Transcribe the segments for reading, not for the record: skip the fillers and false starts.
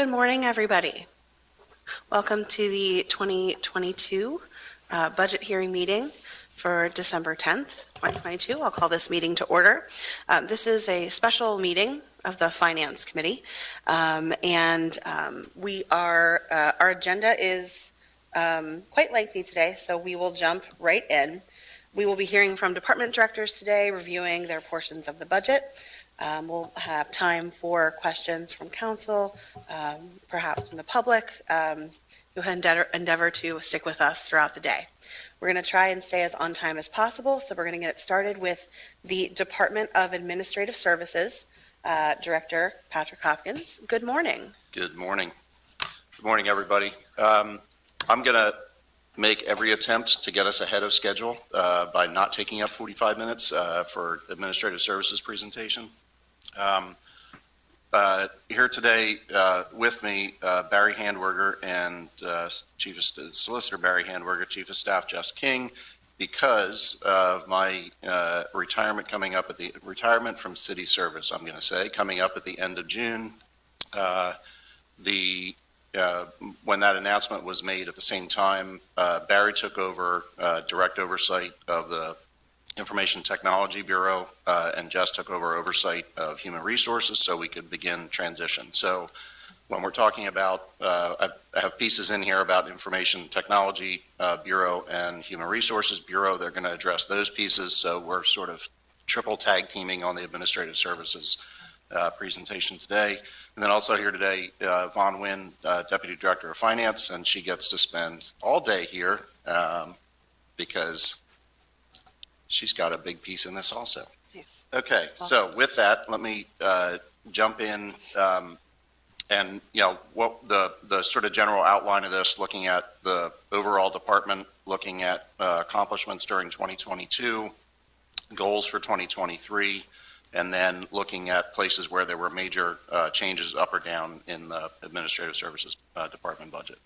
Good morning, everybody. Welcome to the 2022 budget hearing meeting for December 10th, 2022. I'll call this meeting to order. This is a special meeting of the Finance Committee, our agenda is quite lengthy today, so we will jump right in. We will be hearing from department directors today, reviewing their portions of the budget. We'll have time for questions from council, perhaps from the public. You'll endeavor to stick with us throughout the day. We're going to try and stay as on time as possible, so we're going to get started with the Department of Administrative Services, Director Patrick Hopkins. Good morning. Good morning. Good morning, everybody. I'm going to make every attempt to get us ahead of schedule by not taking up 45 minutes for Administrative Services presentation. Here today with me, Barry Handwerger and Solicitor Barry Handwerger, Chief of Staff Jess King, because of my retirement from city service, I'm going to say, coming up at the end of June. When that announcement was made at the same time, Barry took over direct oversight of the Information Technology Bureau, and Jess took over oversight of Human Resources so we could begin transition. So when we're talking about, I have pieces in here about Information Technology Bureau and Human Resources Bureau. They're going to address those pieces, so we're sort of triple tag teaming on the Administrative Services presentation today. And then also here today, Vaughn Wynn, Deputy Director of Finance, and she gets to spend all day here because she's got a big piece in this also. Yes. Okay, so with that, let me jump in and, what the sort of general outline of this, looking at the overall department, looking at accomplishments during 2022, goals for 2023, and then looking at places where there were major changes up or down in the Administrative Services Department budget.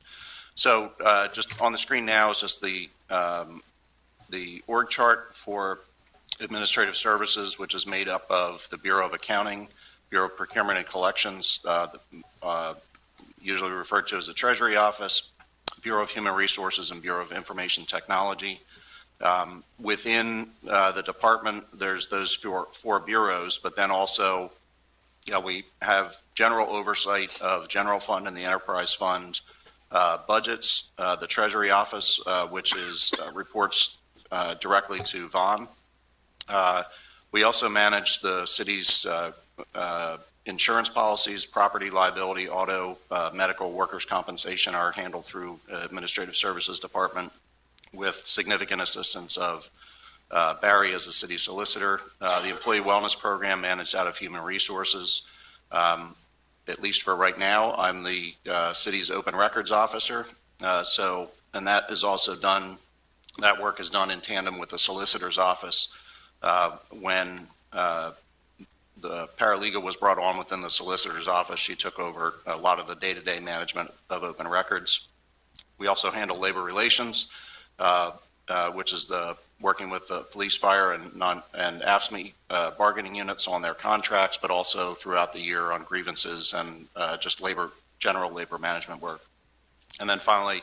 So just on the screen now is just the org chart for Administrative Services, which is made up of the Bureau of Accounting, Bureau of Procurement and Collections, usually referred to as the Treasury Office, Bureau of Human Resources, and Bureau of Information Technology. Within the department, there's those four bureaus, but then also we have general oversight of general fund and the enterprise fund budgets, the Treasury Office, which reports directly to Vaughn. We also manage the city's insurance policies, property liability, auto, medical, workers' compensation are handled through Administrative Services Department with significant assistance of Barry as the city solicitor. The Employee Wellness Program managed out of Human Resources. At least for right now, I'm the city's open records officer. And that is also done. That work is done in tandem with the solicitor's office. When the paralegal was brought on within the solicitor's office, she took over a lot of the day-to-day management of open records. We also handle labor relations, which is working with the police, fire, and AFSCME bargaining units on their contracts, but also throughout the year on grievances and just general labor management work. And then finally,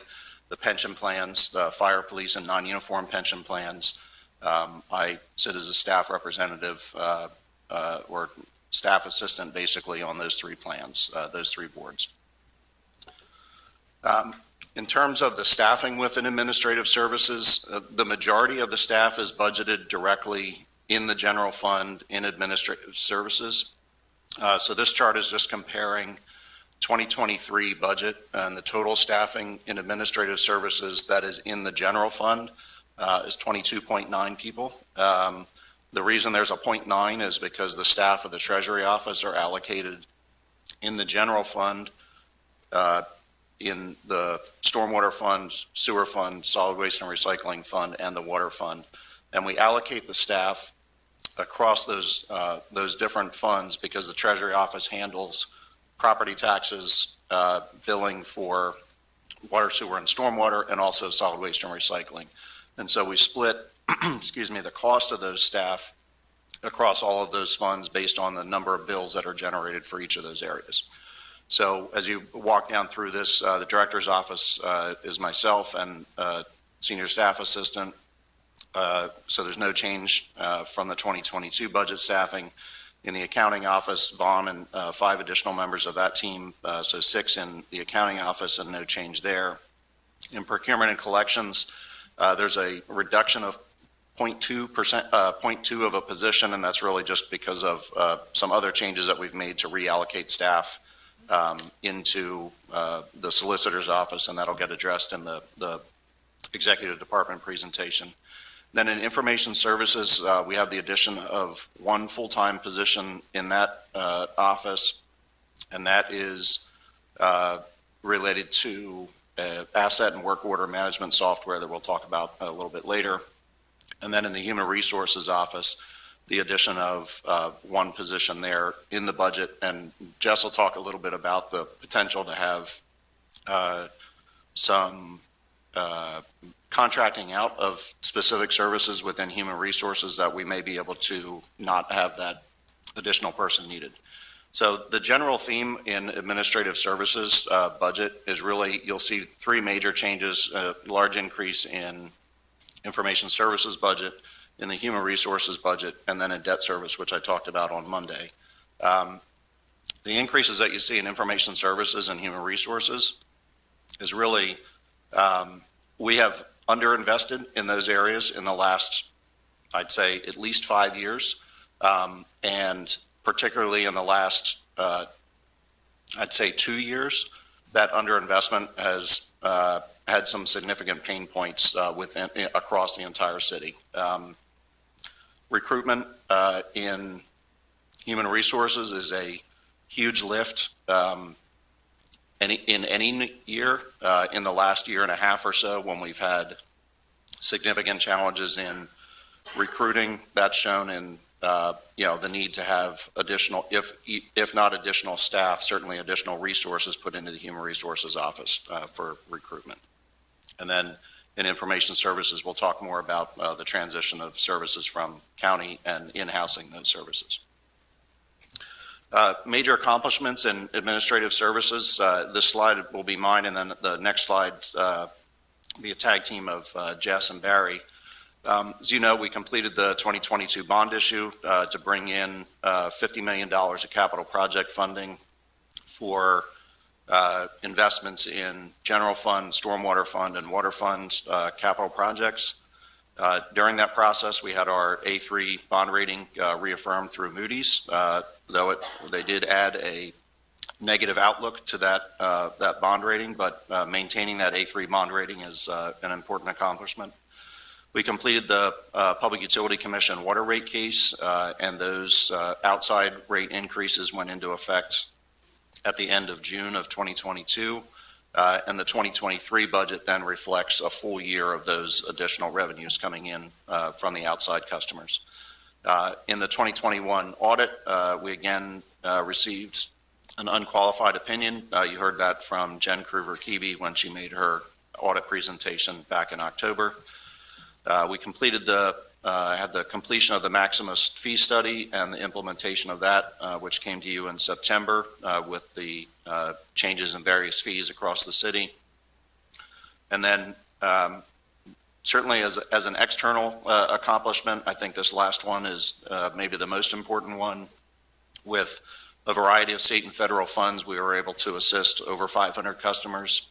the pension plans, the fire, police, and non-uniform pension plans. I sit as a staff representative or staff assistant basically on those three plans, those three boards. In terms of the staffing within Administrative Services, the majority of the staff is budgeted directly in the general fund in Administrative Services. So this chart is just comparing 2023 budget and the total staffing in Administrative Services that is in the general fund is 22.9 people. The reason there's a 0.9 is because the staff of the Treasury Office are allocated in the general fund, in the Stormwater Fund, Sewer Fund, Solid Waste and Recycling Fund, and the Water Fund. And we allocate the staff across those different funds because the Treasury Office handles property taxes, billing for water, sewer, and stormwater, and also solid waste and recycling. And so we split, the cost of those staff across all of those funds based on the number of bills that are generated for each of those areas. So as you walk down through this, the director's office is myself and senior staff assistant. So there's no change from the 2022 budget staffing. In the accounting office, Vaughn and 5 additional members of that team, so 6 in the accounting office and no change there. In procurement and collections, there's a reduction of 0.2%, 0.2 of a position, and that's really just because of some other changes that we've made to reallocate staff into the solicitor's office, and that'll get addressed in the executive department presentation. Then in information services, we have the addition of 1 full-time position in that office, and that is related to asset and work order management software that we'll talk about a little bit later. And then in the human resources office, the addition of 1 position there in the budget. And Jess will talk a little bit about the potential to have some contracting out of specific services within human resources that we may be able to not have that additional person needed. So the general theme in administrative services budget is really, you'll see 3 major changes: a large increase in information services budget, in the human resources budget, and then in debt service, which I talked about on Monday. The increases that you see in information services and human resources is really, we have underinvested in those areas in the last, I'd say, at least 5 years, and particularly in the last, I'd say 2 years, that underinvestment has had some significant pain points across the entire city. Recruitment in human resources is a huge lift in any year. In the last year and a half or so, when we've had significant challenges in recruiting, that's shown in the need to have additional, if not additional staff, certainly additional resources put into the human resources office for recruitment. And then in information services, we'll talk more about the transition of services from county and in-housing those services. Major accomplishments in administrative services. This slide will be mine, and then the next slide will be a tag team of Jess and Barry. As you know, we completed the 2022 bond issue to bring in $50 million of capital project funding for investments in general fund, stormwater fund, and water funds capital projects. During that process, we had our A3 bond rating reaffirmed through Moody's, though they did add a negative outlook to that bond rating, but maintaining that A3 bond rating is an important accomplishment. We completed the Public Utility Commission water rate case, and those outside rate increases went into effect at the end of June of 2022. And the 2023 budget then reflects a full year of those additional revenues coming in from the outside customers. In the 2021 audit, we again received an unqualified opinion. You heard that from Jen Kruger-Kebe when she made her audit presentation back in October. We completed had the completion of the Maximus fee study and the implementation of that, which came to you in September with the changes in various fees across the city. And then certainly as an external accomplishment, I think this last one is maybe the most important one. With a variety of state and federal funds, we were able to assist over 500 customers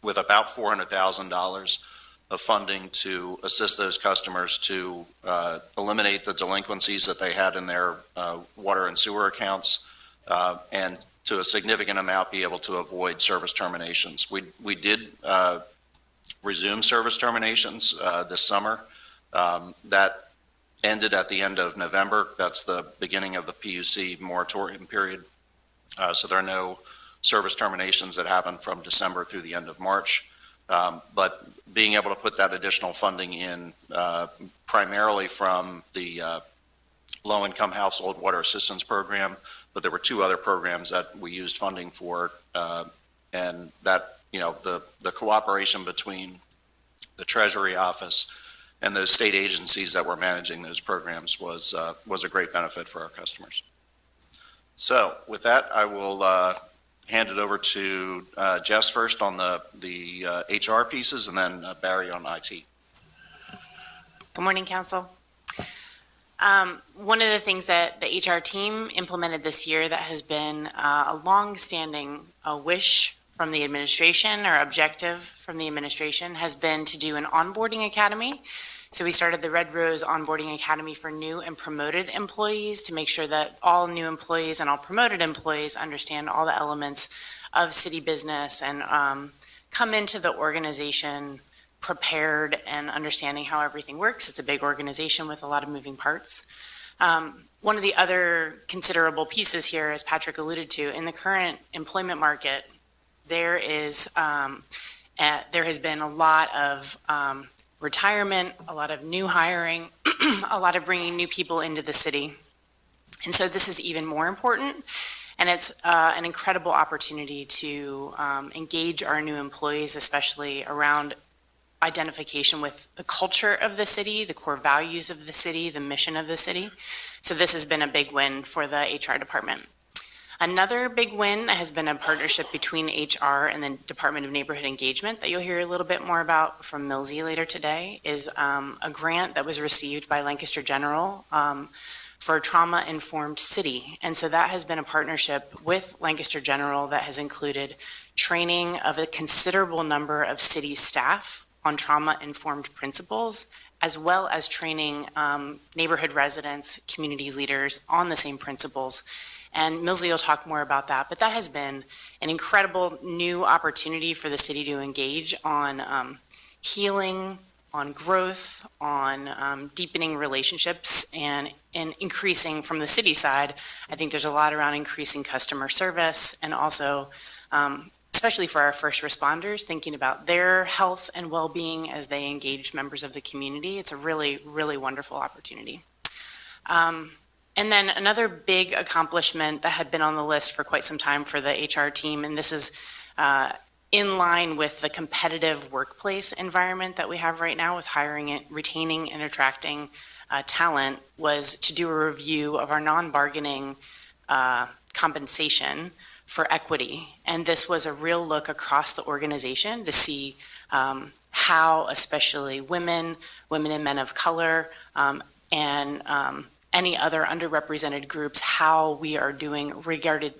with about $400,000 of funding to assist those customers to eliminate the delinquencies that they had in their water and sewer accounts, and to a significant amount be able to avoid service terminations. We did resume service terminations this summer. That ended at the end of November. That's the beginning of the PUC moratorium period. So there are no service terminations that happen from December through the end of March. But being able to put that additional funding in primarily from the low-income household water assistance program, but there were 2 other programs that we used funding for, and that, the cooperation between the Treasury Office and those state agencies that were managing those programs was a great benefit for our customers. So with that, I will hand it over to Jess first on the HR pieces, and then Barry on IT. Good morning, Council. One of the things that the HR team implemented this year that has been a long-standing wish from the administration or objective from the administration has been to do an onboarding academy. So we started the Red Rose Onboarding Academy for new and promoted employees to make sure that all new employees and all promoted employees understand all the elements of city business and come into the organization prepared and understanding how everything works. It's a big organization with a lot of moving parts. One of the other considerable pieces here, as Patrick alluded to, in the current employment market, there has been a lot of retirement, a lot of new hiring, a lot of bringing new people into the city. And so this is even more important. And it's an incredible opportunity to engage our new employees, especially around identification with the culture of the city, the core values of the city, the mission of the city. So this has been a big win for the HR department. Another big win has been a partnership between HR and the Department of Neighborhood Engagement that you'll hear a little bit more about from Millsy later today, is a grant that was received by Lancaster General for a trauma-informed city. And so that has been a partnership with Lancaster General that has included training of a considerable number of city staff on trauma-informed principles, as well as training neighborhood residents, community leaders on the same principles. And Millsy will talk more about that, but that has been an incredible new opportunity for the city to engage on healing, on growth, on deepening relationships, and increasing from the city side. I think there's a lot around increasing customer service, and also, especially for our first responders, thinking about their health and well-being as they engage members of the community. It's a really, really wonderful opportunity. And then another big accomplishment that had been on the list for quite some time for the HR team, and this is in line with the competitive workplace environment that we have right now with hiring, retaining, and attracting talent, was to do a review of our non-bargaining compensation for equity. And this was a real look across the organization to see how especially women and men of color, and any other underrepresented groups, how we are doing regarding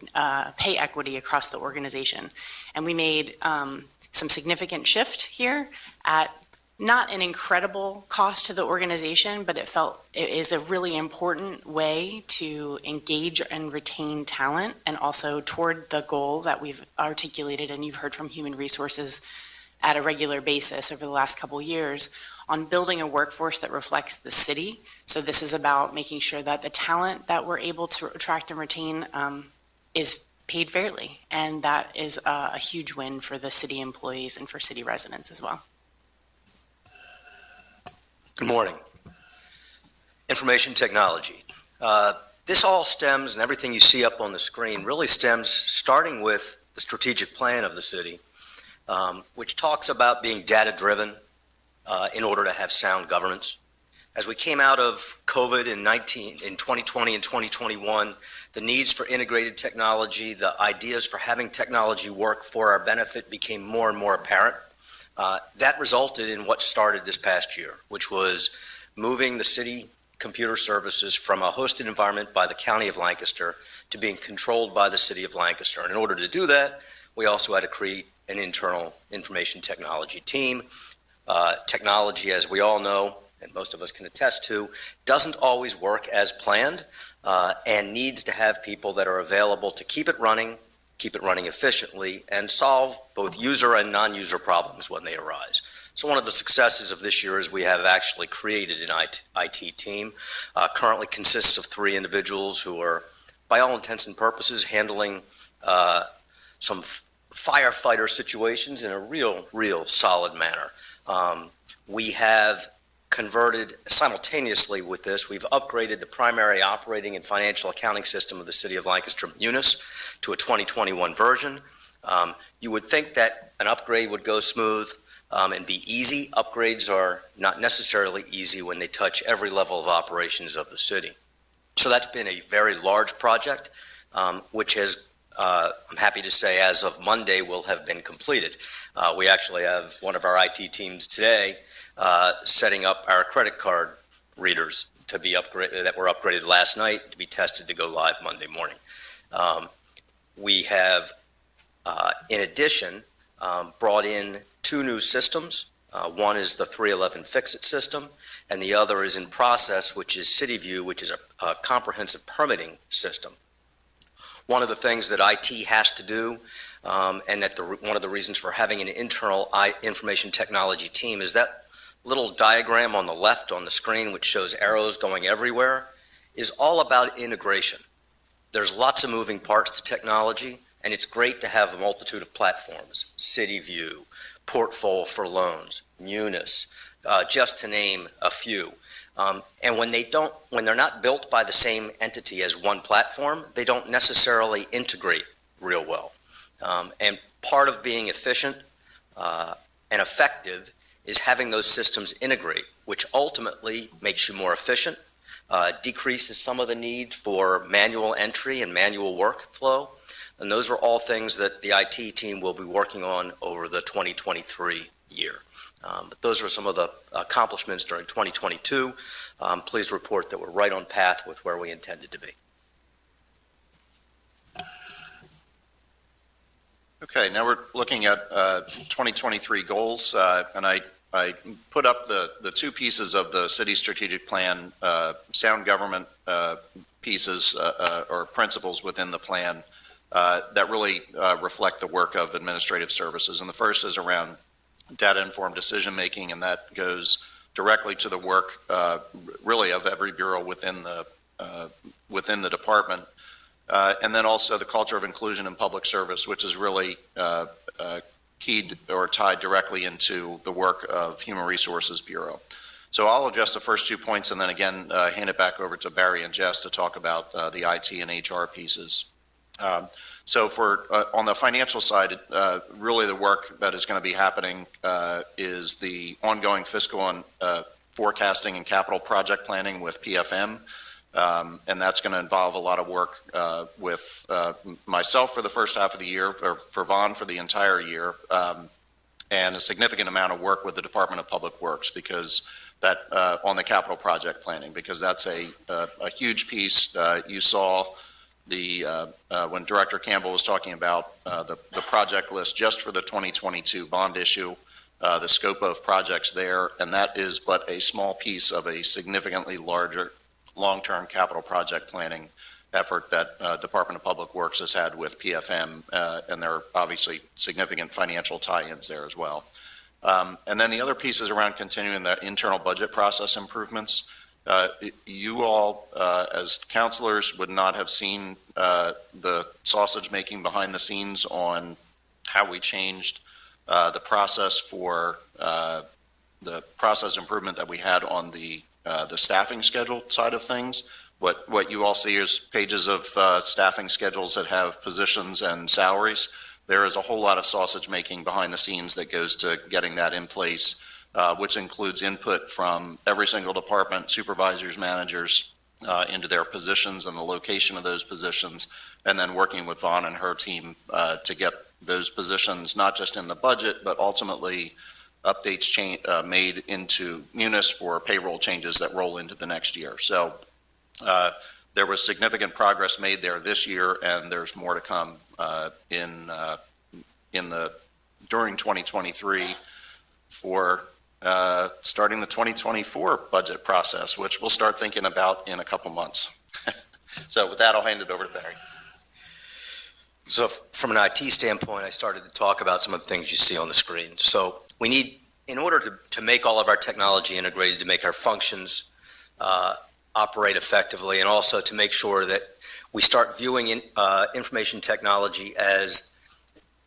pay equity across the organization. And we made some significant shift here at not an incredible cost to the organization, but it is a really important way to engage and retain talent, and also toward the goal that we've articulated and you've heard from Human Resources at a regular basis over the last couple of years on building a workforce that reflects the city. So this is about making sure that the talent that we're able to attract and retain is paid fairly. And that is a huge win for the city employees and for city residents as well. Good morning. Information technology. This all stems, and everything you see up on the screen really stems starting with the strategic plan of the city, which talks about being data-driven in order to have sound governance. As we came out of COVID in 2020 and 2021, the needs for integrated technology, the ideas for having technology work for our benefit became more and more apparent. That resulted in what started this past year, which was moving the city computer services from a hosted environment by the County of Lancaster to being controlled by the City of Lancaster. And in order to do that, we also had to create an internal information technology team. Technology, as we all know, and most of us can attest to, doesn't always work as planned, and needs to have people that are available to keep it running efficiently, and solve both user and non-user problems when they arise. So one of the successes of this year is we have actually created an IT team. Currently consists of 3 individuals who are, by all intents and purposes, handling some firefighter situations in a real solid manner. We have converted simultaneously with this, we've upgraded the primary operating and financial accounting system of the City of Lancaster, Munis, to a 2021 version. You would think that an upgrade would go smooth and be easy. Upgrades are not necessarily easy when they touch every level of operations of the city. So that's been a very large project, which has I'm happy to say as of Monday will have been completed. We actually have one of our IT teams today setting up our credit card readers to be upgraded, that were upgraded last night to be tested to go live Monday morning. We have, in addition, brought in 2 new systems. One is the 311 Fix-It system, and the other is in process, which is CityView, which is a comprehensive permitting system. One of the things that IT has to do, and that one of the reasons for having an internal information technology team, is that little diagram on the left on the screen, which shows arrows going everywhere, is all about integration. There's lots of moving parts to technology, and it's great to have a multitude of platforms: CityView, Portfolio for Loans, Munis, just to name a few. And when they're not built by the same entity as one platform, they don't necessarily integrate real well. And part of being efficient and effective is having those systems integrate, which ultimately makes you more efficient, decreases some of the need for manual entry and manual workflow. And those are all things that the IT team will be working on over the 2023 year. But those are some of the accomplishments during 2022. I'm pleased to report that we're right on path with where we intended to be. Okay, now we're looking at 2023 goals, and I put up the 2 pieces of the city strategic plan, sound government pieces or principles within the plan that really reflect the work of administrative services. And the first is around data-informed decision-making, and that goes directly to the work really of every bureau within the department. And then also the culture of inclusion in public service, which is really keyed or tied directly into the work of Human Resources Bureau. So I'll address the first 2 points and then again hand it back over to Barry and Jess to talk about the IT and HR pieces. So for on the financial side, really the work that is going to be happening is the ongoing fiscal and forecasting and capital project planning with PFM. And that's going to involve a lot of work with myself for the first half of the year, for Vaughn for the entire year, and a significant amount of work with the Department of Public Works because that on the capital project planning, because that's a huge piece. You saw when Director Campbell was talking about the project list just for the 2022 bond issue, the scope of projects there, and that is but a small piece of a significantly larger long-term capital project planning effort that Department of Public Works has had with PFM, and there are obviously significant financial tie-ins there as well. And then the other piece is around continuing the internal budget process improvements. You all, as counselors, would not have seen the sausage making behind the scenes on how we changed the process for the process improvement that we had on the staffing schedule side of things. What you all see is pages of staffing schedules that have positions and salaries. There is a whole lot of sausage making behind the scenes that goes to getting that in place, which includes input from every single department, supervisors, managers, into their positions and the location of those positions, and then working with Vaughn and her team to get those positions not just in the budget, but ultimately updates made into Munis for payroll changes that roll into the next year. So there was significant progress made there this year, and there's more to come during 2023 for starting the 2024 budget process, which we'll start thinking about in a couple months. So with that, I'll hand it over to Barry. So from an IT standpoint, I started to talk about some of the things you see on the screen. So we need, in order to make all of our technology integrated, to make our functions operate effectively, and also to make sure that we start viewing information technology as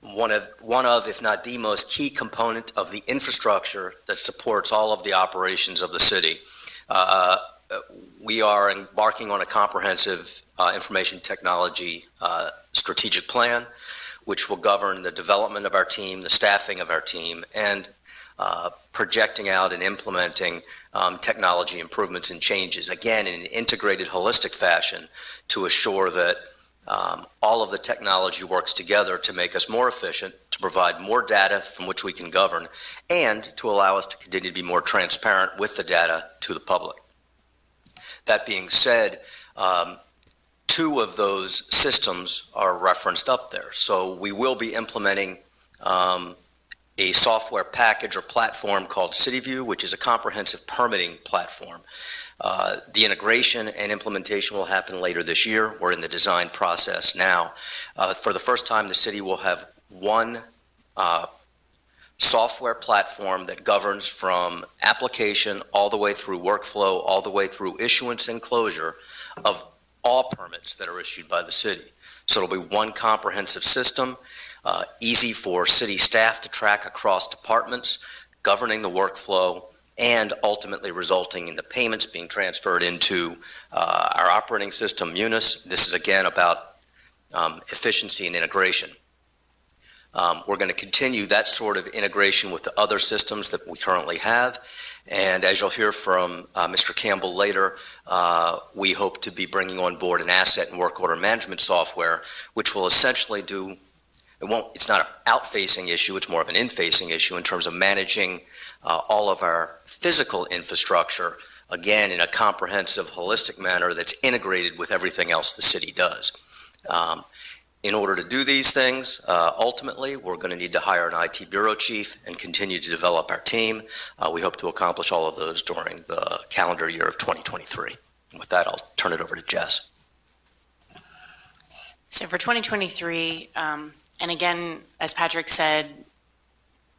one of, if not the most key component of the infrastructure that supports all of the operations of the city. We are embarking on a comprehensive information technology strategic plan, which will govern the development of our team, the staffing of our team, and projecting out and implementing technology improvements and changes, again, in an integrated, holistic fashion to assure that All of the technology works together to make us more efficient, to provide more data from which we can govern, and to allow us to continue to be more transparent with the data to the public. That being said, two of those systems are referenced up there. So we will be implementing a software package or platform called CityView, which is a comprehensive permitting platform. The integration and implementation will happen later this year. We're in the design process now. For the first time, the city will have one software platform that governs from application all the way through workflow, all the way through issuance and closure of all permits that are issued by the city. So it'll be one comprehensive system, easy for city staff to track across departments, governing the workflow, and ultimately resulting in the payments being transferred into our operating system, Munis. This is again about efficiency and integration. We're going to continue that sort of integration with the other systems that we currently have. And as you'll hear from Mr. Campbell later, we hope to be bringing on board an asset and work order management software, which will essentially do, it's not an out-facing issue, it's more of an in-facing issue in terms of managing all of our physical infrastructure, again, in a comprehensive, holistic manner that's integrated with everything else the city does. In order to do these things, ultimately, we're going to need to hire an IT bureau chief and continue to develop our team. We hope to accomplish all of those during the calendar year of 2023. And with that, I'll turn it over to Jess. So for 2023, and again, as Patrick said,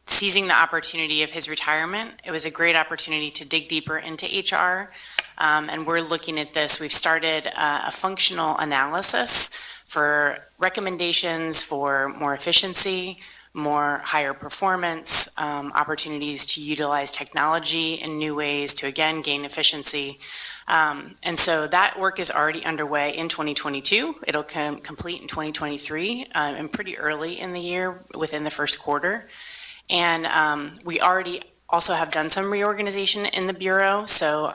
seizing the opportunity of his retirement, it was a great opportunity to dig deeper into HR. And we're looking at this. We've started a functional analysis for recommendations for more efficiency, more higher performance, opportunities to utilize technology in new ways to, again, gain efficiency. And so that work is already underway in 2022. It'll complete in 2023 and pretty early in the year within the first quarter. And we already also have done some reorganization in the Bureau. So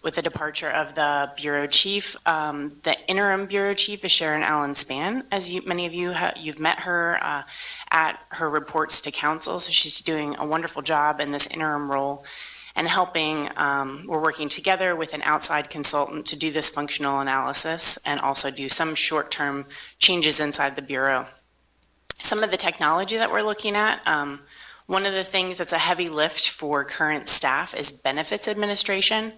with the departure of the Bureau Chief, the interim Bureau Chief is Sharon Allen Spann. As many of you, you've met her at her reports to council. So she's doing a wonderful job in this interim role and helping. We're working together with an outside consultant to do this functional analysis and also do some short-term changes inside the Bureau. Some of the technology that we're looking at, one of the things that's a heavy lift for current staff is benefits administration.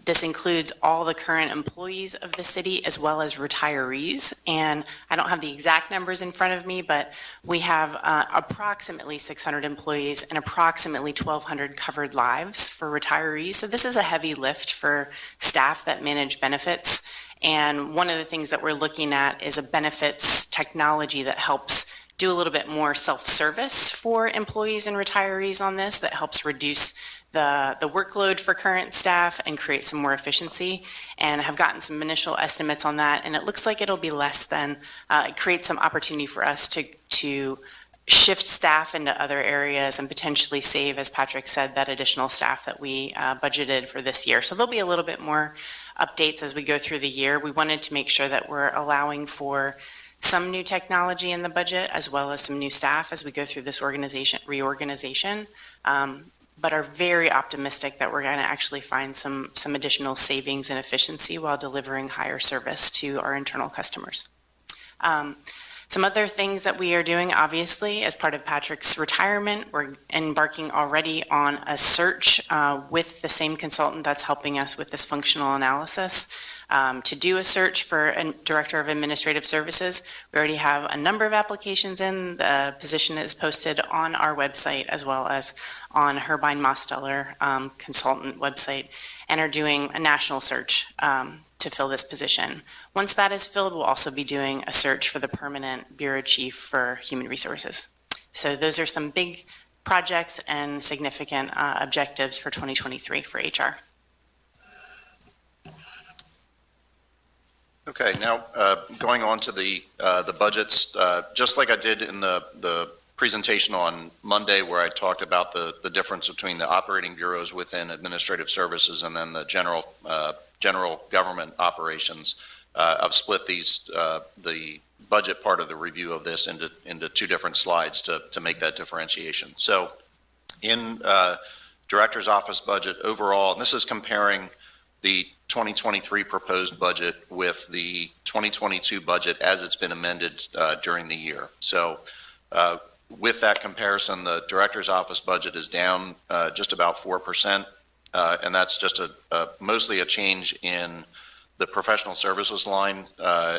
This includes all the current employees of the city as well as retirees. And I don't have the exact numbers in front of me, but we have approximately 600 employees and approximately 1,200 covered lives for retirees. So this is a heavy lift for staff that manage benefits. And one of the things that we're looking at is a benefits technology that helps do a little bit more self-service for employees and retirees on this, that helps reduce the workload for current staff and create some more efficiency, and have gotten some initial estimates on that. And it looks like it'll be less than, it creates some opportunity for us to shift staff into other areas and potentially save, as Patrick said, that additional staff that we budgeted for this year. So there'll be a little bit more updates as we go through the year. We wanted to make sure that we're allowing for some new technology in the budget as well as some new staff as we go through this reorganization, but are very optimistic that we're going to actually find some additional savings and efficiency while delivering higher service to our internal customers. Some other things that we are doing, obviously, as part of Patrick's retirement, we're embarking already on a search with the same consultant that's helping us with this functional analysis. To do a search for a Director of Administrative Services. We already have a number of applications in. The position is posted on our website as well as on Herbine Mosteller consultant website, and are doing a national search to fill this position. Once that is filled, we'll also be doing a search for the permanent Bureau Chief for Human Resources. So those are some big projects and significant objectives for 2023 for HR. Okay, now going on to the budgets, just like I did in the presentation on Monday where I talked about the difference between the operating bureaus within administrative services and then the general government operations. I've split the budget part of the review of this into two different slides to make that differentiation. So in Director's Office budget overall, and this is comparing the 2023 proposed budget with the 2022 budget as it's been amended during the year. So with that comparison, the Director's Office budget is down just about 4%, and that's just mostly a change in the professional services line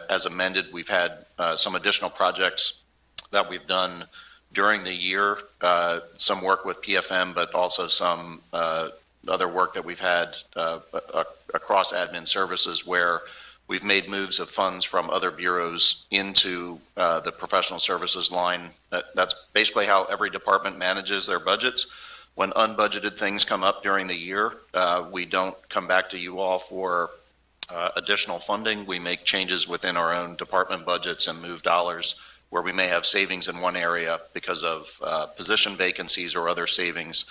as amended. We've had some additional projects that we've done during the year, some work with PFM, but also some other work that we've had across admin services where we've made moves of funds from other bureaus into the professional services line. That's basically how every department manages their budgets. When unbudgeted things come up during the year, we don't come back to you all for additional funding. We make changes within our own department budgets and move dollars where we may have savings in one area because of position vacancies or other savings,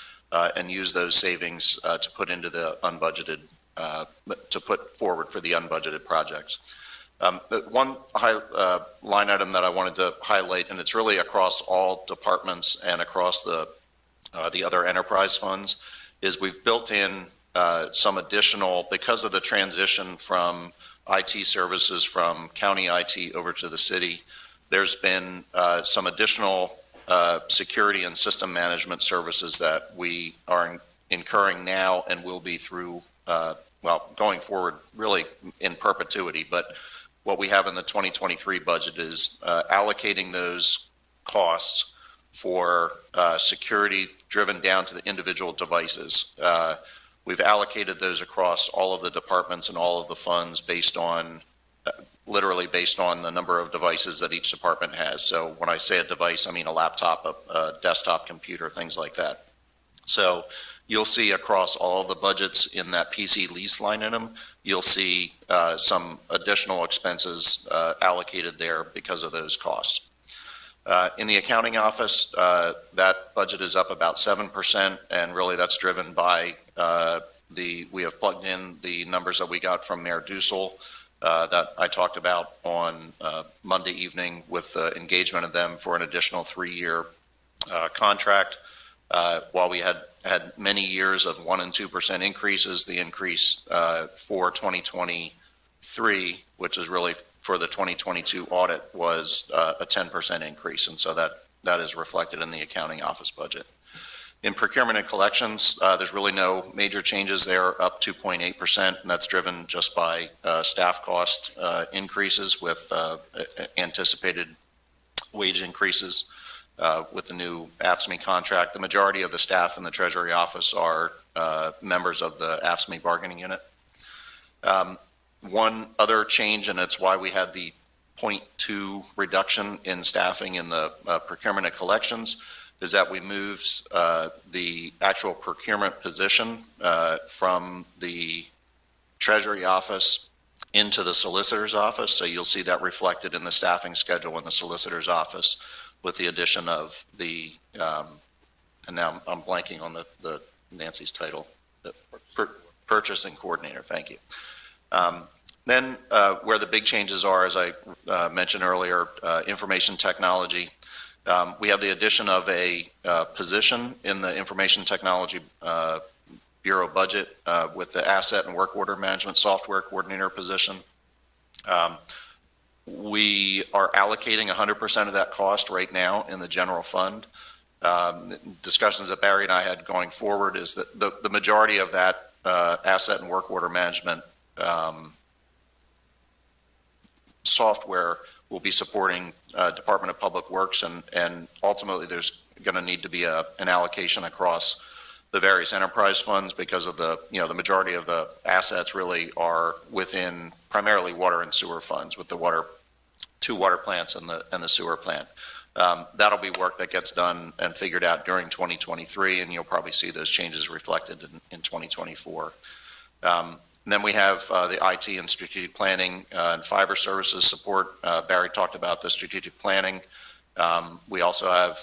and use those savings to put into the unbudgeted, to put forward for the unbudgeted projects. The one line item that I wanted to highlight, and it's really across all departments and across the other enterprise funds, is we've built in some additional, because of the transition from IT services from county IT over to the city, there's been some additional security and system management services that we are incurring now and will be through, going forward really in perpetuity. But what we have in the 2023 budget is allocating those costs for security driven down to the individual devices. We've allocated those across all of the departments and all of the funds based on, literally based on the number of devices that each department has. So when I say a device, I mean a laptop, a desktop computer, things like that. So you'll see across all of the budgets in that PC lease line item, you'll see some additional expenses allocated there because of those costs. In the accounting office, that budget is up about 7%, and really that's driven by we have plugged in the numbers that we got from Mayor Dussel that I talked about on Monday evening with the engagement of them for an additional 3-year contract. While we had many years of 1% and 2% increases, the increase for 2023, which is really for the 2022 audit, was a 10% increase, and so that is reflected in the accounting office budget. In procurement and collections, there's really no major changes there, up 2.8%, and that's driven just by staff cost increases with anticipated wage increases with the new AFSCME contract. The majority of the staff in the Treasury office are members of the AFSCME bargaining unit. One other change, and it's why we had the 0.2 reduction in staffing in the procurement and collections, is that we moved the actual procurement position from the Treasury office into the Solicitor's office. So you'll see that reflected in the staffing schedule in the Solicitor's office with the addition of the, and now I'm blanking on the Nancy's title, the purchasing coordinator, thank you. Then where the big changes are, as I mentioned earlier, information technology. We have the addition of a position in the Information Technology Bureau budget with the Asset and Work Order Management Software Coordinator position. We are allocating 100% of that cost right now in the general fund. Discussions that Barry and I had going forward is that the majority of that Asset and Work Order Management software will be supporting Department of Public Works, and ultimately there's going to need to be an allocation across the various enterprise funds because of the majority of the assets really are within primarily water and sewer funds with the two water plants and the sewer plant. That'll be work that gets done and figured out during 2023, and you'll probably see those changes reflected in 2024. And then we have the IT and strategic planning and fiber services support. Barry talked about the strategic planning. We also have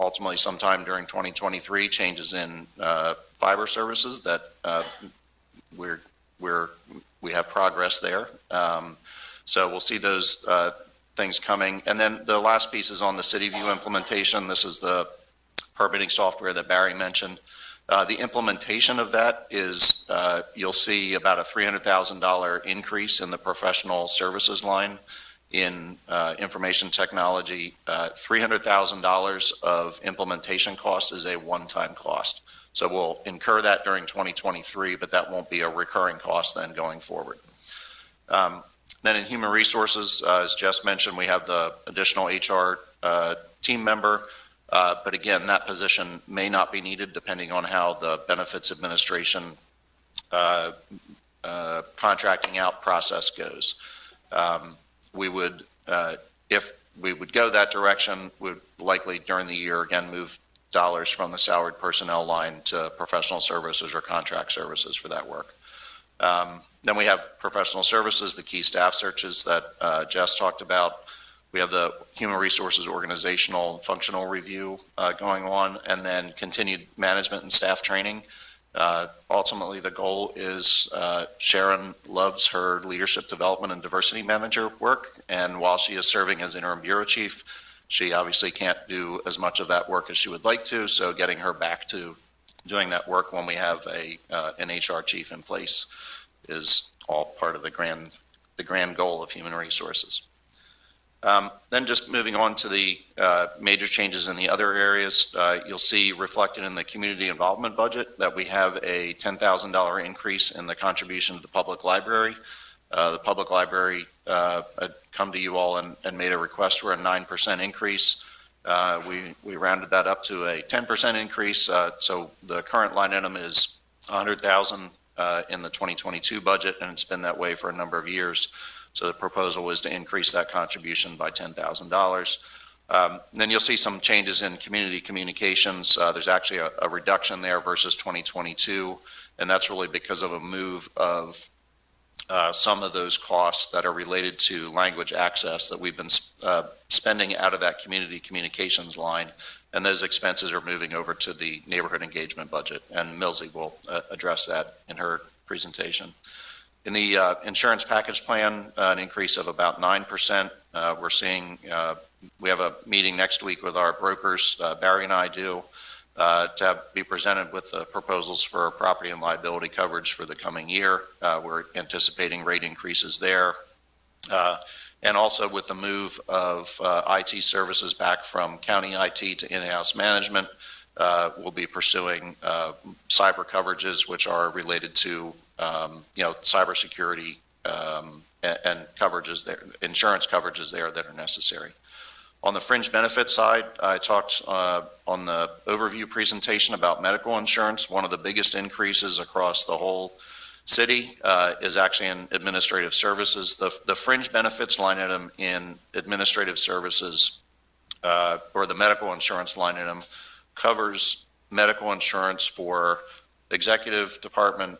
ultimately sometime during 2023 changes in fiber services that we have progress there. So we'll see those things coming. And then the last piece is on the City View implementation. This is the permitting software that Barry mentioned. The implementation of that is, you'll see about a $300,000 increase in the professional services line in information technology. $300,000 of implementation cost is a one-time cost. So we'll incur that during 2023, but that won't be a recurring cost then going forward. Then in human resources, as Jess mentioned, we have the additional HR team member. But again, that position may not be needed depending on how the benefits administration contracting out process goes. We would, if we would go that direction, would likely during the year again move dollars from the salaried personnel line to professional services or contract services for that work. Then we have professional services, the key staff searches that Jess talked about. We have the human resources organizational functional review going on, and then continued management and staff training. Ultimately, the goal is Sharon loves her leadership development and diversity manager work, and while she is serving as interim bureau chief, she obviously can't do as much of that work as she would like to, so getting her back to doing that work when we have an HR chief in place is all part of the grand goal of human resources. Then just moving on to the major changes in the other areas, you'll see reflected in the community involvement budget that we have a $10,000 increase in the contribution to the public library. The public library had come to you all and made a request for a 9% increase. We rounded that up to a 10% increase, so the current line item is $100,000 in the 2022 budget, and it's been that way for a number of years. So the proposal was to increase that contribution by $10,000. Then you'll see some changes in community communications. There's actually a reduction there versus 2022, and that's really because of a move of some of those costs that are related to language access that we've been spending out of that community communications line, and those expenses are moving over to the neighborhood engagement budget, and Millsy will address that in her presentation. In the insurance package plan, an increase of about 9%. We're seeing, we have a meeting next week with our brokers, Barry and I do, to be presented with the proposals for property and liability coverage for the coming year. We're anticipating rate increases there. And also with the move of IT services back from county IT to in-house management, we'll be pursuing cyber coverages, which are related to cybersecurity and coverages there, insurance coverages there that are necessary. On the fringe benefit side, I talked on the overview presentation about medical insurance. One of the biggest increases across the whole city is actually in administrative services. The fringe benefits line item in administrative services, or the medical insurance line item, covers medical insurance for executive department,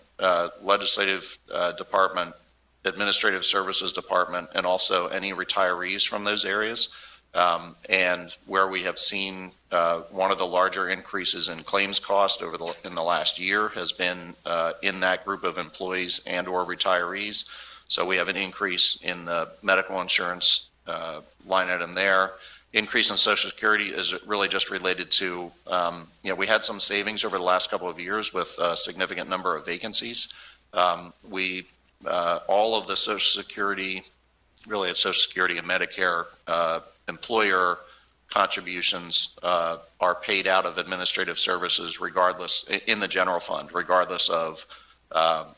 legislative department, administrative services department, and also any retirees from those areas. And where we have seen one of the larger increases in claims cost in the last year has been in that group of employees and or retirees. So we have an increase in the medical insurance line item there. Increase in Social Security is really just related to, we had some savings over the last couple of years with a significant number of vacancies. All of the Social Security, really it's Social Security and Medicare employer contributions are paid out of administrative services regardless, in the general fund, regardless of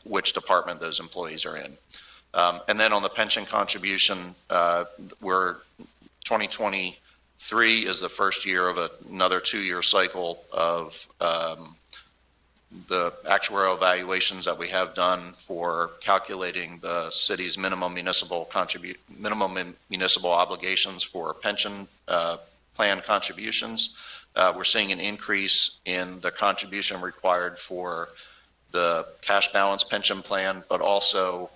which department those employees are in. And then on the pension contribution, 2023 is the first year of another 2-year cycle of the actuarial evaluations that we have done for calculating the city's minimum municipal obligations for pension plan contributions. We're seeing an increase in the contribution required for the cash balance pension plan, but also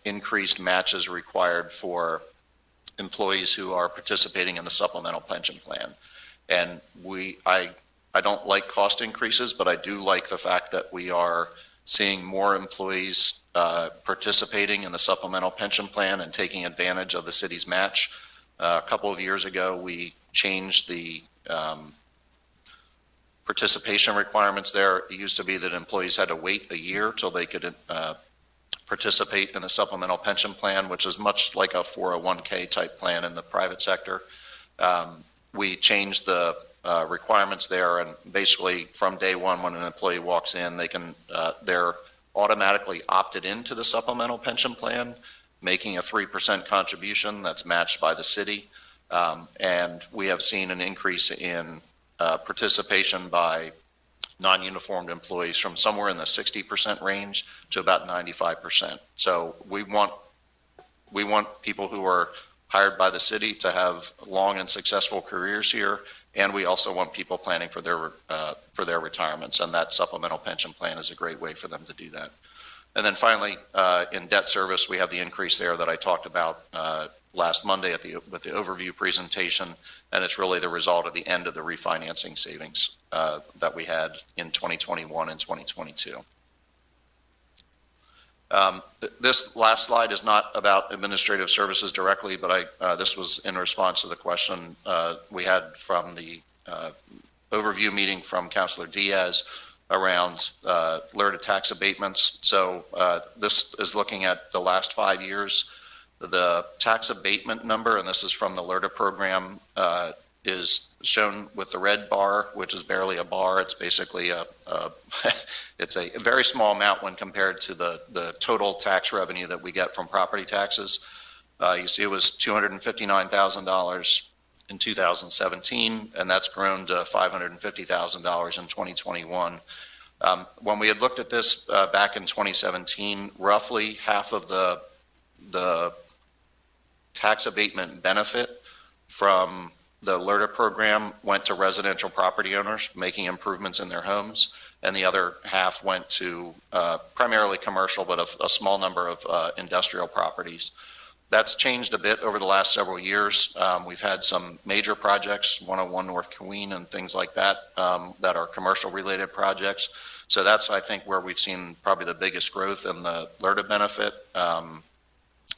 increased matches required for employees who are participating in the supplemental pension plan. And I don't like cost increases, but I do like the fact that we are seeing more employees participating in the supplemental pension plan and taking advantage of the city's match. A couple of years ago, we changed the participation requirements there. It used to be that employees had to wait a year till they could participate in the supplemental pension plan, which is much like a 401k type plan in the private sector. We changed the requirements there, and basically from day one, when an employee walks in, they're automatically opted into the supplemental pension plan, making a 3% contribution that's matched by the city. And we have seen an increase in participation by non-uniformed employees from somewhere in the 60% range to about 95%. So we want people who are hired by the city to have long and successful careers here, and we also want people planning for their retirements, and that supplemental pension plan is a great way for them to do that. And then finally, in debt service, we have the increase there that I talked about last Monday with the overview presentation, and it's really the result of the end of the refinancing savings that we had in 2021 and 2022. This last slide is not about administrative services directly, but this was in response to the question we had from the overview meeting from Councilor Diaz around LERTA tax abatements. So this is looking at the last 5 years. The tax abatement number, and this is from the LERTA program, is shown with the red bar, which is barely a bar. It's basically it's a very small amount when compared to the total tax revenue that we get from property taxes. You see it was $259,000 in 2017, and that's grown to $550,000 in 2021. When we had looked at this back in 2017, roughly half of the tax abatement benefit from the LERTA program went to residential property owners making improvements in their homes, and the other half went to primarily commercial, but a small number of industrial properties. That's changed a bit over the last several years. We've had some major projects, 101 North Queen and things like that, that are commercial-related projects. So that's, I think, where we've seen probably the biggest growth in the LERTA benefit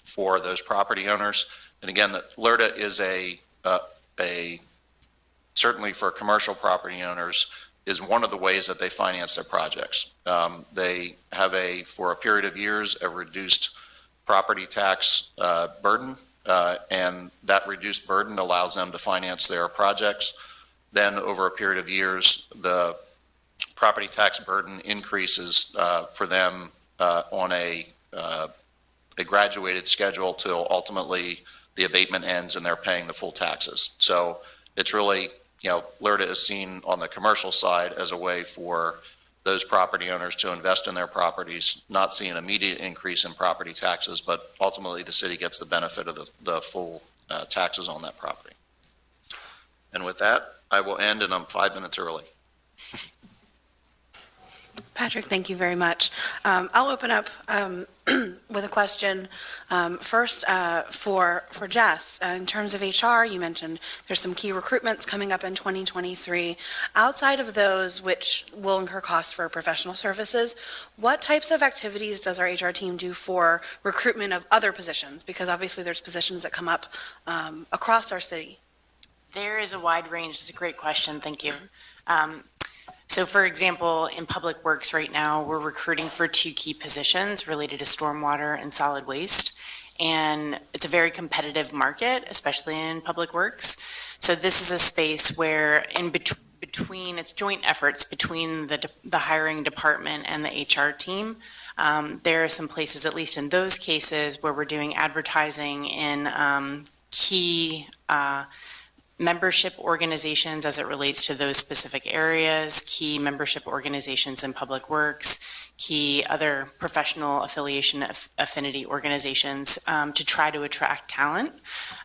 for those property owners. And again, the LERTA is certainly for commercial property owners, is one of the ways that they finance their projects. They have for a period of years, a reduced property tax burden, and that reduced burden allows them to finance their projects. Then over a period of years, the property tax burden increases for them on a graduated schedule till ultimately the abatement ends and they're paying the full taxes. So it's really, LERTA is seen on the commercial side as a way for those property owners to invest in their properties, not see an immediate increase in property taxes, but ultimately the city gets the benefit of the full taxes on that property. And with that, I will end, and I'm 5 minutes early. Patrick, thank you very much. I'll open up with a question first for Jess. In terms of HR, you mentioned there's some key recruitments coming up in 2023. Outside of those, which will incur costs for professional services, what types of activities does our HR team do for recruitment of other positions? Because obviously there's positions that come up across our city. There is a wide range. It's a great question. Thank you. So for example, in Public Works right now, we're recruiting for 2 key positions related to stormwater and solid waste. And it's a very competitive market, especially in Public Works. So this is a space where in between it's joint efforts between the hiring department and the HR team. There are some places, at least in those cases, where we're doing advertising in key membership organizations as it relates to those specific areas, key membership organizations in Public Works, key other professional affiliation affinity organizations to try to attract talent.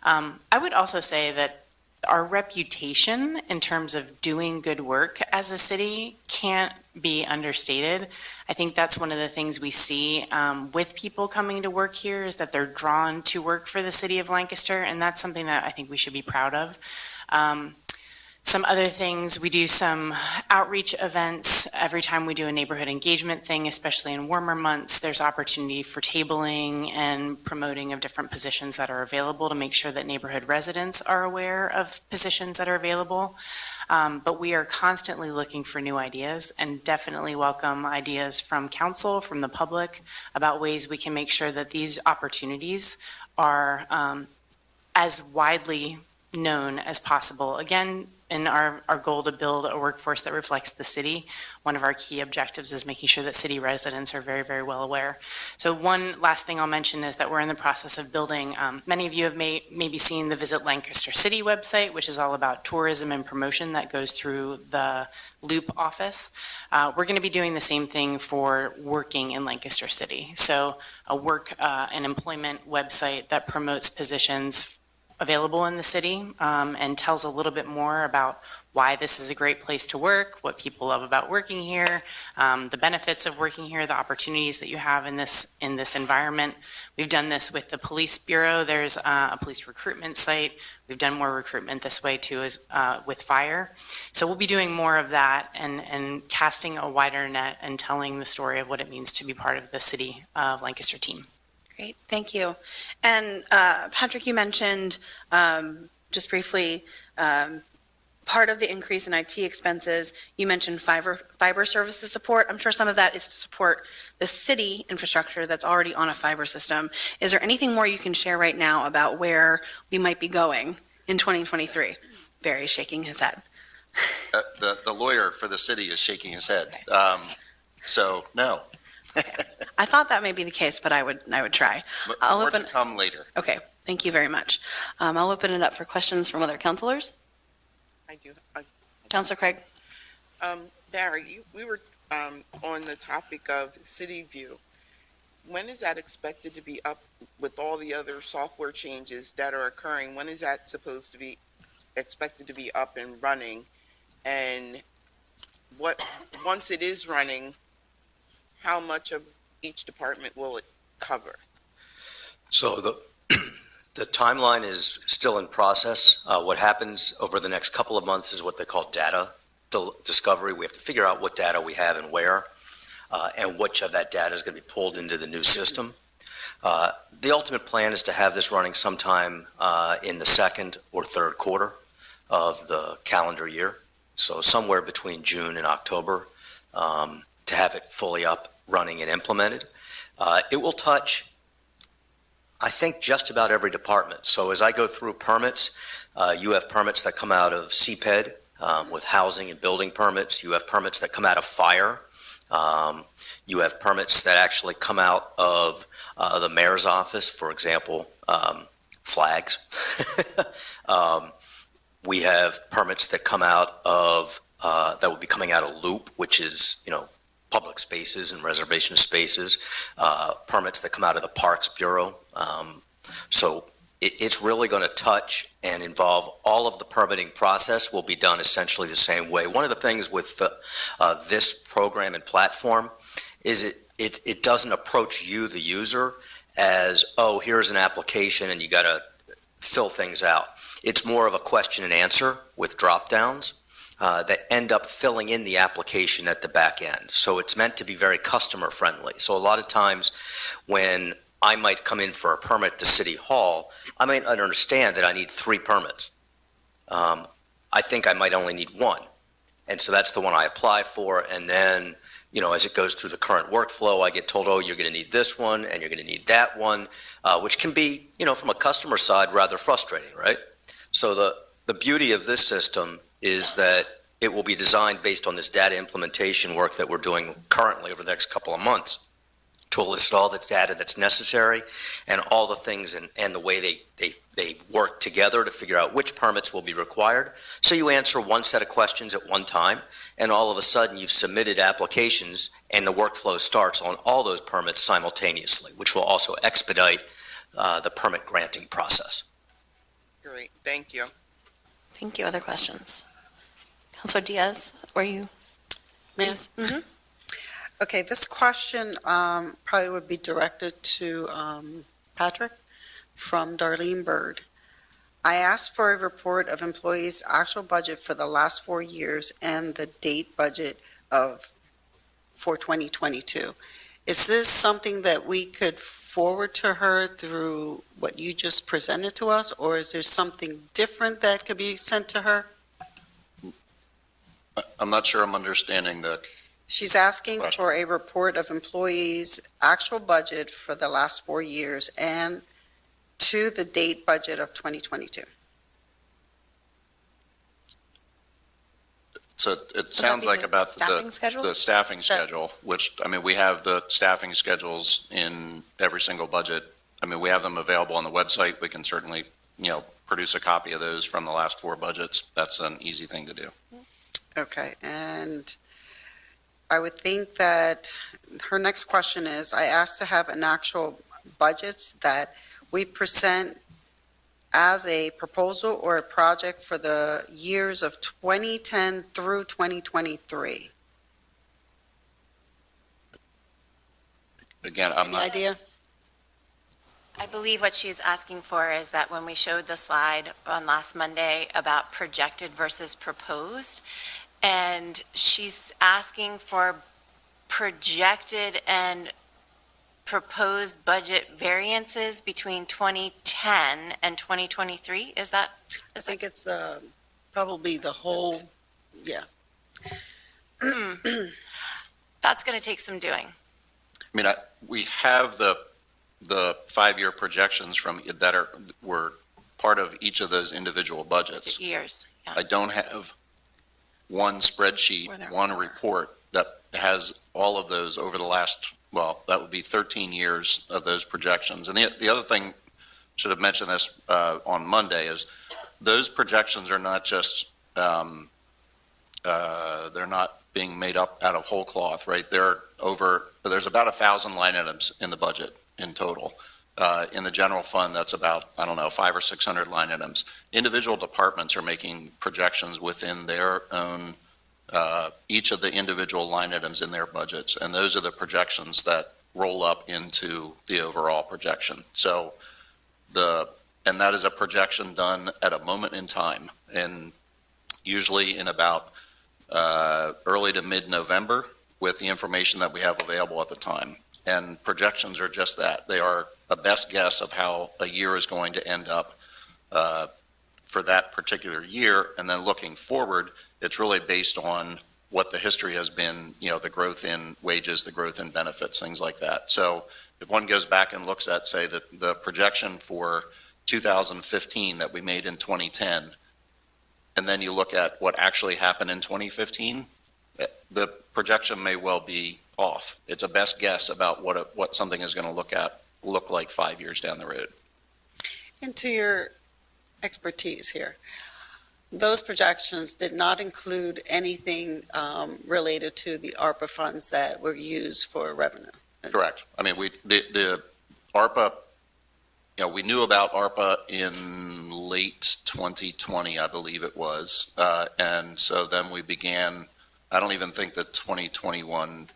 I would also say that our reputation in terms of doing good work as a city can't be understated. I think that's one of the things we see with people coming to work here is that they're drawn to work for the city of Lancaster, and that's something that I think we should be proud of. Some other things, we do some outreach events every time we do a neighborhood engagement thing, especially in warmer months. There's opportunity for tabling and promoting of different positions that are available to make sure that neighborhood residents are aware of positions that are available. But we are constantly looking for new ideas and definitely welcome ideas from council, from the public, about ways we can make sure that these opportunities are as widely known as possible. Again, in our goal to build a workforce that reflects the city, one of our key objectives is making sure that city residents are very, very well aware. So one last thing I'll mention is that we're in the process of building, many of you have maybe seen the Visit Lancaster City website, which is all about tourism and promotion that goes through the Loop office. We're going to be doing the same thing for working in Lancaster City. So a work and employment website that promotes positions available in the city and tells a little bit more about why this is a great place to work, what people love about working here, the benefits of working here, the opportunities that you have in this environment. We've done this with the police bureau. There's a police recruitment site. We've done more recruitment this way too, as with fire. So we'll be doing more of that and casting a wider net and telling the story of what it means to be part of the City of Lancaster team. Great, thank you. And Patrick, you mentioned just briefly part of the increase in IT expenses. You mentioned fiber services support. I'm sure some of that is to support the city infrastructure that's already on a fiber system. Is there anything more you can share right now about where we might be going in 2023? Barry's shaking his head. The lawyer for the city is shaking his head. So, no. I thought that may be the case, but I would try. I'll More open. to come later. Okay, thank you very much. I'll open it up for questions from other councilors. I do. Councilor Craig. Barry, we were on the topic of City View. When is that expected to be up with all the other software changes that are occurring? When is that supposed to be expected to be up and running? And once it is running, how much of each department will it cover? So the timeline is still in process. What happens over the next couple of months is what they call data discovery. We have to figure out what data we have and where, and which of that data is going to be pulled into the new system. The ultimate plan is to have this running sometime in the second or third quarter of the calendar year. So somewhere between June and October, to have it fully up, running, and implemented. It will touch, I think, just about every department. So as I go through permits, you have permits that come out of CPED with housing and building permits. You have permits that come out of fire. You have permits that actually come out of the mayor's office, for example, flags. We have permits that come out of, that will be coming out of Loop, which is, public spaces and reservation spaces, permits that come out of the Parks Bureau. So it's really going to touch and involve all of the permitting process will be done essentially the same way. One of the things with this program and platform is it doesn't approach you, the user, as, oh, here's an application and you got to fill things out. It's more of a question and answer with drop downs that end up filling in the application at the back end. So it's meant to be very customer friendly. So a lot of times when I might come in for a permit to City Hall, I might not understand that I need 3 permits. I think I might only need 1. And so that's the one I apply for. And then, as it goes through the current workflow, I get told, oh, you're going to need this one and you're going to need that one, which can be, from a customer side, rather frustrating, right? So the beauty of this system is that it will be designed based on this data implementation work that we're doing currently over the next couple of months to elicit all the data that's necessary and all the things and the way they work together to figure out which permits will be required. So you answer one set of questions at one time, and all of a sudden you've submitted applications and the workflow starts on all those permits simultaneously, which will also expedite the permit granting process. Great, thank you. Thank you. Other questions? Councilor Diaz, were you? Yes. Mm-hmm. Okay, this question probably would be directed to Patrick from Darlene Bird. I asked for a report of employees' actual budget for the last 4 years and the date budget for 2022. Is this something that we could forward to her through what you just presented to us, or is there something different that could be sent to her? I'm not sure I'm understanding the, She's asking Question. for a report of employees' actual budget for the last 4 years and to the date budget of 2022. so it sounds like about Staffing schedule? the staffing Sta- schedule, which, I mean, we have the staffing schedules in every single budget. I mean, we have them available on the website. We can certainly, produce a copy of those from the last 4 budgets. That's an easy thing to do. Okay, and I would think that her next question is, I asked to have an actual budgets that we present as a proposal or a project for the years of 2010 through 2023. Again, I'm Any not, idea? I believe what she's asking for is that when we showed the slide on last Monday about projected versus proposed, and she's asking for projected and proposed budget variances between 2010 and 2023, is that? I think it's probably the whole, That's going to take some doing. I mean, we have the 5-year projections were part of each of those individual budgets. Years, yeah. I don't have one spreadsheet, Whatever. one report that has all of those over the last, well, that would be 13 years of those projections. And the other thing, should have mentioned this on Monday, is those projections are not just, they're not being made up out of whole cloth, right? There's about 1,000 line items in the budget in total. In the general fund, that's about, 500 or 600 line items. Individual departments are making projections within their own, each of the individual line items in their budgets, and those are the projections that roll up into the overall projection. So and that is a projection done at a moment in time, and usually in about early to mid-November with the information that we have available at the time. And projections are just that. They are a best guess of how a year is going to end up for that particular year. And then looking forward, it's really based on what the history has been, the growth in wages, the growth in benefits, things like that. So if one goes back and looks at, say, the projection for 2015 that we made in 2010, and then you look at what actually happened in 2015, the projection may well be off. It's a best guess about what something is going to look like 5 years down the road. into your expertise here. Those projections did not include anything related to the ARPA funds that were used for revenue. Correct. I mean, the ARPA, we knew about ARPA in late 2020, I believe it was. And so then we began, I don't even think the 2021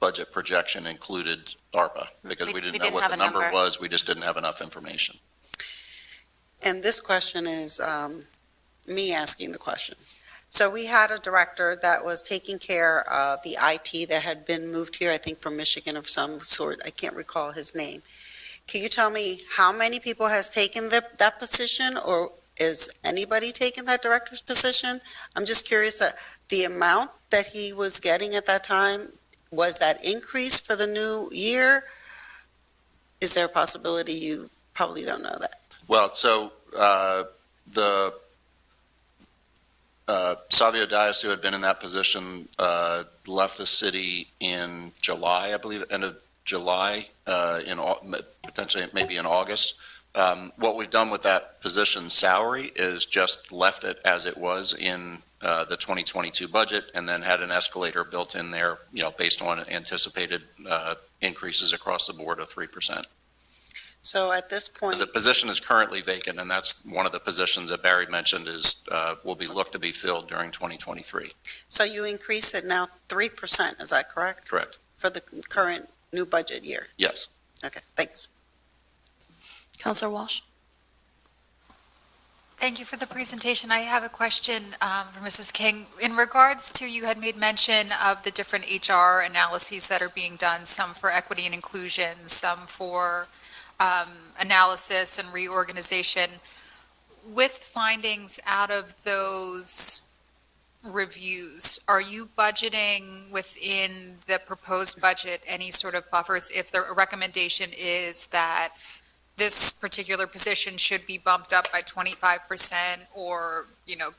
budget projection included ARPA, because we didn't know what have the a number number. was. We just didn't have enough information. And this question is me asking the question. So we had a director that was taking care of the IT that had been moved here, I think from Michigan of some sort. I can't recall his name. Can you tell me how many people has taken that position, or is anybody taking that director's position? I'm just curious, the amount that he was getting at that time, was that increased for the new year? Is there a possibility you probably don't know that? Well, so the Savio Dias, who had been in that position, left the city in July, I believe, end of July, potentially maybe in August. What we've done with that position's salary is just left it as it was in the 2022 budget, and then had an escalator built in there, based on anticipated increases across the board of 3%. So at this point, The position is currently vacant, and that's one of the positions that Barry mentioned will be looked to be filled during 2023. so you increase it now 3%, is that correct? Correct. For the current new budget year? Yes. Okay, thanks. Counselor Walsh? Thank you for the presentation. I have a question for Mrs. King. In regards to, you had made mention of the different HR analyses that are being done, some for equity and inclusion, some for analysis and reorganization. With findings out of those reviews, are you budgeting within the proposed budget any sort of buffers if the recommendation is that this particular position should be bumped up by 25%, or,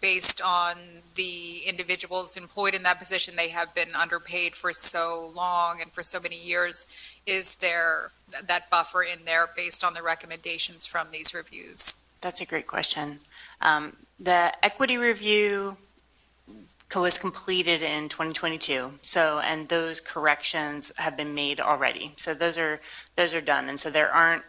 based on the individuals employed in that position, they have been underpaid for so long and for so many years? Is there that buffer in there based on the recommendations from these reviews? That's a great question. The equity review was completed in 2022. And those corrections have been made already. So those are done. And so there aren't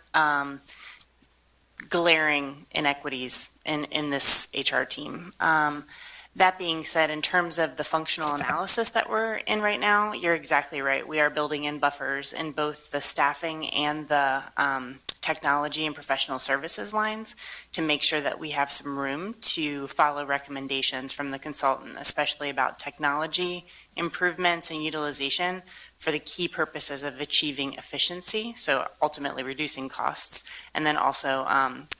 glaring inequities in this HR team. That being said, in terms of the functional analysis that we're in right now, you're exactly right. We are building in buffers in both the staffing and the technology and professional services lines to make sure that we have some room to follow recommendations from the consultant, especially about technology improvements and utilization for the key purposes of achieving efficiency, so ultimately reducing costs, and then also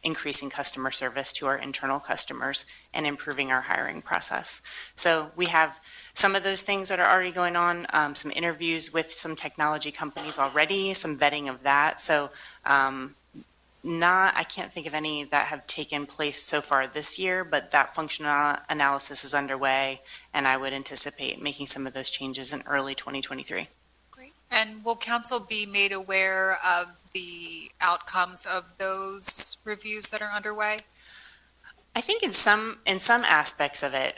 increasing customer service to our internal customers and improving our hiring process. So we have some of those things that are already going on, some interviews with some technology companies already, some vetting of that. So I can't think of any that have taken place so far this year, but that functional analysis is underway, and I would anticipate making some of those changes in early 2023. Great. And will council be made aware of the outcomes of those reviews that are underway? I think in some aspects of it,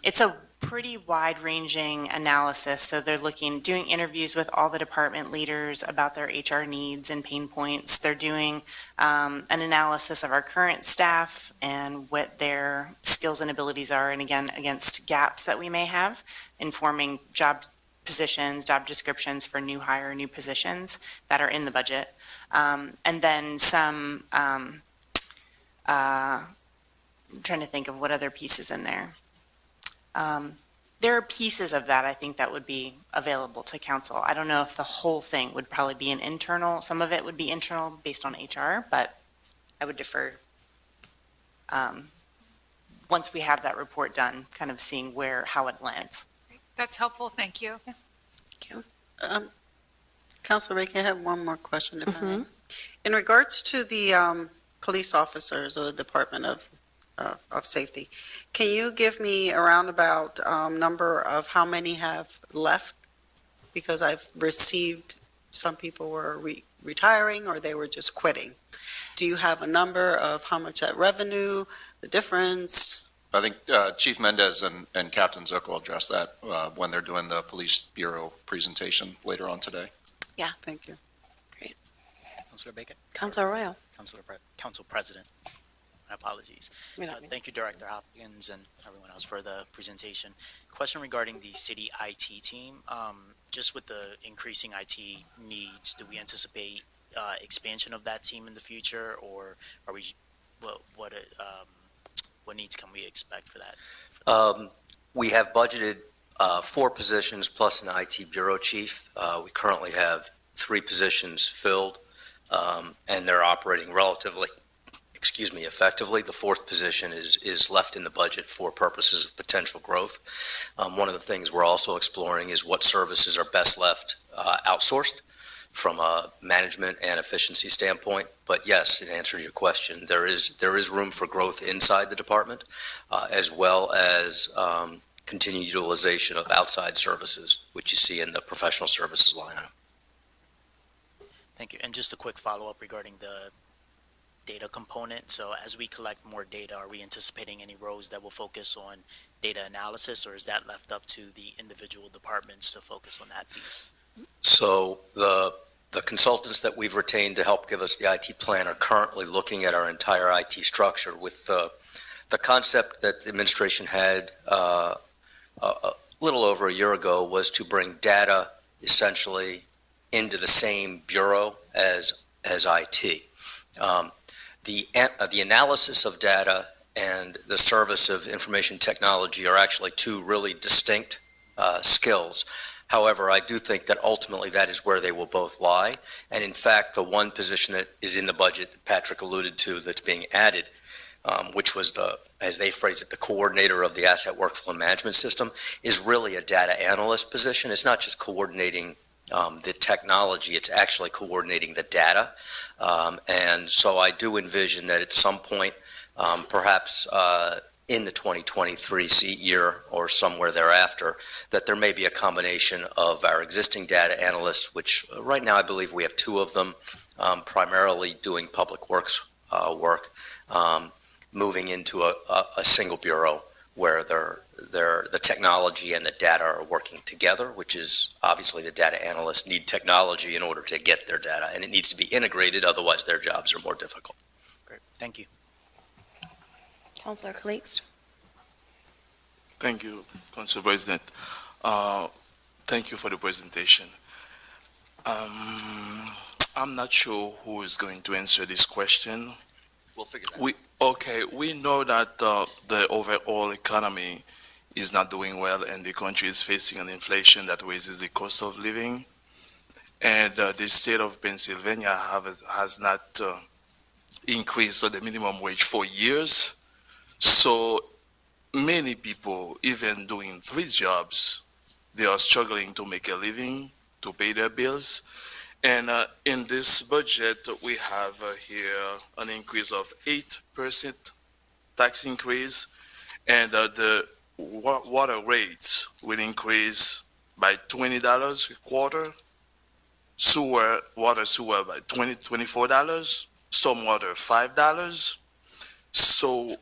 it's a pretty wide-ranging analysis. So they're doing interviews with all the department leaders about their HR needs and pain points. They're doing an analysis of our current staff and what their skills and abilities are, and again, against gaps that we may have, informing job positions, job descriptions for new hire, new positions that are in the budget. And then some, I'm trying to think of what other pieces in there. There are pieces of that I think that would be available to council. I don't know if the whole thing would probably be an internal, some of it would be internal based on HR, but I would defer once we have that report done, kind of seeing how it lands. That's helpful. Thank you. Councilor Reagan, I have one more question, if I may. In regards to the police officers or the Department of Safety, can you give me a roundabout number of how many have left? Because I've received, some people were retiring or they were just quitting. Do you have a number of how much that revenue, the difference? I think Chief Mendez and Captain Zook will address that when they're doing the Police Bureau presentation later on today. Yeah, thank you. Councilor Bacon? Councilor Arroyo. Council President. My apologies. Thank you, Director Hopkins, and everyone else for the presentation. Question regarding the city IT team. Just with the increasing IT needs, do we anticipate expansion of that team in the future, or are we what needs can we expect for that? We have budgeted 4 positions plus an IT bureau chief. We currently have 3 positions filled, and they're operating relatively effectively. The 4th position is left in the budget for purposes of potential growth. One of the things we're also exploring is what services are best left outsourced from a management and efficiency standpoint. But yes, in answer to your question, there is room for growth inside the department, as well as continued utilization of outside services, which you see in the professional services line item. Thank you. And just a quick follow-up regarding the data component. So as we collect more data, are we anticipating any roles that will focus on data analysis, or is that left up to the individual departments to focus on that piece? So the consultants that we've retained to help give us the IT plan are currently looking at our entire IT structure with the concept that the administration had a little over a year ago was to bring data essentially into the same bureau as IT. The analysis of data and the service of information technology are actually two really distinct skills. However, I do think that ultimately that is where they will both lie. And in fact, the one position that is in the budget that Patrick alluded to that's being added, which was the, as they phrase it, the coordinator of the asset workflow management system, is really a data analyst position. It's not just coordinating the technology, it's actually coordinating the data. And so I do envision that at some point, perhaps in the 2023 year or somewhere thereafter, that there may be a combination of our existing data analysts, which right now I believe we have two of them, primarily doing public works work, moving into a single bureau where the technology and the data are working together, which is obviously the data analysts need technology in order to get their data, and it needs to be integrated, otherwise their jobs are more difficult. Great, thank you. Councilor Calixte? Thank you, Council President. Thank you for the presentation. I'm not sure who is going to answer this question. We'll figure that out. We know that the overall economy is not doing well and the country is facing an inflation that raises the cost of living. And the state of Pennsylvania has not increased the minimum wage for years. So many people, even doing 3 jobs, they are struggling to make a living, to pay their bills. And in this budget, we have here an increase of 8% tax increase, and the water rates will increase by $20 a quarter, water sewer by $24, stormwater $5. So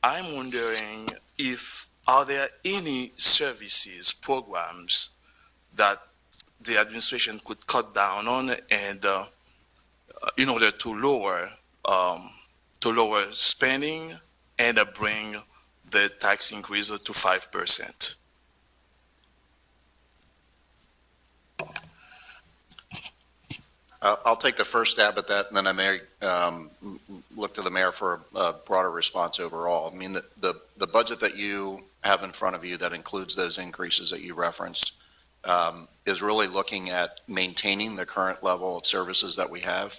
I'm wondering are there any services, programs that the administration could cut down on and in order to lower spending and bring the tax increase to 5%. I'll take the first stab at that, and then I may look to the mayor for a broader response overall. I mean, the budget that you have in front of you that includes those increases that you referenced is really looking at maintaining the current level of services that we have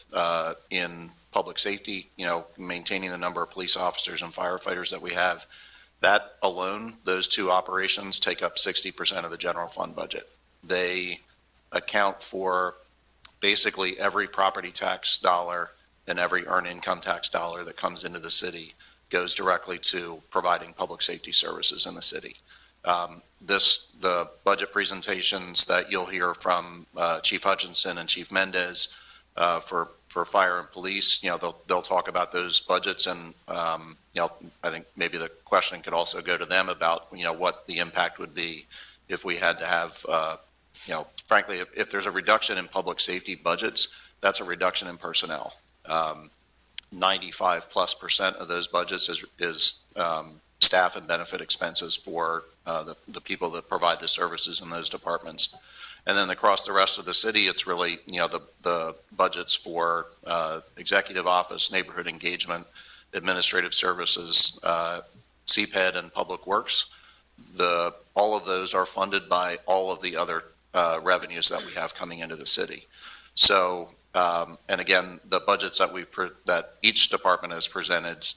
in public safety, maintaining the number of police officers and firefighters that we have. That alone, those two operations take up 60% of the general fund budget. They account for basically every property tax dollar and every earned income tax dollar that comes into the city goes directly to providing public safety services in the city. The budget presentations that you'll hear from Chief Hutchinson and Chief Mendez for fire and police, they'll talk about those budgets, and I think maybe the question could also go to them about what the impact would be if we had to have frankly, if there's a reduction in public safety budgets, that's a reduction in personnel. 95+% of those budgets is staff and benefit expenses for the people that provide the services in those departments. And then across the rest of the city, it's really, the budgets for executive office, neighborhood engagement, administrative services, CPED, and public works. All of those are funded by all of the other revenues that we have coming into the city. So, and again, the budgets that each department has presented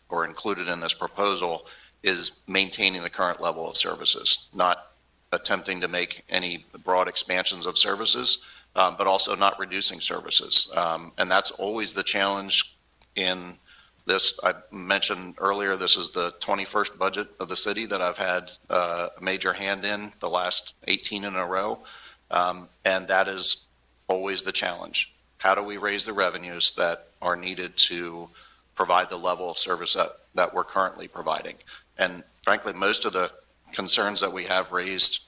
or included in this proposal is maintaining the current level of services, not attempting to make any broad expansions of services, but also not reducing services. And that's always the challenge in this. I mentioned earlier, this is the 21st budget of the city that I've had a major hand in, the last 18 in a row. And that is always the challenge. How do we raise the revenues that are needed to provide the level of service that we're currently providing? And frankly, most of the concerns that we have raised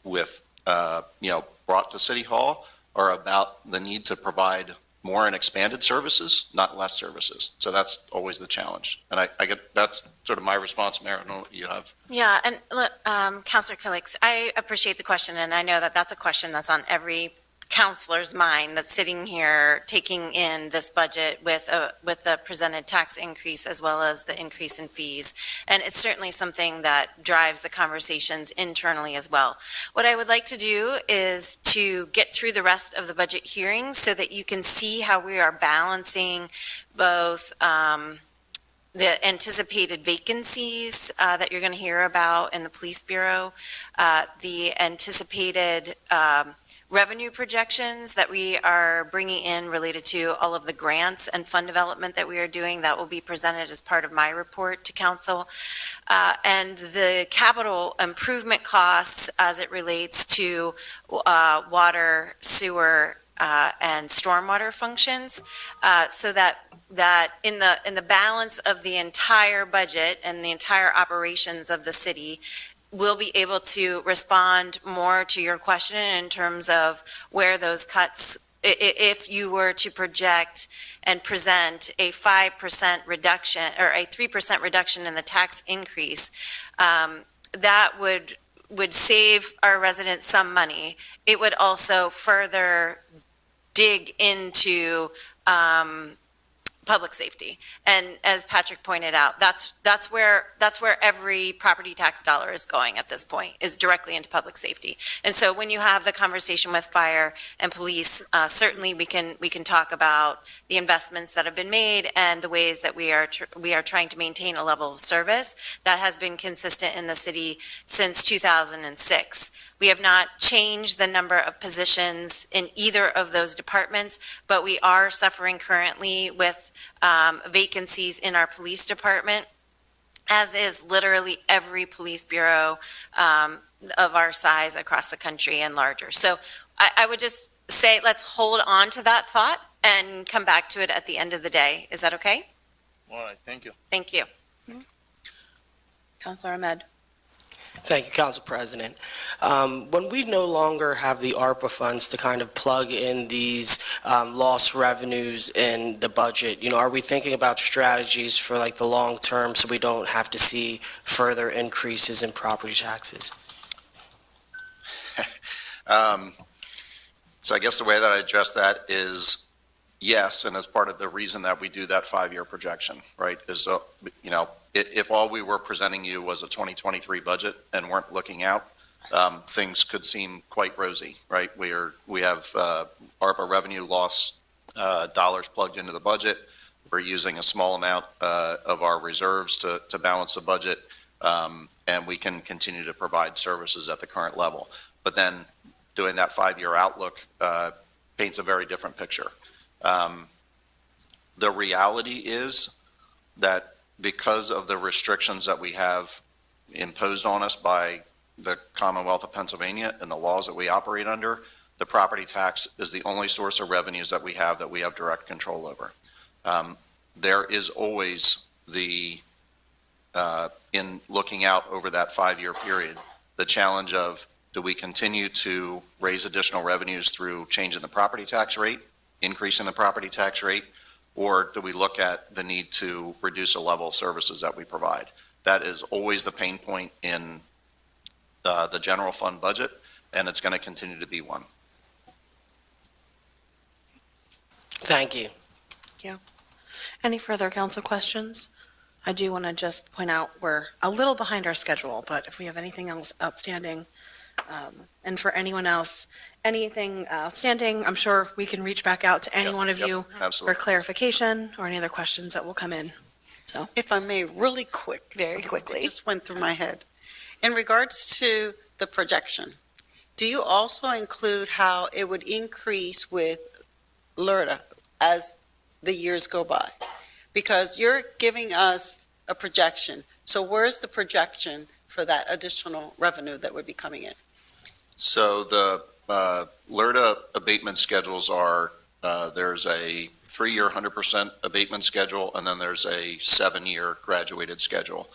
with, brought to City Hall are about the need to provide more and expanded services, not less services. So that's always the challenge. And I get, that's sort of my response, Mayor. I don't know what you have. Yeah, and Councilor Calixte, I appreciate the question, and I know that that's a question that's on every counselor's mind that's sitting here taking in this budget with the presented tax increase as well as the increase in fees. And it's certainly something that drives the conversations internally as well. What I would like to do is to get through the rest of the budget hearings so that you can see how we are balancing both the anticipated vacancies that you're going to hear about in the police bureau, the anticipated revenue projections that we are bringing in related to all of the grants and fund development that we are doing. That will be presented as part of my report to council. And the capital improvement costs as it relates to water, sewer, and stormwater functions, so that in the balance of the entire budget and the entire operations of the city, we'll be able to respond more to your question in terms of where those cuts, if you were to project and present a 5% reduction or a 3% reduction in the tax increase, that would save our residents some money. It would also further dig into public safety. And as Patrick pointed out, that's where every property tax dollar is going at this point, is directly into public safety. And so when you have the conversation with fire and police, certainly we can talk about the investments that have been made and the ways that we are trying to maintain a level of service that has been consistent in the city since 2006. We have not changed the number of positions in either of those departments, but we are suffering currently with vacancies in our police department, as is literally every police bureau of our size across the country and larger. So I would just say, let's hold on to that thought and come back to it at the end of the day. Is that okay? All right, thank you. Thank you. Councilor Ahmed. Thank you, Council President. When we no longer have the ARPA funds to kind of plug in these lost revenues in the budget, are we thinking about strategies for like the long term so we don't have to see further increases in property taxes? So I guess the way that I address that is yes, and as part of the reason that we do that 5-year projection, right, is, if all we were presenting you was a 2023 budget and weren't looking out, things could seem quite rosy, right? We have ARPA revenue loss dollars plugged into the budget. We're using a small amount of our reserves to balance the budget, and we can continue to provide services at the current level. But then doing that 5-year outlook paints a very different picture. The reality is that because of the restrictions that we have imposed on us by the Commonwealth of Pennsylvania and the laws that we operate under, the property tax is the only source of revenues that we have direct control over. There is always in looking out over that 5-year period, the challenge of, do we continue to raise additional revenues through changing the property tax rate, increasing the property tax rate, or do we look at the need to reduce the level of services that we provide? That is always the pain point in the general fund budget, and it's going to continue to be one. Thank you. Any further council questions? I do want to just point out we're a little behind our schedule, but if we have anything else outstanding, and for anyone else, anything outstanding, I'm sure we can reach back out to any one of you for Absolutely. clarification or any other questions that will come in. So, If I may, really quick. very quickly. It just went through my head. In regards to the projection, do you also include how it would increase with LRTA as the years go by? Because you're giving us a projection. So where's the projection for that additional revenue that would be coming in? So the LRTA abatement schedules are, there's a 3-year 100% abatement schedule, and then there's a 7-year graduated schedule.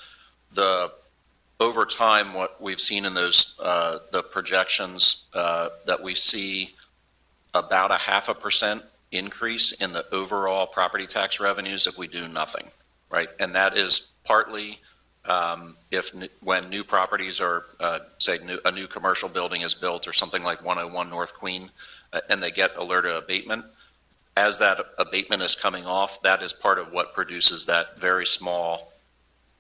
Over time, what we've seen in those, the projections, that we see about a 0.5% increase in the overall property tax revenues if we do nothing, right? And that is partly When new properties are, say, a new commercial building is built or something like 101 North Queen, and they get alerta abatement, as that abatement is coming off, that is part of what produces that very small,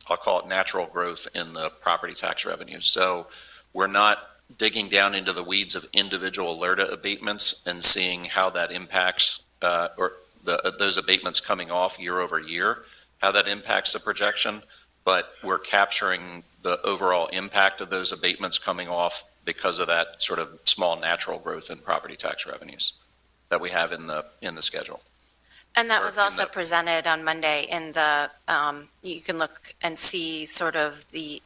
I'll call it natural growth in the property tax revenues. So we're not digging down into the weeds of individual alerta abatements and seeing how that impacts, those abatements coming off year over year, how that impacts the projection, but we're capturing the overall impact of those abatements coming off because of that sort of small natural growth in property tax revenues that we have in the schedule. And that Or was in also the- presented on Monday in the, you can look and see sort of the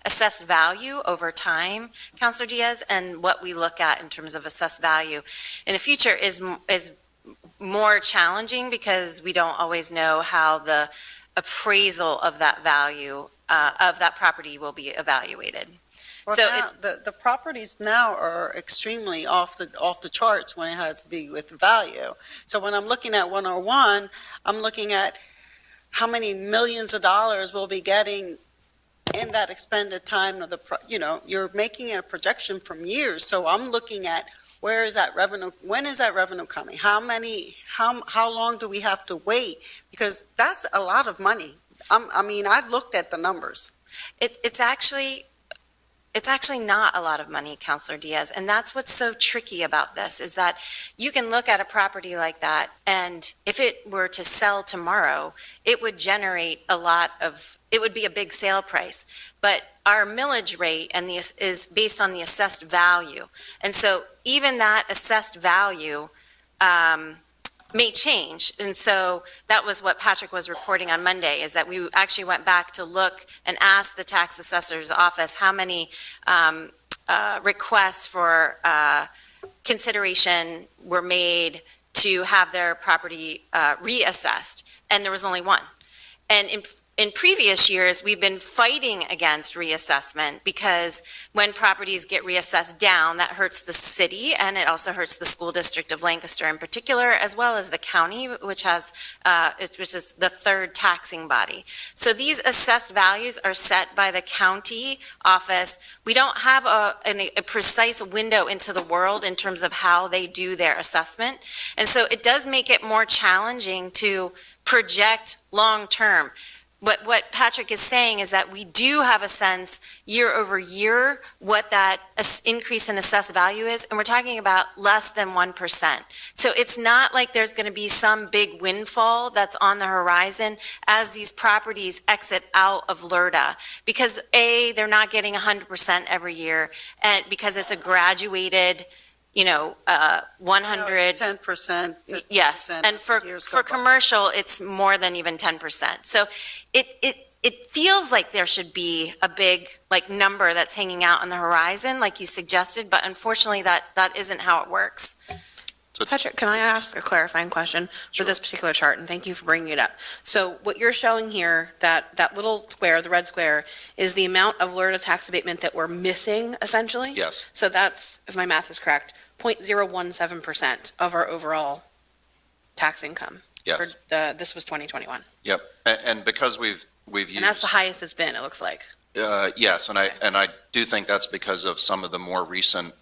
assessed value over time, Counselor Diaz, and what we look at in terms of assessed value in the future is more challenging because we don't always know how the appraisal of that value, of that property will be evaluated. Well, So now, the properties now are extremely off the charts when it has to be with value. So when I'm looking at 101, I'm looking at how many millions of dollars we'll be getting in that expended time of you're making a projection from years. So I'm looking at where is that revenue, when is that revenue coming? How long do we have to wait? Because that's a lot of money. I looked at the numbers. It's actually not a lot of money, Counselor Diaz, and that's what's so tricky about this, is that you can look at a property like that, and if it were to sell tomorrow, it would generate it would be a big sale price. But our millage rate is based on the assessed value. And so even that assessed value may change. And so that was what Patrick was reporting on Monday, is that we actually went back to look and ask the tax assessor's office how many requests for consideration were made to have their property reassessed, and there was only one. And in previous years, we've been fighting against reassessment because when properties get reassessed down, that hurts the city, and it also hurts the school district of Lancaster in particular, as well as the county, which is the third taxing body. So these assessed values are set by the county office. We don't have a precise window into the world in terms of how they do their assessment. And so it does make it more challenging to project long-term. What Patrick is saying is that we do have a sense year over year what that increase in assessed value is, and we're talking about less than 1%. So it's not like there's going to be some big windfall that's on the horizon as these properties exit out of LRTA, because they're not getting 100% every year, and because it's a graduated 100. 10%. Yes, 50% and for years go by. commercial, it's more than even 10%. So it feels like there should be a big, number that's hanging out on the horizon, like you suggested, but unfortunately, that isn't how it works. Patrick, can I ask a clarifying question for this particular chart? And thank you for bringing it up. So what you're showing here, that little square, the red square, is the amount of LRTA tax abatement that we're missing, essentially? Yes. So that's, if my math is correct, 0.017% of our overall tax income. Yes. This was 2021. Yep. And because we've used. And that's the highest it's been, it looks like. Yes, and I do think that's because of some of the more recent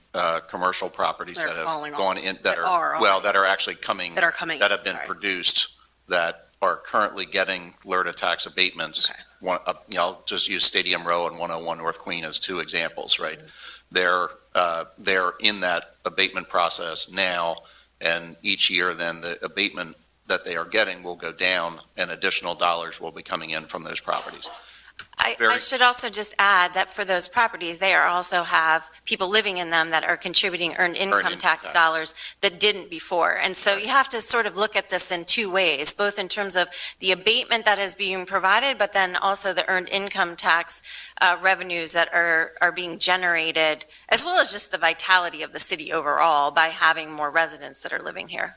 commercial properties That are that have falling off. gone in, That are that are actually coming, That are coming. that have been Sorry. produced, that are currently getting LRTA tax abatements. Okay. I'll just use Stadium Row and 101 North Queen as two examples, right? They're in that abatement process now, and each year then the abatement that they are getting will go down, and additional dollars will be coming in from those properties. I Very- should also just add that for those properties, they also have people living in them that are contributing earned income income tax tax. dollars that didn't before. And so you have to sort of look at this in two ways, both in terms of the abatement that is being provided, but then also the earned income tax revenues that are being generated, as well as just the vitality of the city overall by having more residents that are living here.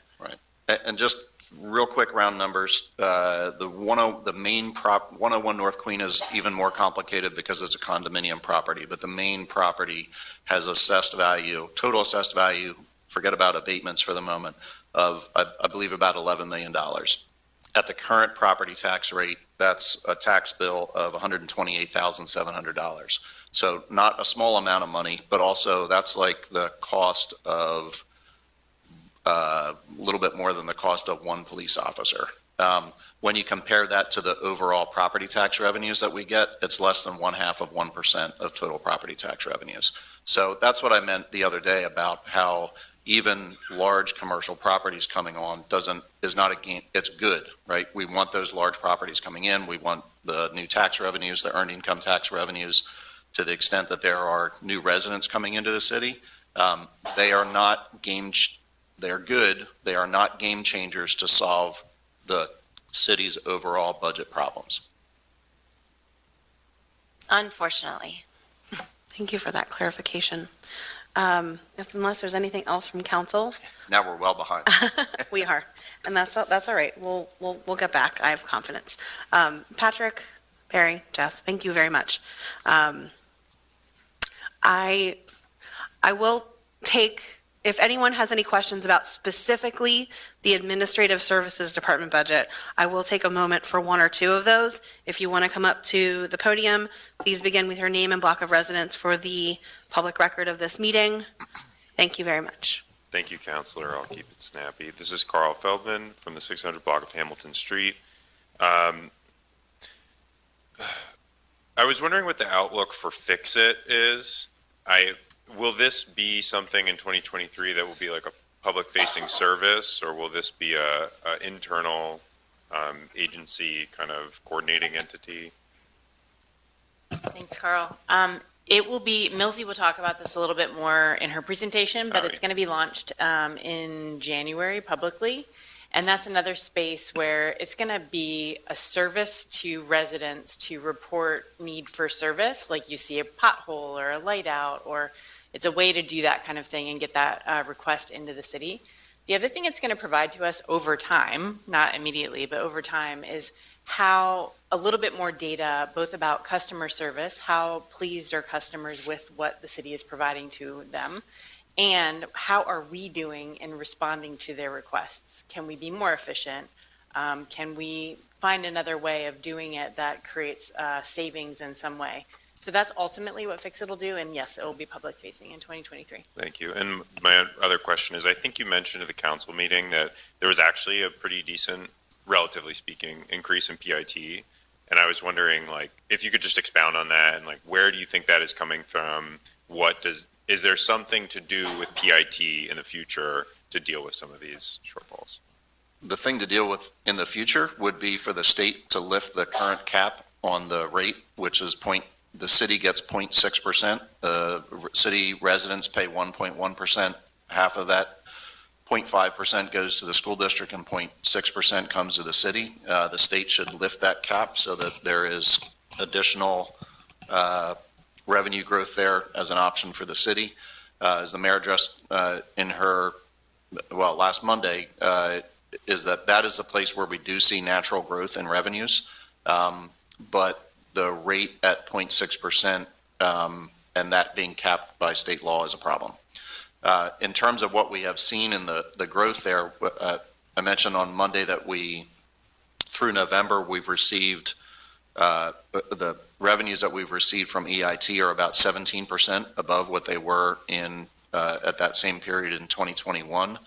And just real quick round numbers, the main 101 North Queen is even more complicated because it's a condominium property, but the main property has total assessed value, forget about abatements for the moment, of, I believe, about $11 million. At the current property tax rate, that's a tax bill of $128,700. So not a small amount of money, but also that's like the cost of a little bit more than the cost of one police officer. When you compare that to the overall property tax revenues that we get, it's less than 0.5% of total property tax revenues. So that's what I meant the other day about how even large commercial properties coming on is not a gain. It's good, right? We want those large properties coming in. We want the new tax revenues, the earned income tax revenues, to the extent that there are new residents coming into the city. They are not they're good. They are not game changers to solve the city's overall budget problems. Unfortunately. Thank you for that clarification. Unless there's anything else from council, Now we're well behind. we are, and that's all right. We'll get back. I have confidence. Patrick, Barry, Jess, thank you very much. I will take, if anyone has any questions about specifically the Administrative Services Department budget, I will take a moment for one or two of those. If you want to come up to the podium, please begin with your name and block of residence for the public record of this meeting. Thank you very much. Thank you, Counselor. I'll keep it snappy. This is Carl Feldman from the 600 block of Hamilton Street. I was wondering what the outlook for Fix-It is. Will this be something in 2023 that will be like a public-facing service, or will this be a internal agency kind of coordinating entity? Thanks, Carl. It will be, Millsy will talk about this a little bit more in her presentation, but it's going to be launched in January publicly. And that's another space where it's going to be a service to residents to report need for service, like you see a pothole or a light out, or it's a way to do that kind of thing and get that request into the city. The other thing it's going to provide to us over time, not immediately, but over time, is how a little bit more data, both about customer service, how pleased are customers with what the city is providing to them, and how are we doing in responding to their requests? Can we be more efficient? Can we find another way of doing it that creates savings in some way? So that's ultimately what Fix-It will do, and yes, it will be public facing in 2023. Thank you. And my other question is, I think you mentioned at the council meeting that there was actually a pretty decent, relatively speaking, increase in PIT. And I was wondering, like, if you could just expound on that, and like, where do you think that is coming from? Is there something to do with PIT in the future to deal with some of these shortfalls? The thing to deal with in the future would be for the state to lift the current cap on the rate, which is the city gets 0.6%. City residents pay 1.1%. Half of that 0.5% goes to the school district and 0.6% comes to the city. The state should lift that cap so that there is additional revenue growth there as an option for the city. As the mayor addressed in her, last Monday, is that is the place where we do see natural growth in revenues. But the rate at 0.6% and that being capped by state law is a problem. In terms of what we have seen in the growth there, I mentioned on Monday that through November, we've received the revenues that we've received from EIT are about 17% above what they were at that same period in 2021.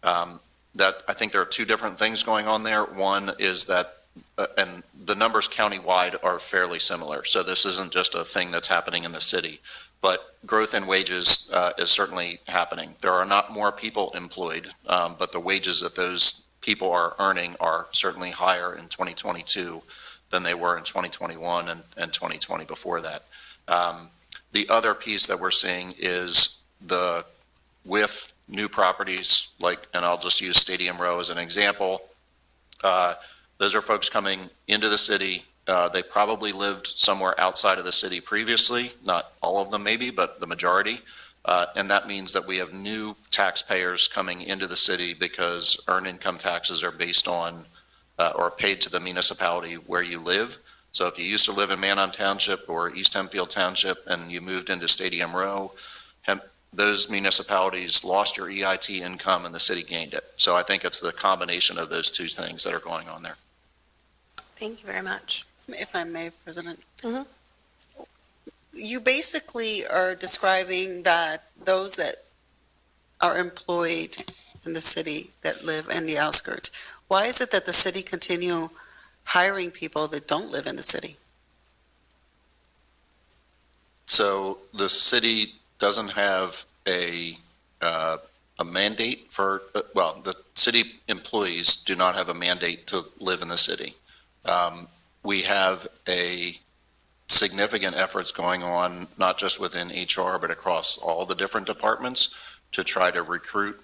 That I think there are two different things going on there. One is that, and the numbers countywide are fairly similar. So this isn't just a thing that's happening in the city, but growth in wages is certainly happening. There are not more people employed, but the wages that those people are earning are certainly higher in 2022 than they were in 2021 and 2020 before that. The other piece that we're seeing is with new properties, and I'll just use Stadium Row as an example. Those are folks coming into the city. They probably lived somewhere outside of the city previously, not all of them maybe, but the majority. And that means that we have new taxpayers coming into the city because earned income taxes are based on or paid to the municipality where you live. So if you used to live in Manheim Township or East Hempfield Township and you moved into Stadium Row, those municipalities lost your EIT income and the city gained it. So I think it's the combination of those two things that are going on there. Thank you very much. If I may, President. Mhm. You basically are describing that those that are employed in the city that live in the outskirts, why is it that the city continue hiring people that don't live in the city? So the city doesn't have a mandate for, well, the city employees do not have a mandate to live in the city. We have a significant efforts going on, not just within HR, but across all the different departments to try to recruit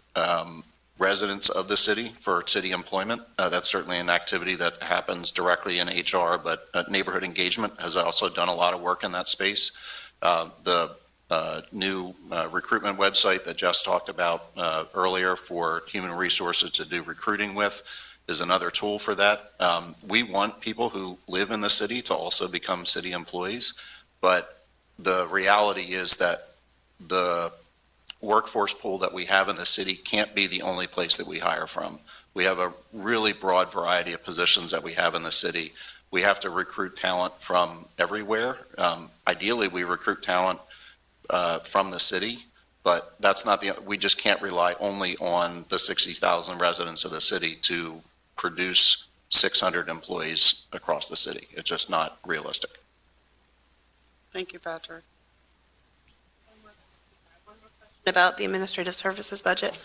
residents of the city for city employment. That's certainly an activity that happens directly in HR, but neighborhood engagement has also done a lot of work in that space. The new recruitment website that Jess talked about earlier for human resources to do recruiting with is another tool for that. We want people who live in the city to also become city employees, but the reality is that the workforce pool that we have in the city can't be the only place that we hire from. We have a really broad variety of positions that we have in the city. We have to recruit talent from everywhere. Ideally, we recruit talent from the city, but that's not we just can't rely only on the 60,000 residents of the city to produce 600 employees across the city. It's just not realistic. Thank you, Patrick. About the administrative services budget.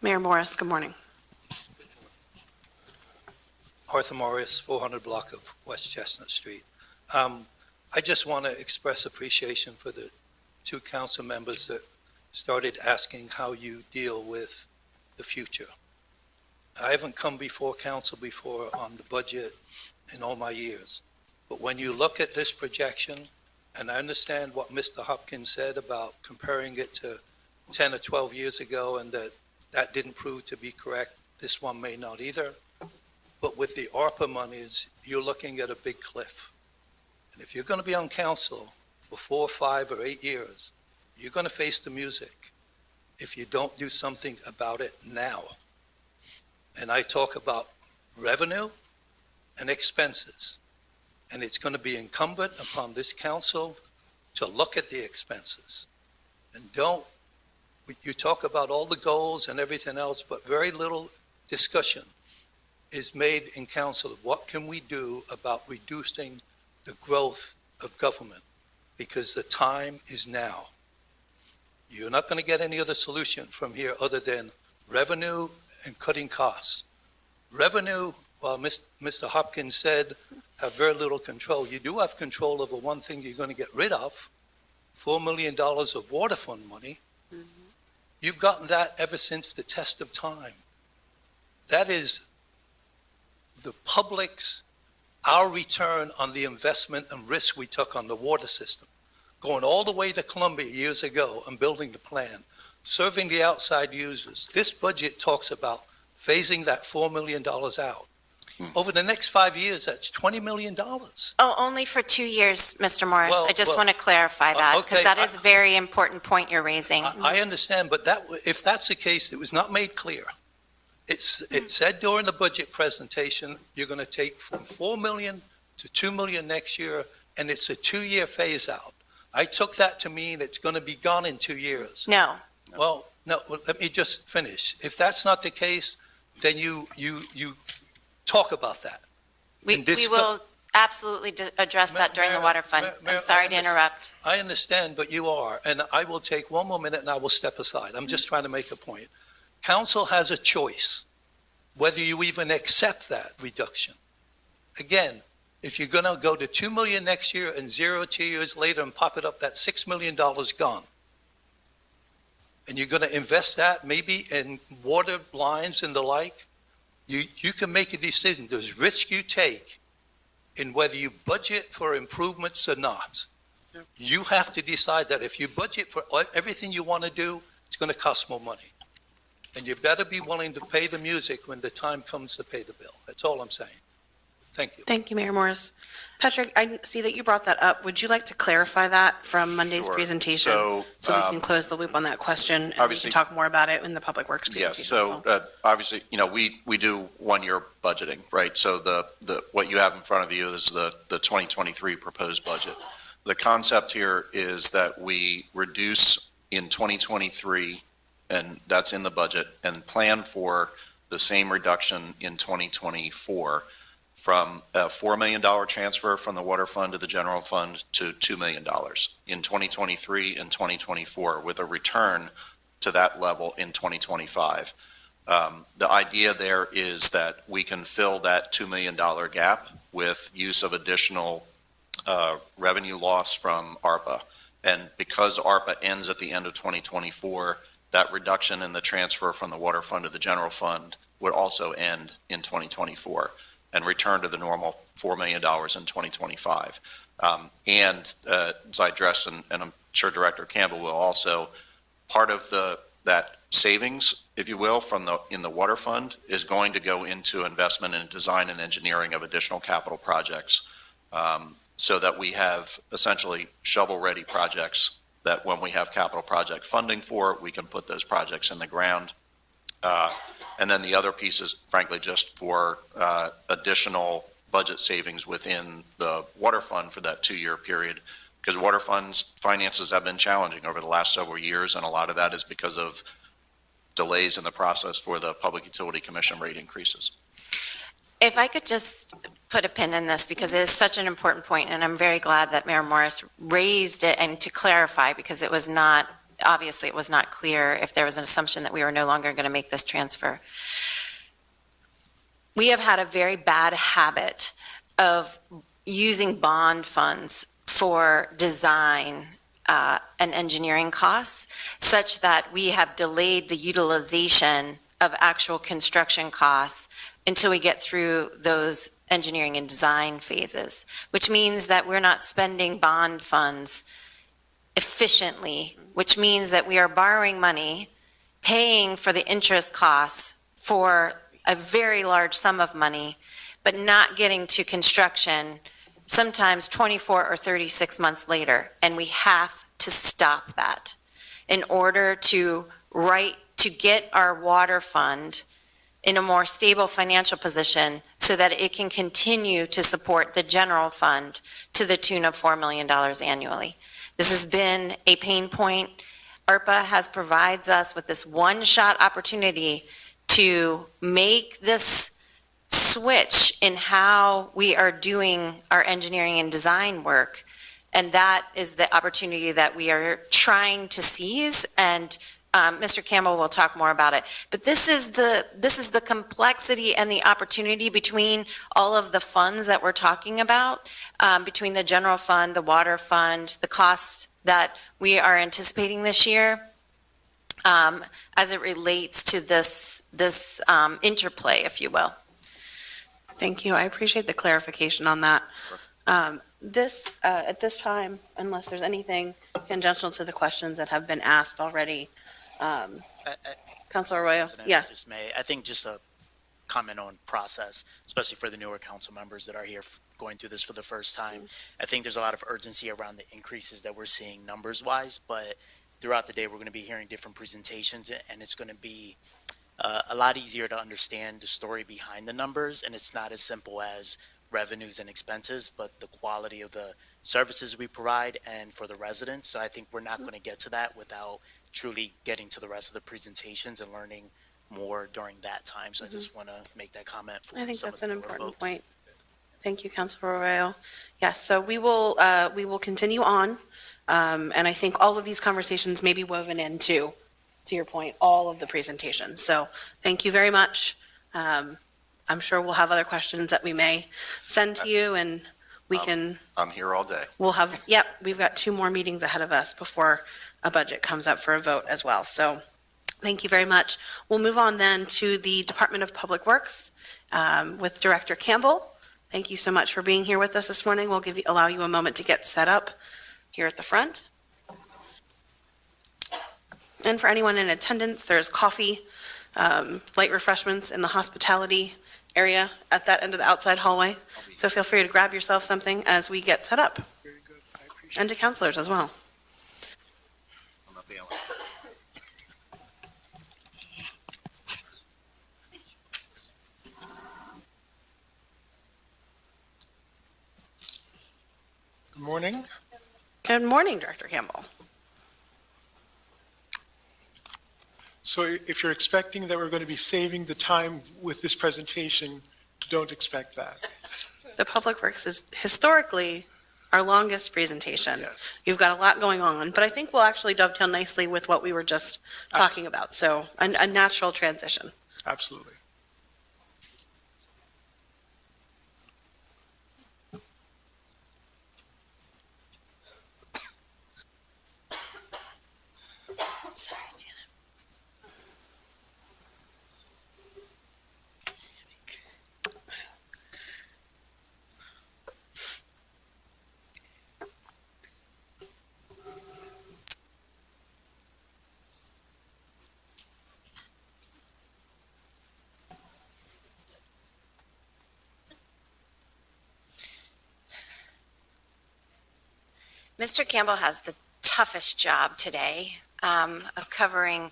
Mayor Morris, good morning. Arthur Morris, 400 block of West Chestnut Street. I just want to express appreciation for the two council members that started asking how you deal with the future. I haven't come before council before on the budget in all my years, but when you look at this projection, and I understand what Mr. Hopkins said about comparing it to 10 or 12 years ago and that didn't prove to be correct, this one may not either. But with the ARPA monies, you're looking at a big cliff. And if you're going to be on council for 4, 5, or 8 years, you're going to face the music if you don't do something about it now. And I talk about revenue and expenses. And it's going to be incumbent upon this council to look at the expenses. And you talk about all the goals and everything else, but very little discussion is made in council of what can we do about reducing the growth of government, because the time is now. You're not going to get any other solution from here other than revenue and cutting costs. Revenue, while Mr. Hopkins said, have very little control. You do have control over one thing you're going to get rid of, $4 million of water fund money. You've gotten that ever since the test of time. That is the public's, our return on the investment and risk we took on the water system, going all the way to Columbia years ago and building the plan, serving the outside users. This budget talks about phasing that $4 million out. Over the next 5 years, that's $20 million. Oh, only for 2 years, Mr. Morris. I just want to clarify that, because okay, that is a very important point you're raising. I understand, but if that's the case, it was not made clear. It said during the budget presentation, you're going to take from 4 million to 2 million next year, and it's a 2-year phase out. I took that to mean it's going to be gone in 2 years. No. Well, no, let me just finish. If that's not the case, then you talk about that. We will absolutely address that during the water fund. I'm sorry to interrupt. I understand, but you are, and I will take one more minute and I will step aside. I'm just trying to make a point. Council has a choice whether you even accept that reduction. Again, if you're going to go to 2 million next year and 0 2 years later and pop it up, that's $6 million gone. And you're going to invest that maybe in water lines and the like, you can make a decision. There's risk you take in whether you budget for improvements or not. You have to decide that if you budget for everything you want to do, it's going to cost more money. And you better be willing to pay the music when the time comes to pay the bill. That's all I'm saying. Thank you. Thank you, Mayor Morris. Patrick, I see that you brought that up. Would you like to clarify that from Monday's Sure. presentation? So we can close the loop on that question, and we obviously- can talk more about it in the Public Works Yes, presentation. so obviously, we do one-year budgeting, right? So what you have in front of you is the 2023 proposed budget. The concept here is that we reduce in 2023, and that's in the budget, and plan for the same reduction in 2024 from a $4 million transfer from the water fund to the general fund to $2 million in 2023 and 2024, with a return to that level in 2025. The idea there is that we can fill that $2 million gap with use of additional revenue loss from ARPA. And because ARPA ends at the end of 2024, that reduction in the transfer from the water fund to the general fund would also end in 2024 and return to the normal $4 million in 2025. And as I addressed, and I'm sure Director Campbell will also, part of that savings, if you will, in the water fund is going to go into investment in design and engineering of additional capital projects, so that we have essentially shovel-ready projects that when we have capital project funding for it, we can put those projects in the ground. And then the other piece is frankly just for additional budget savings within the water fund for that 2-year period, because water funds finances have been challenging over the last several years, and a lot of that is because of delays in the process for the Public Utility Commission rate increases. If I could just put a pin in this, because it is such an important point, and I'm very glad that Mayor Morris raised it, and to clarify, because it was not, obviously it was not clear if there was an assumption that we were no longer going to make this transfer. We have had a very bad habit of using bond funds for design and engineering costs, such that we have delayed the utilization of actual construction costs until we get through those engineering and design phases, which means that we're not spending bond funds efficiently, which means that we are borrowing money, paying for the interest costs for a very large sum of money, but not getting to construction sometimes 24 or 36 months later. And we have to stop that in order to get our water fund in a more stable financial position so that it can continue to support the general fund to the tune of $4 million annually. This has been a pain point. ARPA provides us with this one-shot opportunity to make this switch in how we are doing our engineering and design work. And that is the opportunity that we are trying to seize, and Mr. Campbell will talk more about it. But this is the complexity and the opportunity between all of the funds that we're talking about, between the general fund, the water fund, the cost that we are anticipating this year, as it relates to this interplay, if you will. Thank you. I appreciate the clarification on that. At this time, unless there's anything tangential to the questions that have been asked already, Councilor Arroyo? Yeah. I think just a comment on process, especially for the newer council members that are here going through this for the first time. I think there's a lot of urgency around the increases that we're seeing numbers-wise, but throughout the day, we're going to be hearing different presentations, and it's going to be a lot easier to understand the story behind the numbers, and it's not as simple as revenues and expenses, but the quality of the services we provide and for the residents. So I think we're not going to get to that without truly getting to the rest of the presentations and learning more during that time. So I just want to make that comment for I think some that's of an the newer important folks. point. Thank you, Councilor Arroyo. Yes, so we will continue on, and I think all of these conversations may be woven into, to your point, all of the presentations. So thank you very much. I'm sure we'll have other questions that we may send to you, and we can, I'm here all day. we've got 2 more meetings ahead of us before a budget comes up for a vote as well. So thank you very much. We'll move on then to the Department of Public Works with Director Campbell. Thank you so much for being here with us this morning. We'll allow you a moment to get set up here at the front. And for anyone in attendance, there's coffee, light refreshments in the hospitality area at that end of the outside hallway. So feel free to grab yourself something as we get set up, Very good. I appreciate and to counselors as well. I'm not bailing. Good morning. Good morning, Director Campbell. So if you're expecting that we're going to be saving the time with this presentation, don't expect that. The Public Works is historically our longest presentation. Yes. You've got a lot going on, but I think we'll actually dovetail nicely with what we were just talking about. So a natural transition. Absolutely. Sorry, Janet. Mr. Campbell has the toughest job today of covering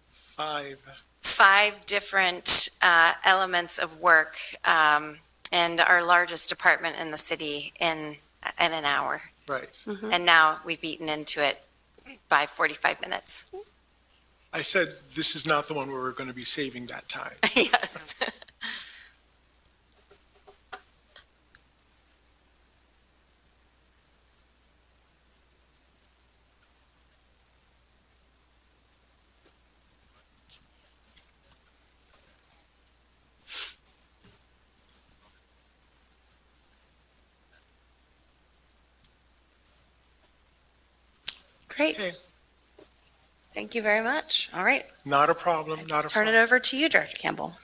5 different elements of work and our largest department in the city in an hour. Right. And now we've eaten into it by 45 minutes. I said this is not the one where we're going to be saving that time. Yes. Great. Okay. Thank you very much. All right. Not a problem, not a Turn it problem. over to you, Director Campbell.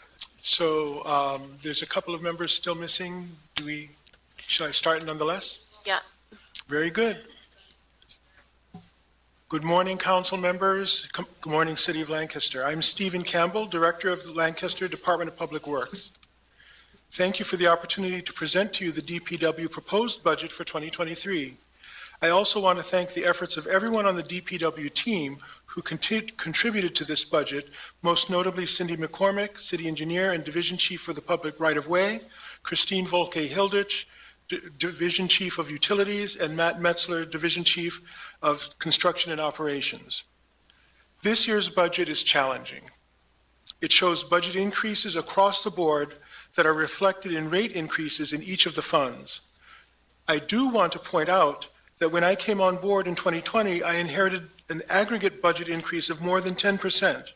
So there's a couple of members still missing. Should I start nonetheless? Yeah. Very good. Good morning, council members. Good morning, City of Lancaster. I'm Stephen Campbell, Director of the Lancaster Department of Public Works. Thank you for the opportunity to present to you the DPW proposed budget for 2023. I also want to thank the efforts of everyone on the DPW team who contributed to this budget, most notably Cindy McCormick, City Engineer and Division Chief for the Public Right-of-Way, Christine Volke-Hilditch, Division Chief of Utilities, and Matt Metzler, Division Chief of Construction and Operations. This year's budget is challenging. It shows budget increases across the board that are reflected in rate increases in each of the funds. I do want to point out that when I came on board in 2020, I inherited an aggregate budget increase of more than 10%.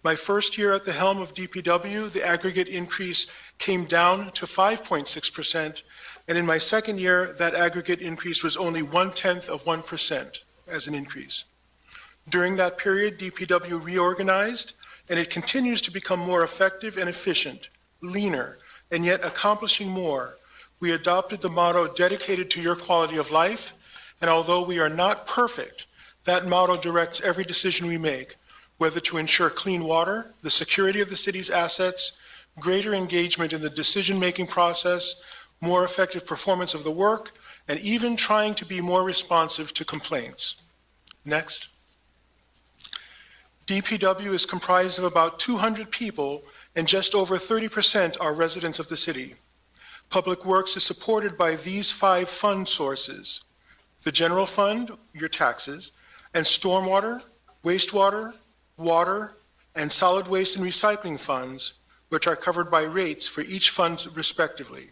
My first year at the helm of DPW, the aggregate increase came down to 5.6%, and in my second year, that aggregate increase was only 0.1% as an increase. During that period, DPW reorganized, and it continues to become more effective and efficient, leaner, and yet accomplishing more. We adopted the motto, dedicated to your quality of life, and although we are not perfect, that motto directs every decision we make, whether to ensure clean water, the security of the city's assets, greater engagement in the decision-making process, more effective performance of the work, and even trying to be more responsive to complaints. Next. DPW is comprised of about 200 people, and just over 30% are residents of the city. Public Works is supported by these 5 fund sources: the general fund, your taxes, and stormwater, wastewater, water, and solid waste and recycling funds, which are covered by rates for each fund respectively,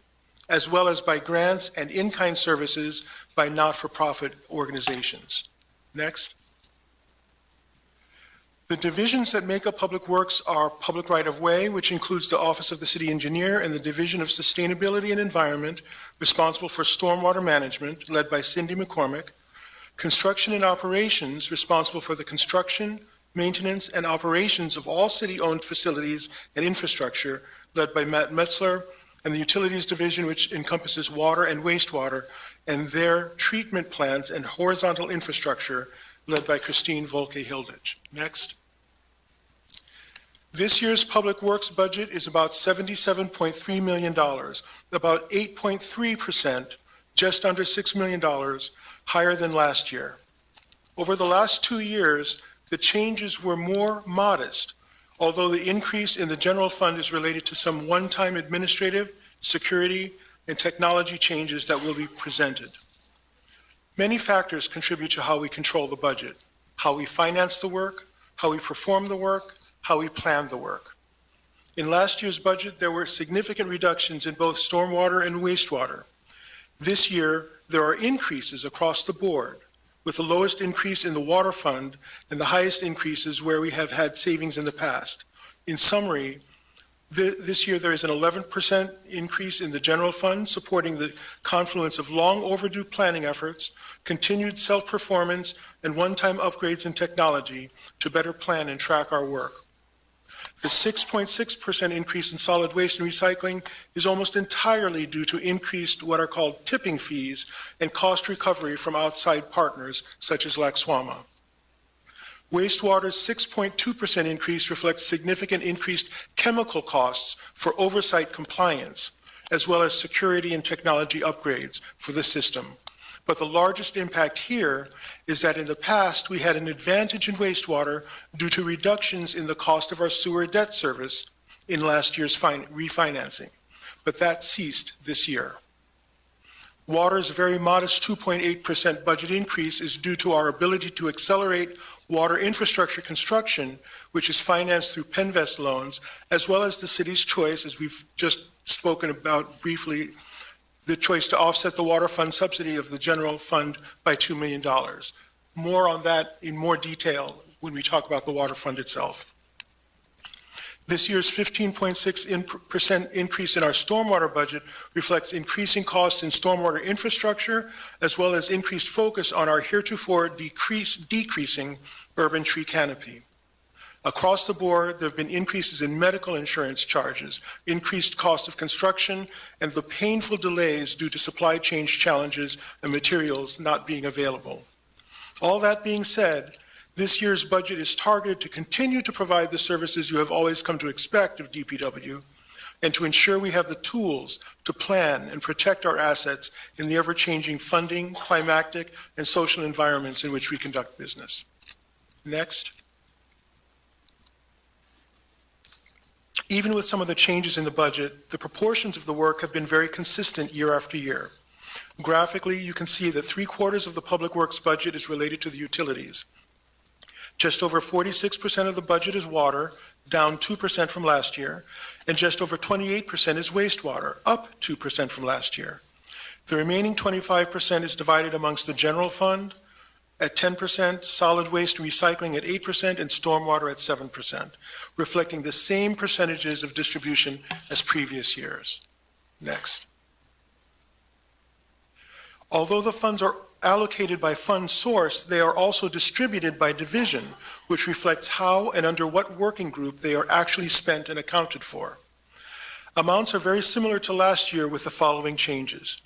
as well as by grants and in-kind services by not-for-profit organizations. Next. The divisions that make up Public Works are Public Right-of-Way, which includes the Office of the City Engineer and the Division of Sustainability and Environment, responsible for stormwater management, led by Cindy McCormick. Construction and Operations, responsible for the construction, maintenance, and operations of all city-owned facilities and infrastructure, led by Matt Metzler, and the Utilities Division, which encompasses water and wastewater, and their treatment plants and horizontal infrastructure, led by Christine Volke-Hilditch. Next. This year's Public Works budget is about $77.3 million, about 8.3%, just under $6 million, higher than last year. Over the last 2 years, the changes were more modest, although the increase in the general fund is related to some one-time administrative, security, and technology changes that will be presented. Many factors contribute to how we control the budget, how we finance the work, how we perform the work, how we plan the work. In last year's budget, there were significant reductions in both stormwater and wastewater. This year, there are increases across the board, with the lowest increase in the water fund and the highest increases where we have had savings in the past. In summary, this year there is an 11% increase in the general fund, supporting the confluence of long overdue planning efforts, continued self-performance, and one-time upgrades in technology to better plan and track our work. The 6.6% increase in solid waste and recycling is almost entirely due to increased what are called tipping fees and cost recovery from outside partners such as Laxwama. Wastewater's 6.2% increase reflects significant increased chemical costs for oversight compliance, as well as security and technology upgrades for the system. But the largest impact here is that in the past, we had an advantage in wastewater due to reductions in the cost of our sewer debt service in last year's refinancing, but that ceased this year. Water's very modest 2.8% budget increase is due to our ability to accelerate water infrastructure construction, which is financed through Penvest loans, as well as the city's choice, as we've just spoken about briefly, the choice to offset the water fund subsidy of the general fund by $2 million. More on that in more detail when we talk about the water fund itself. This year's 15.6% increase in our stormwater budget reflects increasing costs in stormwater infrastructure, as well as increased focus on our heretofore decreasing urban tree canopy. Across the board, there have been increases in medical insurance charges, increased cost of construction, and the painful delays due to supply chain challenges and materials not being available. All that being said, this year's budget is targeted to continue to provide the services you have always come to expect of DPW and to ensure we have the tools to plan and protect our assets in the ever-changing funding, climatic, and social environments in which we conduct business. Next. Even with some of the changes in the budget, the proportions of the work have been very consistent year after year. Graphically, you can see that 3/4 of the Public Works budget is related to the utilities. Just over 46% of the budget is water, down 2% from last year, and just over 28% is wastewater, up 2% from last year. The remaining 25% is divided amongst the general fund at 10%, solid waste and recycling at 8%, and stormwater at 7%, reflecting the same percentages of distribution as previous years. Next. Although the funds are allocated by fund source, they are also distributed by division, which reflects how and under what working group they are actually spent and accounted for. Amounts are very similar to last year with the following changes.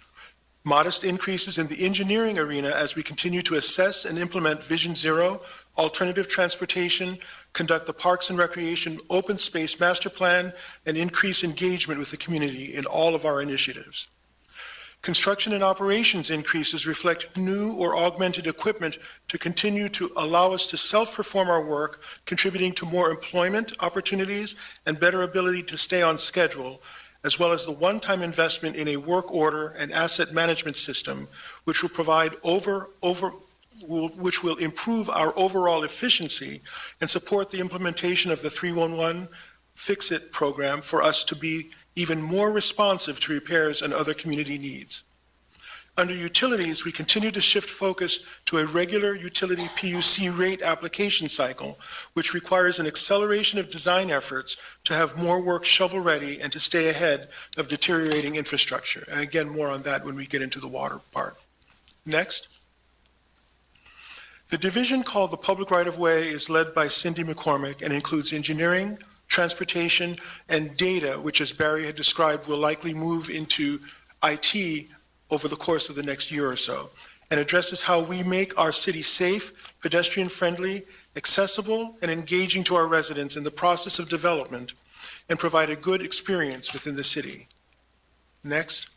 Modest increases in the engineering arena as we continue to assess and implement Vision Zero, alternative transportation, conduct the Parks and Recreation Open Space Master Plan, and increase engagement with the community in all of our initiatives. Construction and operations increases reflect new or augmented equipment to continue to allow us to self-perform our work, contributing to more employment opportunities and better ability to stay on schedule, as well as the one-time investment in a work order and asset management system, which will provide which will improve our overall efficiency and support the implementation of the 311 Fix-It program for us to be even more responsive to repairs and other community needs. Under utilities, we continue to shift focus to a regular utility PUC rate application cycle, which requires an acceleration of design efforts to have more work shovel-ready and to stay ahead of deteriorating infrastructure. And again, more on that when we get into the water part. Next. The division called the Public Right-of-Way is led by Cindy McCormick and includes engineering, transportation, and data, which, as Barry had described, will likely move into IT over the course of the next year or so. and addresses how we make our city safe, pedestrian-friendly, accessible, and engaging to our residents in the process of development, and provide a good experience within the city. Next.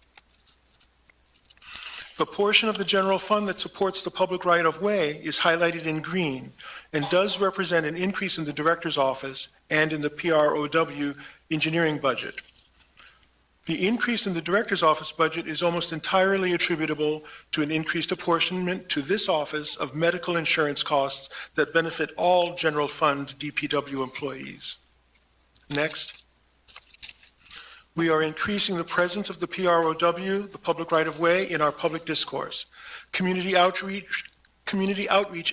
The portion of the general fund that supports the public right-of-way is highlighted in green and does represent an increase in the director's office and in the PROW engineering budget. The increase in the director's office budget is almost entirely attributable to an increased apportionment to this office of medical insurance costs that benefit all general fund DPW employees. Next. We are increasing the presence of the PROW, the public right-of-way, in our public discourse. Community outreach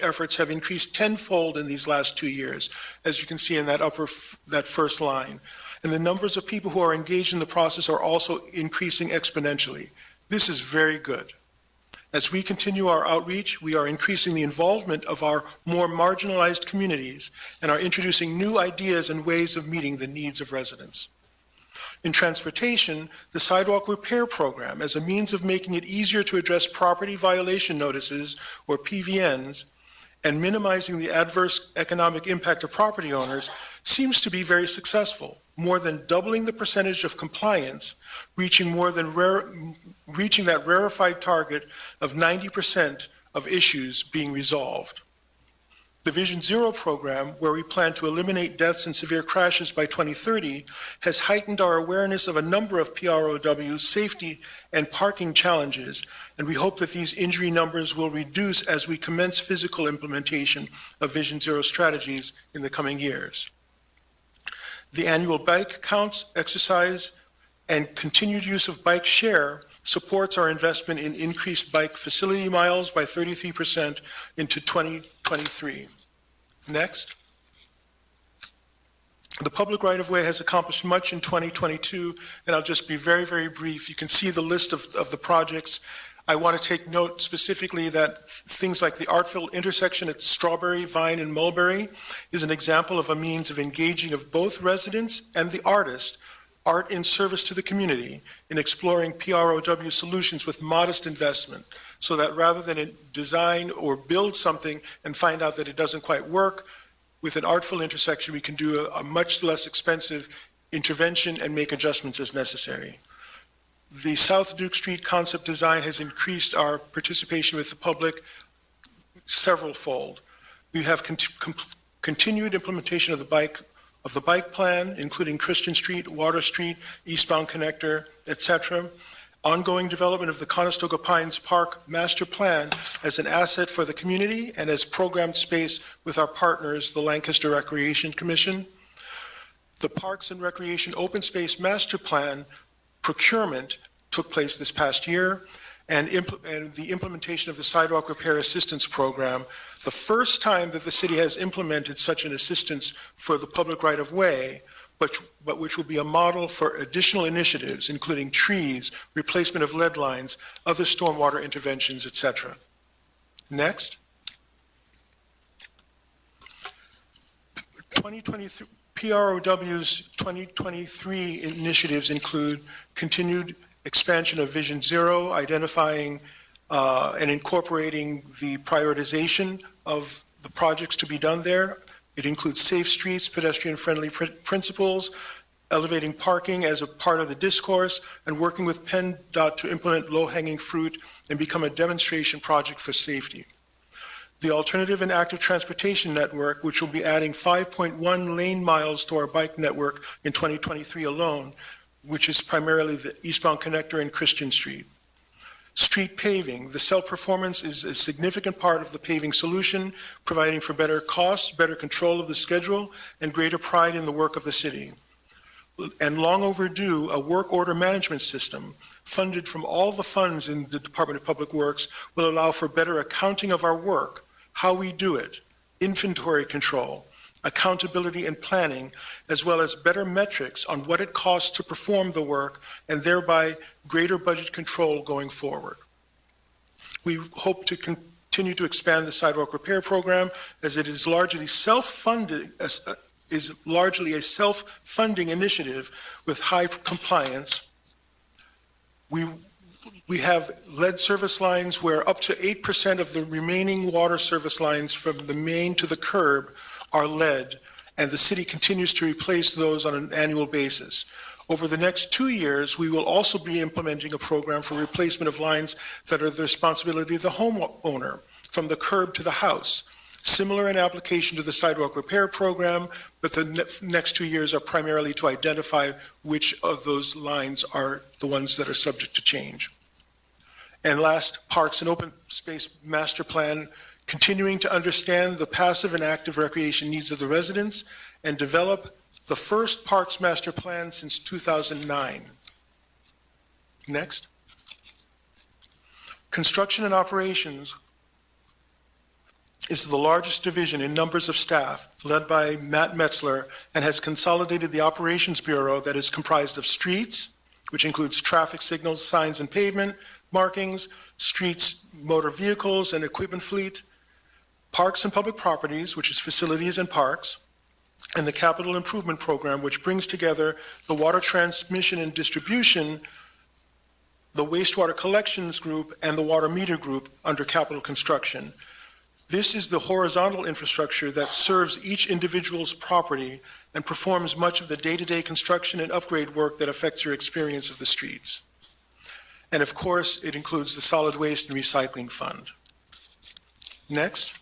efforts have increased tenfold in these last 2 years, as you can see in that first line. And the numbers of people who are engaged in the process are also increasing exponentially. This is very good. As we continue our outreach, we are increasing the involvement of our more marginalized communities and are introducing new ideas and ways of meeting the needs of residents. In transportation, the sidewalk repair program, as a means of making it easier to address property violation notices, or PVNs, and minimizing the adverse economic impact of property owners, seems to be very successful, more than doubling the percentage of compliance, reaching that rarefied target of 90% of issues being resolved. The Vision Zero program, where we plan to eliminate deaths and severe crashes by 2030, has heightened our awareness of a number of PROW safety and parking challenges, and we hope that these injury numbers will reduce as we commence physical implementation of Vision Zero strategies in the coming years. The annual bike counts, exercise, and continued use of bike share supports our investment in increased bike facility miles by 33% into 2023. Next. The public right-of-way has accomplished much in 2022, and I'll just be very, very brief. You can see the list of the projects. I want to take note specifically that things like the Artful intersection at Strawberry, Vine, and Mulberry is an example of a means of engaging of both residents and the artist, art in service to the community, in exploring PROW solutions with modest investment, so that rather than design or build something and find out that it doesn't quite work, with an artful intersection we can do a much less expensive intervention and make adjustments as necessary. The South Duke Street concept design has increased our participation with the public several-fold. We have continued implementation of the bike plan, including Christian Street, Water Street, eastbound connector, etc. Ongoing development of the Conestoga Pines Park master plan as an asset for the community and as programmed space with our partners, the Lancaster Recreation Commission. The Parks and Recreation Open Space Master Plan procurement took place this past year, and the implementation of the Sidewalk Repair Assistance Program, the first time that the city has implemented such an assistance for the public right-of-way, but which will be a model for additional initiatives, including trees, replacement of lead lines, other stormwater interventions, etc. Next. 2023, PROW's 2023 initiatives include continued expansion of Vision Zero, identifying and incorporating the prioritization of the projects to be done there. It includes safe streets, pedestrian-friendly principles, elevating parking as a part of the discourse, and working with PennDOT to implement low-hanging fruit and become a demonstration project for safety. The Alternative and Active Transportation Network, which will be adding 5.1 lane miles to our bike network in 2023 alone, which is primarily the eastbound connector and Christian Street. Street paving. The self-performance is a significant part of the paving solution, providing for better costs, better control of the schedule, and greater pride in the work of the city. And long overdue, a work order management system funded from all the funds in the Department of Public Works will allow for better accounting of our work, how we do it, inventory control, accountability and planning, as well as better metrics on what it costs to perform the work, and thereby greater budget control going forward. We hope to continue to expand the sidewalk repair program, as it is largely self-funded, is largely a self-funding initiative with high compliance. We have lead service lines where up to 8% of the remaining water service lines from the main to the curb are lead, and the city continues to replace those on an annual basis. Over the next 2 years, we will also be implementing a program for replacement of lines that are the responsibility of the homeowner, from the curb to the house. Similar in application to the sidewalk repair program, but the next 2 years are primarily to identify which of those lines are the ones that are subject to change. And last, Parks and Open Space Master Plan, continuing to understand the passive and active recreation needs of the residents and develop the first Parks Master Plan since 2009. Next. Construction and Operations is the largest division in numbers of staff, led by Matt Metzler, and has consolidated the Operations Bureau that is comprised of streets, which includes traffic signals, signs and pavement, markings, streets, motor vehicles and equipment fleet, Parks and Public Properties, which is facilities and parks, and the Capital Improvement Program, which brings together the water transmission and distribution, the wastewater collections group, and the water meter group under capital construction. This is the horizontal infrastructure that serves each individual's property and performs much of the day-to-day construction and upgrade work that affects your experience of the streets. And of course, it includes the Solid Waste and Recycling Fund. Next.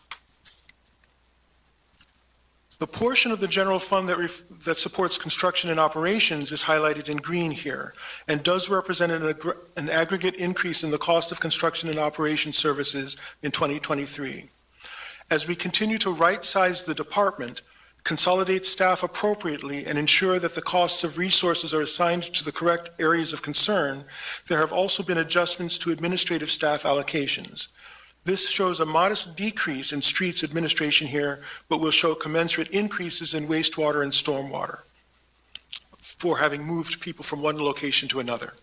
The portion of the general fund that supports construction and operations is highlighted in green here and does represent an aggregate increase in the cost of construction and operation services in 2023. As we continue to right-size the department, consolidate staff appropriately, and ensure that the costs of resources are assigned to the correct areas of concern, there have also been adjustments to administrative staff allocations. This shows a modest decrease in streets administration here, but will show commensurate increases in wastewater and stormwater for having moved people from one location to another.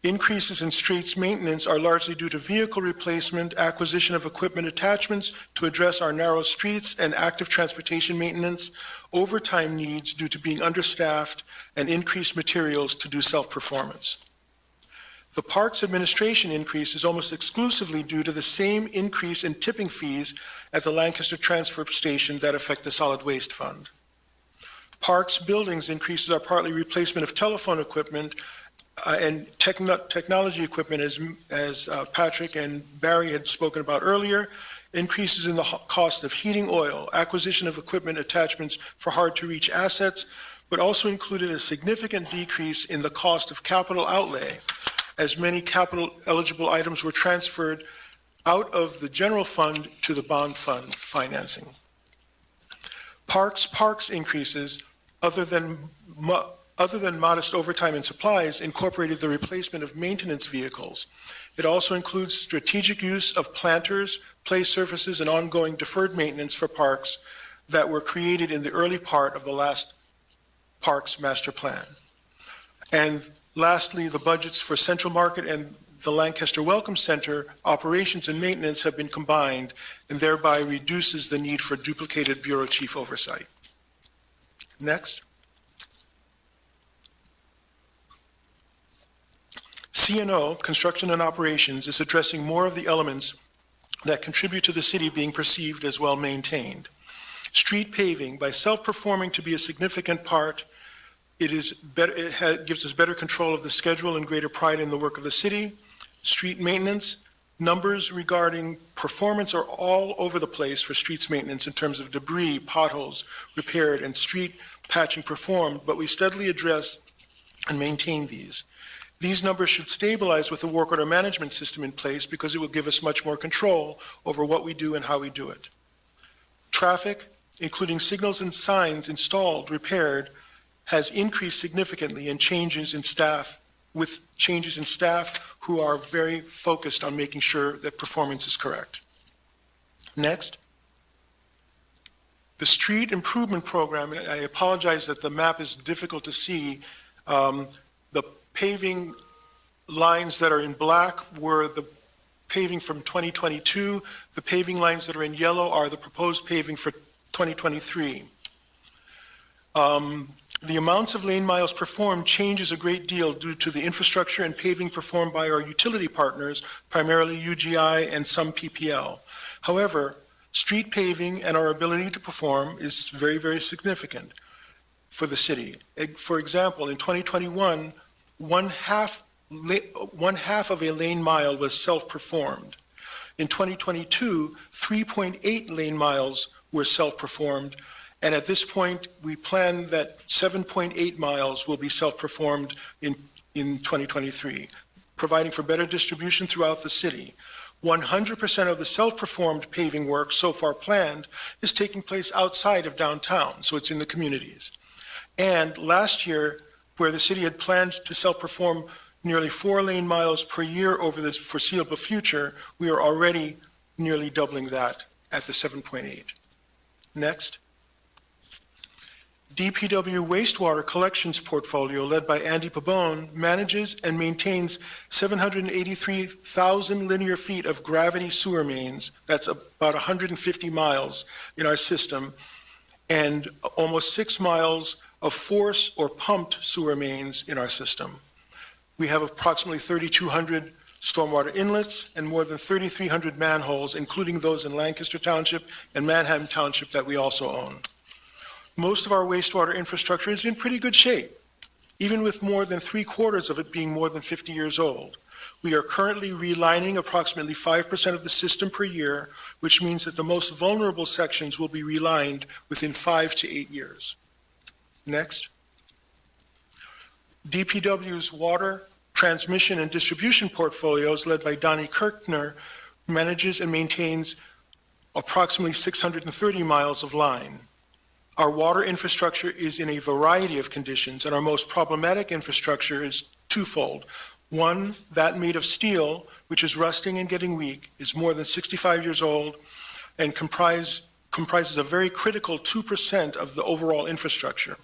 Increases in streets maintenance are largely due to vehicle replacement, acquisition of equipment attachments to address our narrow streets and active transportation maintenance, overtime needs due to being understaffed, and increased materials to do self-performance. The Parks Administration increase is almost exclusively due to the same increase in tipping fees at the Lancaster Transfer Station that affect the Solid Waste Fund. Parks buildings increases are partly replacement of telephone equipment and technology equipment, as Patrick and Barry had spoken about earlier, increases in the cost of heating oil, acquisition of equipment attachments for hard-to-reach assets, but also included a significant decrease in the cost of capital outlay, as many capital-eligible items were transferred out of the general fund to the bond fund financing. Parks increases, other than modest overtime and supplies, incorporated the replacement of maintenance vehicles. It also includes strategic use of planters, play surfaces, and ongoing deferred maintenance for parks that were created in the early part of the last Parks Master Plan. And lastly, the budgets for Central Market and the Lancaster Welcome Center operations and maintenance have been combined and thereby reduces the need for duplicated bureau chief oversight. Next. C&O, Construction and Operations, is addressing more of the elements that contribute to the city being perceived as well-maintained. Street paving, by self-performing to be a significant part, it gives us better control of the schedule and greater pride in the work of the city. Street maintenance, numbers regarding performance are all over the place for streets maintenance in terms of debris, potholes repaired, and street patching performed, but we steadily address and maintain these. These numbers should stabilize with the work order management system in place because it will give us much more control over what we do and how we do it. Traffic, including signals and signs installed, repaired, has increased significantly with changes in staff who are very focused on making sure that performance is correct. Next. The Street Improvement Program, and I apologize that the map is difficult to see. The paving lines that are in black were the paving from 2022. The paving lines that are in yellow are the proposed paving for 2023. The amounts of lane miles performed changes a great deal due to the infrastructure and paving performed by our utility partners, primarily UGI and some PPL. However, street paving and our ability to perform is very, very significant for the city. For example, in 2021, one half of a lane mile was self-performed. In 2022, 3.8 lane miles were self-performed, and at this point, we plan that 7.8 miles will be self-performed in 2023, providing for better distribution throughout the city. 100% of the self-performed paving work so far planned is taking place outside of downtown, so it's in the communities. And last year, where the city had planned to self-perform nearly 4 lane miles per year over the foreseeable future, we are already nearly doubling that at the 7.8. Next. DPW wastewater collections portfolio led by Andy Pabon manages and maintains 783,000 linear feet of gravity sewer mains. That's about 150 miles in our system, and almost 6 miles of force or pumped sewer mains in our system. We have approximately 3,200 stormwater inlets and more than 3,300 manholes, including those in Lancaster Township and Manhattan Township that we also own. Most of our wastewater infrastructure is in pretty good shape, even with more than 3/4 of it being more than 50 years old. We are currently relining approximately 5% of the system per year, which means that the most vulnerable sections will be relined within 5 to 8 years. Next. DPW's water transmission and distribution portfolios, led by Donnie Kirkner, manages and maintains approximately 630 miles of line. Our water infrastructure is in a variety of conditions, and our most problematic infrastructure is twofold. One, that made of steel, which is rusting and getting weak, is more than 65 years old and comprises a very critical 2% of the overall infrastructure.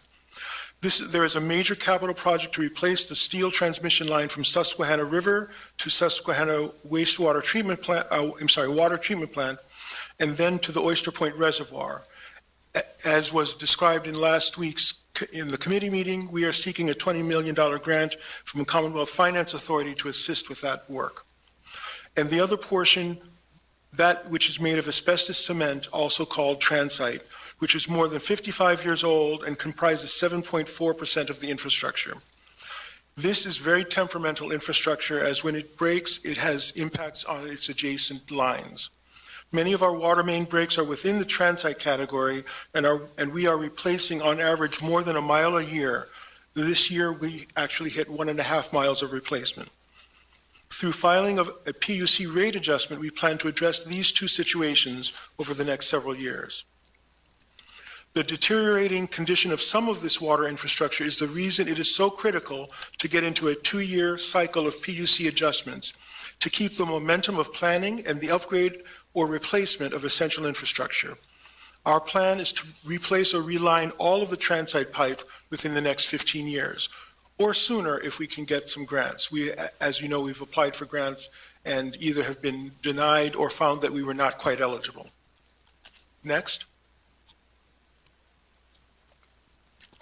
There is a major capital project to replace the steel transmission line from Susquehanna River to Susquehanna water treatment plant, and then to the Oyster Point Reservoir. As was described in last week's in the committee meeting, we are seeking a $20 million grant from the Commonwealth Finance Authority to assist with that work. And the other portion, that which is made of asbestos cement, also called transite, which is more than 55 years old and comprises 7.4% of the infrastructure. This is very temperamental infrastructure, as when it breaks, it has impacts on its adjacent lines. Many of our water main breaks are within the transite category, and we are replacing on average more than a mile a year. This year, we actually hit 1.5 miles of replacement. Through filing of a PUC rate adjustment, we plan to address these two situations over the next several years. The deteriorating condition of some of this water infrastructure is the reason it is so critical to get into a 2-year cycle of PUC adjustments to keep the momentum of planning and the upgrade or replacement of essential infrastructure. Our plan is to replace or reline all of the transite pipe within the next 15 years, or sooner if we can get some grants. As you know, we've applied for grants and either have been denied or found that we were not quite eligible. Next.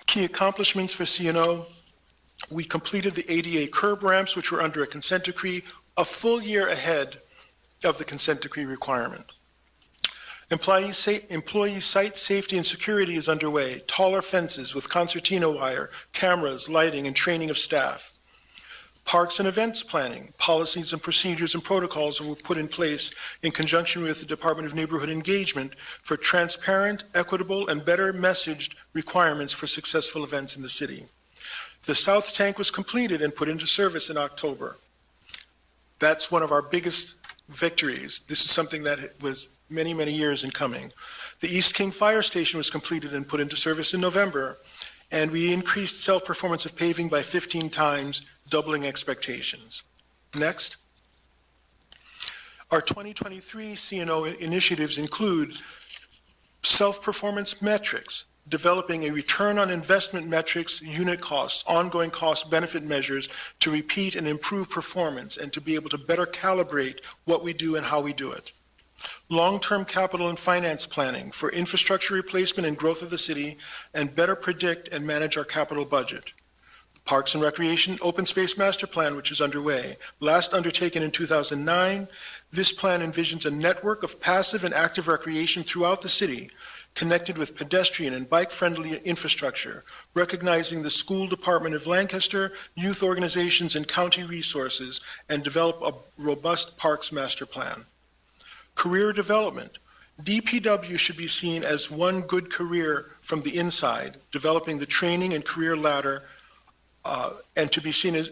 Key accomplishments for CNO. We completed the ADA curb ramps, which were under a consent decree, a full year ahead of the consent decree requirement. Employee site safety and security is underway. Taller fences with concertina wire, cameras, lighting, and training of staff. Parks and events planning, policies and procedures and protocols were put in place in conjunction with the Department of Neighborhood Engagement for transparent, equitable, and better messaged requirements for successful events in the city. The South Tank was completed and put into service in October. That's one of our biggest victories. This is something that was many, many years in coming. The East King Fire Station was completed and put into service in November, and we increased self-performance of paving by 15 times, doubling expectations. Next. Our 2023 CNO initiatives include self-performance metrics, developing a return on investment metrics, unit costs, ongoing cost benefit measures to repeat and improve performance and to be able to better calibrate what we do and how we do it. long-term capital and finance planning for infrastructure replacement and growth of the city, and better predict and manage our capital budget. Parks and Recreation Open Space Master Plan, which is underway. Last undertaken in 2009, this plan envisions a network of passive and active recreation throughout the city, connected with pedestrian and bike-friendly infrastructure, recognizing the School Department of Lancaster, youth organizations, and county resources, and develop a robust parks master plan. Career development. DPW should be seen as one good career from the inside, developing the training and career ladder, and to be seen as,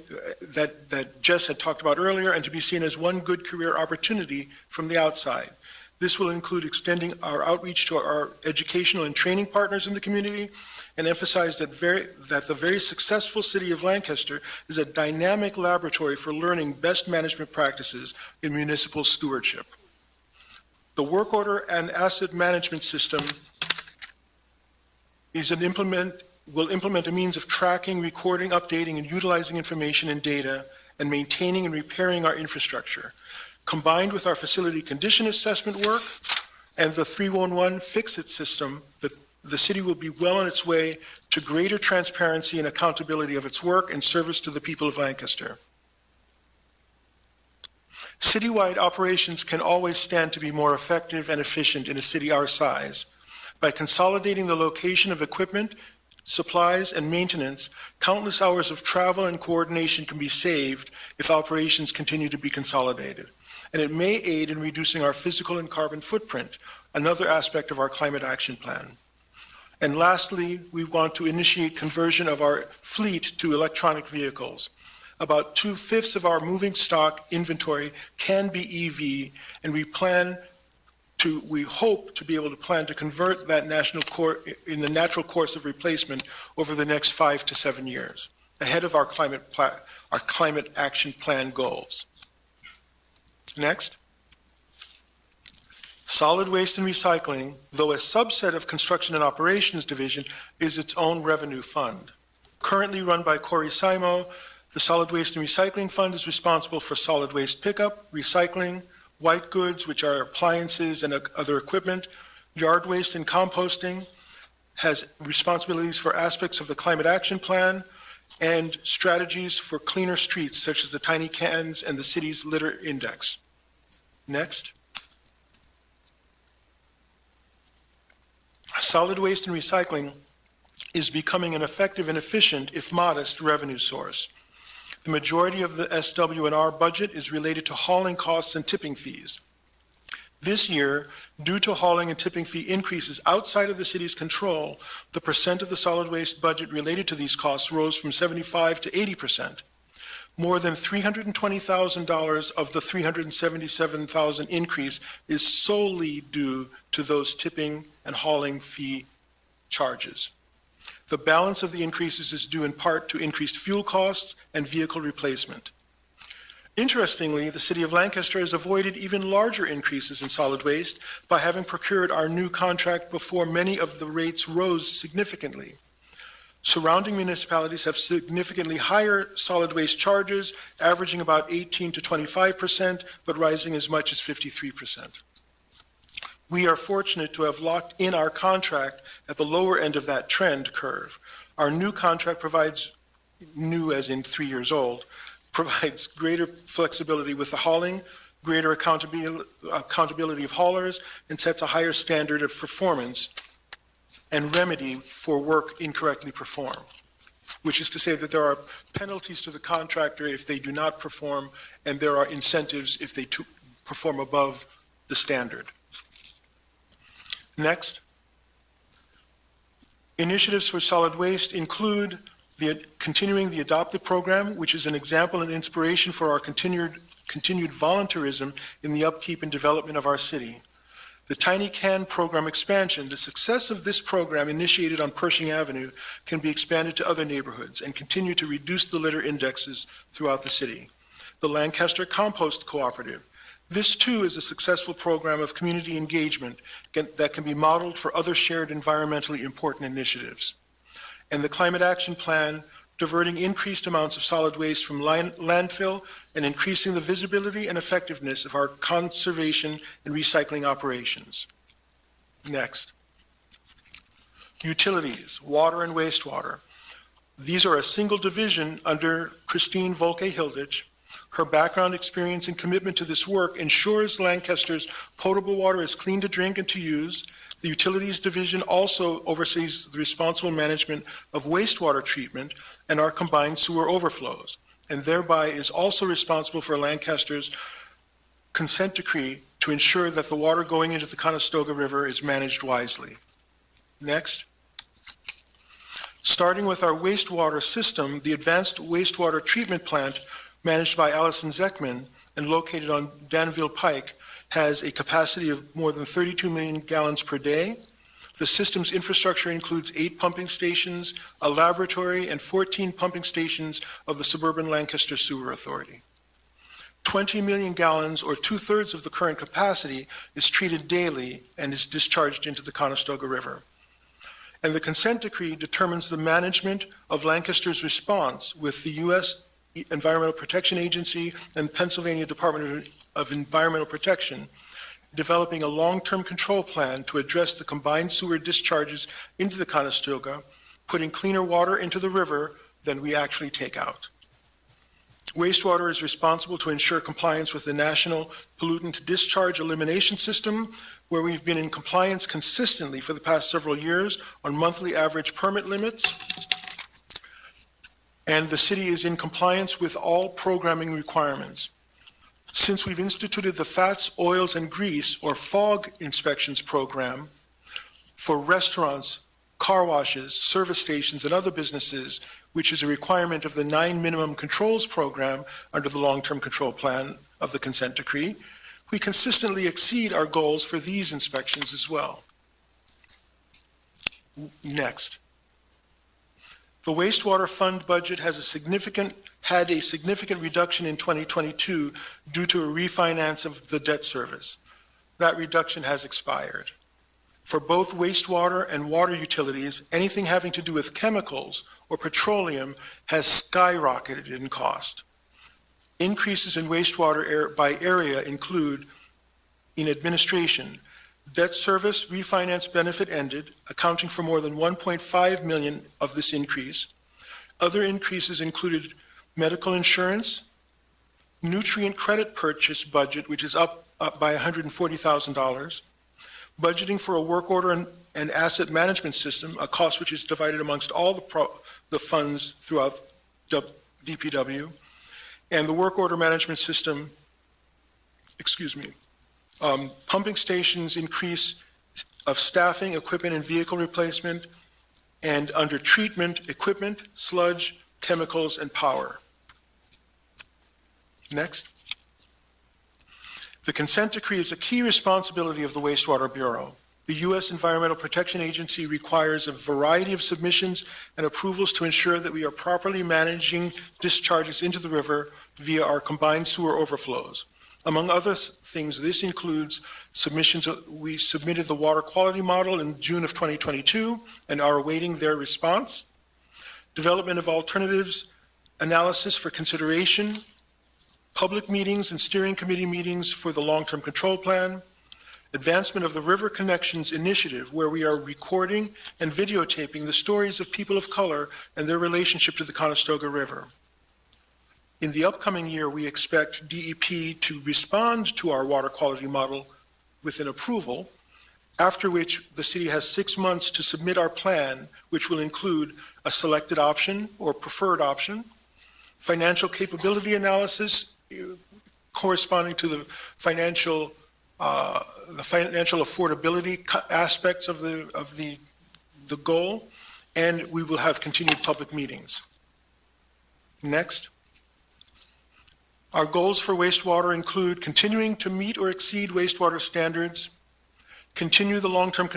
that Jess had talked about earlier, and to be seen as one good career opportunity from the outside. This will include extending our outreach to our educational and training partners in the community, and emphasize that the very successful city of Lancaster is a dynamic laboratory for learning best management practices in municipal stewardship. The work order and asset management system will implement a means of tracking, recording, updating, and utilizing information and data, and maintaining and repairing our infrastructure. Combined with our facility condition assessment work and the 311 Fix-It system, the city will be well on its way to greater transparency and accountability of its work and service to the people of Lancaster. Citywide operations can always stand to be more effective and efficient in a city our size. By consolidating the location of equipment, supplies, and maintenance, countless hours of travel and coordination can be saved if operations continue to be consolidated. And it may aid in reducing our physical and carbon footprint, another aspect of our climate action plan. And lastly, we want to initiate conversion of our fleet to electronic vehicles. About 2/5 of our moving stock inventory can be EV, and we hope to be able to plan to convert that in the natural course of replacement over the next 5 to 7 years, ahead of our climate action plan goals. Next. Solid waste and recycling, though a subset of Construction and Operations Division, is its own revenue fund. Currently run by Corey Simo, the Solid Waste and Recycling Fund is responsible for solid waste pickup, recycling, white goods, which are appliances and other equipment, yard waste and composting, has responsibilities for aspects of the climate action plan, and strategies for cleaner streets, such as the tiny cans and the city's litter index. Next. Solid waste and recycling is becoming an effective and efficient, if modest, revenue source. The majority of the SW&R budget is related to hauling costs and tipping fees. This year, due to hauling and tipping fee increases outside of the city's control, the percent of the solid waste budget related to these costs rose from 75% to 80%. More than $320,000 of the $377,000 increase is solely due to those tipping and hauling fee charges. The balance of the increases is due in part to increased fuel costs and vehicle replacement. Interestingly, the City of Lancaster has avoided even larger increases in solid waste by having procured our new contract before many of the rates rose significantly. Surrounding municipalities have significantly higher solid waste charges, averaging about 18 to 25%, but rising as much as 53%. We are fortunate to have locked in our contract at the lower end of that trend curve. Our new contract provides, new as in 3 years old, provides greater flexibility with the hauling, greater accountability of haulers, and sets a higher standard of performance and remedy for work incorrectly performed, which is to say that there are penalties to the contractor if they do not perform, and there are incentives if they perform above the standard. Next. Initiatives for solid waste include continuing the Adopt It program, which is an example and inspiration for our continued volunteerism in the upkeep and development of our city. The Tiny Can program expansion, the success of this program initiated on Pershing Avenue can be expanded to other neighborhoods and continue to reduce the litter indexes throughout the city. The Lancaster Compost Cooperative. This too is a successful program of community engagement that can be modeled for other shared environmentally important initiatives. And the Climate Action Plan diverting increased amounts of solid waste from landfill and increasing the visibility and effectiveness of our conservation and recycling operations. Next. Utilities, water and wastewater. These are a single division under Christine Volke-Hilditch. Her background, experience, and commitment to this work ensures Lancaster's potable water is clean to drink and to use. The Utilities Division also oversees the responsible management of wastewater treatment and our combined sewer overflows, and thereby is also responsible for Lancaster's consent decree to ensure that the water going into the Conestoga River is managed wisely. Next. Starting with our wastewater system, the Advanced Wastewater Treatment Plant, managed by Allison Zeckman and located on Danville Pike, has a capacity of more than 32 million gallons per day. The system's infrastructure includes 8 pumping stations, a laboratory, and 14 pumping stations of the Suburban Lancaster Sewer Authority. 20 million gallons, or 2/3 of the current capacity, is treated daily and is discharged into the Conestoga River. And the consent decree determines the management of Lancaster's response with the U.S. Environmental Protection Agency and Pennsylvania Department of Environmental Protection, developing a long-term control plan to address the combined sewer discharges into the Conestoga, putting cleaner water into the river than we actually take out. Wastewater is responsible to ensure compliance with the National Pollutant Discharge Elimination System, where we've been in compliance consistently for the past several years on monthly average permit limits. And the city is in compliance with all programming requirements. Since we've instituted the Fats, Oils, and Grease, or FOG inspections program for restaurants, car washes, service stations, and other businesses, which is a requirement of the 9 minimum controls program under the long-term control plan of the consent decree, we consistently exceed our goals for these inspections as well. Next. The wastewater fund budget had a significant reduction in 2022 due to a refinance of the debt service. That reduction has expired. For both wastewater and water utilities, anything having to do with chemicals or petroleum has skyrocketed in cost. Increases in wastewater by area include, in administration, debt service refinance benefit ended, accounting for more than $1.5 million of this increase. Other increases included medical insurance, nutrient credit purchase budget, which is up by $140,000, budgeting for a work order and asset management system, a cost which is divided amongst all the funds throughout DPW, and the work order management system, pumping stations increase of staffing, equipment, and vehicle replacement, and under treatment, equipment, sludge, chemicals, and power. Next. The consent decree is a key responsibility of the Wastewater Bureau. The U.S. Environmental Protection Agency requires a variety of submissions and approvals to ensure that we are properly managing discharges into the river via our combined sewer overflows. Among other things, this includes submissions. We submitted the water quality model in June of 2022 and are awaiting their response. Development of alternatives, analysis for consideration, public meetings and steering committee meetings for the long-term control plan, advancement of the River Connections Initiative, where we are recording and videotaping the stories of people of color and their relationship to the Conestoga River. In the upcoming year, we expect DEP to respond to our water quality model with an approval, after which the city has 6 months to submit our plan, which will include a selected option or preferred option, financial capability analysis corresponding to the financial affordability aspects of the goal, and we will have continued public meetings. Next. Our goals for wastewater include continuing to meet or exceed wastewater standards, continue the long-term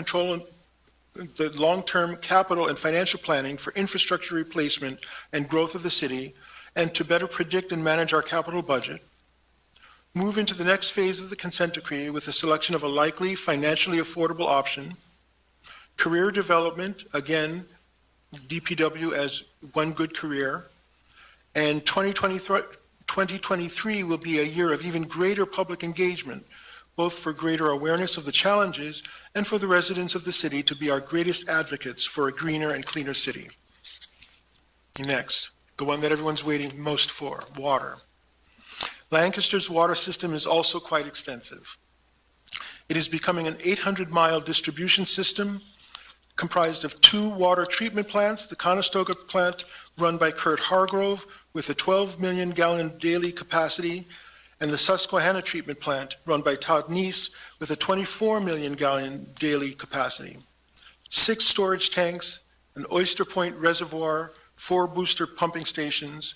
capital and financial planning for infrastructure replacement and growth of the city, and to better predict and manage our capital budget, move into the next phase of the consent decree with the selection of a likely financially affordable option, career development, again, DPW as One Good Career. And 2023 will be a year of even greater public engagement, both for greater awareness of the challenges and for the residents of the city to be our greatest advocates for a greener and cleaner city. Next, the one that everyone's waiting most for, water. Lancaster's water system is also quite extensive. It is becoming an 800-mile distribution system comprised of 2 water treatment plants, the Conestoga plant run by Kurt Hargrove with a 12 million gallon daily capacity, and the Susquehanna treatment plant run by Todd Neese with a 24 million gallon daily capacity. 6 storage tanks, an Oyster Point reservoir, 4 booster pumping stations,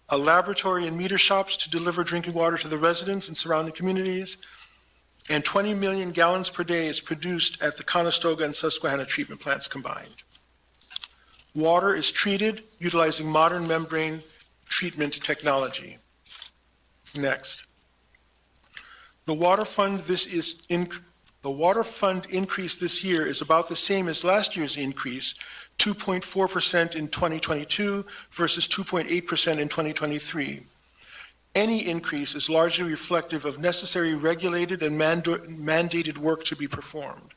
a laboratory and meter shops to deliver drinking water to the residents and surrounding communities, and 20 million gallons per day is produced at the Conestoga and Susquehanna treatment plants combined. Water is treated utilizing modern membrane treatment technology. Next. The water fund increase this year is about the same as last year's increase, 2.4% in 2022 versus 2.8% in 2023. Any increase is largely reflective of necessary regulated and mandated work to be performed.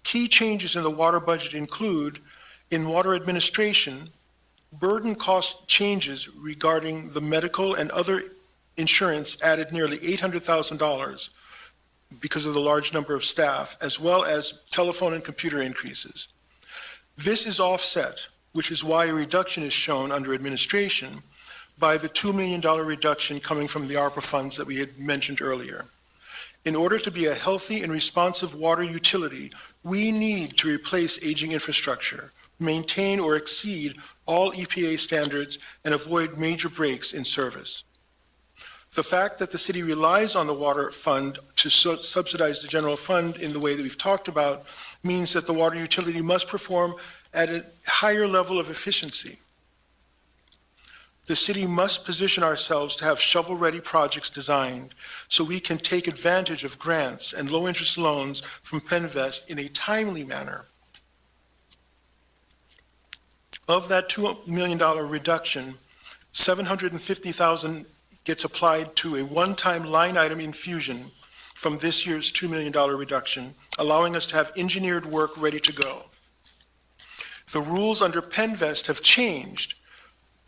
Key changes in the water budget include, in water administration, burden cost changes regarding the medical and other insurance added nearly $800,000 because of the large number of staff, as well as telephone and computer increases. This is offset, which is why a reduction is shown under administration, by the $2 million reduction coming from the ARPA funds that we had mentioned earlier. In order to be a healthy and responsive water utility, we need to replace aging infrastructure, maintain or exceed all EPA standards, and avoid major breaks in service. The fact that the city relies on the water fund to subsidize the general fund in the way that we've talked about means that the water utility must perform at a higher level of efficiency. The city must position ourselves to have shovel-ready projects designed so we can take advantage of grants and low-interest loans from PennVest in a timely manner. Of that $2 million reduction, $750,000 gets applied to a one-time line item infusion from this year's $2 million reduction, allowing us to have engineered work ready to go. The rules under PennVest have changed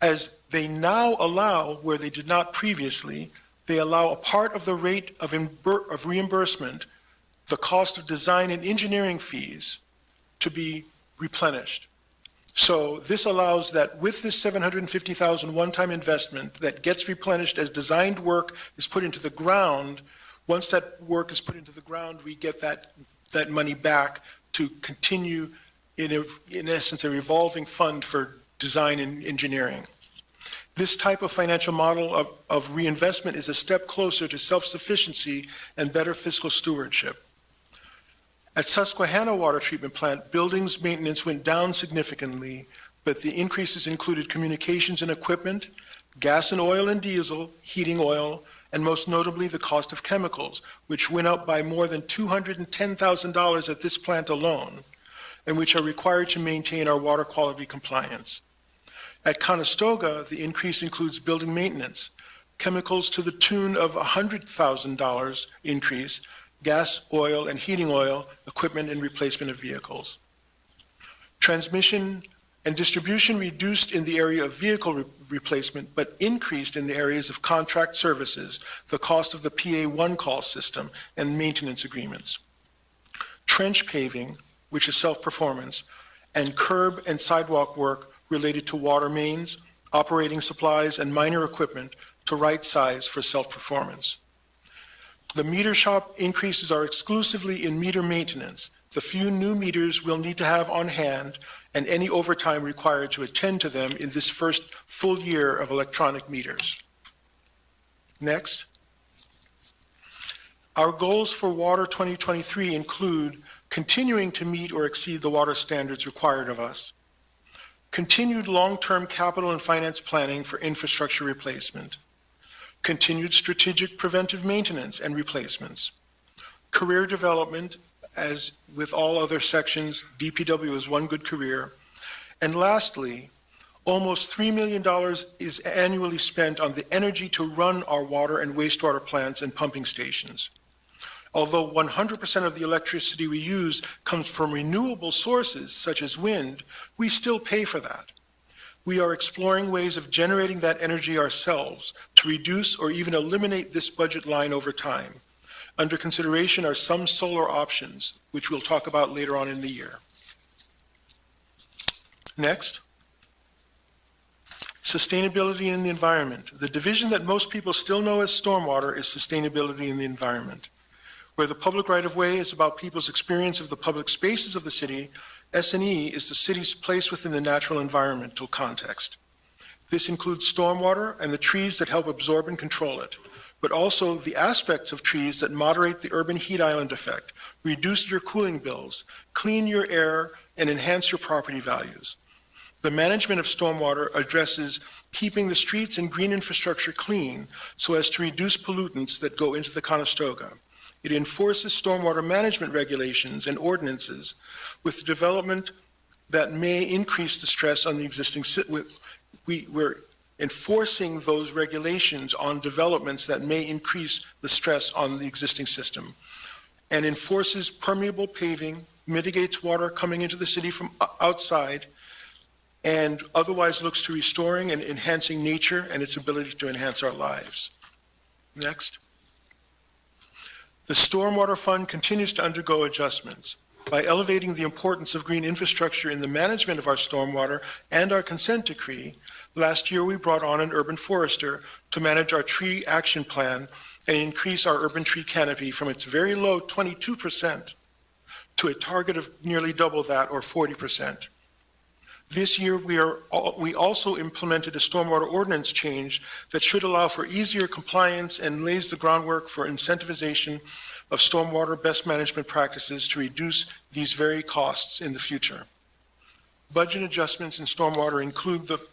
as they now allow, where they did not previously, they allow a part of the rate of reimbursement, the cost of design and engineering fees, to be replenished. So this allows that with this $750,000 one-time investment that gets replenished as designed work is put into the ground, once that work is put into the ground, we get that money back to continue in essence, a revolving fund for design and engineering. This type of financial model of reinvestment is a step closer to self-sufficiency and better fiscal stewardship. At Susquehanna Water Treatment Plant, buildings maintenance went down significantly, but the increases included communications and equipment, gas and oil and diesel, heating oil, and most notably the cost of chemicals, which went up by more than $210,000 at this plant alone, and which are required to maintain our water quality compliance. At Conestoga, the increase includes building maintenance, chemicals to the tune of $100,000 increase, gas, oil, and heating oil, equipment, and replacement of vehicles. Transmission and distribution reduced in the area of vehicle replacement, but increased in the areas of contract services, the cost of the PA one-call system, and maintenance agreements. Trench paving, which is self-performance, and curb and sidewalk work related to water mains, operating supplies, and minor equipment to right size for self-performance. The meter shop increases are exclusively in meter maintenance. The few new meters we'll need to have on hand and any overtime required to attend to them in this first full year of electronic meters. Next. Our goals for Water 2023 include continuing to meet or exceed the water standards required of us, continued long-term capital and finance planning for infrastructure replacement, continued strategic preventive maintenance and replacements, career development, as with all other sections, DPW is one good career, And lastly, almost $3 million is annually spent on the energy to run our water and wastewater plants and pumping stations. Although 100% of the electricity we use comes from renewable sources such as wind, we still pay for that. We are exploring ways of generating that energy ourselves to reduce or even eliminate this budget line over time. Under consideration are some solar options, which we'll talk about later on in the year. Next. Sustainability in the environment. The division that most people still know as stormwater is sustainability in the environment. Where the public right-of-way is about people's experience of the public spaces of the city, S&E is the city's place within the natural environmental context. This includes stormwater and the trees that help absorb and control it, but also the aspects of trees that moderate the urban heat island effect, reduce your cooling bills, clean your air, and enhance your property values. The management of stormwater addresses keeping the streets and green infrastructure clean so as to reduce pollutants that go into the Conestoga. It enforces stormwater management regulations and ordinances with development that may increase the stress on the existing. We're enforcing those regulations on developments that may increase the stress on the existing system, and enforces permeable paving, mitigates water coming into the city from outside, and otherwise looks to restoring and enhancing nature and its ability to enhance our lives. Next. The Stormwater Fund continues to undergo adjustments. By elevating the importance of green infrastructure in the management of our stormwater and our consent decree, last year we brought on an urban forester to manage our tree action plan and increase our urban tree canopy from its very low 22% to a target of nearly double that, or 40%. This year, we also implemented a stormwater ordinance change that should allow for easier compliance and lays the groundwork for incentivization of stormwater best management practices to reduce these very costs in the future. Budget adjustments in stormwater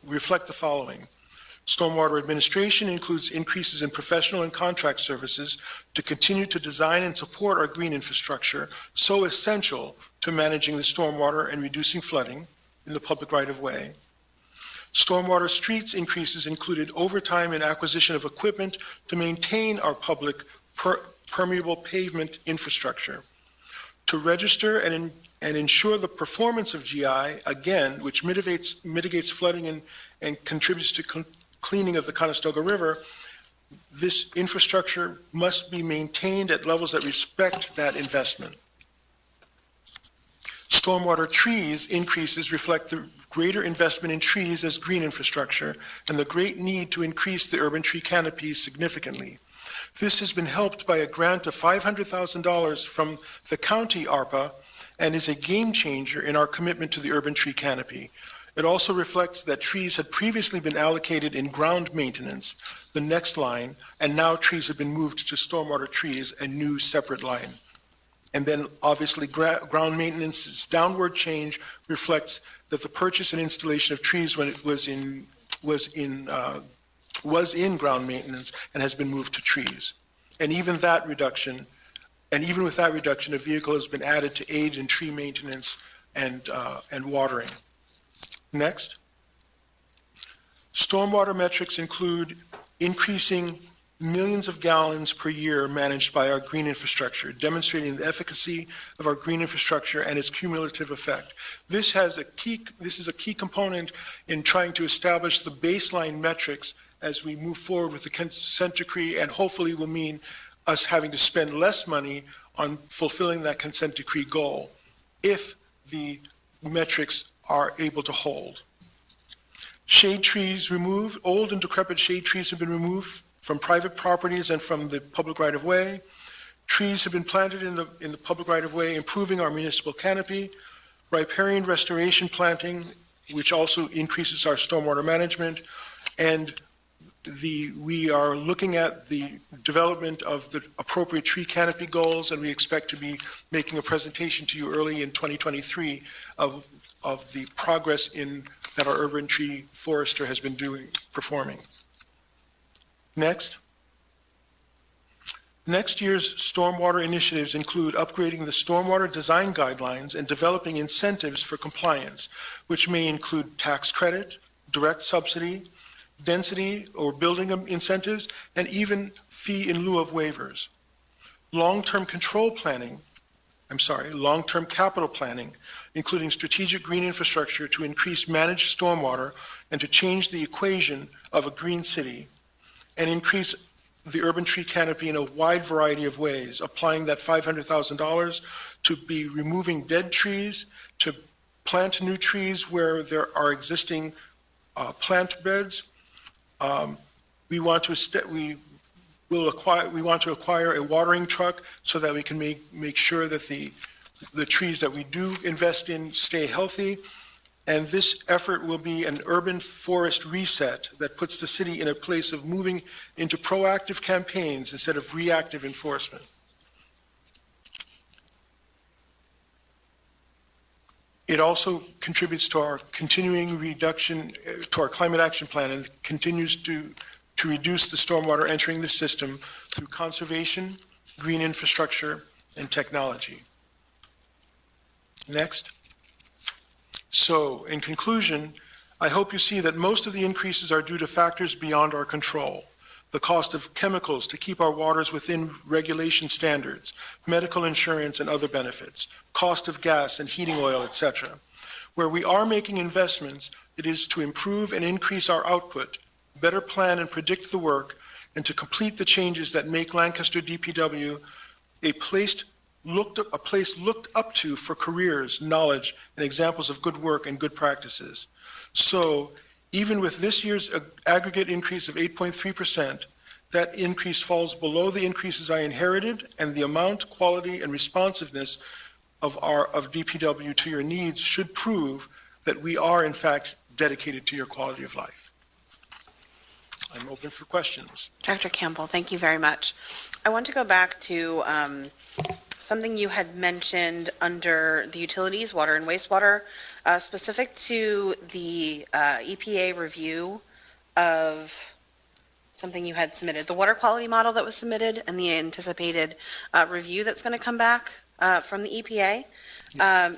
reflect the following. Stormwater administration includes increases in professional and contract services to continue to design and support our green infrastructure, so essential to managing the stormwater and reducing flooding in the public right-of-way. Stormwater streets increases included overtime and acquisition of equipment to maintain our public permeable pavement infrastructure. To register and ensure the performance of GI, again, which mitigates flooding and contributes to cleaning of the Conestoga River, this infrastructure must be maintained at levels that respect that investment. Stormwater trees increases reflect the greater investment in trees as green infrastructure and the great need to increase the urban tree canopy significantly. This has been helped by a grant of $500,000 from the county ARPA and is a game changer in our commitment to the urban tree canopy. It also reflects that trees had previously been allocated in ground maintenance, the next line, and now trees have been moved to stormwater trees, a new separate line. And then obviously ground maintenance's downward change reflects that the purchase and installation of trees when it was in ground maintenance and has been moved to trees. And even with that reduction, a vehicle has been added to aid in tree maintenance and watering. Next. Stormwater metrics include increasing millions of gallons per year managed by our green infrastructure, demonstrating the efficacy of our green infrastructure and its cumulative effect. This is a key component in trying to establish the baseline metrics as we move forward with the consent decree, and hopefully will mean us having to spend less money on fulfilling that consent decree goal if the metrics are able to hold. Shade trees removed, old and decrepit shade trees have been removed from private properties and from the public right-of-way. Trees have been planted in the public right-of-way, improving our municipal canopy. Riparian restoration planting, which also increases our stormwater management. And we are looking at the development of the appropriate tree canopy goals, and we expect to be making a presentation to you early in 2023 of the progress that our urban tree forester has been performing. Next. Next year's stormwater initiatives include upgrading the stormwater design guidelines and developing incentives for compliance, which may include tax credit, direct subsidy, density or building incentives, and even fee in lieu of waivers. Long-term capital planning, including strategic green infrastructure to increase managed stormwater and to change the equation of a green city, and increase the urban tree canopy in a wide variety of ways, applying that $500,000 to be removing dead trees, to plant new trees where there are existing plant beds. We want to acquire a watering truck so that we can make sure that the trees that we do invest in stay healthy. And this effort will be an urban forest reset that puts the city in a place of moving into proactive campaigns instead of reactive enforcement. It also contributes to our continuing reduction, to our climate action plan, and continues to reduce the stormwater entering the system through conservation, green infrastructure, and technology. Next. So, in conclusion, I hope you see that most of the increases are due to factors beyond our control. The cost of chemicals to keep our waters within regulation standards, medical insurance and other benefits, cost of gas and heating oil, etc. Where we are making investments, it is to improve and increase our output, better plan and predict the work, and to complete the changes that make Lancaster DPW a place looked up to for careers, knowledge, and examples of good work and good practices. So, even with this year's aggregate increase of 8.3%, that increase falls below the increases I inherited, and the amount, quality, and responsiveness of DPW to your needs should prove that we are, in fact, dedicated to your quality of life. I'm open for questions. Dr. Campbell, thank you very much. I want to go back to something you had mentioned under the utilities, water and wastewater, specific to the EPA review of something you had submitted, the water quality model that was submitted and the anticipated review that's going to come back from the EPA.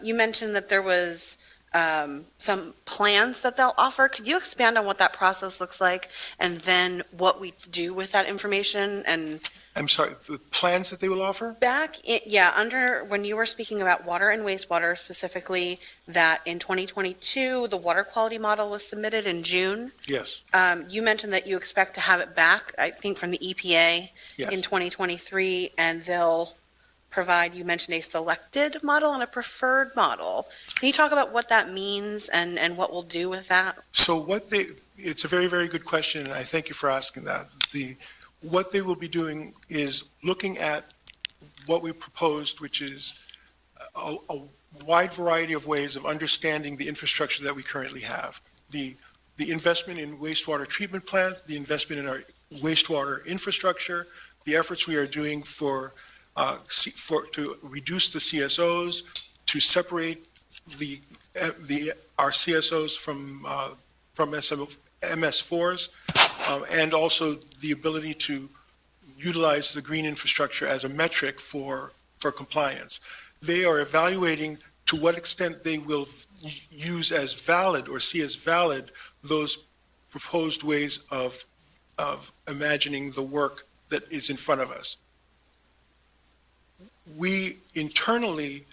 You mentioned that there was some plans that they'll offer. Could you expand on what that process looks like and then what we do with that information? And I'm sorry, the plans that they will offer? Under when you were speaking about water and wastewater specifically, that in 2022, the water quality model was submitted in June. Yes. You mentioned that you expect to have it back, I think, from the EPA Yes. in 2023, and they'll provide, you mentioned a selected model and a preferred model. Can you talk about what that means and what we'll do with that? So it's a very, very good question, and I thank you for asking that. What they will be doing is looking at what we proposed, which is a wide variety of ways of understanding the infrastructure that we currently have. The investment in wastewater treatment plants, the investment in our wastewater infrastructure, the efforts we are doing to reduce the CSOs, to separate our CSOs from MS4s, and also the ability to utilize the green infrastructure as a metric for compliance. They are evaluating to what extent they will use as valid or see as valid those proposed ways of imagining the work that is in front of us. We internally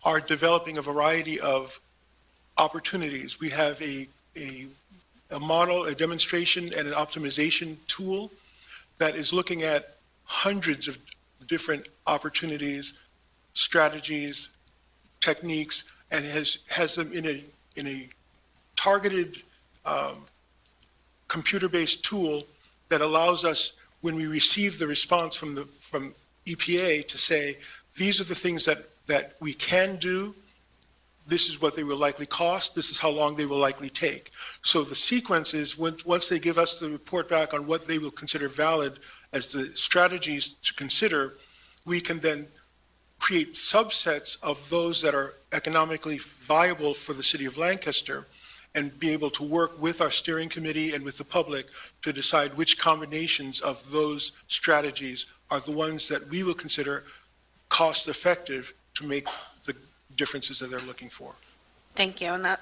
are developing a variety of opportunities. We have a model, a demonstration, and an optimization tool that is looking at hundreds of different opportunities, strategies, techniques, and has them in a targeted computer-based tool that allows us, when we receive the response from EPA, to say, these are the things that we can do, this is what they will likely cost, this is how long they will likely take. So the sequence is, once they give us the report back on what they will consider valid as the strategies to consider, we can then create subsets of those that are economically viable for the city of Lancaster, and be able to work with our steering committee and with the public to decide which combinations of those strategies are the ones that we will consider cost-effective to make the differences that they're looking for. Thank you. And that,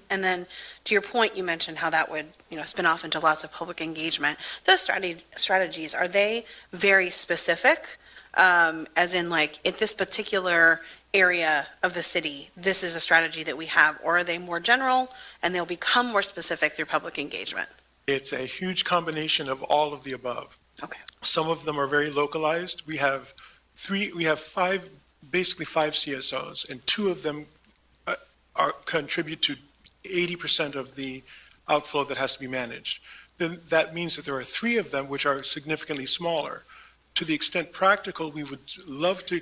and then to your point, you mentioned how that would, spin off into lots of public engagement. Those strategies, are they very specific? As in like, at this particular area of the city, this is a strategy that we have, or are they more general and they'll become more specific through public engagement? It's a huge combination of all of the above. Okay. Some of them are very localized. We have five CSOs, and two of them contribute to 80% of the outflow that has to be managed. Then that means that there are three of them which are significantly smaller. To the extent practical, we would love to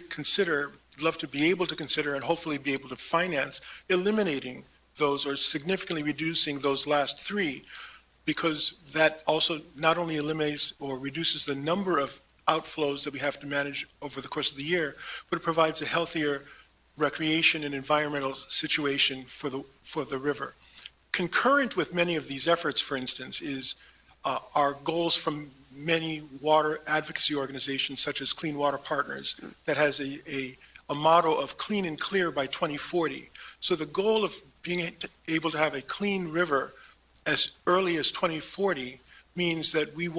be able to consider and hopefully be able to finance eliminating those or significantly reducing those last three, because that also not only eliminates or reduces the number of outflows that we have to manage over the course of the year, but it provides a healthier recreation and environmental situation for the river. Concurrent with many of these efforts, for instance, is our goals from many water advocacy organizations such as Clean Water Partners that has a motto of clean and clear by 2040. So the goal of being able to have a clean river as early as 2040 means that we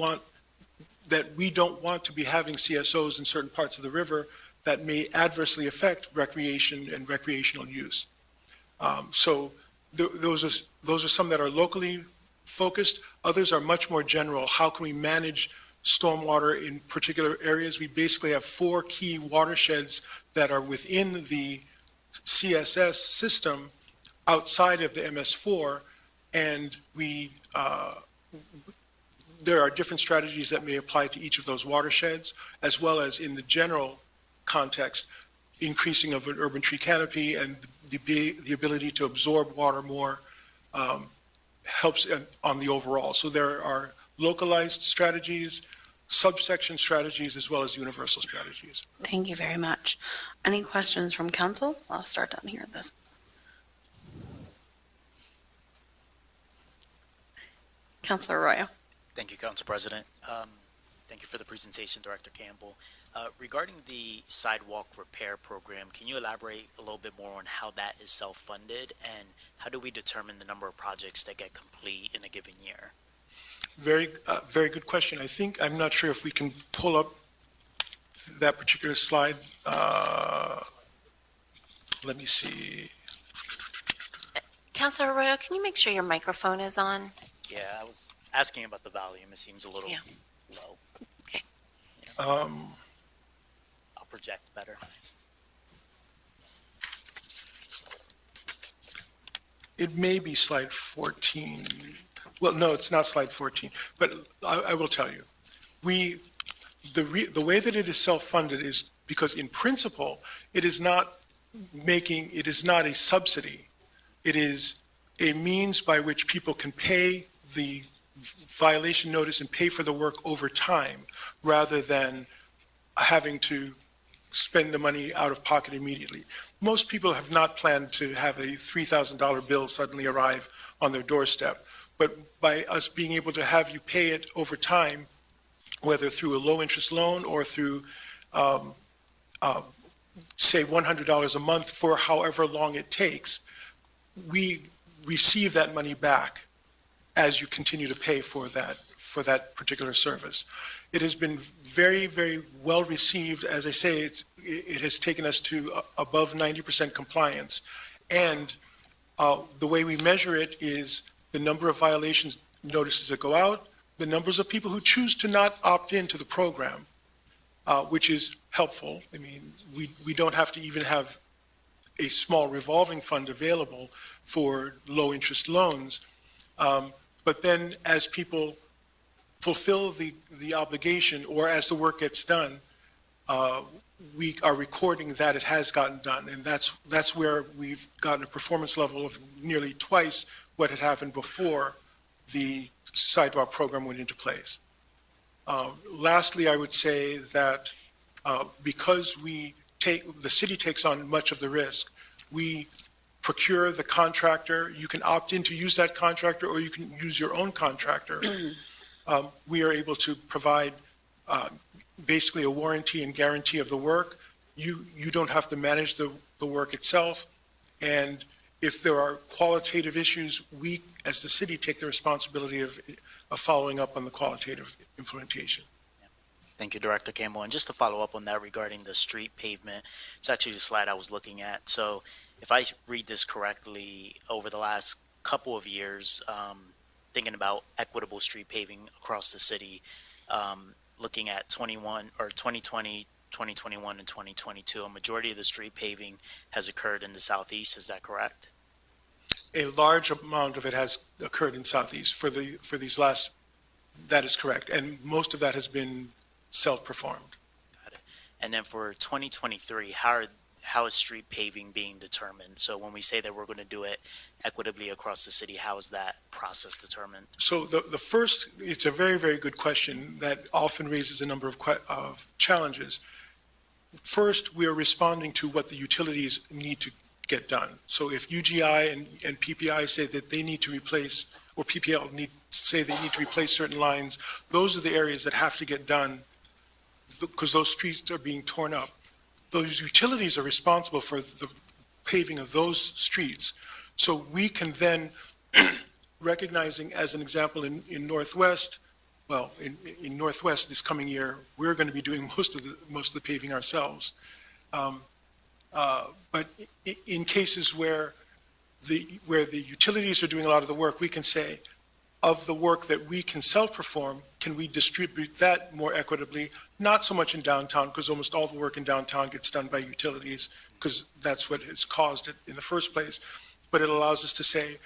don't want to be having CSOs in certain parts of the river that may adversely affect recreation and recreational use. So those are some that are locally focused. Others are much more general. How can we manage stormwater in particular areas? We basically have 4 key watersheds that are within the CSS system outside of the MS4, and there are different strategies that may apply to each of those watersheds, as well as in the general context, increasing of an urban tree canopy and the ability to absorb water more helps on the overall. So there are localized strategies, subsection strategies, as well as universal strategies. Thank you very much. Any questions from council? I'll start down here at this. Councilor Arroyo. Thank you, Council President. Thank you for the presentation, Director Campbell. Regarding the sidewalk repair program, can you elaborate a little bit more on how that is self-funded, and how do we determine the number of projects that get complete in a given year? Very good question. I'm not sure if we can pull up that particular slide. Let me see. Councilor Arroyo, can you make sure your microphone is on? Yeah, I was asking about the volume. It seems a little low. Okay. I'll project better. It may be slide 14. Well, no, it's not slide 14, but I will tell you. The way that it is self-funded is because in principle, it is not a subsidy. It is a means by which people can pay the violation notice and pay for the work over time, rather than having to spend the money out of pocket immediately. Most people have not planned to have a $3,000 bill suddenly arrive on their doorstep. But by us being able to have you pay it over time, whether through a low-interest loan or through, say, $100 a month for however long it takes, we receive that money back as you continue to pay for that particular service. It has been very, very well received. As I say, it has taken us to above 90% compliance. And the way we measure it is the number of violations notices that go out, the numbers of people who choose to not opt into the program, which is helpful. I mean, we don't have to even have a small revolving fund available for low-interest loans. But then as people fulfill the obligation, or as the work gets done, we are recording that it has gotten done. And that's where we've gotten a performance level of nearly twice what had happened before the sidewalk program went into place. Lastly, I would say that because the city takes on much of the risk, we procure the contractor. You can opt in to use that contractor, or you can use your own contractor. We are able to provide basically a warranty and guarantee of the work. You don't have to manage the work itself. And if there are qualitative issues, we, as the city, take the responsibility of following up on the qualitative implementation. Thank you, Director Campbell. And just to follow up on that regarding the street pavement, it's actually the slide I was looking at. So if I read this correctly, over the last couple of years, thinking about equitable street paving across the city, looking at 2020, 2021, and 2022, a majority of the street paving has occurred in the southeast. Is that correct? A large amount of it has occurred in Southeast for these last, that is correct. And most of that has been self-performed. Got it. And then for 2023, how is street paving being determined? So when we say that we're going to do it equitably across the city, how is that process determined? So the first, it's a very, very good question that often raises a number of challenges. First, we are responding to what the utilities need to get done. So if UGI and PPI say that they need to replace, or PPL say they need to replace certain lines, those are the areas that have to get done because those streets are being torn up. Those utilities are responsible for the paving of those streets. So we can then, recognizing as an example in Northwest, well, in Northwest this coming year, we're going to be doing most of the paving ourselves. But in cases where the utilities are doing a lot of the work, we can say, of the work that we can self-perform, can we distribute that more equitably? Not so much in downtown, because almost all the work in downtown gets done by utilities, because that's what has caused it in the first place. But it allows us to say,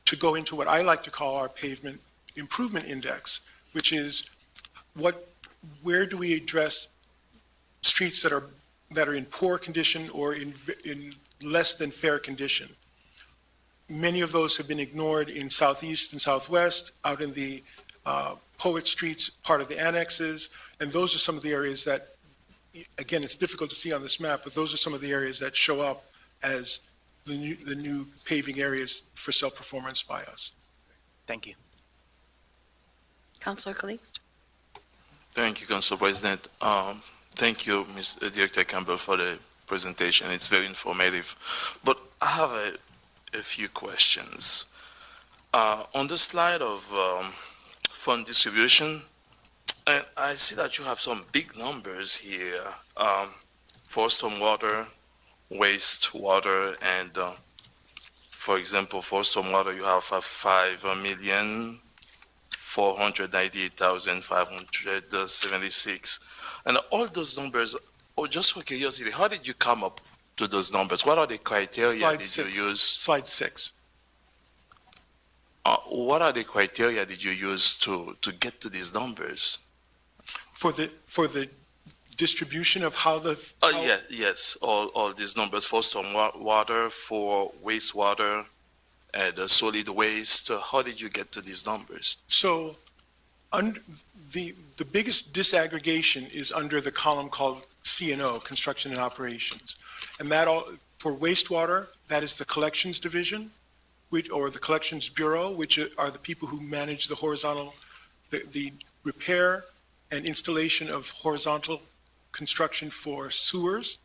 to go into what I like to call our pavement improvement index, which is where do we address streets that are in poor condition or in less than fair condition. Many of those have been ignored in Southeast and Southwest, out in the Poet Streets, part of the annexes, and those are some of the areas that, again, it's difficult to see on this map, but those are some of the areas that show up as the new paving areas for self-performance by us. Thank you. Councilor Calixte? Thank you, Council President. Thank you, Mr. Director Campbell, for the presentation. It's very informative. But I have a few questions. On the slide of fund distribution, and I see that you have some big numbers here for stormwater, wastewater, and for example, for stormwater, you have 5,498,576. And all those numbers, just for curiosity, how did you come up to those numbers? What are the criteria you use? Slide 6. What are the criteria did you use to get to these numbers? For the distribution of how the... Yes, all these numbers for stormwater, for wastewater, and solid waste. How did you get to these numbers? So the biggest disaggregation is under the column called C&O, Construction and Operations. And that for wastewater, that is the Collections Division, or the Collections Bureau, which are the people who manage the horizontal, the repair and installation of horizontal construction for sewers.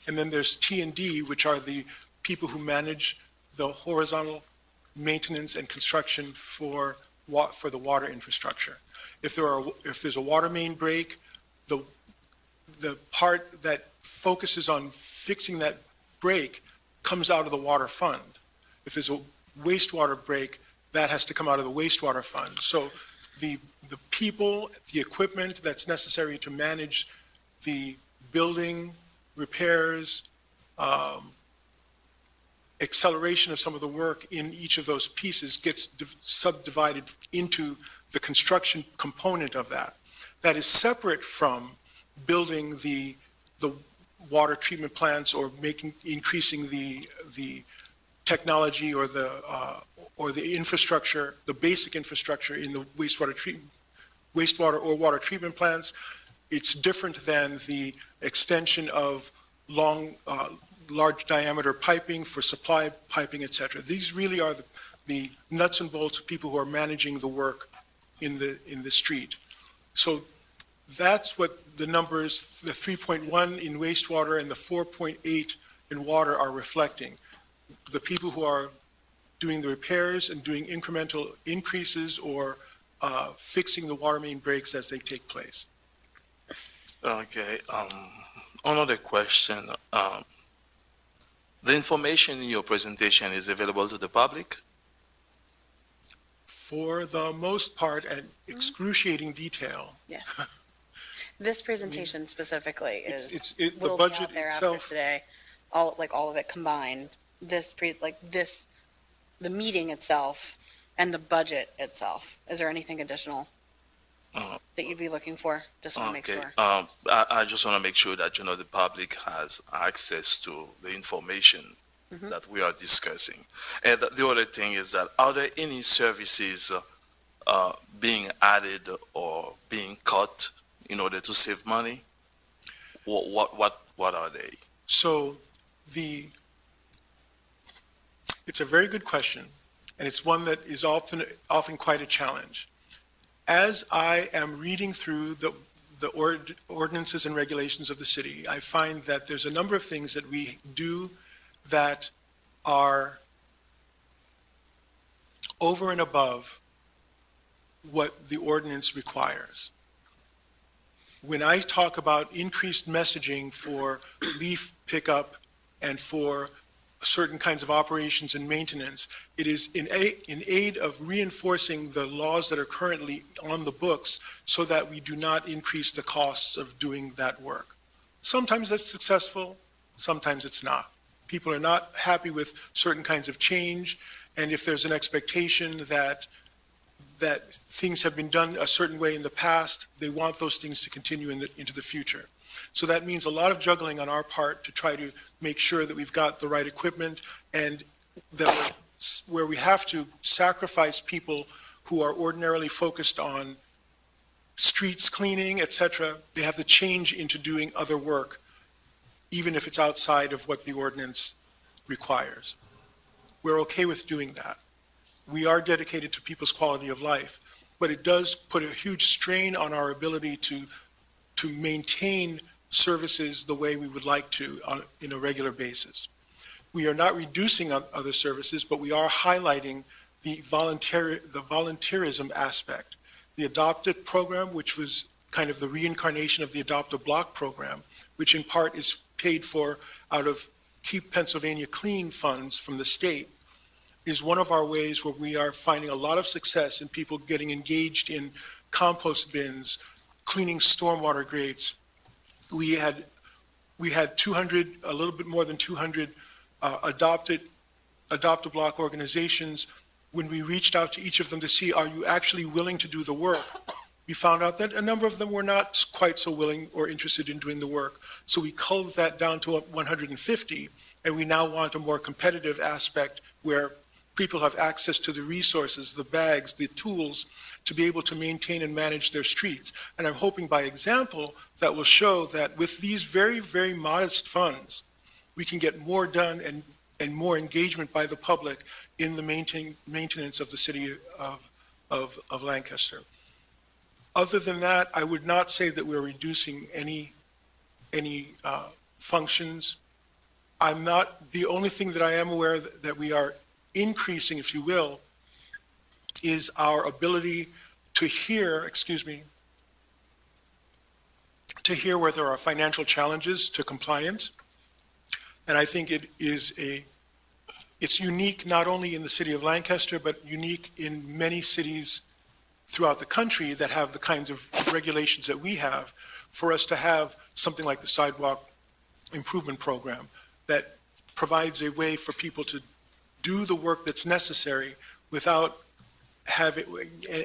And then there's T&D, which are the people who manage the horizontal maintenance and construction for the water infrastructure. If there's a water main break, the part that focuses on fixing that break comes out of the water fund. If there's a wastewater break, that has to come out of the wastewater fund. So the people, the equipment that's necessary to manage the building, repairs, acceleration of some of the work in each of those pieces gets subdivided into the construction component of that. That is separate from building the water treatment plants or increasing the technology or the infrastructure, the basic infrastructure in the wastewater or water treatment plants. It's different than the extension of large diameter piping, for supply piping, et cetera. These really are the nuts and bolts of people who are managing the work in the street. So that's what the numbers, the 3.1 in wastewater and the 4.8 in water are reflecting. The people who are doing the repairs and doing incremental increases or fixing the water main breaks as they take place. Okay, another question. The information in your presentation is available to the public? For the most part, at excruciating detail. This presentation specifically The will be budget out there after itself, today, all of it combined. The meeting itself and the budget itself. Is there anything additional that you'd be looking for? Just want to make Okay, sure. I just want to make sure that, the public has access to the information Mhm. that we are discussing. And the other thing is that, are there any services being added or being cut in order to save money? What are they? so it's a very good question, and it's one that is often quite a challenge. As I am reading through the ordinances and regulations of the city, I find that there's a number of things that we do that are over and above what the ordinance requires. When I talk about increased messaging for leaf pickup and for certain kinds of operations and maintenance, it is in aid of reinforcing the laws that are currently on the books so that we do not increase the costs of doing that work. Sometimes that's successful, sometimes it's not. People are not happy with certain kinds of change, and if there's an expectation that things have been done a certain way in the past, they want those things to continue into the future. So that means a lot of juggling on our part to try to make sure that we've got the right equipment, and that where we have to sacrifice people who are ordinarily focused on streets cleaning, et cetera, they have to change into doing other work, even if it's outside of what the ordinance requires. We're okay with doing that. We are dedicated to people's quality of life, but it does put a huge strain on our ability to maintain services the way we would like to in a regular basis. We are not reducing other services, but we are highlighting the volunteerism aspect. The Adopted program, which was kind of the reincarnation of the Adopt a Block program, which in part is paid for out of Keep Pennsylvania Clean funds from the state, is one of our ways where we are finding a lot of success in people getting engaged in compost bins, cleaning stormwater grates. We had 200, a little bit more than 200 Adopt a Block organizations. When we reached out to each of them to see, are you actually willing to do the work? We found out that a number of them were not quite so willing or interested in doing the work. So we culled that down to 150, and we now want a more competitive aspect where people have access to the resources, the bags, the tools to be able to maintain and manage their streets. And I'm hoping by example that will show that with these very, very modest funds, we can get more done and more engagement by the public in the maintenance of the city of Lancaster. Other than that, I would not say that we're reducing any functions. The only thing that I am aware that we are increasing, if you will, is our ability to hear where there are financial challenges to compliance. And I think it's unique not only in the city of Lancaster, but unique in many cities throughout the country that have the kinds of regulations that we have, for us to have something like the sidewalk improvement program that provides a way for people to do the work that's necessary without having,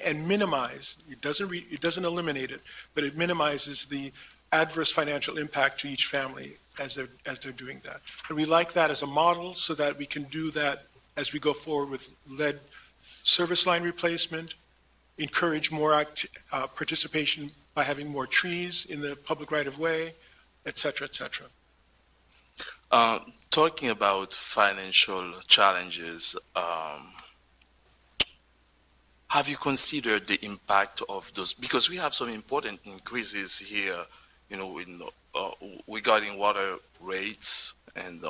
and minimize, it doesn't eliminate it, but it minimizes the adverse financial impact to each family as they're doing that. And we like that as a model so that we can do that as we go forward with lead service line replacement, encourage more participation by having more trees in the public right-of-way, et cetera, et cetera. Talking about financial challenges, have you considered the impact of those? Because we have some important increases here, uh, regarding water rates and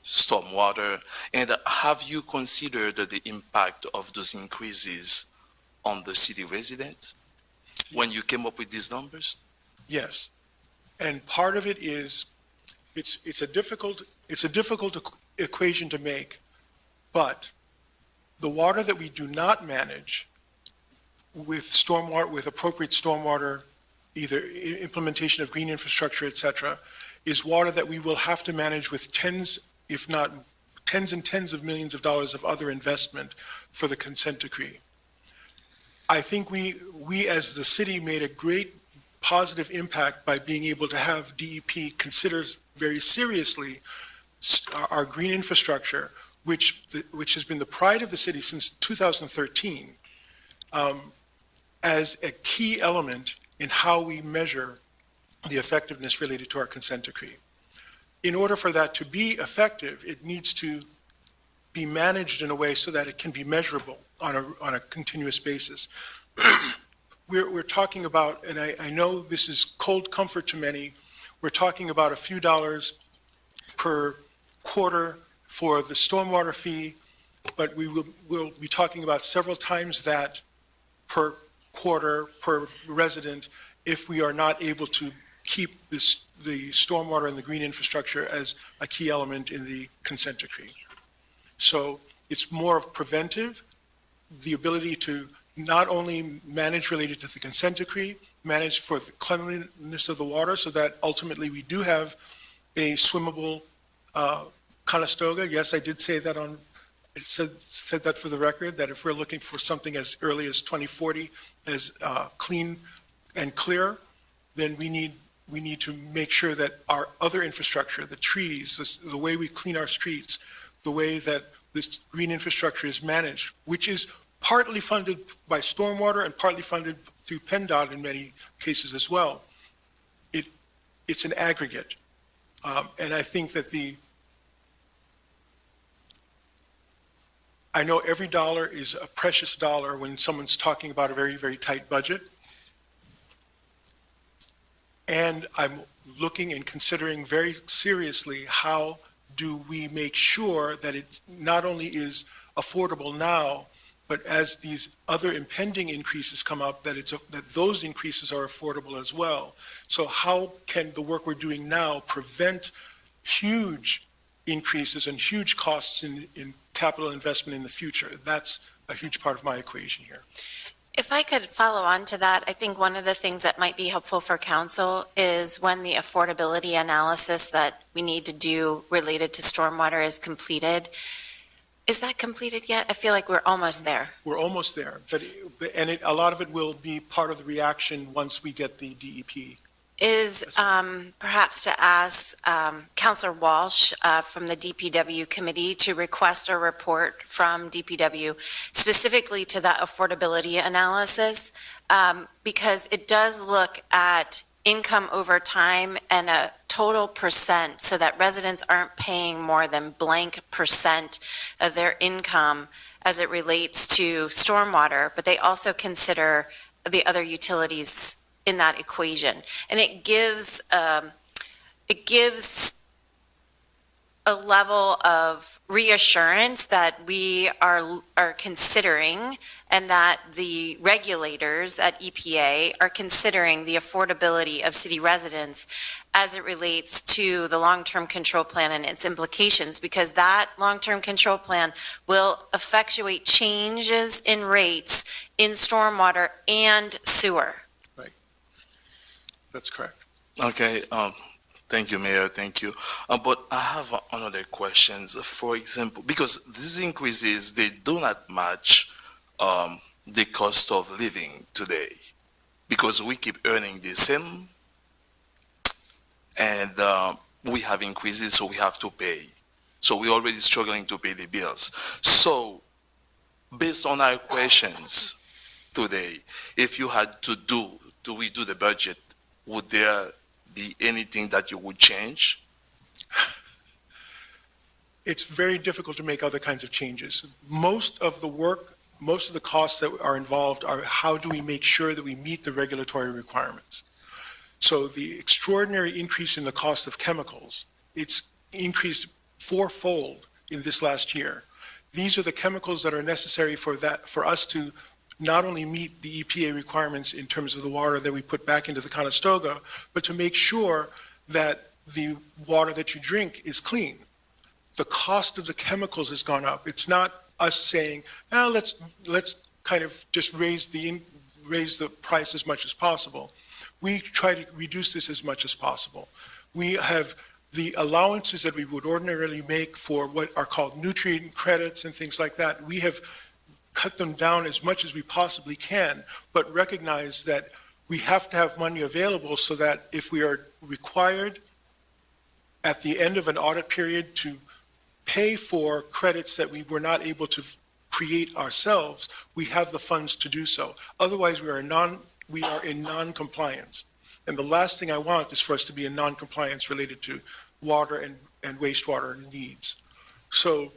stormwater. And have you considered the impact of those increases on the city residents when you came up with these numbers? Yes. And part of it is, it's a difficult equation to make, but the water that we do not manage with stormwater, with appropriate stormwater, either implementation of green infrastructure, et cetera, is water that we will have to manage with tens, if not tens and tens of millions of dollars of other investment for the consent decree. I think we as the city made a great positive impact by being able to have DEP consider very seriously our green infrastructure, which has been the pride of the city since 2013, as a key element in how we measure the effectiveness related to our consent decree. In order for that to be effective, it needs to be managed in a way so that it can be measurable on a continuous basis. We're talking about, and I know this is cold comfort to many, we're talking about a few dollars per quarter for the stormwater fee, but we'll be talking about several times that per quarter, per resident, if we are not able to keep the stormwater and the green infrastructure as a key element in the consent decree. So it's more of preventive, the ability to not only manage related to the consent decree, manage for the cleanliness of the water so that ultimately we do have a swimmable Conestoga. Yes, I did say that it said that for the record, that if we're looking for something as early as 2040 as clean and clear, then we need to make sure that our other infrastructure, the trees, the way we clean our streets, the way that this green infrastructure is managed, which is partly funded by stormwater and partly funded through PennDOT in many cases as well. It's an aggregate. And I think that I know every dollar is a precious dollar when someone's talking about a very, very tight budget. And I'm looking and considering very seriously how do we make sure that it not only is affordable now, but as these other impending increases come up, that those increases are affordable as well. So how can the work we're doing now prevent huge increases and huge costs in capital investment in the future? That's a huge part of my equation here. If I could follow on to that, I think one of the things that might be helpful for council is when the affordability analysis that we need to do related to stormwater is completed. Is that completed yet? I feel like we're almost there. We're almost there, a lot of it will be part of the reaction once we get the DEP. Is perhaps to ask Councilor Walsh from the DPW committee to request a report from DPW specifically to that affordability analysis, because it does look at income over time and a total percent so that residents aren't paying more than blank percent of their income as it relates to stormwater, but they also consider the other utilities in that equation. And it gives a level of reassurance that we are considering and that the regulators at EPA are considering the affordability of city residents as it relates to the long-term control plan and its implications, because that long-term control plan will effectuate changes in rates in stormwater and sewer. That's correct. Okay, thank you, Mayor, thank you. But I have another questions. For example, because these increases, they do not match the cost of living today, because we keep earning the same, and we have increases, so we have to pay. So we're already struggling to pay the bills. So, based on our questions today, if you had to redo the budget, would there be anything that you would change? it's very difficult to make other kinds of changes. Most of the work, most of the costs that are involved are how do we make sure that we meet the regulatory requirements. So the extraordinary increase in the cost of chemicals, it's increased fourfold in this last year. These are the chemicals that are necessary for us to not only meet the EPA requirements in terms of the water that we put back into the Conestoga, but to make sure that the water that you drink is clean. The cost of the chemicals has gone up. It's not us saying, let's kind of just raise the price as much as possible. We try to reduce this as much as possible. We have the allowances that we would ordinarily make for what are called nutrient credits and things like that. We have cut them down as much as we possibly can, but recognize that we have to have money available so that if we are required at the end of an audit period to pay for credits that we were not able to create ourselves, we have the funds to do so. Otherwise, we are in non-compliance. And the last thing I want is for us to be in non-compliance related to water and wastewater needs. So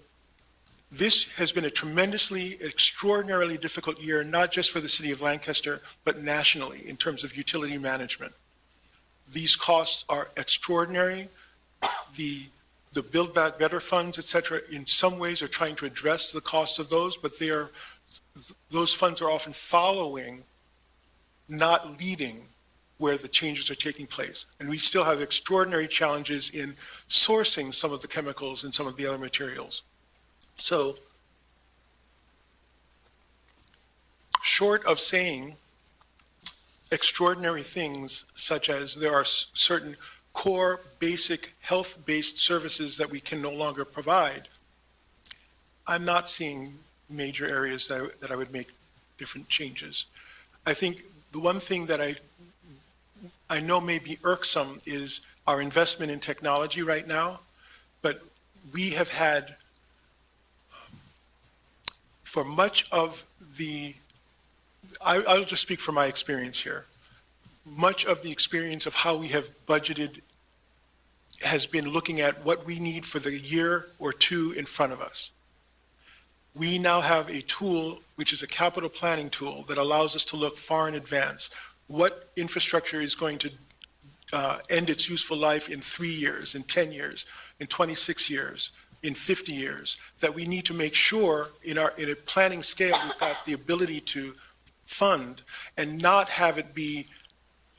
this has been a tremendously, extraordinarily difficult year, not just for the city of Lancaster, but nationally in terms of utility management. These costs are extraordinary. The Build Back Better funds, et cetera, in some ways are trying to address the costs of those, but those funds are often following, not leading where the changes are taking place. And we still have extraordinary challenges in sourcing some of the chemicals and some of the other materials. So, short of saying extraordinary things such as there are certain core basic health-based services that we can no longer provide, I'm not seeing major areas that I would make different changes. I think the one thing that I know may be irksome is our investment in technology right now, but we have had, for much of I'll just speak from my experience here. Much of the experience of how we have budgeted has been looking at what we need for the year or two in front of us. We now have a tool, which is a capital planning tool, that allows us to look far in advance. What infrastructure is going to end its useful life in 3 years, in 10 years, in 26 years, in 50 years, that we need to make sure in a planning scale we've got the ability to fund and not have it be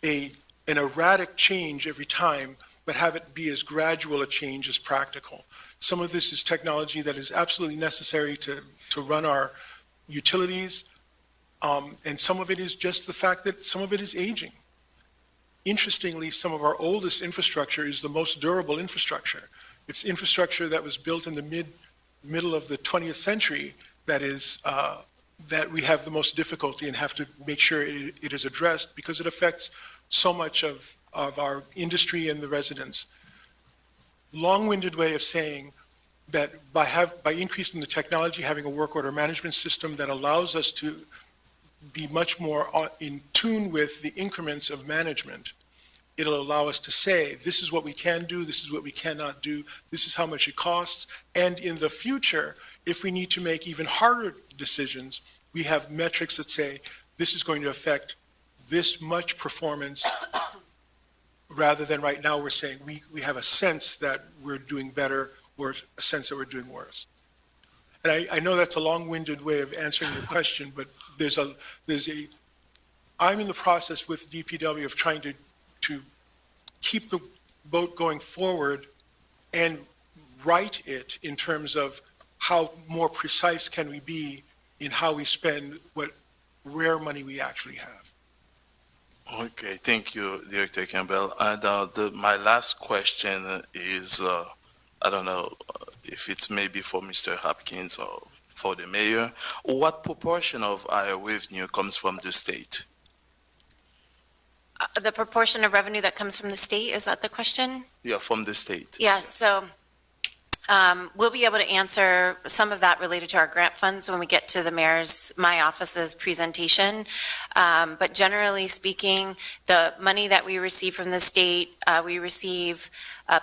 an erratic change every time, but have it be as gradual a change as practical. Some of this is technology that is absolutely necessary to run our utilities, and some of it is just the fact that some of it is aging. Interestingly, some of our oldest infrastructure is the most durable infrastructure. It's infrastructure that was built in the middle of the 20th century that we have the most difficulty and have to make sure it is addressed because it affects so much of our industry and the residents. Long-winded way of saying that by increasing the technology, having a work order management system that allows us to be much more in tune with the increments of management, it'll allow us to say, this is what we can do, this is what we cannot do, this is how much it costs, and in the future, if we need to make even harder decisions, we have metrics that say, this is going to affect this much performance, rather than right now we're saying we have a sense that we're doing better or a sense that we're doing worse. And I know that's a long-winded way of answering your question, but I'm in the process with DPW of trying to keep the boat going forward and right it in terms of how more precise can we be in how we spend what rare money we actually have. Okay, thank you, Director Campbell. And my last question is, I don't know if it's maybe for Mr. Hopkins or for the mayor. What proportion of our revenue comes from the state? The proportion of revenue that comes from the state, is that the question? Yeah, from the state. Yeah, so We'll be able to answer some of that related to our grant funds when we get to my office's presentation. But generally speaking, the money that we receive from the state, we receive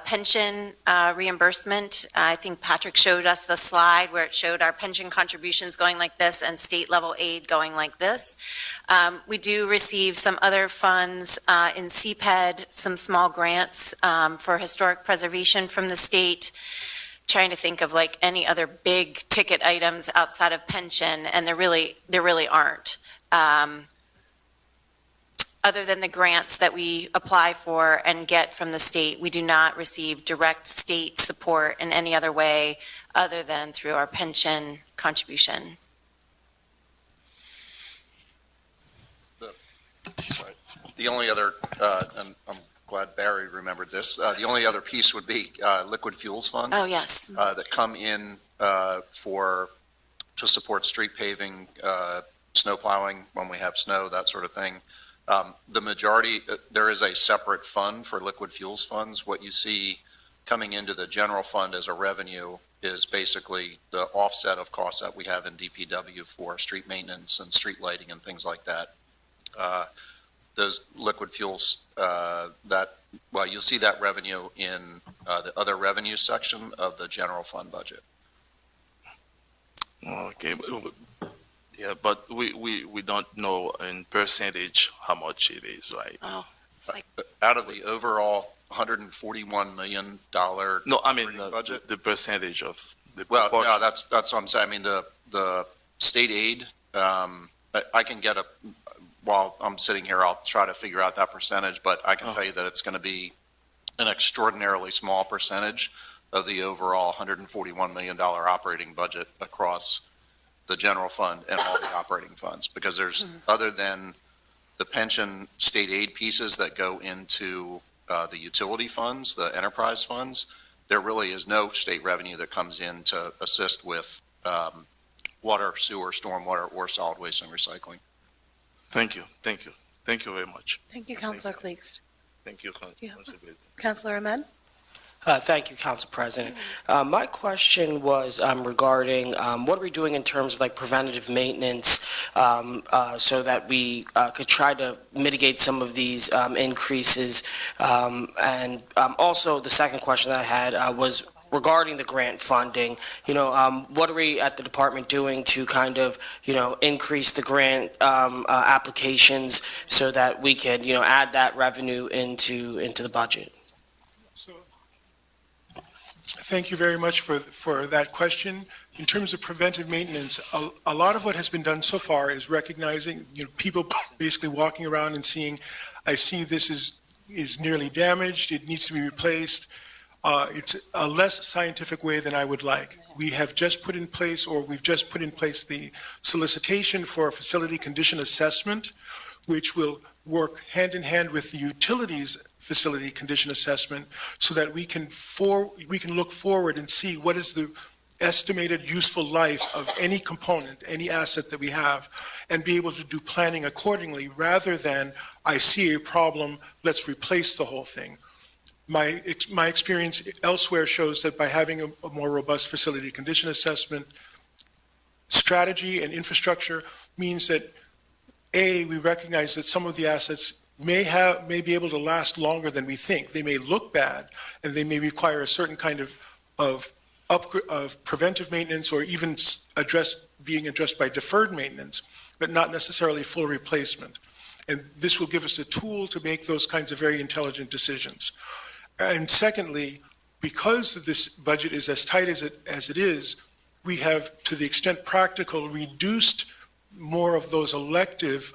pension reimbursement. I think Patrick showed us the slide where it showed our pension contributions going like this and state level aid going like this. We do receive some other funds in CPED, some small grants for historic preservation from the state. Trying to think of like any other big ticket items outside of pension, and there really aren't. Other than the grants that we apply for and get from the state, we do not receive direct state support in any other way other than through our pension contribution. The only other, and I'm glad Barry remembered this, the only other piece would be liquid fuels funds. Oh, yes. That come in to support street paving, snow plowing when we have snow, that sort of thing. The majority, there is a separate fund for liquid fuels funds. What you see coming into the general fund as a revenue is basically the offset of costs that we have in DPW for street maintenance and street lighting and things like that. Those liquid fuels, you'll see that revenue in the other revenue section of the general fund budget. Okay, yeah, but we don't know in percentage how much it is, right? Oh, it's like, Out of the overall $141 million No, I mean, budget? the percentage of the Well, proportion. no, that's what I'm saying. I mean, the state aid, I can get while I'm sitting here, I'll try to figure out that percentage, but I can tell you that it's going to be an extraordinarily small percentage of the overall $141 million operating budget across the general fund and all the operating funds, because there's, other than the pension state aid pieces that go into the utility funds, the enterprise funds, there really is no state revenue that comes in to assist with water, sewer, stormwater, or solid waste and recycling. Thank you very much. Thank you, Councilor Cleeks. Thank you, Yeah. Council President. Councilor Ahmed? Thank you, Council President. My question was regarding what are we doing in terms of like preventative maintenance so that we could try to mitigate some of these increases? And also, the second question that I had was regarding the grant funding. What are we at the department doing to kind of, increase the grant applications so that we could, add that revenue into the budget? So, thank you very much for that question. In terms of preventive maintenance, a lot of what has been done so far is recognizing, people basically walking around and seeing, I see this is nearly damaged, it needs to be replaced. It's a less scientific way than I would like. We've just put in place the solicitation for a facility condition assessment, which will work hand in hand with the utilities facility condition assessment, so that we can look forward and see what is the estimated useful life of any component, any asset that we have, and be able to do planning accordingly, rather than, I see a problem, let's replace the whole thing. My experience elsewhere shows that by having a more robust facility condition assessment strategy and infrastructure means that, A, we recognize that some of the assets may be able to last longer than we think. They may look bad, and they may require a certain kind of preventive maintenance, or even being addressed by deferred maintenance, but not necessarily full replacement. And this will give us a tool to make those kinds of very intelligent decisions. And secondly, because this budget is as tight as it is, we have, to the extent practical, reduced more of those elective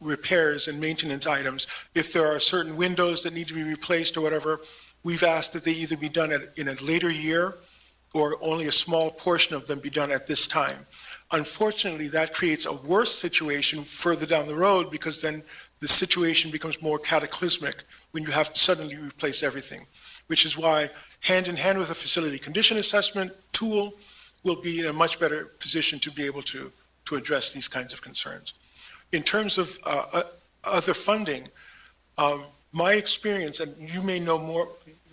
repairs and maintenance items. If there are certain windows that need to be replaced or whatever, we've asked that they either be done in a later year, or only a small portion of them be done at this time. Unfortunately, that creates a worse situation further down the road, because then the situation becomes more cataclysmic when you have to suddenly replace everything, which is why, hand in hand with a facility condition assessment tool, we'll be in a much better position to be able to address these kinds of concerns. In terms of other funding, my experience, and you may know more,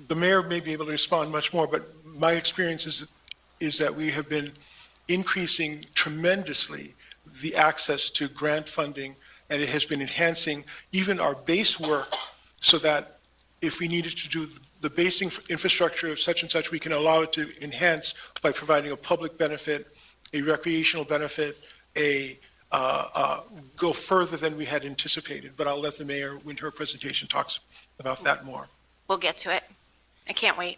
the mayor may be able to respond much more, but my experience is that we have been increasing tremendously the access to grant funding, and it has been enhancing even our base work so that if we needed to do the basic infrastructure of such and such, we can allow it to enhance by providing a public benefit, a recreational benefit, go further than we had anticipated. But I'll let the mayor, when her presentation, talks about that more. We'll get to it. I can't wait.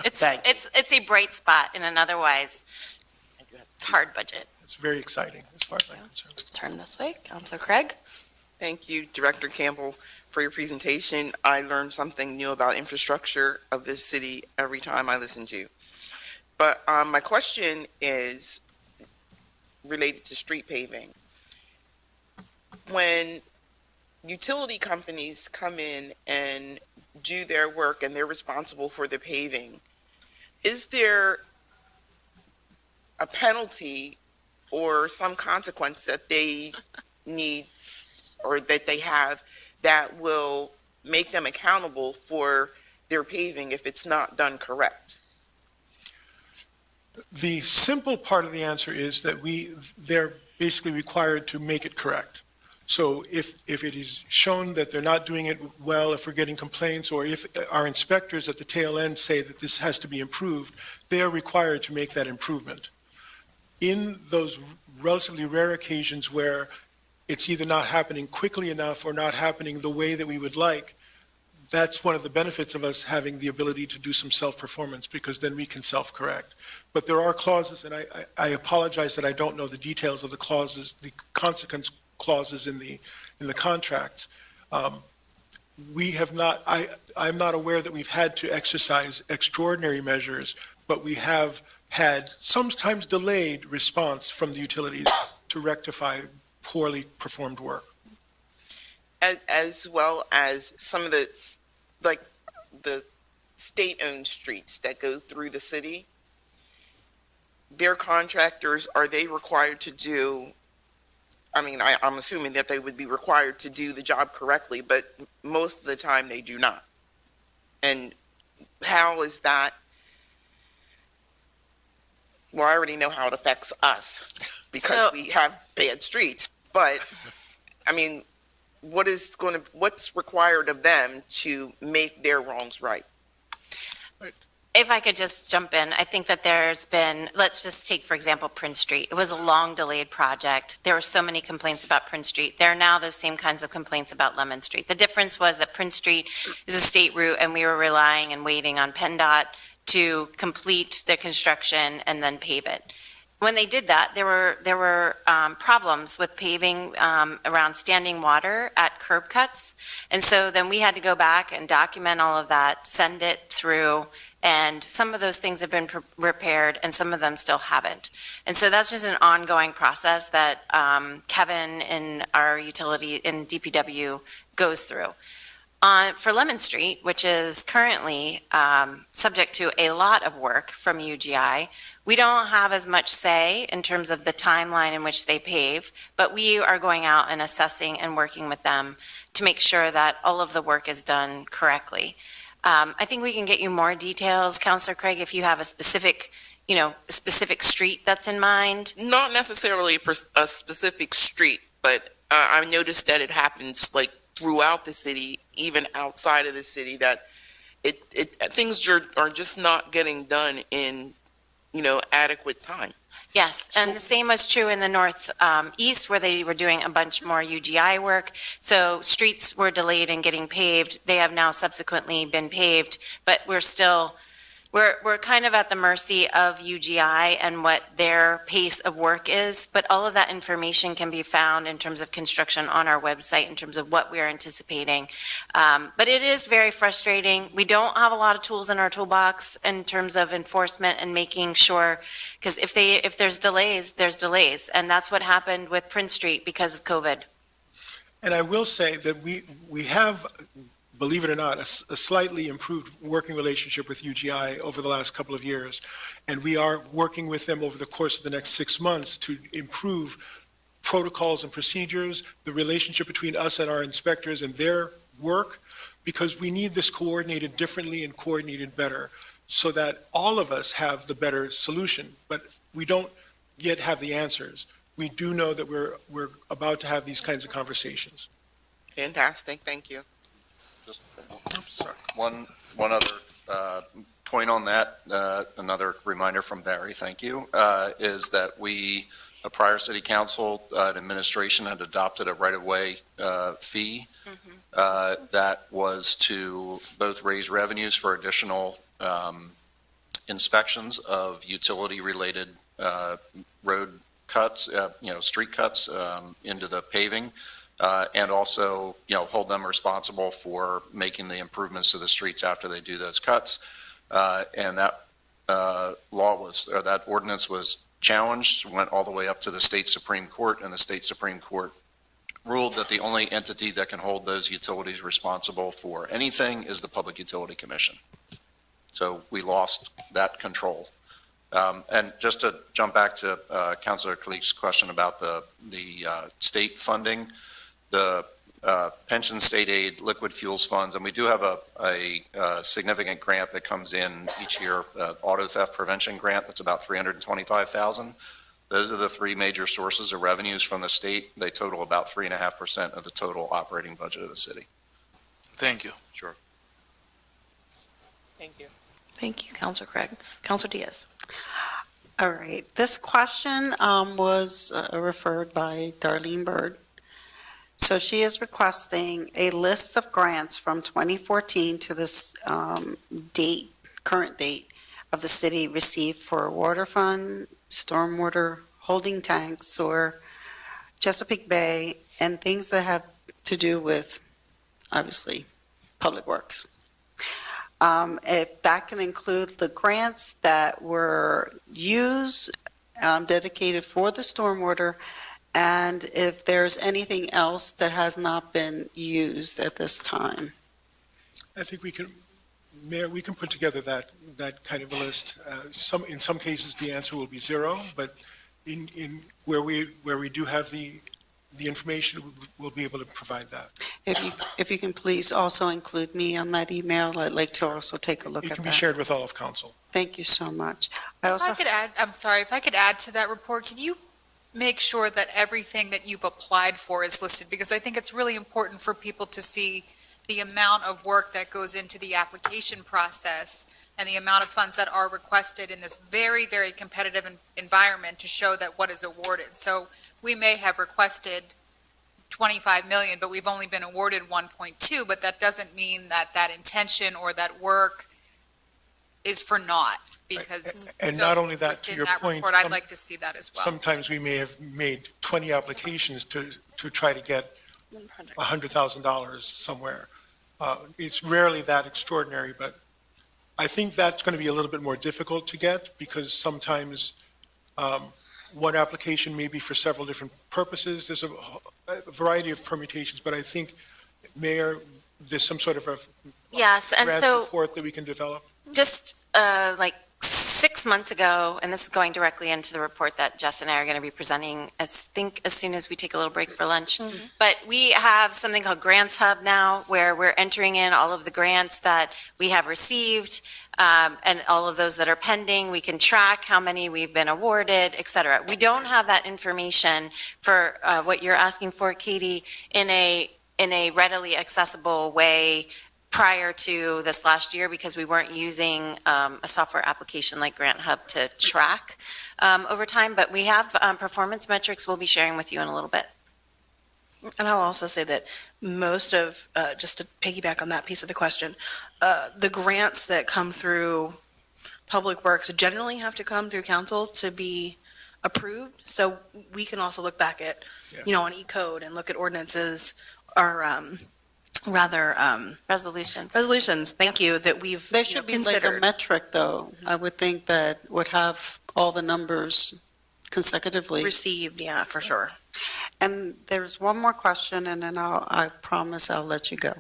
It's Thank you. it's a bright spot in an otherwise hard budget. It's very exciting as far as I'm concerned. Turn this way. Councilor Craig? Thank you, Director Campbell, for your presentation. I learned something new about infrastructure of this city every time I listen to you. But my question is related to street paving. When utility companies come in and do their work and they're responsible for the paving, is there a penalty or some consequence that they need or that they have that will make them accountable for their paving if it's not done correct? The simple part of the answer is that they're basically required to make it correct. So if it is shown that they're not doing it well, if we're getting complaints, or if our inspectors at the tail end say that this has to be improved, they are required to make that improvement. In those relatively rare occasions where it's either not happening quickly enough or not happening the way that we would like, that's one of the benefits of us having the ability to do some self-performance, because then we can self-correct. But there are clauses, and I apologize that I don't know the details of the clauses, the consequence clauses in the contracts. We have not, I'm not aware that we've had to exercise extraordinary measures, but we have had sometimes delayed response from the utilities to rectify poorly performed work. As well as some of the, like, the state-owned streets that go through the city, their contractors, are they required to do, I mean, I'm assuming that they would be required to do the job correctly, but most of the time they do not. And how is that? Well, I already know how it affects us because we have bad streets, but I mean, what's required of them to make their wrongs right? If I could just jump in, I think that there's been, let's just take, for example, Prince Street. It was a long delayed project. There were so many complaints about Prince Street. There are now those same kinds of complaints about Lemon Street. The difference was that Prince Street is a state route and we were relying and waiting on PennDOT to complete the construction and then pave it. When they did that, there were problems with paving around standing water at curb cuts. And so then we had to go back and document all of that, send it through, and some of those things have been repaired and some of them still haven't. And so that's just an ongoing process that Kevin in our utility in DPW goes through. For Lemon Street, which is currently subject to a lot of work from UGI, we don't have as much say in terms of the timeline in which they pave, but we are going out and assessing and working with them to make sure that all of the work is done correctly. I think we can get you more details, Councilor Craig, if you have a specific street that's in mind. Not necessarily a specific street, but I noticed that it happens like throughout the city, even outside of the city, that things are just not getting done in, adequate time. Yes, and the same was true in the northeast where they were doing a bunch more UGI work. So streets were delayed in getting paved. They have now subsequently been paved, but we're kind of at the mercy of UGI and what their pace of work is. But all of that information can be found in terms of construction on our website in terms of what we are anticipating. But it is very frustrating. We don't have a lot of tools in our toolbox in terms of enforcement and making sure, because if there's delays, there's delays. And that's what happened with Prince Street because of COVID. And I will say that we have, believe it or not, a slightly improved working relationship with UGI over the last couple of years. And we are working with them over the course of the next 6 months to improve protocols and procedures, the relationship between us and our inspectors and their work, because we need this coordinated differently and coordinated better. so that all of us have the better solution. But we don't yet have the answers. We do know that we're about to have these kinds of conversations. Fantastic, thank you. Sorry. One other point on that, another reminder from Barry, thank you, is that a prior city council administration had adopted a right-of-way fee that was to both raise revenues for additional inspections of utility-related road cuts, street cuts into the paving, and also, hold them responsible for making the improvements to the streets after they do those cuts. And that that ordinance was challenged, went all the way up to the state Supreme Court, and the state Supreme Court ruled that the only entity that can hold those utilities responsible for anything is the Public Utility Commission. So we lost that control. And just to jump back to Councilor Khalif's question about the state funding, the pension state aid, liquid fuels funds, and we do have a significant grant that comes in each year, auto theft prevention grant, that's about $325,000. Those are the three major sources of revenues from the state. They total about 3.5% of the total operating budget of the city. Thank you. Sure. Thank you. Thank you, Councilor Craig. Councilor Diaz. All right, this question was referred by Darlene Bird. So she is requesting a list of grants from 2014 to this current date of the city received for water fund, stormwater holding tanks, or Chesapeake Bay, and things that have to do with, obviously, public works. If that can include the grants that were used, dedicated for the stormwater, and if there's anything else that has not been used at this time. I think Mayor, we can put together that kind of a list. In some cases, the answer will be zero, but in where we do have the information, we'll be able to provide that. If you can please also include me on that email, I'd like to also take a look at that. It can be shared with all of council. Thank you so much. If I could add to that report, could you make sure that everything that you've applied for is listed? Because I think it's really important for people to see the amount of work that goes into the application process and the amount of funds that are requested in this very, very competitive environment to show that what is awarded. So we may have requested 25 million, but we've only been awarded 1.2, but that doesn't mean that intention or that work is for naught, because. And not only that, to your point. Report, I'd like to see that as well. Sometimes we may have made 20 applications to try to get $100,000 somewhere. It's rarely that extraordinary, but I think that's going to be a little bit more difficult to get, because sometimes one application may be for several different purposes. There's a variety of permutations, but I think, Mayor, there's some sort of a Yes, and grant so report that we can develop. just like 6 months ago, and this is going directly into the report that Jess and I are going to be presenting, as soon as we take a little break for lunch. But we have something called Grants Hub now, where we're entering in all of the grants that we have received, and all of those that are pending. We can track how many we've been awarded, et cetera. We don't have that information for what you're asking for, Katie, in a readily accessible way prior to this last year, because we weren't using a software application like Grant Hub to track over time. But we have performance metrics we'll be sharing with you in a little bit. And I'll also say that most of, just to piggyback on that piece of the question, the grants that come through Public Works generally have to come through council to be approved. So we can also look back at, on E-code and look at ordinances or resolutions, thank you, that we've There should be like a considered. metric, though. I would think that would have all the numbers consecutively. Received, yeah, for sure. And there's one more question, and then I promise I'll let you go.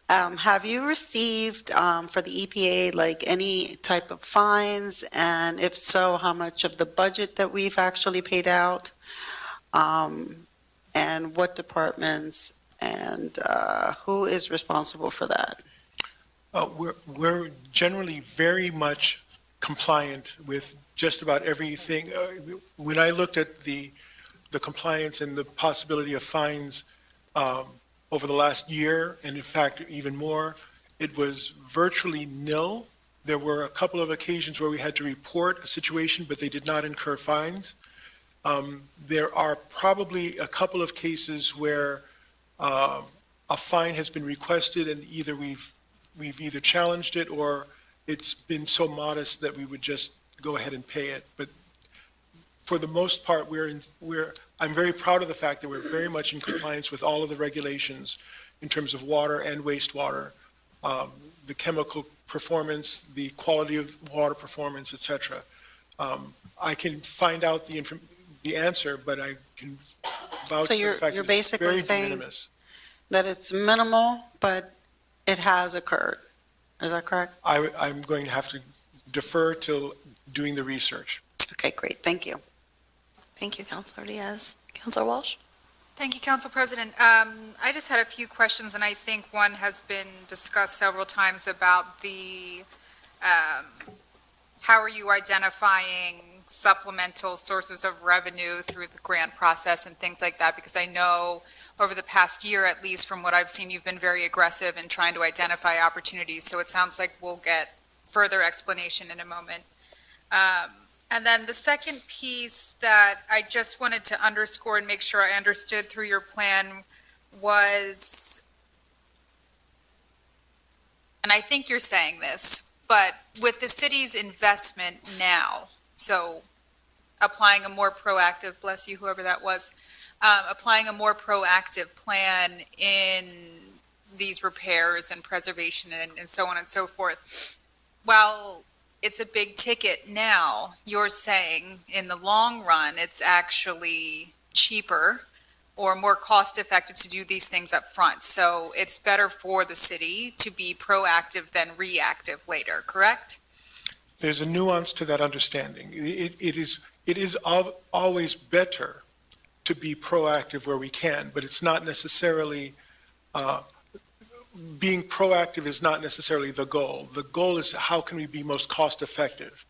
Have you received for the EPA, like, any type of fines? And if so, how much of the budget that we've actually paid out? And what departments, and who is responsible for that? We're generally very much compliant with just about everything. When I looked at the compliance and the possibility of fines over the last year, and in fact, even more, it was virtually nil. There were a couple of occasions where we had to report a situation, but they did not incur fines. There are probably a couple of cases where a fine has been requested and either we've either challenged it or it's been so modest that we would just go ahead and pay it. But for the most part, I'm very proud of the fact that we're very much in compliance with all of the regulations in terms of water and wastewater, the chemical performance, the quality of water performance, et cetera. I can find out the answer, but I can vouch So for the fact you're that it's basically very de saying minimis. that it's minimal, but it has occurred. Is that correct? I'm going to have to defer till doing the research. Okay, great, thank you. Thank you, Councilor Diaz. Councilor Walsh? Thank you, Council President. I just had a few questions, and I think one has been discussed several times about the, how are you identifying supplemental sources of revenue through the grant process and things like that? Because I know over the past year, at least from what I've seen, you've been very aggressive in trying to identify opportunities. So it sounds like we'll get further explanation in a moment. And then the second piece that I just wanted to underscore and make sure I understood through your plan was, and I think you're saying this, but with the city's investment now, so applying a more proactive, bless you, whoever that was, applying a more proactive plan in these repairs and preservation and so on and so forth. While it's a big ticket now, you're saying in the long run, it's actually cheaper or more cost-effective to do these things up front. So it's better for the city to be proactive than reactive later, correct? There's a nuance to that understanding. It is always better to be proactive where we can, but it's not necessarily, being proactive is not necessarily the goal. The goal is how can we be most cost effective?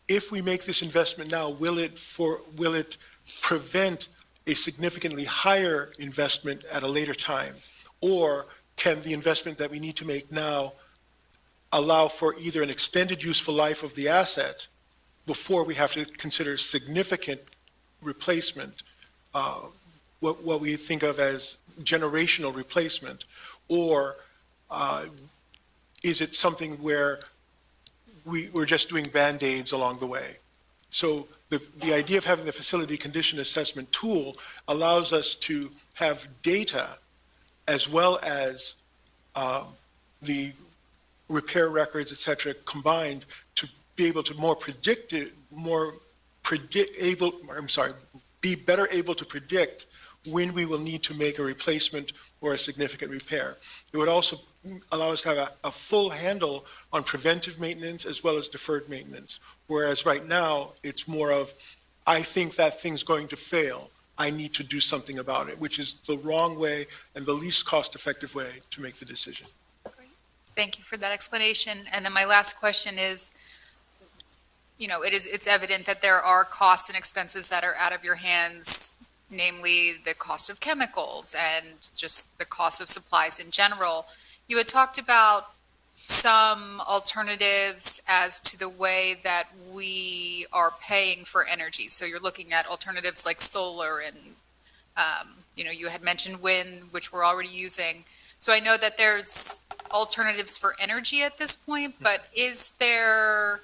If we make this investment now, will it prevent a significantly higher investment at a later time? Or can the investment that we need to make now allow for either an extended useful life of the asset before we have to consider significant replacement, what we think of as generational replacement, or is it something where we're just doing Band-Aids along the way? So the idea of having the facility condition assessment tool allows us to have data as well as the repair records, et cetera, combined to be able to be better able to predict when we will need to make a replacement or a significant repair. It would also allow us to have a full handle on preventive maintenance as well as deferred maintenance. Whereas right now, it's more of, I think that thing's going to fail. I need to do something about it, which is the wrong way and the least cost-effective way to make the decision. Thank you for that explanation. And then my last question is, you know, it's evident that there are costs and expenses that are out of your hands, namely the cost of chemicals and just the cost of supplies in general. You had talked about some alternatives as to the way that we are paying for energy. So you're looking at alternatives like solar and, you know, you had mentioned wind, which we're already using. So I know that there's alternatives for energy at this point, but is there,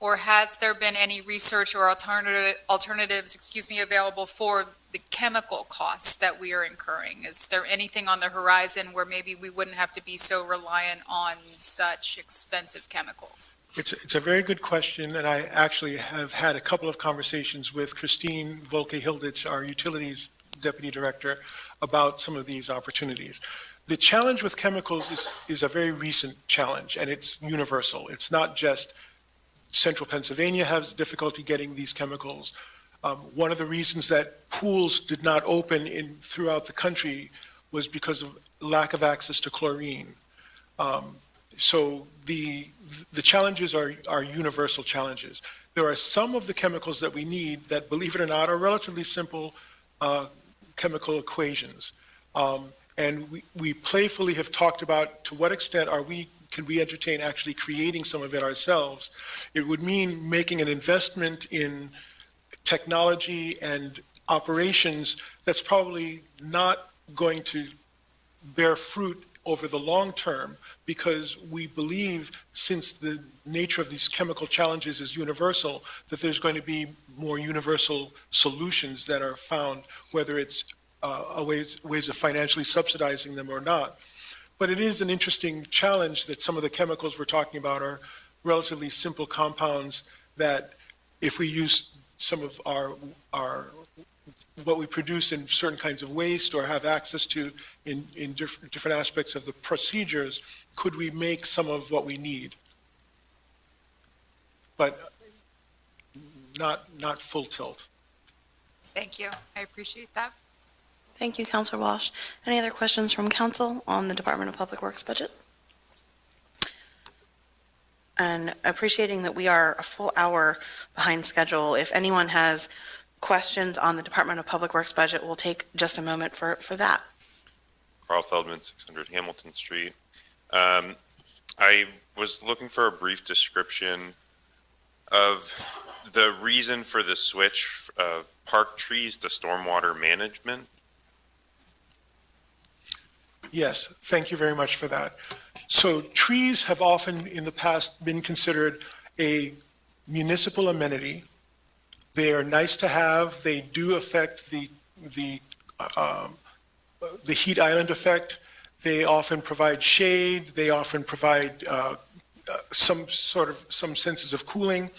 or has there been any research or alternatives, available for the chemical costs that we are incurring? Is there anything on the horizon where maybe we wouldn't have to be so reliant on such expensive chemicals? It's a very good question, and I actually have had a couple of conversations with Christine Volke-Hilditch, our Utilities Deputy Director, about some of these opportunities. The challenge with chemicals is a very recent challenge, and it's universal. It's not just Central Pennsylvania has difficulty getting these chemicals. One of the reasons that pools did not open throughout the country was because of lack of access to chlorine. So the challenges are universal challenges. There are some of the chemicals that we need that, believe it or not, are relatively simple chemical equations. And we playfully have talked about to what extent can we entertain actually creating some of it ourselves. It would mean making an investment in technology and operations that's probably not going to bear fruit over the long term, because we believe, since the nature of these chemical challenges is universal, that there's going to be more universal solutions that are found, whether it's ways of financially subsidizing them or not. But it is an interesting challenge that some of the chemicals we're talking about are relatively simple compounds that, if we use some of what we produce in certain kinds of waste or have access to in different aspects of the procedures, could we make some of what we need? But not full tilt. Thank you. I appreciate that. Thank you, Councilor Walsh. Any other questions from council on the Department of Public Works budget? And appreciating that we are a full hour behind schedule, if anyone has questions on the Department of Public Works budget, we'll take just a moment for that. Carl Feldman, 600 Hamilton Street. I was looking for a brief description of the reason for the switch of park trees to stormwater management. Yes, thank you very much for that. So trees have often in the past been considered a municipal amenity. They are nice to have. They do affect the heat island effect. They often provide shade. They often provide some senses of cooling.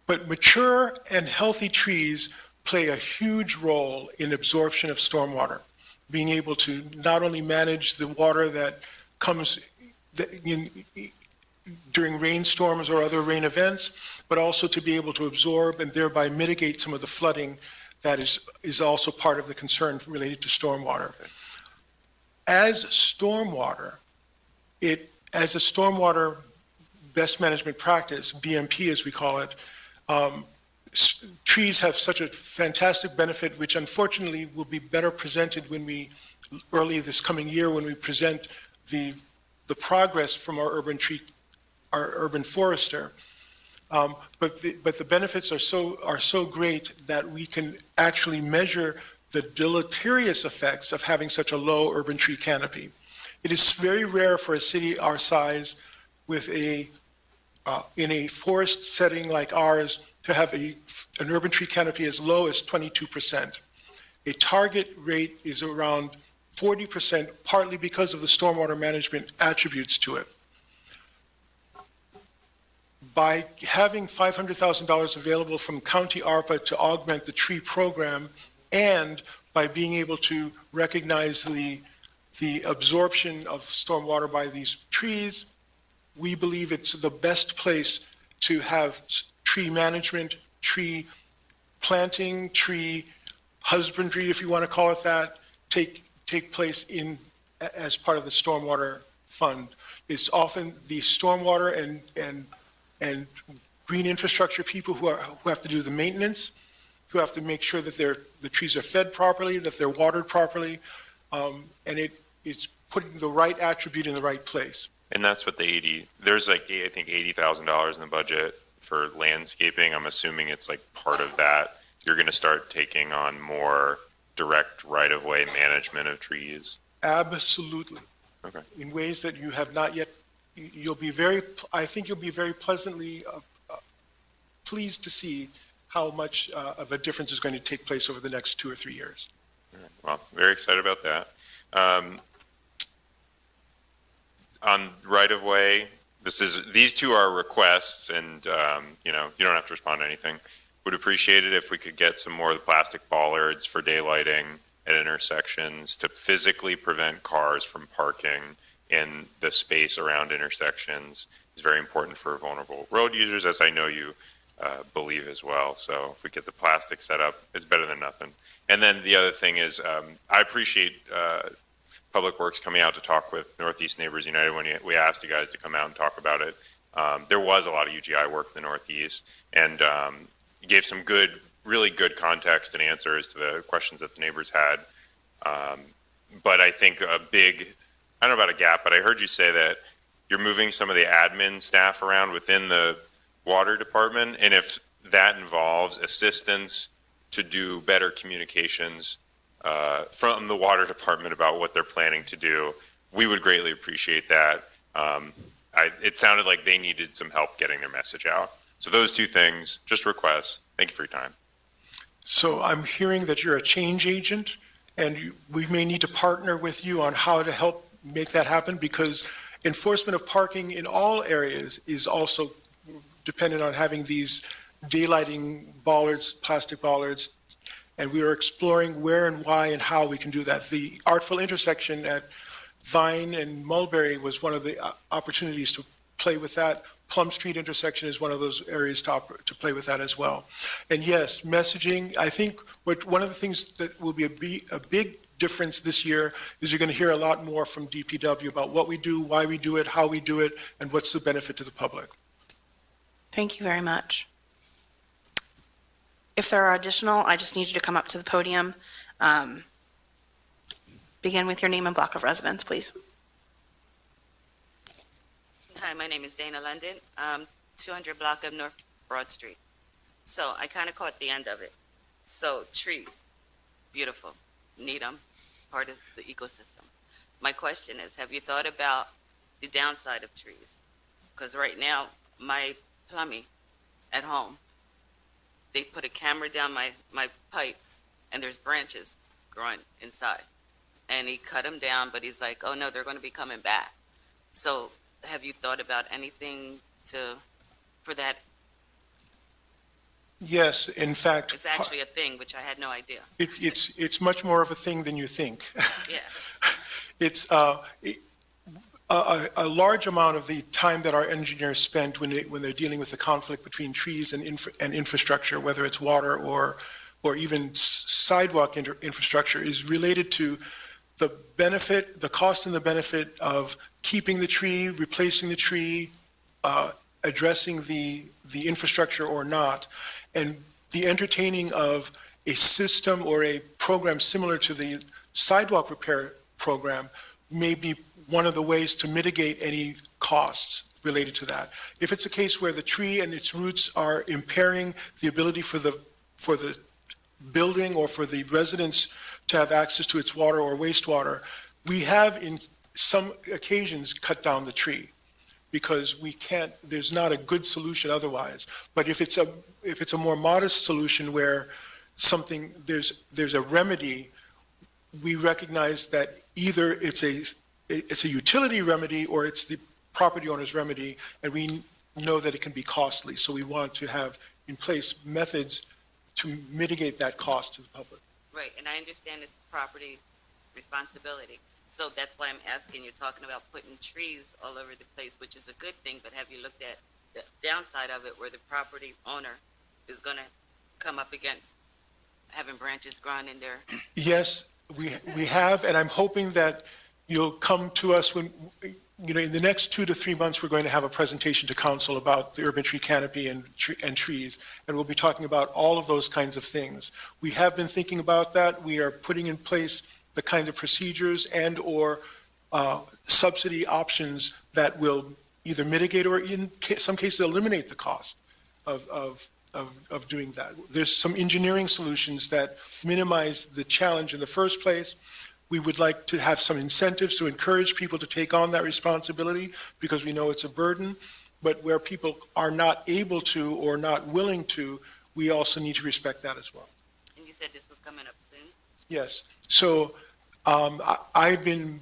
But mature and healthy trees play a huge role in absorption of stormwater, being able to not only manage the water that comes during rainstorms or other rain events, but also to be able to absorb and thereby mitigate some of the flooding that is also part of the concern related to stormwater. As a stormwater best management practice, BMP as we call it, trees have such a fantastic benefit, which unfortunately will be better presented early this coming year when we present the progress from our urban forester. But the benefits are so great that we can actually measure the deleterious effects of having such a low urban tree canopy. It is very rare for a city our size in a forest setting like ours to have an urban tree canopy as low as 22%. A target rate is around 40%, partly because of the stormwater management attributes to it. By having $500,000 available from county ARPA to augment the tree program, and by being able to recognize the absorption of stormwater by these trees, we believe it's the best place to have tree management, tree planting, tree husbandry, if you want to call it that, take place as part of the stormwater fund. It's often the stormwater and green infrastructure people who have to do the maintenance, who have to make sure that the trees are fed properly, that they're watered properly, and it's putting the right attribute in the right place. And that's what there's I think $80,000 in the budget for landscaping. I'm assuming it's like part of that. You're going to start taking on more direct right-of-way management of trees. Absolutely. Okay. In ways that you have not yet. I think you'll be very pleasantly pleased to see how much of a difference is going to take place over the next 2 or 3 years. Well, very excited about that. On right-of-way, these two are requests, and you don't have to respond to anything. Would appreciate it if we could get some more of the plastic bollards for daylighting at intersections to physically prevent cars from parking in the space around intersections. It's very important for vulnerable road users, as I know you believe as well. So if we get the plastic set up, it's better than nothing. And then the other thing is, I appreciate Public Works coming out to talk with Northeast Neighbors United when we asked you guys to come out and talk about it. There was a lot of UGI work in the Northeast, and you gave some really good context and answers to the questions that the neighbors had. But I think I don't know about a gap, but I heard you say that you're moving some of the admin staff around within the water department, and if that involves assistance to do better communications from the water department about what they're planning to do, we would greatly appreciate that. It sounded like they needed some help getting their message out. So those two things, just requests. Thank you for your time. So I'm hearing that you're a change agent, and we may need to partner with you on how to help make that happen, because enforcement of parking in all areas is also dependent on having these daylighting bollards, plastic bollards, and we are exploring where and why and how we can do that. The artful intersection at Vine and Mulberry was one of the opportunities to play with that. Plum Street intersection is one of those areas to play with that as well. And yes, messaging, I think one of the things that will be a big difference this year is you're going to hear a lot more from DPW about what we do, why we do it, how we do it, and what's the benefit to the public. Thank you very much. If there are additional, I just need you to come up to the podium. Begin with your name and block of residence, please. Hi, my name is Dana London, 200 block of North Broad Street. So I kind of caught the end of it. So trees, beautiful, need them, part of the ecosystem. My question is, have you thought about the downside of trees? Because right now, my plumbing at home, they put a camera down my pipe and there's branches growing inside. And he cut them down, but he's like, oh no, they're going to be coming back. So have you thought about anything for that? Yes, in fact. It's actually a thing, which I had no idea. It's much more of a thing than you think. Yeah. It's a large amount of the time that our engineers spend when they're dealing with the conflict between trees and infrastructure, whether it's water or even sidewalk infrastructure, is related to the benefit, the cost and the benefit of keeping the tree, replacing the tree, addressing the infrastructure or not. And the entertaining of a system or a program similar to the sidewalk repair program may be one of the ways to mitigate any costs related to that. If it's a case where the tree and its roots are impairing the ability for the building or for the residents to have access to its water or wastewater, we have in some occasions cut down the tree because there's not a good solution otherwise. But if it's a more modest solution where there's a remedy, we recognize that either it's a utility remedy or it's the property owner's remedy, and we know that it can be costly. So we want to have in place methods to mitigate that cost to the public. Right, and I understand it's property responsibility. So that's why I'm asking, you're talking about putting trees all over the place, which is a good thing, but have you looked at the downside of it where the property owner is going to come up against having branches growing in there? Yes, we have, and I'm hoping that you'll come to us when, in the next 2 to 3 months, we're going to have a presentation to council about the urban tree canopy and trees, and we'll be talking about all of those kinds of things. We have been thinking about that. We are putting in place the kind of procedures and/or subsidy options that will either mitigate or in some cases eliminate the cost of doing that. There's some engineering solutions that minimize the challenge in the first place. We would like to have some incentives to encourage people to take on that responsibility because we know it's a burden, but where people are not able to or not willing to, we also need to respect that as well. And you said this was coming up soon? Yes. So I've been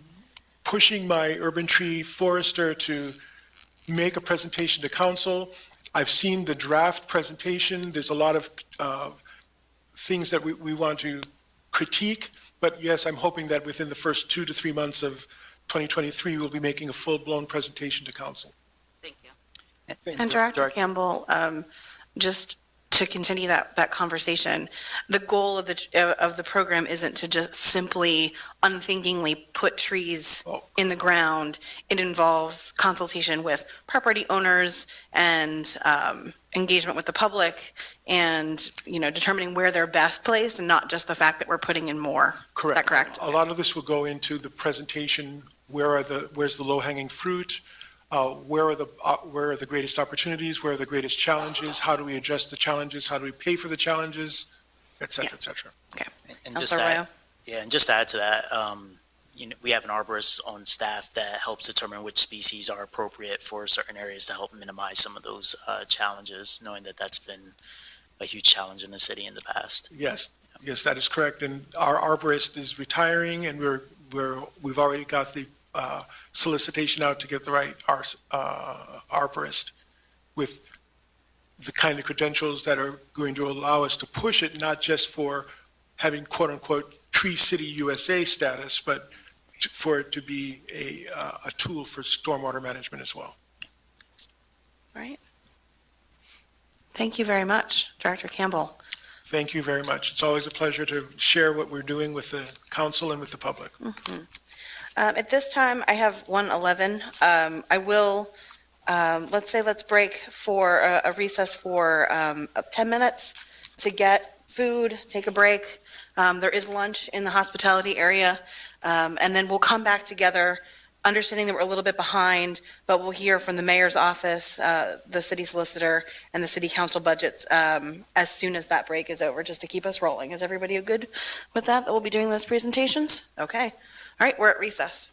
pushing my urban tree forester to make a presentation to council. I've seen the draft presentation. There's a lot of things that we want to critique. But yes, I'm hoping that within the first 2 to 3 months of 2023, we'll be making a full-blown presentation to council. Thank you. And Director Campbell, just to continue that conversation, the goal of the program isn't to just simply unthinkingly put trees in the ground. It involves consultation with property owners and engagement with the public and, determining where they're best placed and not just the fact that we're putting in more. Correct. Is that correct? A lot of this will go into the presentation, where's the low-hanging fruit, where are the greatest opportunities, where are the greatest challenges, how do we address the challenges, how do we pay for the challenges, et cetera, et cetera. And just Councilor to Arroyo? add, and just to add to that, we have an arborist on staff that helps determine which species are appropriate for certain areas to help minimize some of those challenges, knowing that that's been a huge challenge in the city in the past. Yes, that is correct. And our arborist is retiring, and we've already got the solicitation out to get the right arborist with the kind of credentials that are going to allow us to push it, not just for having quote-unquote Tree City USA status, but for it to be a tool for stormwater management as well. All right. Thank you very much, Director Campbell. Thank you very much. It's always a pleasure to share what we're doing with the council and with the public. At this time, I have 1:11. I will, let's break for a recess for 10 minutes to get food, take a break. There is lunch in the hospitality area, and then we'll come back together, understanding that we're a little bit behind, but we'll hear from the mayor's office, the city solicitor, and the city council budgets as soon as that break is over, just to keep us rolling. Is everybody good with that we'll be doing those presentations? Okay. All right, we're at recess.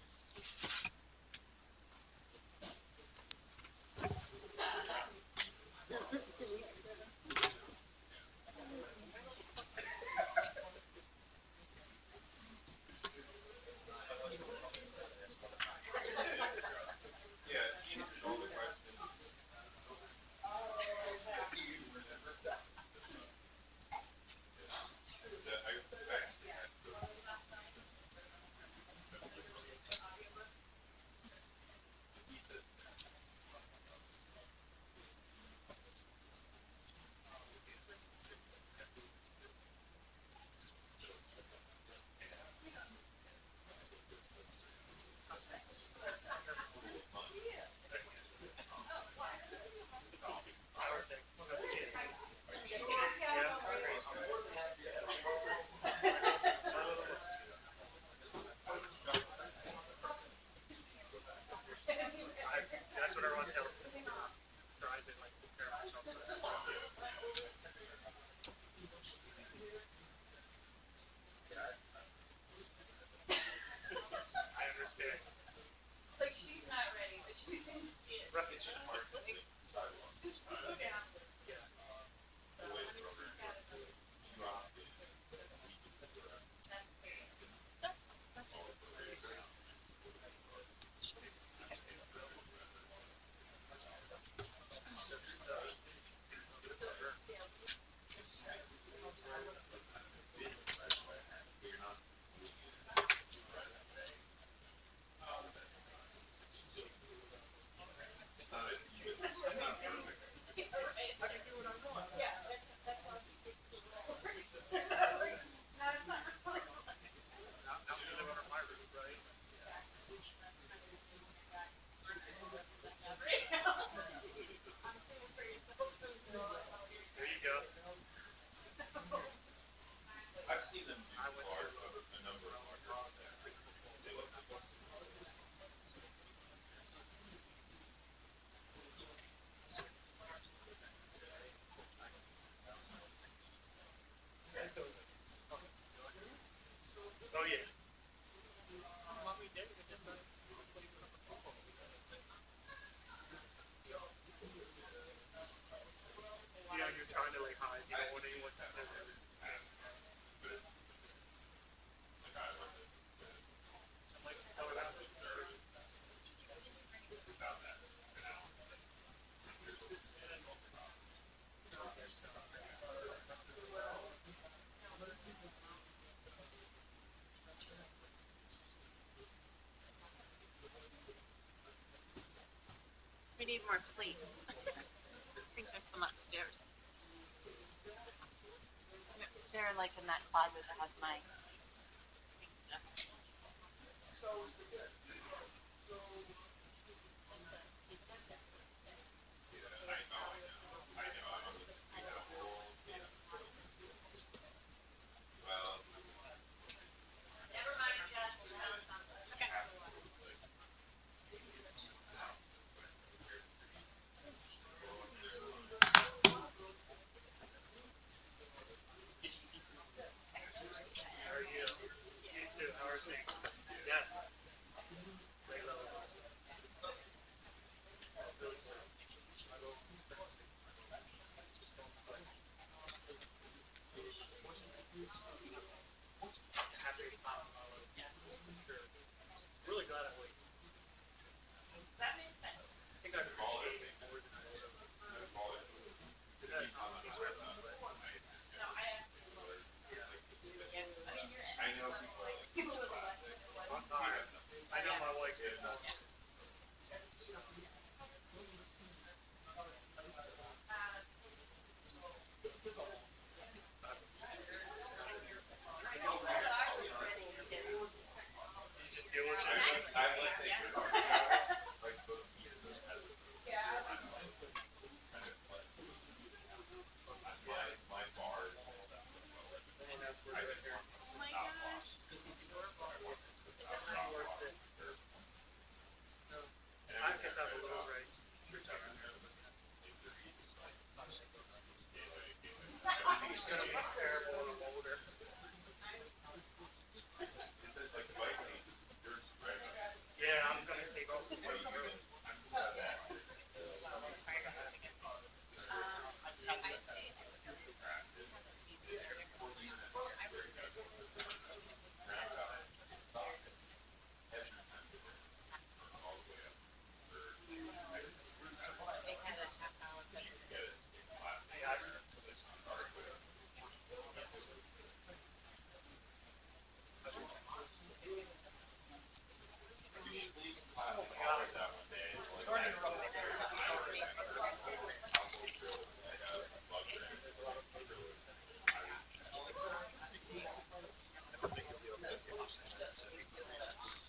We need more plates. I think there's some upstairs. They're like in that closet that has my.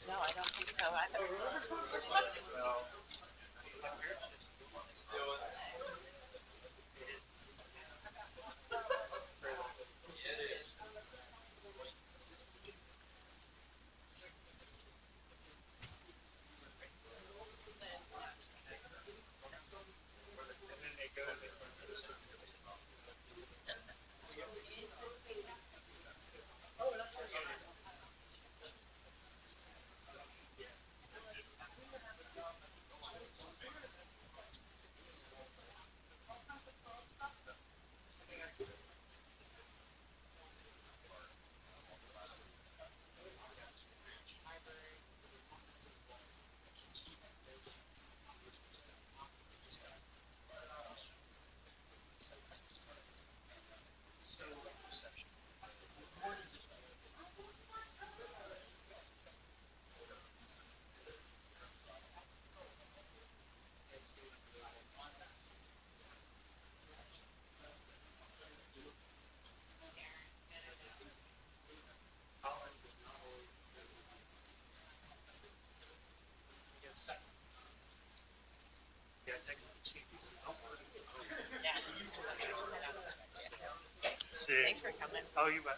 No, I don't think so either. Thanks for coming. Oh, you bet.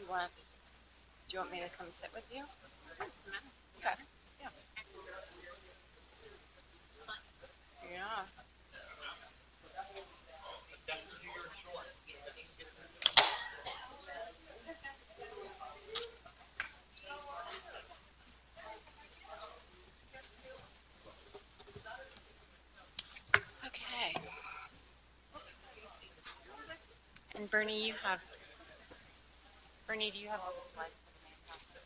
Do you want me to come sit with you? Okay. Yeah. Yeah. Okay. And Bernie, do you have all the slides for the main process?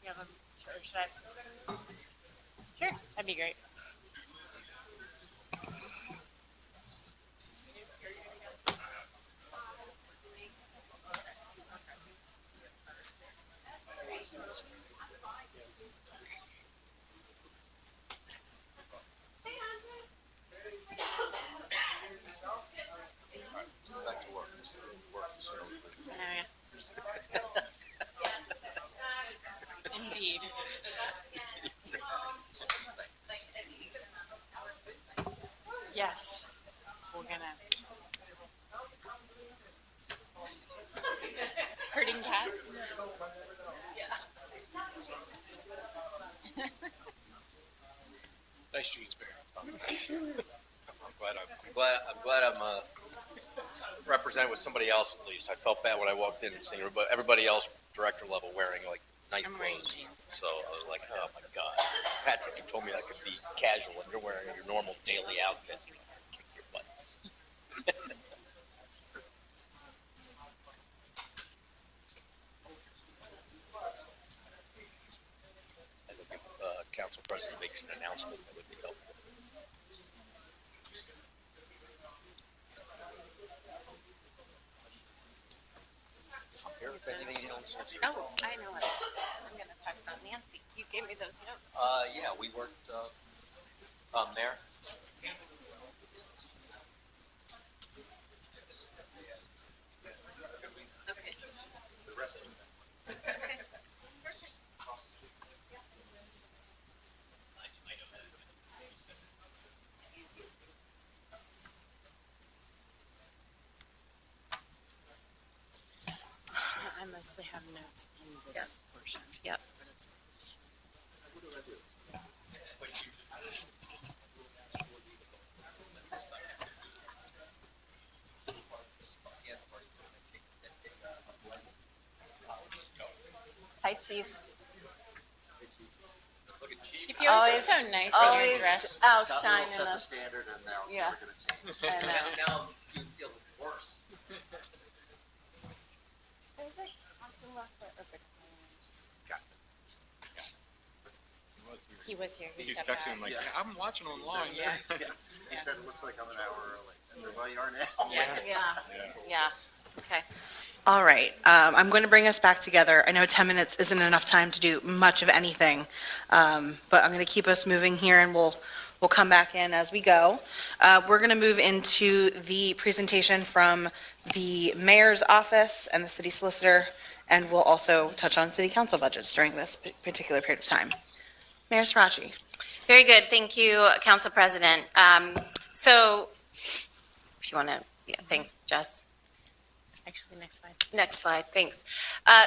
You have them, or should I? Sure, that'd be great. Indeed. Yes, we're gonna. Herding cats? Nice jeans, Barry. I'm glad I'm represented with somebody else at least. I felt bad when I walked in and seeing everybody else director level wearing like night I'm wearing clothes. jeans. So I was like, oh my God. Patrick, you told me I could be casual and you're wearing your normal daily outfit. Kick your butt. I think if Council President makes an announcement, that would be helpful. Anything else? Oh, I know it. I'm gonna talk about Nancy. You gave me those notes. Yeah, we worked, Mayor. Okay. The rest of Okay. I mostly have notes in this portion. Yep. Hi, Chief. Chief, you're always so nice in your dress. Outshining us. standard and now Yeah. never gonna change. I know. Now you feel worse. He was here. He's stepped texting out. him like, Yeah. yeah, I'm watching online. Yeah. He said it looks like I'm an hour early. I said, well, you are now. Yeah. Okay. All right, I'm going to bring us back together. I know 10 minutes isn't enough time to do much of anything, but I'm going to keep us moving here, and we'll come back in as we go. We're going to move into the presentation from the mayor's office and the city solicitor, and we'll also touch on city council budgets during this particular period of time. Mayor Sirachi. Very good. Thank you, Council President. So if you want to, yeah, thanks, Jess. Actually, next slide. Next slide, thanks.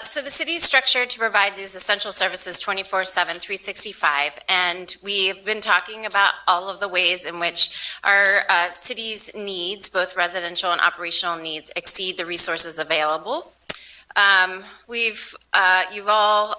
So the city is structured to provide these essential services 24/7, 365, and we've been talking about all of the ways in which our city's needs, both residential and operational needs, exceed the resources available. You've all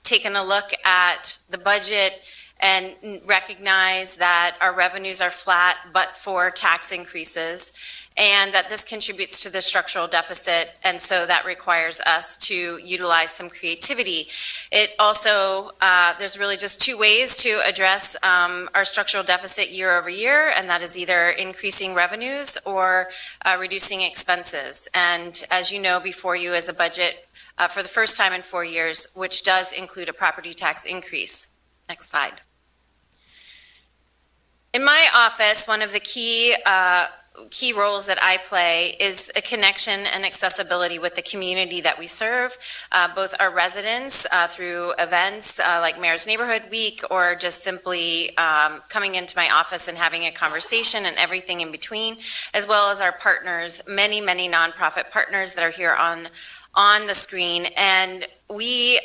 taken a look at the budget and recognize that our revenues are flat but for tax increases, and that this contributes to the structural deficit, and so that requires us to utilize some creativity. It also, there's really just two ways to address our structural deficit year over year, and that is either increasing revenues or reducing expenses. And as you know, before you is a budget for the first time in 4 years, which does include a property tax increase. Next slide. In my office, one of the key key roles that I play is a connection and accessibility with the community that we serve, both our residents through events like Mayor's Neighborhood Week, or just simply coming into my office and having a conversation and everything in between, as well as our partners, many, many nonprofit partners that are here on the screen. And we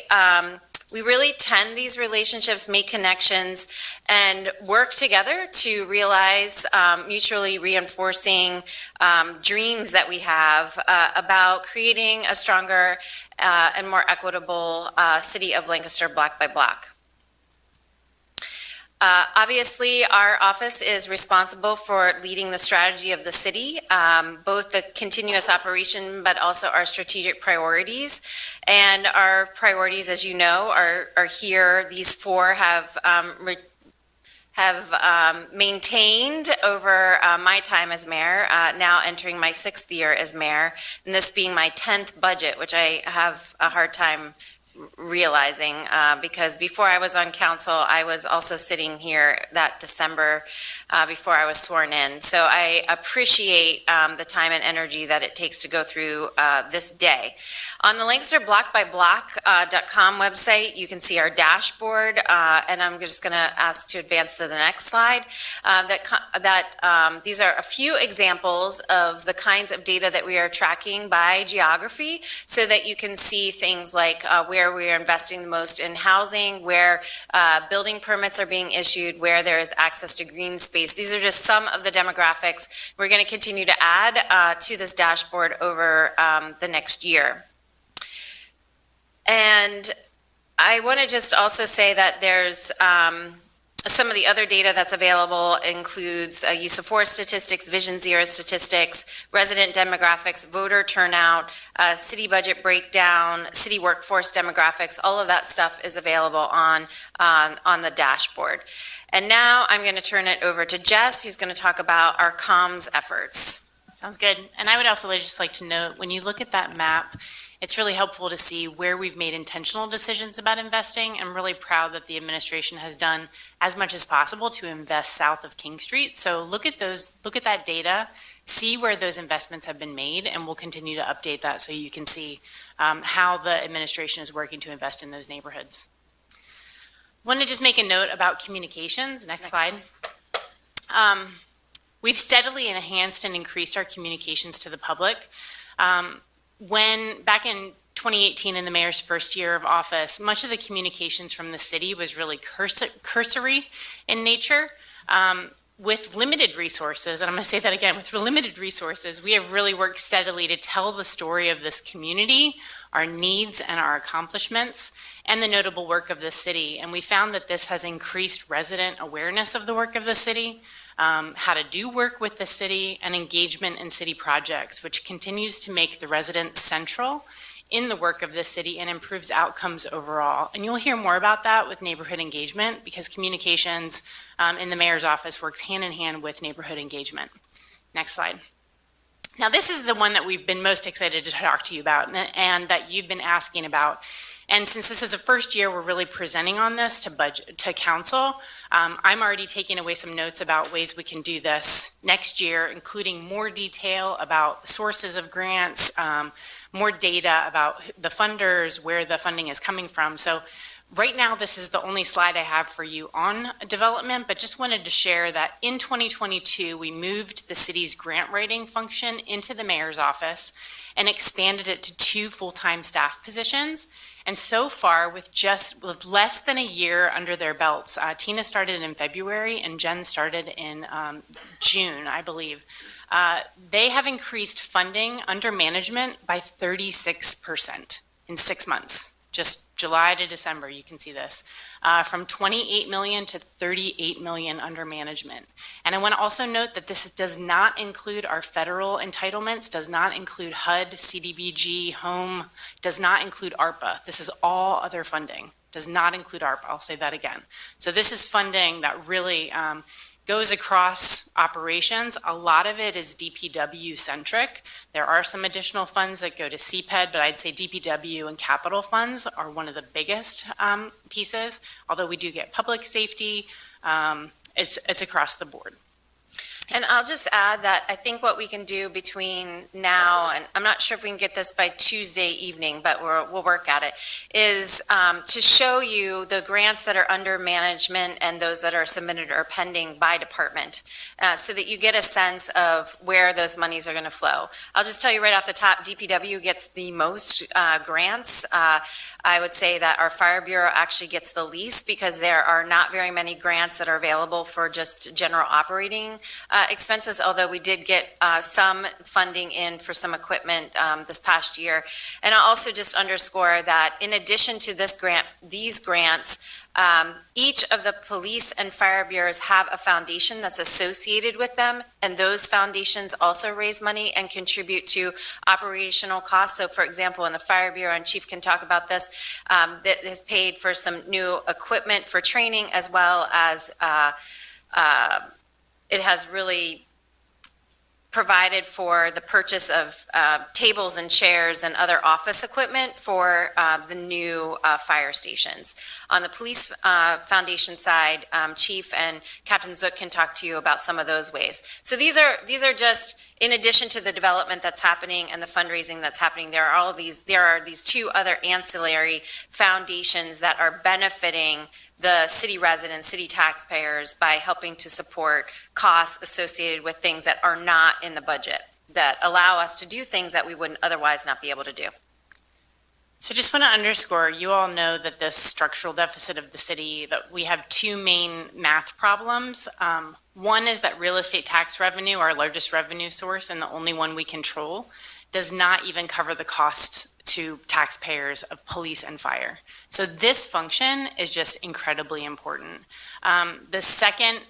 really tend these relationships, make connections, and work together to realize mutually reinforcing dreams that we have about creating a stronger and more equitable city of Lancaster block by block. Obviously, our office is responsible for leading the strategy of the city, both the continuous operation, but also our strategic priorities. And our priorities, as you know, are here. These four have maintained over my time as mayor, now entering my 6th year as mayor, and this being my 10th budget, which I have a hard time realizing, because before I was on council, I was also sitting here that December before I was sworn in. So I appreciate the time and energy that it takes to go through this day. On the Lancaster blockbyblock.com website, you can see our dashboard, and I'm just going to ask to advance to the next slide. These are a few examples of the kinds of data that we are tracking by geography, so that you can see things like where we are investing the most in housing, where building permits are being issued, where there is access to green space. These are just some of the demographics we're going to continue to add to this dashboard over the next year. And I want to just also say that there's some of the other data that's available includes use of force statistics, Vision Zero statistics, resident demographics, voter turnout, city budget breakdown, city workforce demographics. All of that stuff is available on the dashboard. And now I'm going to turn it over to Jess, who's going to talk about our comms efforts. Sounds good. And I would also just like to note, when you look at that map, it's really helpful to see where we've made intentional decisions about investing. I'm really proud that the administration has done as much as possible to invest south of King Street. So look at that data, see where those investments have been made, and we'll continue to update that so you can see how the administration is working to invest in those neighborhoods. Want to just make a note about communications. Next slide. We've steadily enhanced and increased our communications to the public. Back in 2018, in the mayor's first year of office, much of the communications from the city was really cursory in nature. With limited resources, and I'm going to say that again, with limited resources, we have really worked steadily to tell the story of this community, our needs and our accomplishments, and the notable work of the city. And we found that this has increased resident awareness of the work of the city, how to do work with the city, and engagement in city projects, which continues to make the residents central in the work of the city and improves outcomes overall. And you'll hear more about that with neighborhood engagement, because communications in the mayor's office works hand in hand with neighborhood engagement. Next slide. Now, this is the one that we've been most excited to talk to you about and that you've been asking about. And since this is the first year we're really presenting on this to council, I'm already taking away some notes about ways we can do this next year, including more detail about the sources of grants, more data about the funders, where the funding is coming from. So right now, this is the only slide I have for you on development, but just wanted to share that in 2022, we moved the city's grant writing function into the mayor's office and expanded it to 2 full-time staff positions. And so far, with less than a year under their belts, Tina started in February and Jen started in June, I believe. They have increased funding under management by 36% in 6 months. Just July to December, you can see this, from 28 million to 38 million under management. And I want to also note that this does not include our federal entitlements, does not include HUD, CDBG, HOME, does not include ARPA. This is all other funding, does not include ARPA. I'll say that again. So this is funding that really goes across operations. A lot of it is DPW centric. There are some additional funds that go to CPED, but I'd say DPW and capital funds are one of the biggest pieces, although we do get public safety. It's across the board. And I'll just add that I think what we can do between now, and I'm not sure if we can get this by Tuesday evening, but we'll work at it, is to show you the grants that are under management and those that are submitted or pending by department, so that you get a sense of where those monies are going to flow. I'll just tell you right off the top, DPW gets the most grants. I would say that our Fire Bureau actually gets the least because there are not very many grants that are available for just general operating expenses, although we did get some funding in for some equipment this past year. And I'll also just underscore that in addition to these grants, each of the police and fire bureaus have a foundation that's associated with them, and those foundations also raise money and contribute to operational costs. So for example, in the Fire Bureau, and Chief can talk about this, that has paid for some new equipment for training, as well as it has really provided for the purchase of tables and chairs and other office equipment for the new fire stations. On the police foundation side, Chief and Captain Zook can talk to you about some of those ways. So these are just, in addition to the development that's happening and the fundraising that's happening, there are these two other ancillary foundations that are benefiting the city residents, city taxpayers, by helping to support costs associated with things that are not in the budget, that allow us to do things that we wouldn't otherwise not be able to do. So just want to underscore, you all know that this structural deficit of the city, that we have two main math problems. One is that real estate tax revenue, our largest revenue source and the only one we control, does not even cover the costs to taxpayers of police and fire. So this function is just incredibly important. The second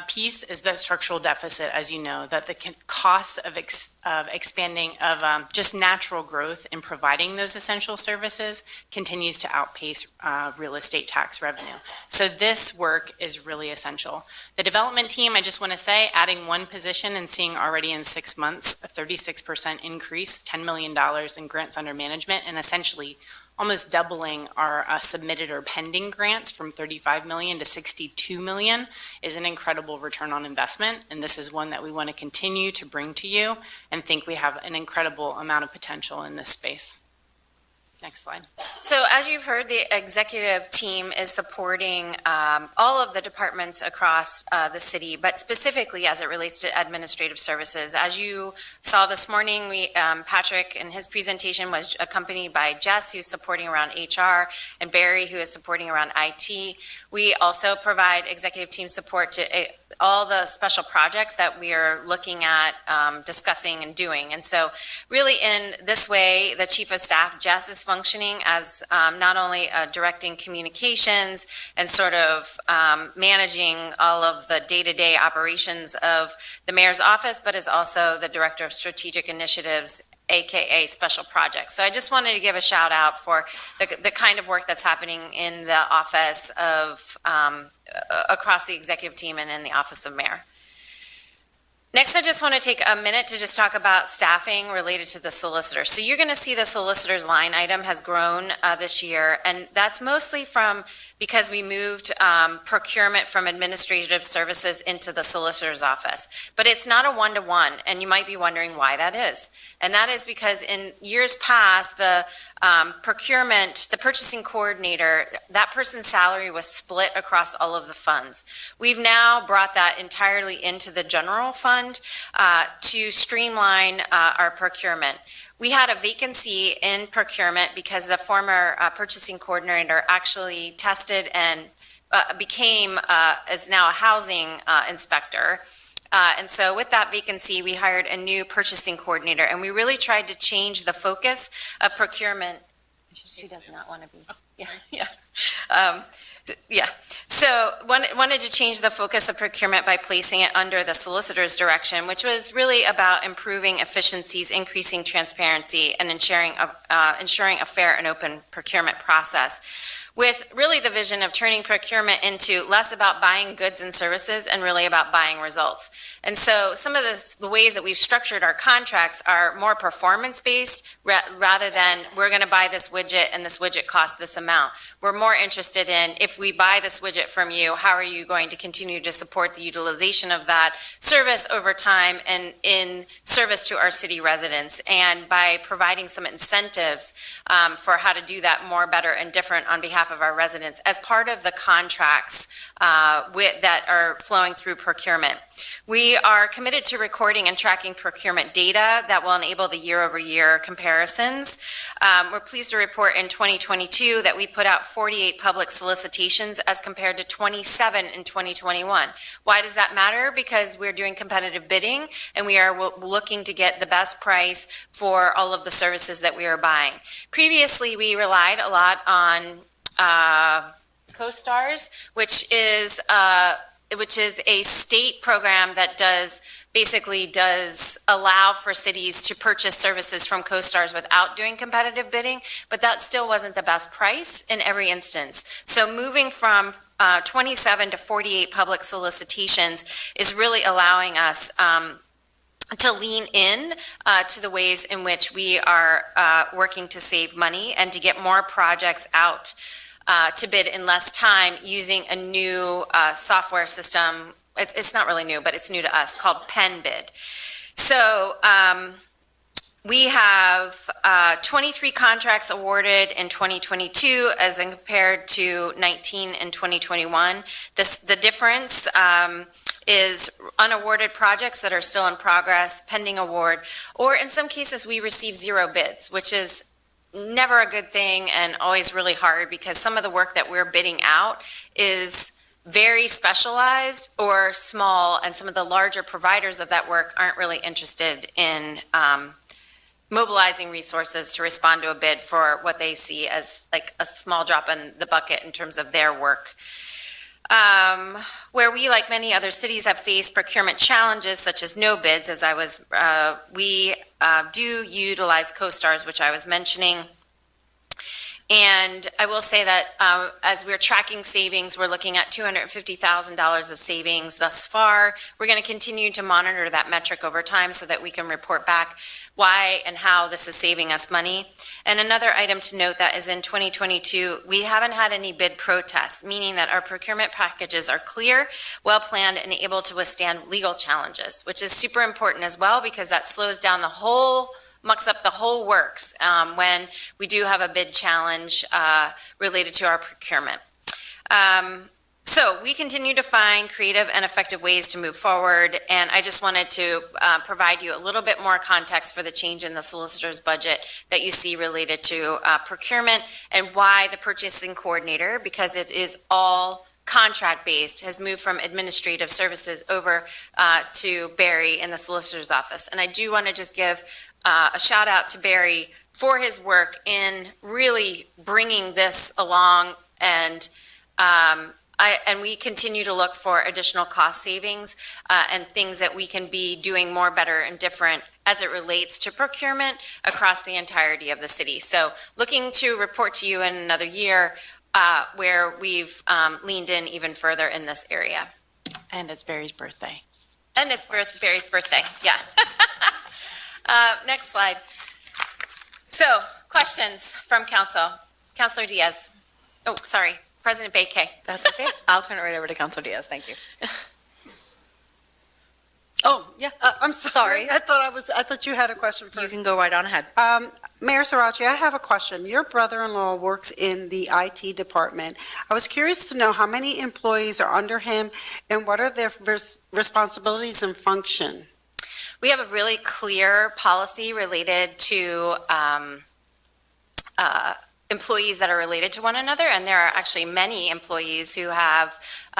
piece is the structural deficit, as you know, that the costs of expanding, of just natural growth in providing those essential services continues to outpace real estate tax revenue. So this work is really essential. The development team, I just want to say, adding one position and seeing already in 6 months a 36% increase, $10 million in grants under management, and essentially almost doubling our submitted or pending grants from 35 million to 62 million is an incredible return on investment. And this is one that we want to continue to bring to you and think we have an incredible amount of potential in this space. Next slide. So as you've heard, the executive team is supporting all of the departments across the city, but specifically as it relates to administrative services. As you saw this morning, Patrick in his presentation was accompanied by Jess, who's supporting around HR, and Barry, who is supporting around IT. We also provide executive team support to all the special projects that we are looking at, discussing and doing. And so really in this way, the Chief of Staff, Jess, is functioning as not only directing communications and sort of managing all of the day-to-day operations of the mayor's office, but is also the Director of Strategic Initiatives, AKA Special Projects. So I just wanted to give a shout out for the kind of work that's happening in the office of, across the executive team and in the office of mayor. Next, I just want to take a minute to just talk about staffing related to the solicitor. So you're going to see the solicitor's line item has grown this year, and that's mostly because we moved procurement from administrative services into the solicitor's office. But it's not a one-to-one, and you might be wondering why that is. And that is because in years past, the procurement, the purchasing coordinator, that person's salary was split across all of the funds. We've now brought that entirely into the general fund to streamline our procurement. We had a vacancy in procurement because the former purchasing coordinator actually tested and is now a housing inspector. And so with that vacancy, we hired a new purchasing coordinator, and we really tried to change the focus of procurement. She does not want to be. So wanted to change the focus of procurement by placing it under the solicitor's direction, which was really about improving efficiencies, increasing transparency, and ensuring a fair and open procurement process, with really the vision of turning procurement into less about buying goods and services and really about buying results. And so some of the ways that we've structured our contracts are more performance-based rather than we're going to buy this widget and this widget costs this amount. We're more interested in, if we buy this widget from you, how are you going to continue to support the utilization of that service over time and in service to our city residents? And by providing some incentives for how to do that more, better, and different on behalf of our residents as part of the contracts that are flowing through procurement. We are committed to recording and tracking procurement data that will enable the year-over-year comparisons. We're pleased to report in 2022 that we put out 48 public solicitations as compared to 27 in 2021. Why does that matter? Because we're doing competitive bidding and we are looking to get the best price for all of the services that we are buying. Previously, we relied a lot on CoStars, which is a state program that basically does allow for cities to purchase services from CoStars without doing competitive bidding, but that still wasn't the best price in every instance. So moving from 27 to 48 public solicitations is really allowing us to lean in to the ways in which we are working to save money and to get more projects out to bid in less time using a new software system. It's not really new, but it's new to us, called PenBid. So we have 23 contracts awarded in 2022 as compared to 19 in 2021. The difference is unawarded projects that are still in progress, pending award, or in some cases we receive 0 bids, which is never a good thing and always really hard because some of the work that we're bidding out is very specialized or small, and some of the larger providers of that work aren't really interested in mobilizing resources to respond to a bid for what they see as like a small drop in the bucket in terms of their work. Where we, like many other cities, have faced procurement challenges such as no bids, we do utilize CoStars, which I was mentioning. And I will say that as we're tracking savings, we're looking at $250,000 of savings thus far. We're going to continue to monitor that metric over time so that we can report back why and how this is saving us money. And another item to note that is in 2022, we haven't had any bid protests, meaning that our procurement packages are clear, well-planned, and able to withstand legal challenges, which is super important as well because that slows down mucks up the whole works when we do have a bid challenge related to our procurement. So we continue to find creative and effective ways to move forward, and I just wanted to provide you a little bit more context for the change in the solicitor's budget that you see related to procurement and why the purchasing coordinator, because it is all contract-based, has moved from administrative services over to Barry in the solicitor's office. And I do want to just give a shout out to Barry for his work in really bringing this along, and we continue to look for additional cost savings and things that we can be doing more, better, and different as it relates to procurement across the entirety of the city. So looking to report to you in another year where we've leaned in even further in this area. And it's Barry's birthday. And it's Barry's birthday, yeah. Next slide. So, questions from council. Councilor Diaz. Oh, sorry, President Bakay. That's okay. I'll turn it right over to Councilor Diaz. Thank you. Oh, yeah, I'm sorry. I thought you had a question first. You can go right on ahead. Mayor Sirachi, I have a question. Your brother-in-law works in the IT department. I was curious to know how many employees are under him and what are their responsibilities and function? We have a really clear policy related to employees that are related to one another, and there are actually many employees who have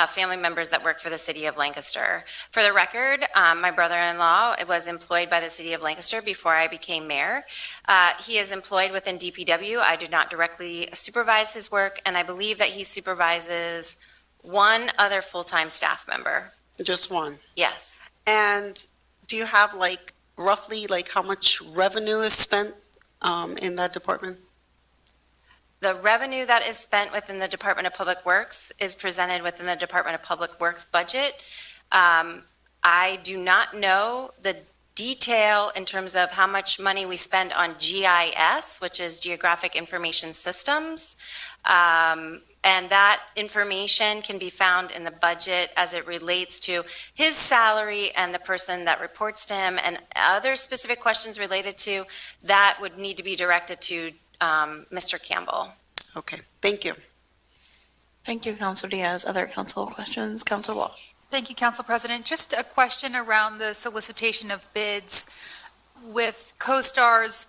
family members that work for the city of Lancaster. For the record, my brother-in-law was employed by the city of Lancaster before I became mayor. He is employed within DPW. I do not directly supervise his work, and I believe that he supervises one other full-time staff member. Just one? Yes. And do you have roughly how much revenue is spent in that department? The revenue that is spent within the Department of Public Works is presented within the Department of Public Works budget. I do not know the detail in terms of how much money we spend on GIS, which is Geographic Information Systems. And that information can be found in the budget as it relates to his salary and the person that reports to him, and other specific questions related to that would need to be directed to Mr. Campbell. Okay, thank you. Thank you, Councilor Diaz. Other council questions? Councilor Walsh. Thank you, Council President. Just a question around the solicitation of bids. With CoStar's,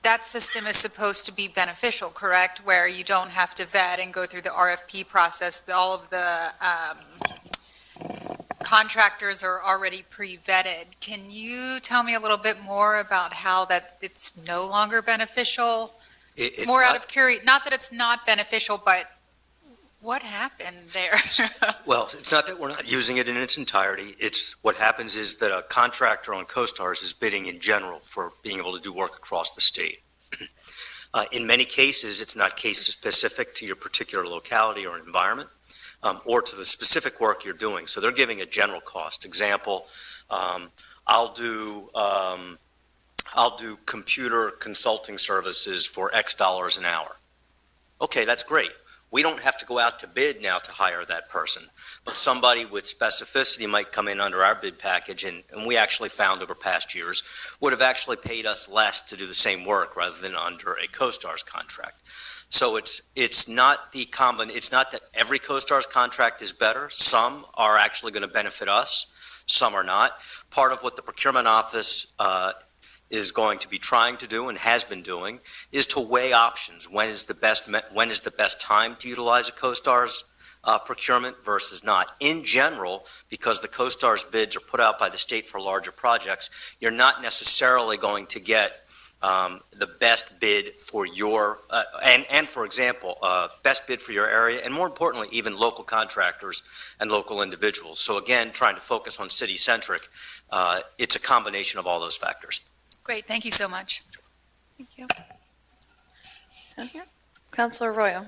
that system is supposed to be beneficial, correct? Where you don't have to vet and go through the RFP process. All of the contractors are already pre-vetted. Can you tell me a little bit more about how that it's no longer beneficial? It's More not- out of curiosity, not that it's not beneficial, but what happened there? Well, it's not that we're not using it in its entirety. It's what happens is that a contractor on CoStars is bidding in general for being able to do work across the state. In many cases, it's not case specific to your particular locality or environment, or to the specific work you're doing. So they're giving a general cost. Example, I'll do computer consulting services for X dollars an hour. Okay, that's great. We don't have to go out to bid now to hire that person, but somebody with specificity might come in under our bid package, and we actually found over past years would have actually paid us less to do the same work rather than under a CoStar's contract. So it's not that every CoStar's contract is better. Some are actually going to benefit us, some are not. Part of what the procurement office is going to be trying to do and has been doing is to weigh options. When is the best time to utilize a CoStar's procurement versus not? In general, because the CoStar's bids are put out by the state for larger projects, you're not necessarily going to get the best bid for your, and for example, best bid for your area, and more importantly, even local contractors and local individuals. So again, trying to focus on city-centric, it's a combination of all those factors. Great, thank you so much. Thank you. Down here. Councilor Royal.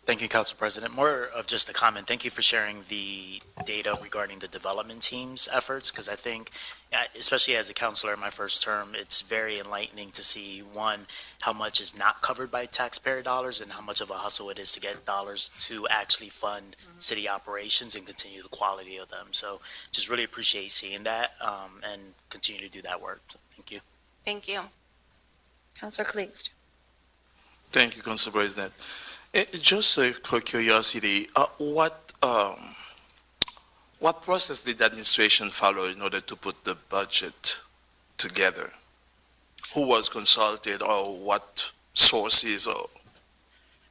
Thank you, Council President. More of just a comment. Thank you for sharing the data regarding the development team's efforts, because I think, especially as a councilor in my first term, it's very enlightening to see, one, how much is not covered by taxpayer dollars and how much of a hustle it is to get dollars to actually fund city operations and continue the quality of them. So just really appreciate seeing that and continue to do that work. So thank you. Thank you. Councilor Cleeks. Thank you, Council President. Just for curiosity, what process did the administration follow in order to put the budget together? Who was consulted, or what sources? Or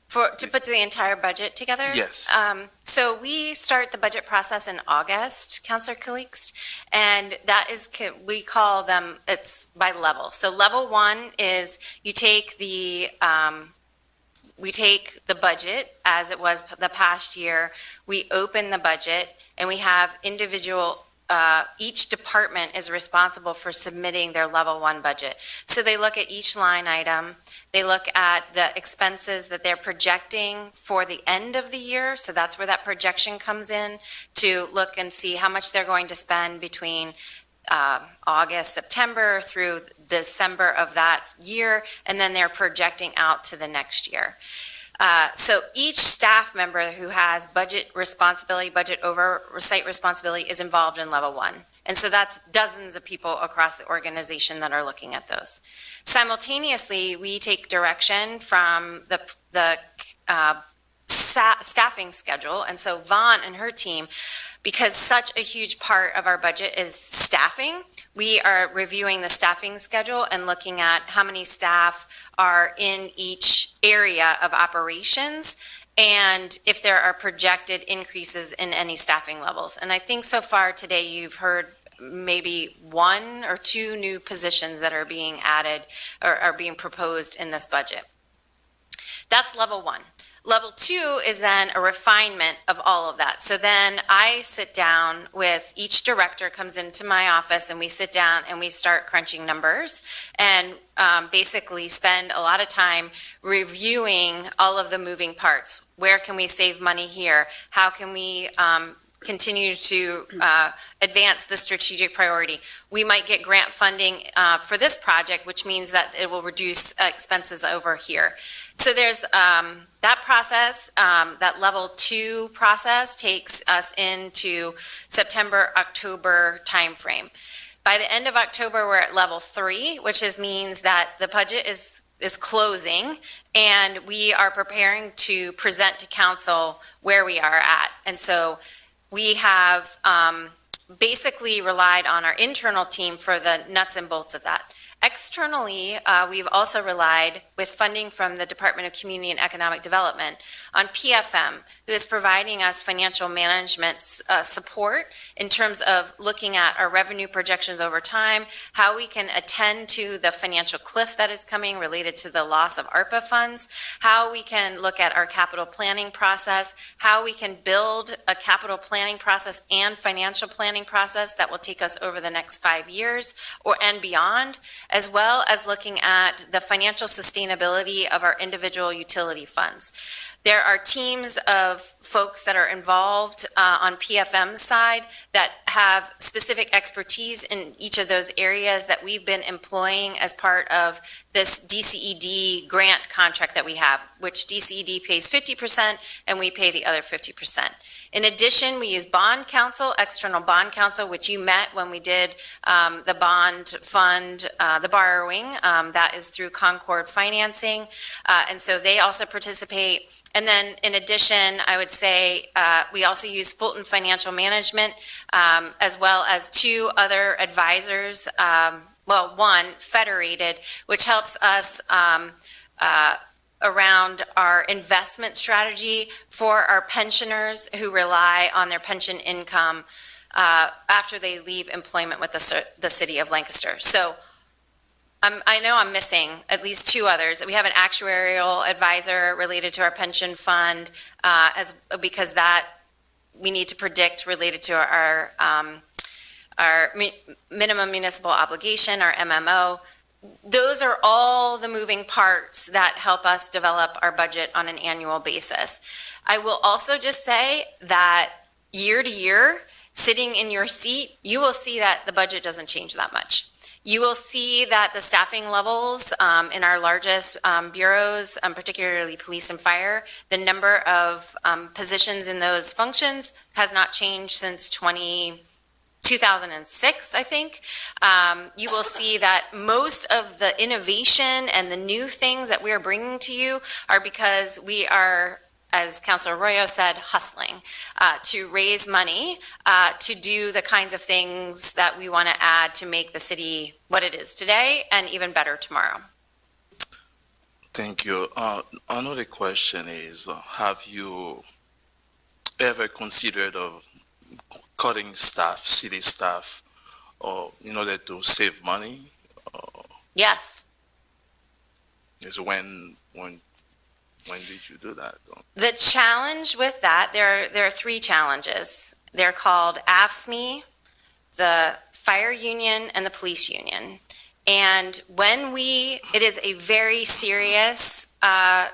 To put the entire budget together? Yes. So we start the budget process in August, Councilor Calixte, and that is, we call them, it's by level. So level one is you take we take the budget as it was the past year, we open the budget, and we have individual, each department is responsible for submitting their level one budget. So they look at each line item, they look at the expenses that they're projecting for the end of the year, so that's where that projection comes in, to look and see how much they're going to spend between August, September through December of that year, and then they're projecting out to the next year. So each staff member who has budget responsibility, budget oversight responsibility is involved in level one. And so that's dozens of people across the organization that are looking at those. Simultaneously, we take direction from the staffing schedule, and so Vaughn and her team, because such a huge part of our budget is staffing, we are reviewing the staffing schedule and looking at how many staff are in each area of operations and if there are projected increases in any staffing levels. And I think so far today you've heard maybe one or two new positions that are being added or are being proposed in this budget. That's level one. Level two is then a refinement of all of that. So then I sit down with each director, comes into my office, and we sit down and we start crunching numbers and basically spend a lot of time reviewing all of the moving parts. Where can we save money here? How can we continue to advance the strategic priority. We might get grant funding for this project, which means that it will reduce expenses over here. So there's that process, that level 2 process takes us into September, October timeframe. By the end of October, we're at level 3, which means that the budget is closing, and we are preparing to present to council where we are at. And so we have basically relied on our internal team for the nuts and bolts of that. Externally, we've also relied, with funding from the Department of Community and Economic Development, on PFM, who is providing us financial management support in terms of looking at our revenue projections over time, how we can attend to the financial cliff that is coming related to the loss of ARPA funds, how we can look at our capital planning process, how we can build a capital planning process and financial planning process that will take us over the next 5 years and beyond, as well as looking at the financial sustainability of our individual utility funds. There are teams of folks that are involved on PFM's side that have specific expertise in each of those areas that we've been employing as part of this DCED grant contract that we have, which DCED pays 50% and we pay the other 50%. In addition, we use bond counsel, external bond counsel, which you met when we did the bond fund, the borrowing. That is through Concord Financing. And so they also participate. And then in addition, I would say we also use Fulton Financial Management, as well as 2 other advisors. Well, one, Federated, which helps us around our investment strategy for our pensioners who rely on their pension income after they leave employment with the city of Lancaster. So I know I'm missing at least 2 others. We have an actuarial advisor related to our pension fund, because that we need to predict related to our minimum municipal obligation, our MMO. Those are all the moving parts that help us develop our budget on an annual basis. I will also just say that year to year, sitting in your seat, you will see that the budget doesn't change that much. You will see that the staffing levels in our largest bureaus, particularly police and fire, the number of positions in those functions has not changed since 2006, I think. You will see that most of the innovation and the new things that we are bringing to you are because we are, as Councilor Arroyo said, hustling to raise money to do the kinds of things that we want to add to make the city what it is today and even better tomorrow. Thank you. Another question is, have you ever considered of cutting staff, city staff, or in order to save money? Yes. Is when did you do that? The challenge with that, there are 3 challenges. They're called AFSCME, the fire union, and the police union. And it is a very serious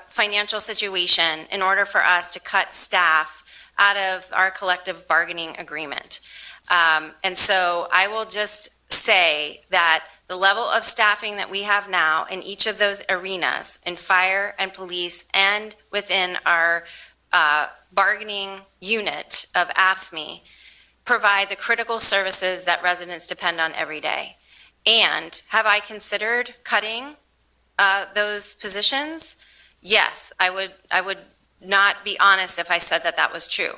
financial situation in order for us to cut staff out of our collective bargaining agreement. And so I will just say that the level of staffing that we have now in each of those arenas, in fire and police and within our bargaining unit of AFSCME, provide the critical services that residents depend on every day. And have I considered cutting those positions? Yes, I would not be honest if I said that that was true.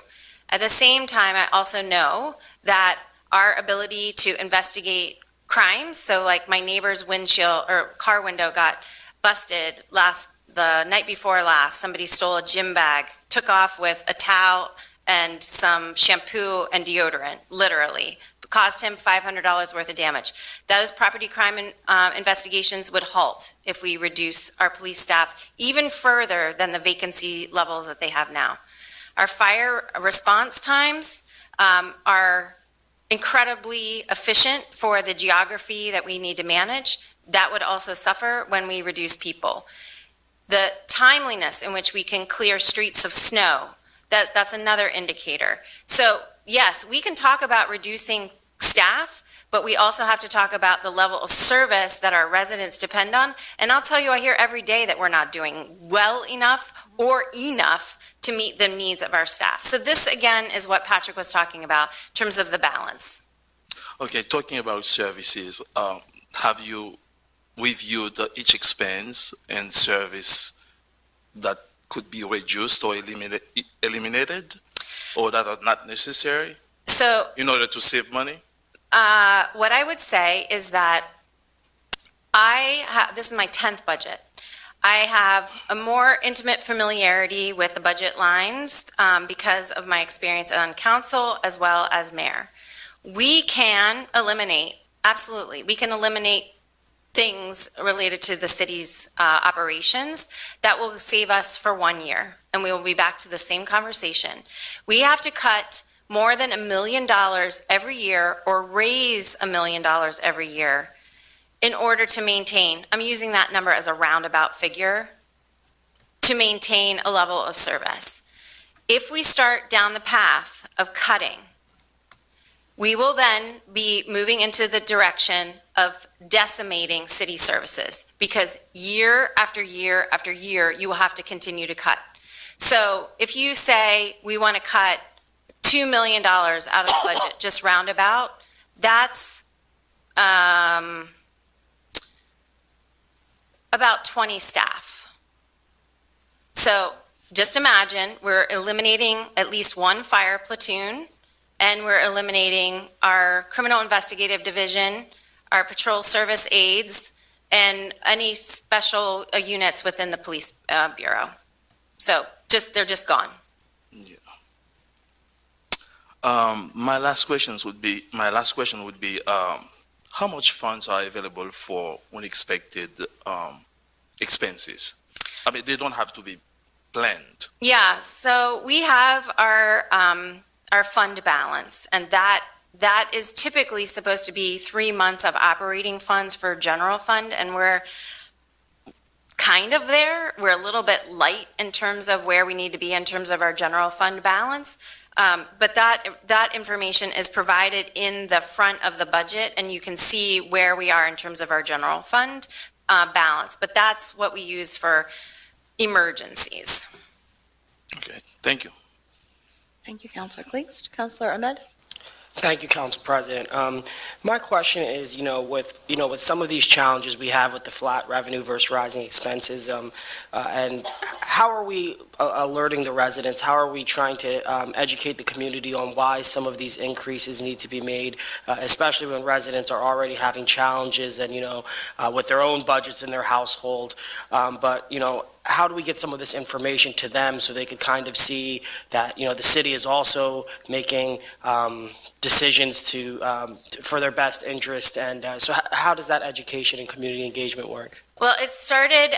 At the same time, I also know that our ability to investigate crimes, so like my neighbor's windshield or car window got busted the night before last, somebody stole a gym bag, took off with a towel and some shampoo and deodorant, literally, cost him $500 worth of damage. Those property crime investigations would halt if we reduce our police staff even further than the vacancy levels that they have now. Our fire response times are incredibly efficient for the geography that we need to manage. That would also suffer when we reduce people. The timeliness in which we can clear streets of snow, That's another indicator. So yes, we can talk about reducing staff, but we also have to talk about the level of service that our residents depend on. And I'll tell you, I hear every day that we're not doing well enough or enough to meet the needs of our staff. So this, again, is what Patrick was talking about in terms of the balance. Okay, talking about services, have you reviewed each expense and service that could be reduced or eliminated, or that are not necessary So in order to save money? what I would say is that this is my 10th budget. I have a more intimate familiarity with the budget lines because of my experience on council as well as mayor. We can eliminate, absolutely, we can eliminate things related to the city's operations that will save us for 1 year, and we will be back to the same conversation. We have to cut more than $1 million every year or raise $1 million every year in order to maintain, I'm using that number as a roundabout figure, to maintain a level of service. If we start down the path of cutting, we will then be moving into the direction of decimating city services, because year after year after year, you will have to continue to cut. So if you say we want to cut $2 million out of the budget, just roundabout, that's about 20 staff. So just imagine we're eliminating at least one fire platoon, and we're eliminating our criminal investigative division, our patrol service aides, and any special units within the police bureau. So they're just gone. Yeah. My last question would be, how much funds are available for unexpected expenses? I mean, they don't have to be planned. Yeah, so we have our fund balance, and that is typically supposed to be 3 months of operating funds for general fund, and we're kind of there. We're a little bit light in terms of where we need to be in terms of our general fund balance. But that information is provided in the front of the budget, and you can see where we are in terms of our general fund balance. But that's what we use for emergencies. Okay, thank you. Thank you, Councilor Cleeks. Councilor Ahmed? Thank you, Council President. My question is, with some of these challenges we have with the flat revenue versus rising expenses, and how are we alerting the residents? How are we trying to educate the community on why some of these increases need to be made, especially when residents are already having challenges and, with their own budgets in their household? But how do we get some of this information to them so they could kind of see that, the city is also making decisions for their best interest? And so how does that education and community engagement work? Well, it started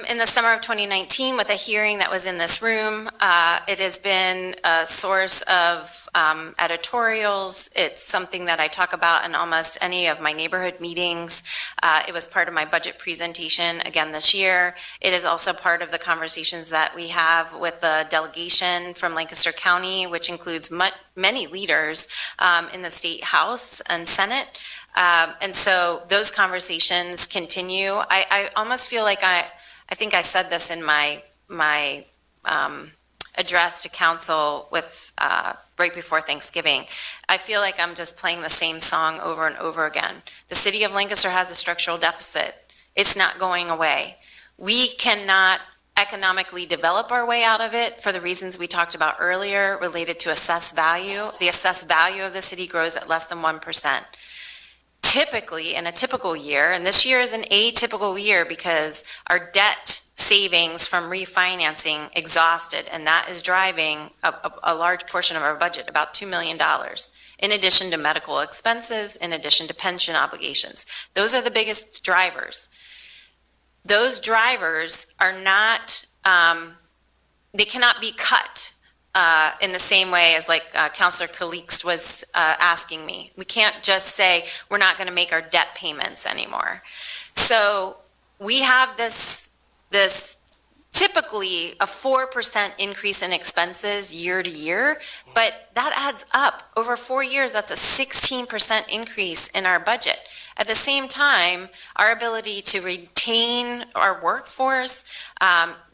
in the summer of 2019 with a hearing that was in this room. It has been a source of editorials. It's something that I talk about in almost any of my neighborhood meetings. It was part of my budget presentation again this year. It is also part of the conversations that we have with the delegation from Lancaster County, which includes many leaders in the State House and Senate. And so those conversations continue. I almost feel like I think I said this in my address to council with right before Thanksgiving. I feel like I'm just playing the same song over and over again. The city of Lancaster has a structural deficit. It's not going away. We cannot economically develop our way out of it for the reasons we talked about earlier related to assessed value. The assessed value of the city grows at less than 1%. Typically, in a typical year, and this year is an atypical year because our debt savings from refinancing exhausted, and that is driving a large portion of our budget, about $2 million, in addition to medical expenses, in addition to pension obligations. Those are the biggest drivers. Those drivers are not, they cannot be cut in the same way as Councilor Calix was asking me. We can't just say we're not going to make our debt payments anymore. So we have this typically a 4% increase in expenses year to year, but that adds up. Over 4 years, that's a 16% increase in our budget. At the same time, our ability to retain our workforce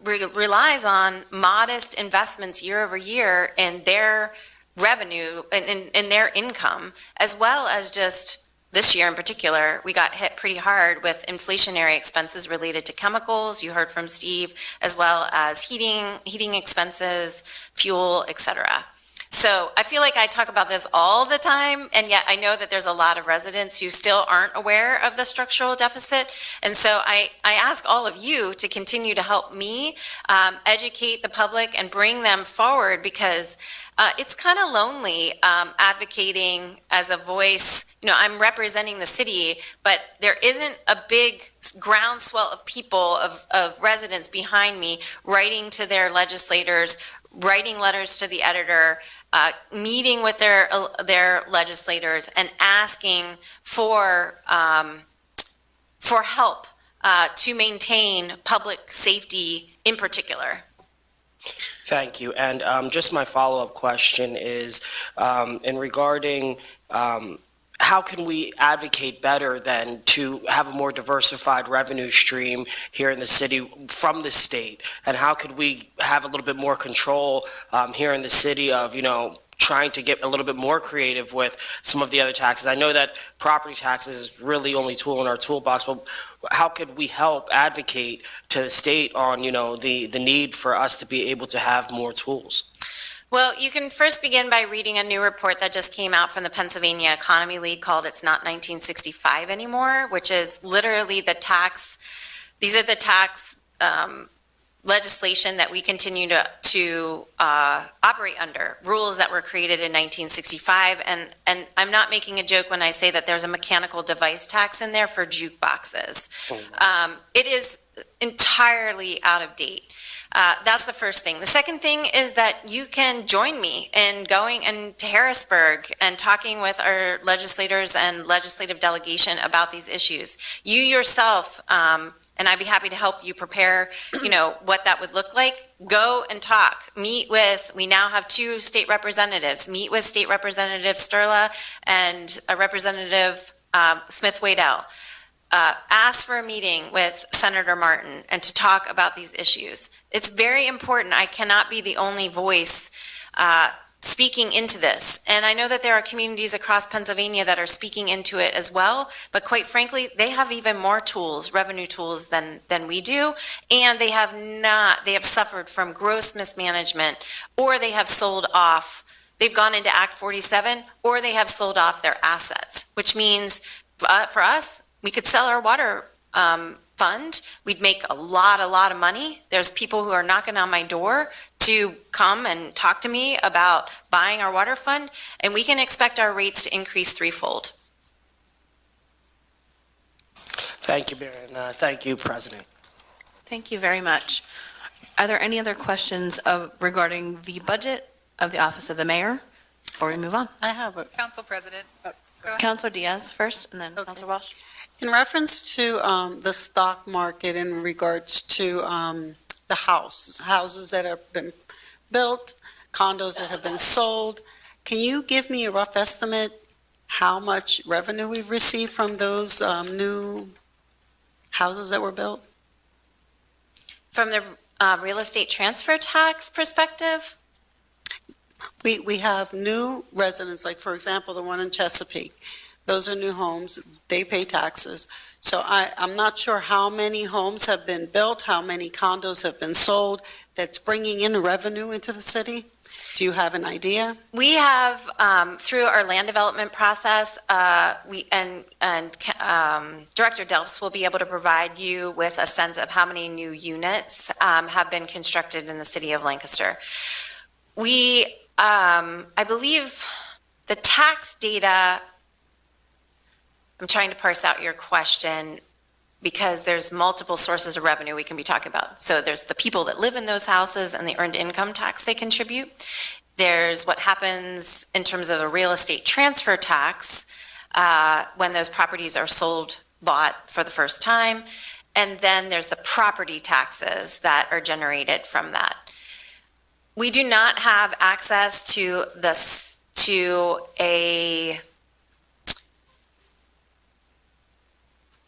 relies on modest investments year over year in their revenue and in their income, as well as just this year in particular, we got hit pretty hard with inflationary expenses related to chemicals. You heard from Steve, as well as heating expenses, fuel, et cetera. So I feel like I talk about this all the time, and yet I know that there's a lot of residents who still aren't aware of the structural deficit. And so I ask all of you to continue to help me educate the public and bring them forward, because it's kind of lonely advocating as a voice. You know, I'm representing the city, but there isn't a big groundswell of people, of residents behind me writing to their legislators, writing letters to the editor, meeting with their legislators and asking for help to maintain public safety in particular. Thank you. And just my follow-up question is in regarding how can we advocate better than to have a more diversified revenue stream here in the city from the state? And how could we have a little bit more control here in the city of, you know, trying to get a little bit more creative with some of the other taxes? I know that property taxes is really only tool in our toolbox, but how could we help advocate to the state on, you know, the need for us to be able to have more tools? Well, you can first begin by reading a new report that just came out from the Pennsylvania Economy League called It's Not 1965 Anymore, which is literally these are the tax legislation that we continue to operate under, rules that were created in 1965. And I'm not making a joke when I say that there's a mechanical device tax in there for jukeboxes. It is entirely out of date. That's the first thing. The second thing is that you can join me in going to Harrisburg and talking with our legislators and legislative delegation about these issues. You yourself, and I'd be happy to help you prepare, you know, what that would look like. Go and talk. We now have 2 state representatives. Meet with State Representative Sturla and Representative Smith-Waddell. Ask for a meeting with Senator Martin and to talk about these issues. It's very important. I cannot be the only voice speaking into this. And I know that there are communities across Pennsylvania that are speaking into it as well, but quite frankly, they have even more tools, revenue tools than we do, and they have suffered from gross mismanagement, or they have sold off, they've gone into Act 47, or they have sold off their assets, which means for us, we could sell our water fund. We'd make a lot of money. There's people who are knocking on my door to come and talk to me about buying our water fund, and we can expect our rates to increase threefold. Thank you, Baron. Thank you, President. Thank you very much. Are there any other questions regarding the budget of the Office of the Mayor before we move on? I have a Council President. Go ahead. Councilor Diaz first, and then Councilor Walsh. In reference to the stock market in regards to the houses that have been built, condos that have been sold, can you give me a rough estimate how much revenue we've received from those new houses that were built? From the real estate transfer tax perspective? We have new residents, like for example, the one in Chesapeake. Those are new homes, they pay taxes. So I'm not sure how many homes have been built, how many condos have been sold that's bringing in revenue into the city. Do you have an idea? We have, through our land development process, Director Delfs will be able to provide you with a sense of how many new units have been constructed in the city of Lancaster. I believe the tax data, I'm trying to parse out your question because there's multiple sources of revenue we can be talking about. So there's the people that live in those houses and the earned income tax they contribute. There's what happens in terms of the real estate transfer tax when those properties are sold, bought for the first time. And then there's the property taxes that are generated from that. We do not have access to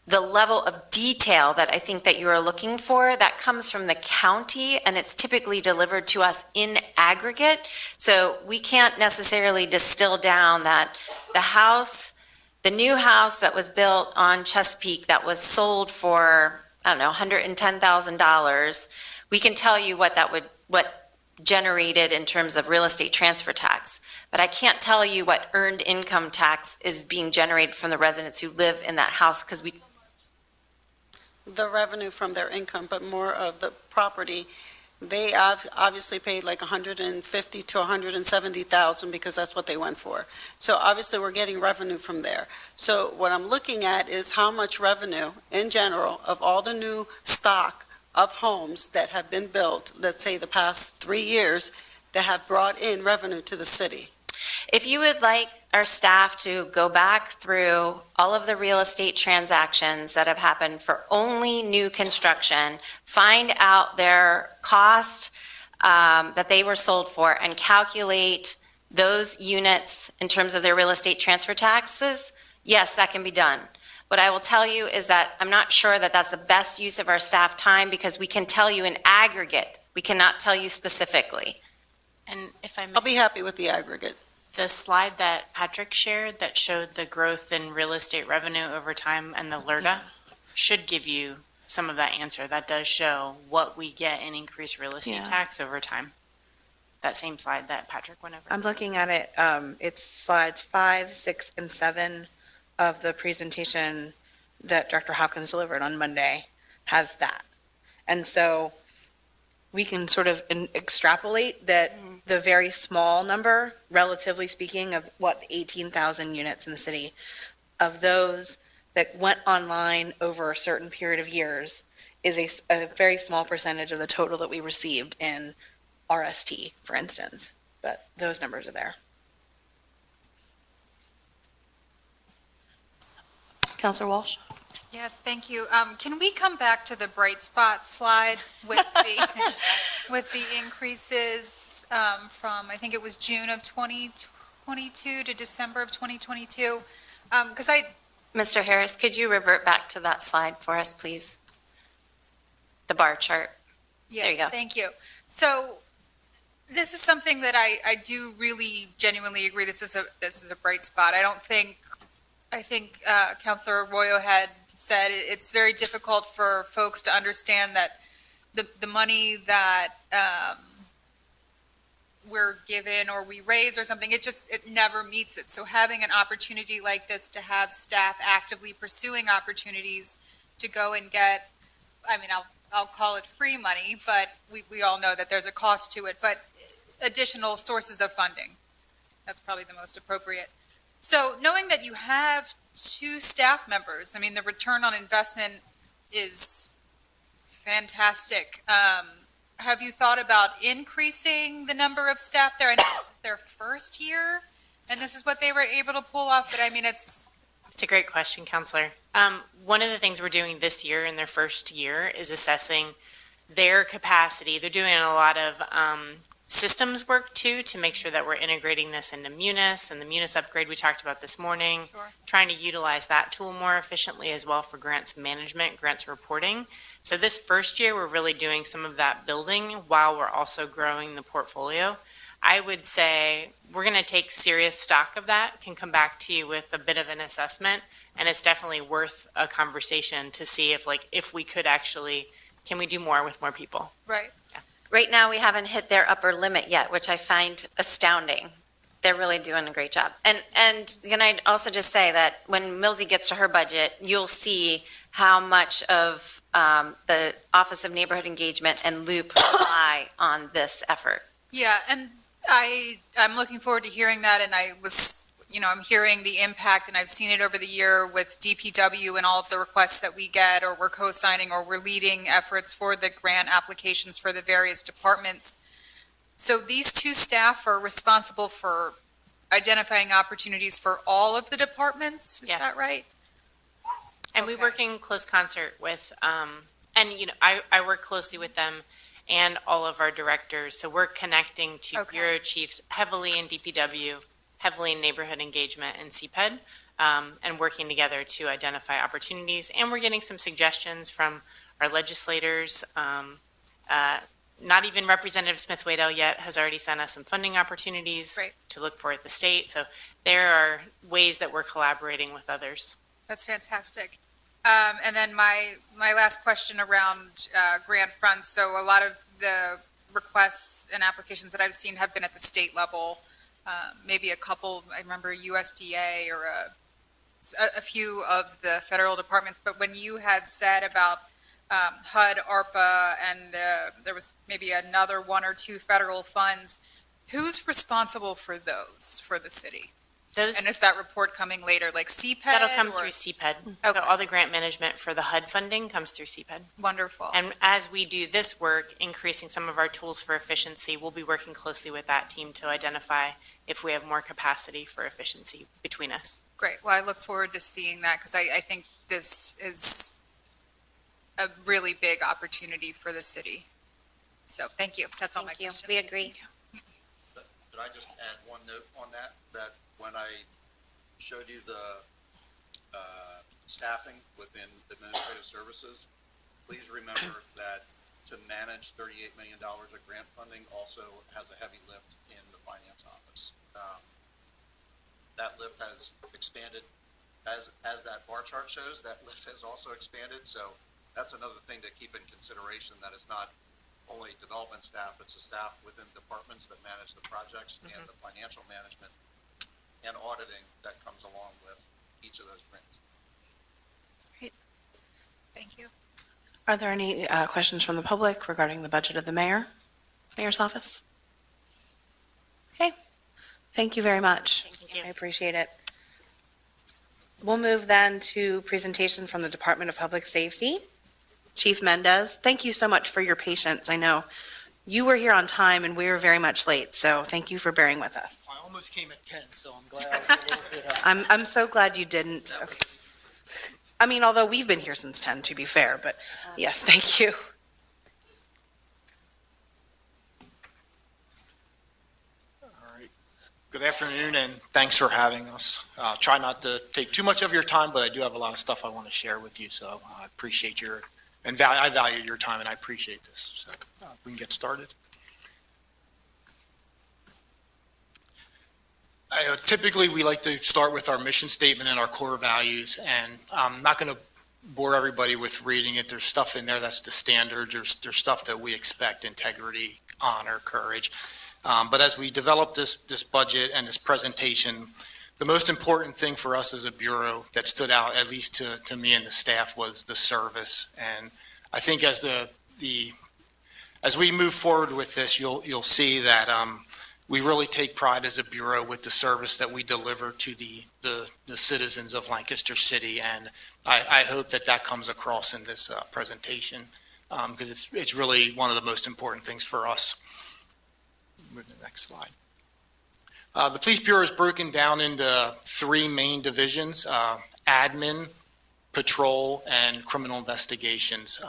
the level of detail that I think that you are looking for. That comes from the county, and it's typically delivered to us in aggregate. So we can't necessarily distill down that the new house that was built on Chesapeake that was sold for, I don't know, $110,000. We can tell you what generated in terms of real estate transfer tax. But I can't tell you what earned income tax is being generated from the residents who live in that house, because The revenue from their income, but more of the property. They obviously paid like 150 to 170,000 because that's what they went for. So obviously we're getting revenue from there. So what I'm looking at is how much revenue in general of all the new stock of homes that have been built, let's say the past 3 years, that have brought in revenue to the city. if you would like our staff to go back through all of the real estate transactions that have happened for only new construction, find out their cost that they were sold for, and calculate those units in terms of their real estate transfer taxes, yes, that can be done. What I will tell you is that I'm not sure that that's the best use of our staff time, because we can tell you in aggregate. We cannot tell you specifically. And if I may, I'll be happy with the aggregate. the slide that Patrick shared that showed the growth in real estate revenue over time and the LRTA should give you some of that answer. That does show what we get in increased real estate Yeah. tax over time. That same slide that Patrick went over. I'm looking at it, it's slides 5, 6, and 7 of the presentation that Director Hopkins delivered on Monday has that. And so we can sort of extrapolate that the very small number, relatively speaking, of what, 18,000 units in the city, of those that went online over a certain period of years is a very small percentage of the total that we received in RST, for instance. But those numbers are there. Counselor Walsh? Yes, thank you. Can we come back to the bright spot slide with the increases from, I think it was June of 2022 to December of 2022? Because Mr. Harris, could you revert back to that slide for us, please? The bar chart. There you yes, go. thank you. So this is something that I do really genuinely agree. This is a bright spot. I think Councilor Arroyo had said it's very difficult for folks to understand that the money that we're given or we raise or something, it never meets it. So having an opportunity like this to have staff actively pursuing opportunities to go and get, I mean, I'll call it free money, but we all know that there's a cost to it, but additional sources of funding. That's probably the most appropriate. So knowing that you have 2 staff members, I mean, the return on investment is fantastic. Have you thought about increasing the number of staff there? I know this is their first year, and this is what they were able to pull off, but I mean, It's a great question, Counselor. One of the things we're doing this year in their first year is assessing their capacity. They're doing a lot of systems work too, to make sure that we're integrating this into Munis and the Munis upgrade we talked about this morning. Sure. Trying to utilize that tool more efficiently as well for grants management, grants reporting. So this first year, we're really doing some of that building while we're also growing the portfolio. I would say we're going to take serious stock of that, can come back to you with a bit of an assessment, and it's definitely worth a conversation to see if we could actually, can we do more with more people? right. Right now, we haven't hit their upper limit yet, which I find astounding. They're really doing a great job. And can I also just say that when Millsy gets to her budget, you'll see how much of the Office of Neighborhood Engagement and Loop rely on this effort. Yeah, and I'm looking forward to hearing that, and I'm hearing the impact, and I've seen it over the year with DPW and all of the requests that we get, or we're co-signing, or we're leading efforts for the grant applications for the various departments. So these 2 staff are responsible for identifying opportunities for all of the departments, is Yes. that right? And we work in close concert with, and I work closely with them and all of our directors. So we're connecting to Okay. bureau chiefs heavily in DPW, heavily in neighborhood engagement and CPED, and working together to identify opportunities. And we're getting some suggestions from our legislators. Not even Representative Smith Waddell yet has already sent us some funding opportunities Great. to look for at the state. So there are ways that we're collaborating with others. That's fantastic. And then my last question around grant funds. So a lot of the requests and applications that I've seen have been at the state level. Maybe a couple, I remember USDA or a few of the federal departments. But when you had said about HUD, ARPA, and there was maybe another one or two federal funds, who's responsible for those for the city? Those. And is that report coming later, like CPED? That'll come or- through CPED. Okay. So all the grant management for the HUD funding comes through CPED. Wonderful. And as we do this work, increasing some of our tools for efficiency, we'll be working closely with that team to identify if we have more capacity for efficiency between us. Great. Well, I look forward to seeing that because I think this is a really big opportunity for the city. So thank you. That's all my Thank you. questions. We agree. Could I just add one note on that? That when I showed you the staffing within administrative services, please remember that to manage $38 million of grant funding also has a heavy lift in the finance office. That lift has expanded, as that bar chart shows, that lift has also expanded. So that's another thing to keep in consideration, that it's not only development staff, it's a staff within departments that manage the projects and the financial management and auditing that comes along with each of those grants. Thank you. Are there any questions from the public regarding the budget of the mayor's office? Okay, thank you very much. Thank you. I appreciate it. We'll move then to presentation from the Department of Public Safety. Chief Mendez, thank you so much for your patience. I know you were here on time and we were very much late, so thank you for bearing with us. I almost came at 10, so I'm glad I was a little bit I'm so glad you didn't. Okay. I mean, although we've been here since 10, to be fair, but yes, thank you. All right. Good afternoon, and thanks for having us. Try not to take too much of your time, but I do have a lot of stuff I want to share with you, so I appreciate I value your time, and I appreciate this. So we can get started. Typically, we like to start with our mission statement and our core values, and I'm not going to bore everybody with reading it. There's stuff in there that's the standard. There's stuff that we expect: integrity, honor, courage. But as we develop this budget and this presentation, the most important thing for us as a bureau that stood out, at least to me and the staff, was the service. And I think as as we move forward with this, you'll see that we really take pride as a bureau with the service that we deliver to the citizens of Lancaster City. And I hope that comes across in this presentation, because it's really one of the most important things for us. Move to the next slide. The Police Bureau is broken down into three main divisions: admin, patrol, and criminal investigations.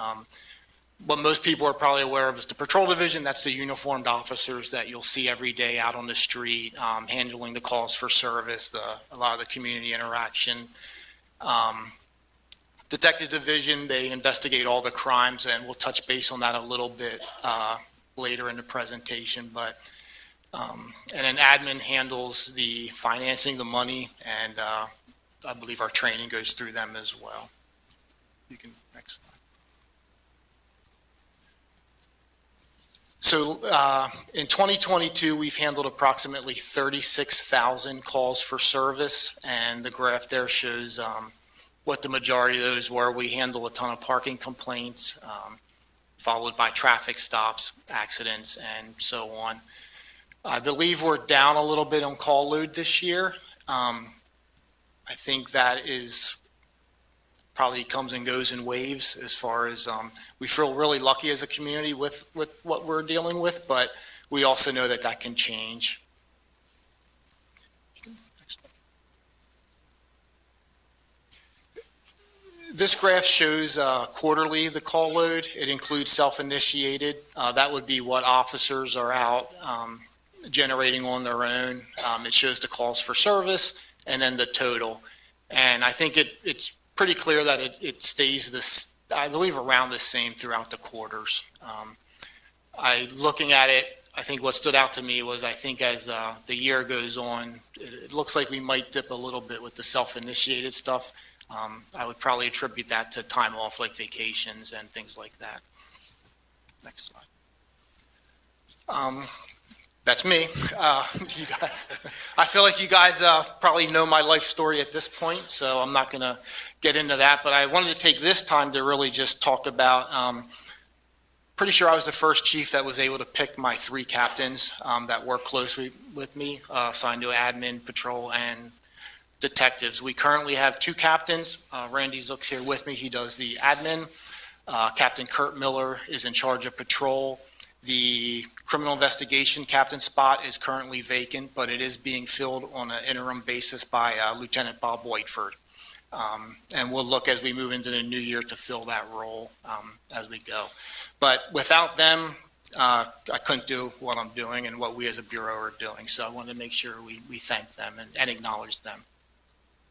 What most people are probably aware of is the patrol division. That's the uniformed officers that you'll see every day out on the street, handling the calls for service, a lot of the community interaction. Detective division, they investigate all the crimes, and we'll touch base on that a little bit later in the presentation. But and then admin handles the financing, the money, and I believe our training goes through them as well. You can, next slide. So in 2022, we've handled approximately 36,000 calls for service, and the graph there shows what the majority of those were. We handle a ton of parking complaints, followed by traffic stops, accidents, and so on. I believe we're down a little bit on call load this year. I think that is probably comes and goes in waves as far as we feel really lucky as a community with what we're dealing with, but we also know that can change. This graph shows quarterly the call load. It includes self-initiated. That would be what officers are out generating on their own. It shows the calls for service and then the total. And I think it's pretty clear that it stays this, I believe, around the same throughout the quarters. Looking at it, I think what stood out to me was I think as the year goes on, it looks like we might dip a little bit with the self-initiated stuff. I would probably attribute that to time off like vacations and things like that. Next slide. That's me. You guys, I feel like you guys probably know my life story at this point, so I'm not going to get into that. But I wanted to take this time to really just talk about, pretty sure I was the first chief that was able to pick my 3 captains that work closely with me, assigned to admin, patrol, and detectives. We currently have 2 captains. Randy Zook's here with me. He does the admin. Captain Kurt Miller is in charge of patrol. The criminal investigation captain spot is currently vacant, but it is being filled on an interim basis by Lieutenant Bob Whiteford. And we'll look as we move into the new year to fill that role as we go. But without them, I couldn't do what I'm doing and what we as a bureau are doing. So I wanted to make sure we thank them and acknowledge them.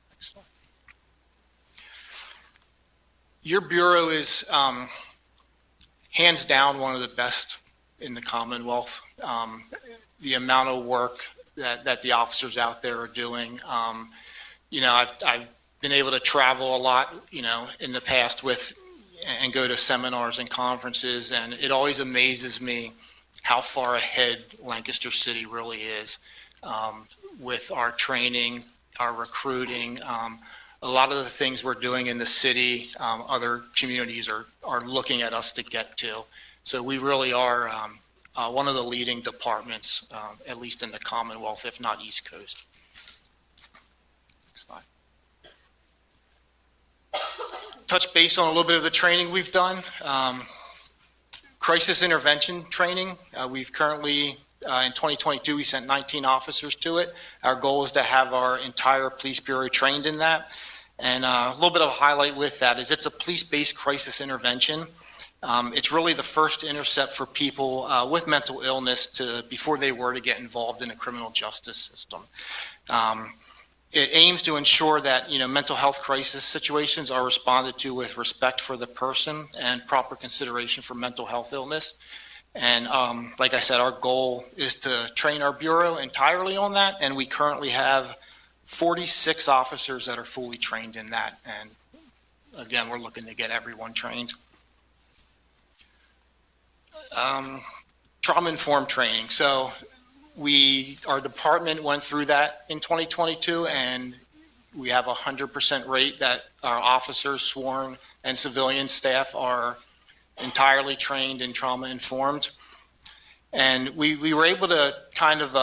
Next slide. Your bureau is hands down one of the best in the Commonwealth. The amount of work that the officers out there are doing. I've been able to travel a lot, in the past and go to seminars and conferences, and it always amazes me how far ahead Lancaster City really is with our training, our recruiting. A lot of the things we're doing in the city, other communities are looking at us to get to. So we really are one of the leading departments, at least in the Commonwealth, if not East Coast. Next slide. Touch base on a little bit of the training we've done. Crisis intervention training. We've currently, in 2022, we sent 19 officers to it. Our goal is to have our entire police bureau trained in that. And a little bit of a highlight with that is it's a police-based crisis intervention. It's really the first intercept for people with mental illness before they were to get involved in the criminal justice system. It aims to ensure that mental health crisis situations are responded to with respect for the person and proper consideration for mental health illness. And like I said, our goal is to train our bureau entirely on that, and we currently have 46 officers that are fully trained in that. And again, we're looking to get everyone trained. Trauma-informed training. So our department went through that in 2022, and we have 100% rate that our officers, sworn, and civilian staff are entirely trained and trauma-informed. And we were able to kind of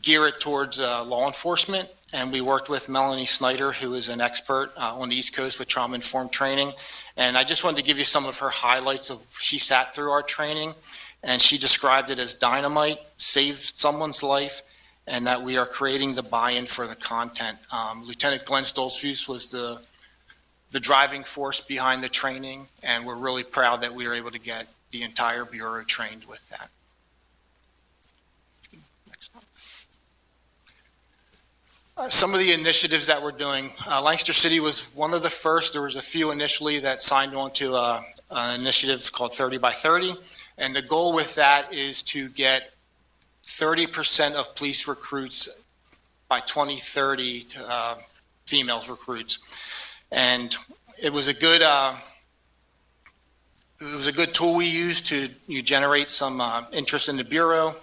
gear it towards law enforcement, and we worked with Melanie Snyder, who is an expert on the East Coast with trauma-informed training. And I just wanted to give you some of her highlights of she sat through our training, and she described it as dynamite, saved someone's life, and that we are creating the buy-in for the content. Lieutenant Glenn Stoltzfus was the driving force behind the training, and we're really proud that we were able to get the entire bureau trained with that. Next one. Some of the initiatives that we're doing. Lancaster City was one of the first. There was a few initially that signed on to an initiative called 30 by 30. And the goal with that is to get 30% of police recruits by 2030 females recruits. And it was a good tool we used to generate some interest in the bureau.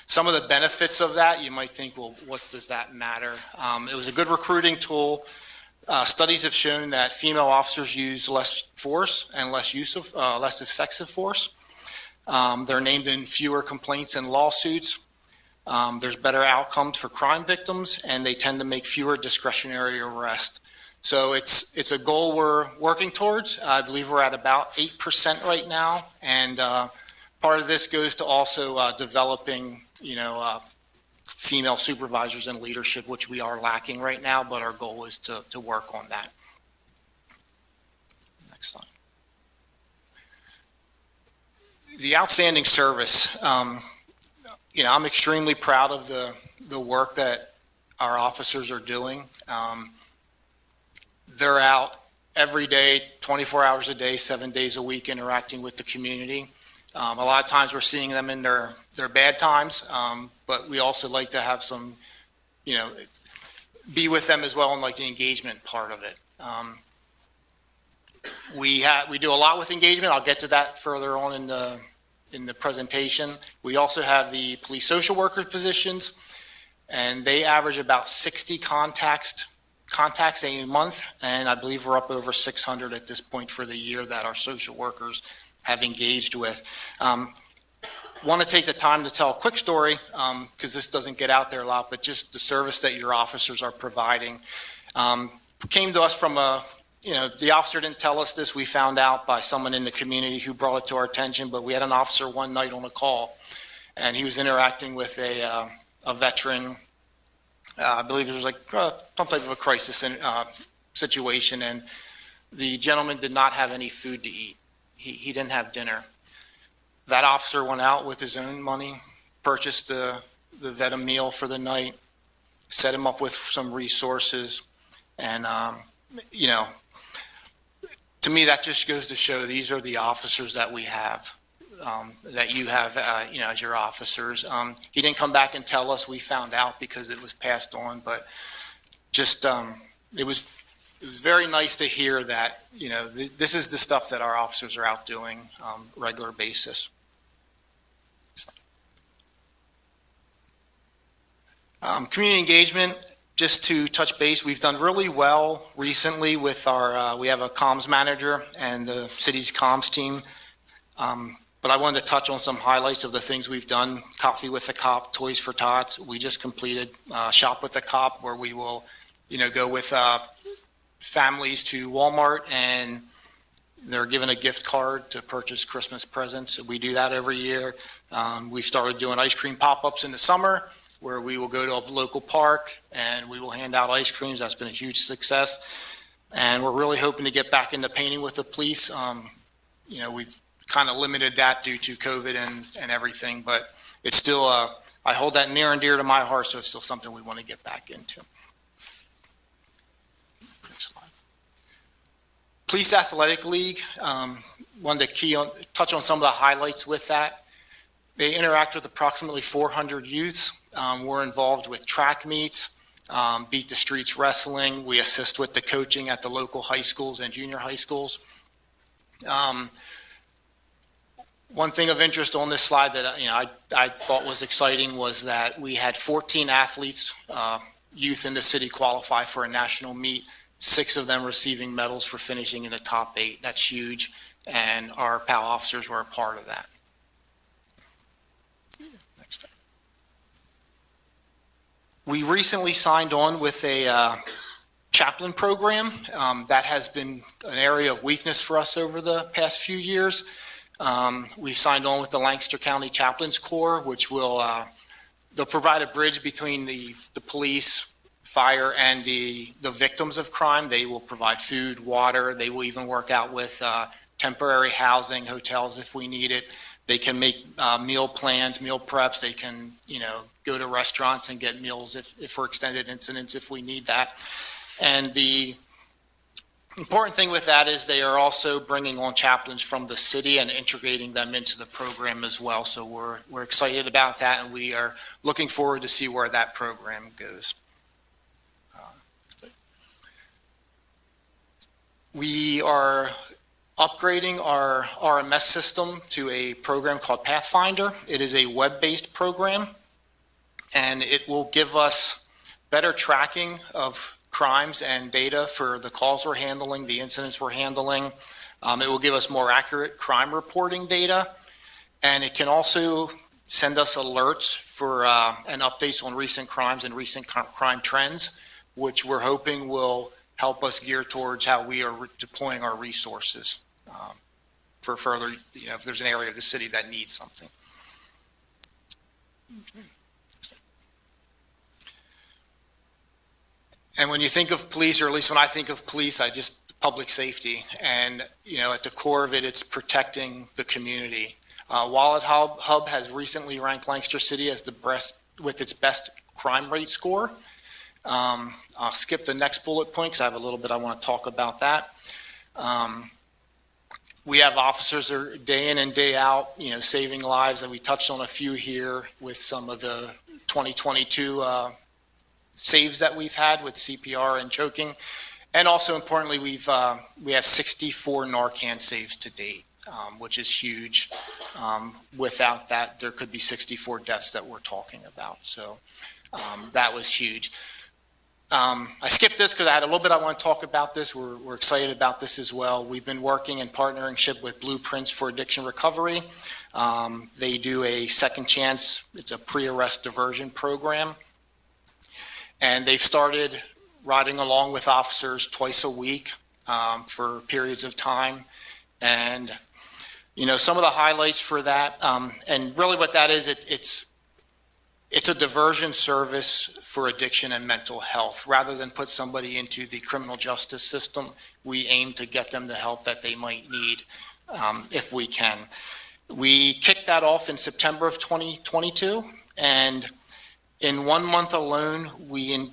Some of the benefits of that, you might think, well, what does that matter? It was a good recruiting tool. Studies have shown that female officers use less force and less excessive force. They're named in fewer complaints and lawsuits. There's better outcomes for crime victims, and they tend to make fewer discretionary arrests. So it's a goal we're working towards. I believe we're at about 8% right now, and part of this goes to also developing, female supervisors and leadership, which we are lacking right now, but our goal is to work on that. the outstanding service. I'm extremely proud of the work that our officers are doing. They're out every day, 24 hours a day, 7 days a week, interacting with the community. A lot of times we're seeing them in their bad times, but we also like to have some, be with them as well in like the engagement part of it. We do a lot with engagement. I'll get to that further on in the presentation. We also have the police social worker positions, and they average about 60 contacts a month, and I believe we're up over 600 at this point for the year that our social workers have engaged with. Want to take the time to tell a quick story, because this doesn't get out there a lot, but just the service that your officers are providing. Came to us from the officer didn't tell us this. We found out by someone in the community who brought it to our attention, but we had an officer one night on a call, and he was interacting with a veteran. I believe it was like some type of a crisis situation, and the gentleman did not have any food to eat. He didn't have dinner. That officer went out with his own money, purchased the vet a meal for the night, set him up with some resources, and to me, that just goes to show these are the officers that we have, that you have, as your officers. He didn't come back and tell us. We found out because it was passed on, but just it was very nice to hear that, this is the stuff that our officers are out doing regular basis. Community engagement. Just to touch base, we've done really well recently with we have a comms manager and the city's comms team. But I wanted to touch on some highlights of the things we've done. Coffee with the Cop, Toys for Tots. We just completed Shop with the Cop, where we will, go with families to Walmart, and they're given a gift card to purchase Christmas presents. We do that every year. We've started doing ice cream pop-ups in the summer, where we will go to a local park and we will hand out ice creams. That's been a huge success. And we're really hoping to get back into painting with the police. We've kind of limited that due to COVID and everything, but it's still, I hold that near and dear to my heart, so it's still something we want to get back into. Next slide. Police Athletic League, wanted to touch on some of the highlights with that. They interact with approximately 400 youths. We're involved with track meets, Beat the Streets wrestling. We assist with the coaching at the local high schools and junior high schools. One thing of interest on this slide that I thought was exciting was that we had 14 athletes, youth in the city, qualify for a national meet. 6 of them receiving medals for finishing in the top 8. That's huge, and our PAL officers were a part of that. We recently signed on with a chaplain program that has been an area of weakness for us over the past few years. We signed on with the Lancaster County Chaplains Corps, which will they'll provide a bridge between the police, fire, and the victims of crime. They will provide food, water. They will even work out with temporary housing, hotels if we need it. They can make meal plans, meal preps. They can, go to restaurants and get meals if for extended incidents if we need that. And the important thing with that is they are also bringing on chaplains from the city and integrating them into the program as well. So we're excited about that, and we are looking forward to see where that program goes. We are upgrading our RMS system to a program called Pathfinder. It is a web-based program, and it will give us better tracking of crimes and data for the calls we're handling, the incidents we're handling. It will give us more accurate crime reporting data, and it can also send us alerts for and updates on recent crimes and recent crime trends, which we're hoping will help us gear towards how we are deploying our resources for further, if there's an area of the city that needs something. And when you think of police, or at least when I think of police, I just public safety. And, at the core of it, it's protecting the community. Wallet Hub has recently ranked Lancaster City as the best, with its best crime rate score. I'll skip the next bullet point because I have a little bit I want to talk about that. We have officers that are day in and day out, saving lives, and we touched on a few here with some of the 2022 saves that we've had with CPR and choking. And also importantly, we have 64 Narcan saves to date, which is huge. Without that, there could be 64 deaths that we're talking about. So that was huge. I skipped this because I had a little bit I want to talk about this. We're excited about this as well. We've been working in partnership with Blueprints for Addiction Recovery. They do a second chance. It's a pre-arrest diversion program. And they've started riding along with officers twice a week for periods of time. And, some of the highlights for that, and really what that is, it's a diversion service for addiction and mental health. Rather than put somebody into the criminal justice system, we aim to get them the help that they might need if we can. We kicked that off in September of 2022, and in 1 month alone,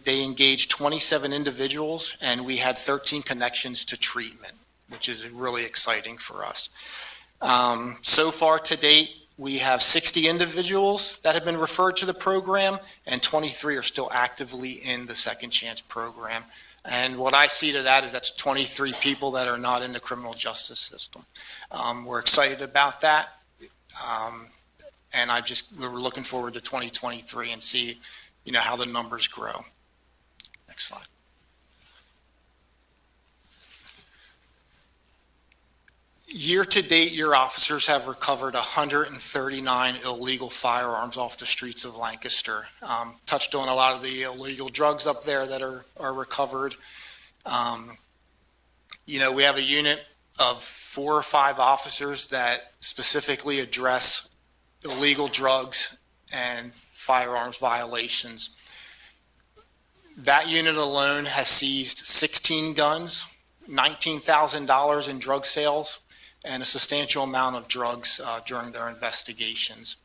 they engaged 27 individuals, and we had 13 connections to treatment, which is really exciting for us. So far to date, we have 60 individuals that have been referred to the program, and 23 are still actively in the Second Chance program. And what I see to that is that's 23 people that are not in the criminal justice system. We're excited about that. And we're looking forward to 2023 and see, how the numbers grow. Next slide. Year to date, your officers have recovered 139 illegal firearms off the streets of Lancaster. Touched on a lot of the illegal drugs up there that are recovered. We have a unit of 4 or 5 officers that specifically address illegal drugs and firearms violations. That unit alone has seized 16 guns, $19,000 in drug sales, and a substantial amount of drugs during their investigations.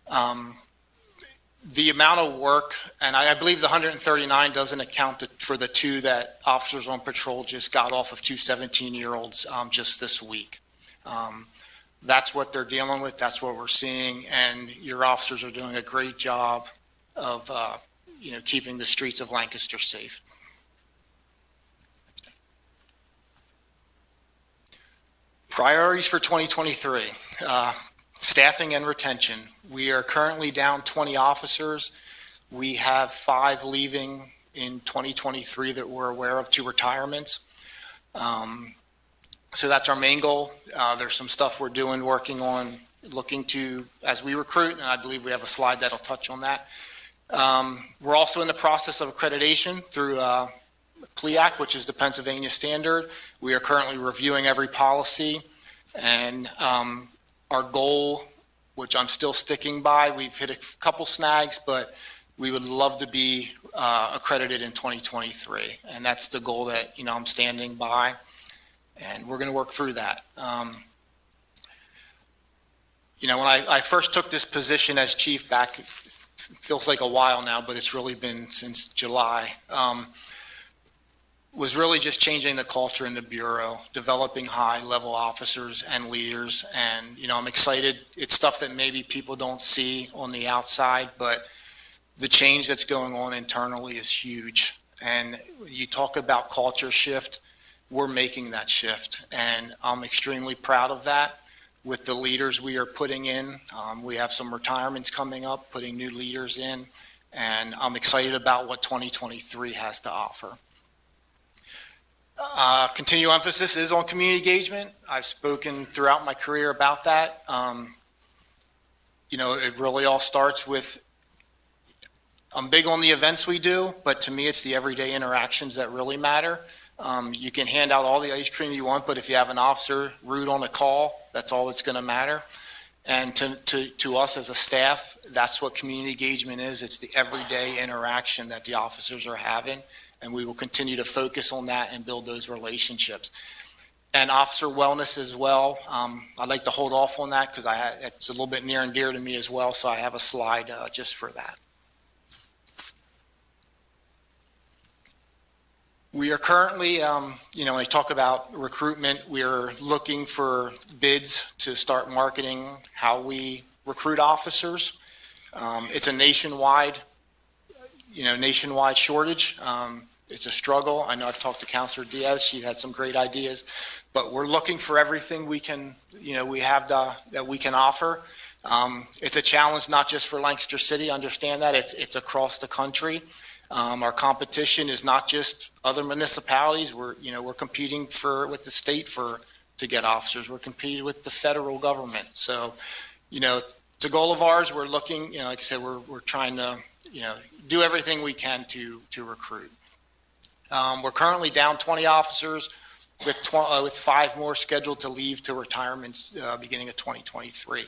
The amount of work, and I believe the 139 doesn't account for the 2 that officers on patrol just got off of 2 17-year-olds just this week. That's what they're dealing with. That's what we're seeing. And your officers are doing a great job of, keeping the streets of Lancaster safe. Priorities for 2023, staffing and retention. We are currently down 20 officers. We have 5 leaving in 2023 that we're aware of, 2 retirements. So that's our main goal. There's some stuff we're doing, working on, looking to, as we recruit, and I believe we have a slide that'll touch on that. We're also in the process of accreditation through PLEAC, which is the Pennsylvania standard. We are currently reviewing every policy, and our goal, which I'm still sticking by, we've hit a couple snags, but we would love to be accredited in 2023, and that's the goal that I'm standing by. And we're going to work through that. When I first took this position as chief back, it feels like a while now, but it's really been since July, was really just changing the culture in the Bureau, developing high-level officers and leaders. And, I'm excited. It's stuff that maybe people don't see on the outside, but the change that's going on internally is huge. And you talk about culture shift, we're making that shift, and I'm extremely proud of that with the leaders we are putting in. We have some retirements coming up, putting new leaders in, and I'm excited about what 2023 has to offer. Continued emphasis is on community engagement. I've spoken throughout my career about that. It really all starts with, I'm big on the events we do, but to me, it's the everyday interactions that really matter. You can hand out all the ice cream you want, but if you have an officer rude on a call, that's all that's going to matter. And to us as a staff, that's what community engagement is. It's the everyday interaction that the officers are having, and we will continue to focus on that and build those relationships. and officer wellness as well. I'd like to hold off on that because it's a little bit near and dear to me as well, so I have a slide just for that. We are currently, when we talk about recruitment, we are looking for bids to start marketing how we recruit officers. It's a nationwide shortage. It's a struggle. I know I've talked to Councilor Diaz. She had some great ideas, but we're looking for everything we can, that we can offer. It's a challenge not just for Lancaster City. Understand that it's across the country. Our competition is not just other municipalities. We're competing with the state to get officers. We're competing with the federal government. So, it's a goal of ours. We're looking, like I said, we're trying to, do everything we can to recruit. We're currently down 20 officers with 5 more scheduled to leave to retirement beginning of 2023.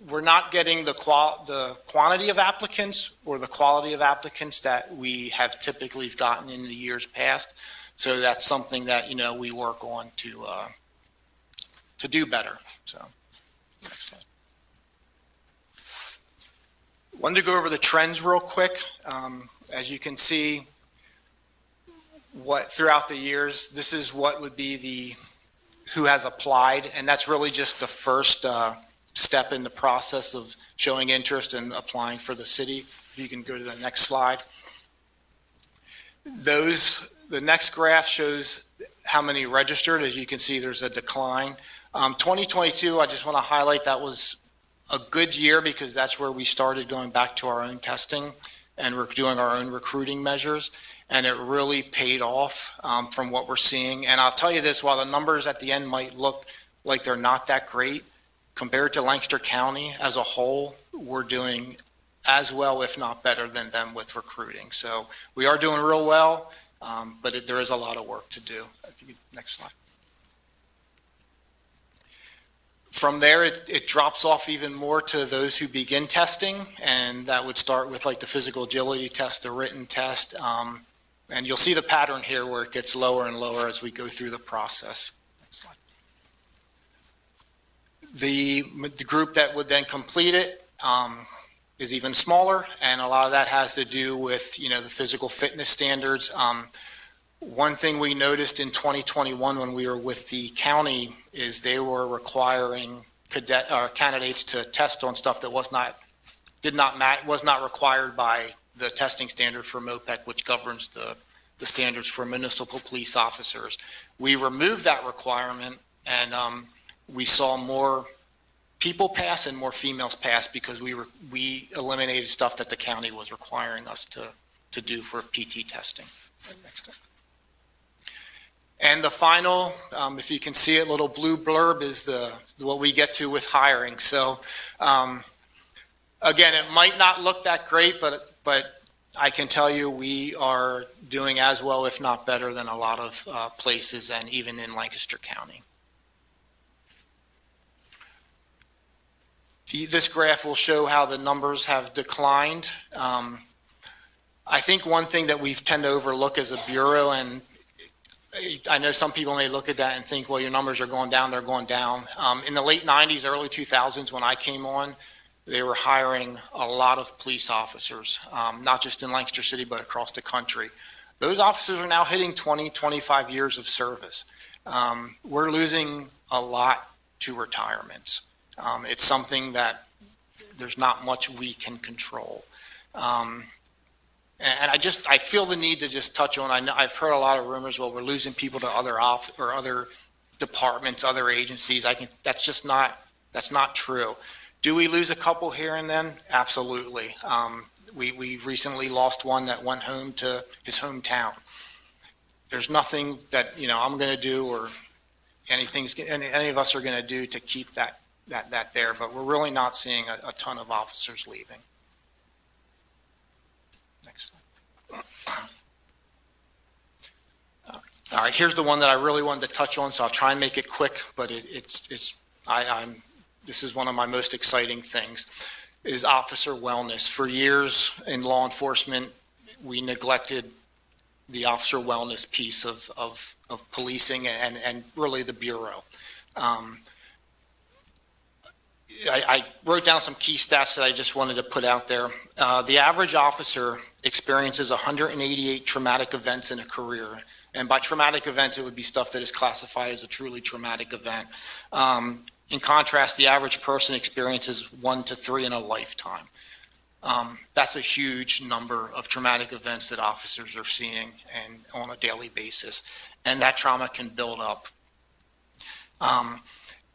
We're not getting the quantity of applicants or the quality of applicants that we have typically gotten in the years past. So that's something that, we work on to do better. So, next slide. Wanted to go over the trends real quick. As you can see, throughout the years, this is what would be who has applied, and that's really just the first step in the process of showing interest and applying for the city. If you can go to the next slide. The next graph shows how many registered. As you can see, there's a decline. 2022, I just want to highlight that was a good year because that's where we started going back to our own testing and we're doing our own recruiting measures, and it really paid off from what we're seeing. And I'll tell you this, while the numbers at the end might look like they're not that great, compared to Lancaster County as a whole, we're doing as well, if not better than them with recruiting. So we are doing real well, but there is a lot of work to do. Next slide. From there, it drops off even more to those who begin testing, and that would start with like the physical agility test, the written test, and you'll see the pattern here where it gets lower and lower as we go through the process. Next slide. The group that would then complete it is even smaller, and a lot of that has to do with the physical fitness standards. One thing we noticed in 2021 when we were with the county is they were requiring candidates to test on stuff that was not required by the testing standard for MOPEC, which governs the standards for municipal police officers. We removed that requirement, and we saw more people pass and more females pass because we eliminated stuff that the county was requiring us to do for PT testing. Next step. And the final, if you can see it, little blue blurb is what we get to with hiring. So again, it might not look that great, but I can tell you we are doing as well, if not better, than a lot of places, and even in Lancaster County. This graph will show how the numbers have declined. I think one thing that we tend to overlook as a bureau, and I know some people may look at that and think, well, your numbers are going down, they're going down. In the late 90s, early 2000s, when I came on, they were hiring a lot of police officers, not just in Lancaster City, but across the country. Those officers are now hitting 20, 25 years of service. We're losing a lot to retirements. It's something that there's not much we can control. And I feel the need to just touch on, I've heard a lot of rumors, well, we're losing people to other departments, other agencies. That's not true. Do we lose a couple here and then? Absolutely. We recently lost one that went home to his hometown. There's nothing that, I'm going to do or any of us are going to do to keep that there, but we're really not seeing a ton of officers leaving. Next slide. All right, here's the one that I really wanted to touch on, so I'll try and make it quick, but this is one of my most exciting things, is officer wellness. For years in law enforcement, we neglected the officer wellness piece of policing and really the Bureau. I wrote down some key stats that I just wanted to put out there. The average officer experiences 188 traumatic events in a career. And by traumatic events, it would be stuff that is classified as a truly traumatic event. In contrast, the average person experiences 1 to 3 in a lifetime. That's a huge number of traumatic events that officers are seeing and on a daily basis. And that trauma can build up.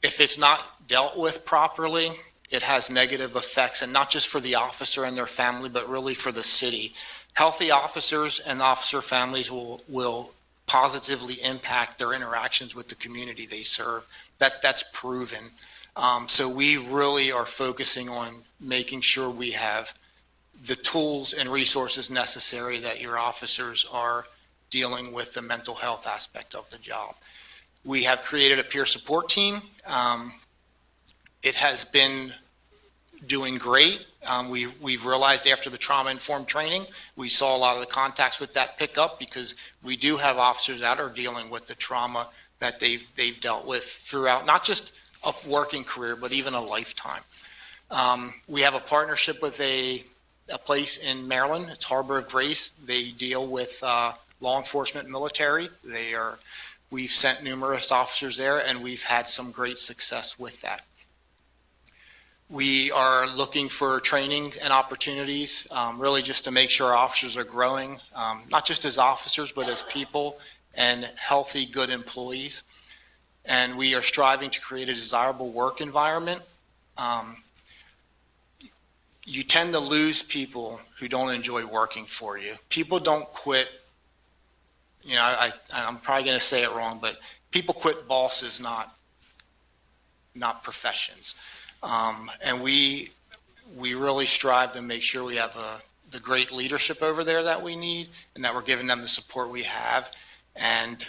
If it's not dealt with properly, it has negative effects, and not just for the officer and their family, but really for the city. Healthy officers and officer families will positively impact their interactions with the community they serve. That's proven. So we really are focusing on making sure we have the tools and resources necessary that your officers are dealing with the mental health aspect of the job. We have created a peer support team. It has been doing great. We've realized after the trauma-informed training, we saw a lot of the contacts with that pick up because we do have officers that are dealing with the trauma that they've dealt with throughout, not just a working career, but even a lifetime. We have a partnership with a place in Maryland. It's Harbor of Grace. They deal with law enforcement, military. We've sent numerous officers there, and we've had some great success with that. We are looking for training and opportunities, really just to make sure our officers are growing, not just as officers, but as people and healthy, good employees. And we are striving to create a desirable work environment. You tend to lose people who don't enjoy working for you. People don't quit. You know, I'm probably going to say it wrong, but people quit bosses, not professions. And we really strive to make sure we have the great leadership over there that we need, and that we're giving them the support we have. And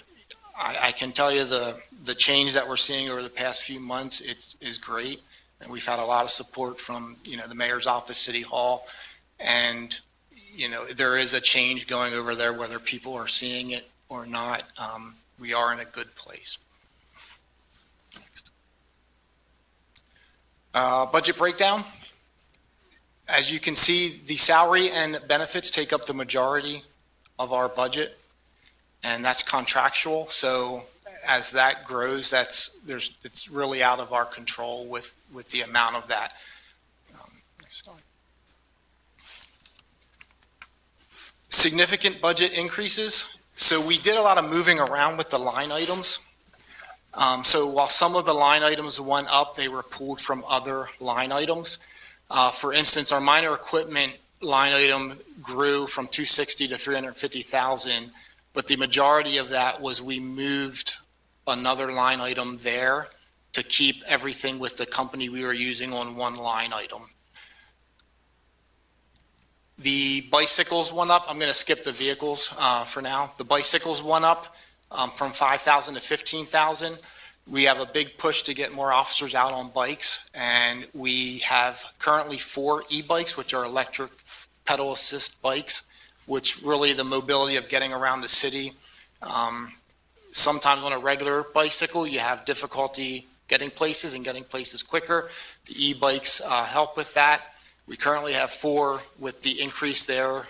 I can tell you the change that we're seeing over the past few months is great. And we've had a lot of support from, the mayor's office, City Hall. And, there is a change going over there, whether people are seeing it or not. We are in a good place. Next. Budget breakdown. As you can see, the salary and benefits take up the majority of our budget, and that's contractual. So as that grows, it's really out of our control with the amount of that. Next slide. Significant budget increases. So we did a lot of moving around with the line items. So while some of the line items went up, they were pulled from other line items. For instance, our minor equipment line item grew from 260 to 350,000, but the majority of that was we moved another line item there to keep everything with the company we were using on one line item. The bicycles went up. I'm going to skip the vehicles for now. The bicycles went up from 5,000 to 15,000. We have a big push to get more officers out on bikes, and we have currently 4 e-bikes, which are electric pedal assist bikes, which really the mobility of getting around the city. Sometimes on a regular bicycle, you have difficulty getting places and getting places quicker. The e-bikes help with that. We currently have 4. With the increase there,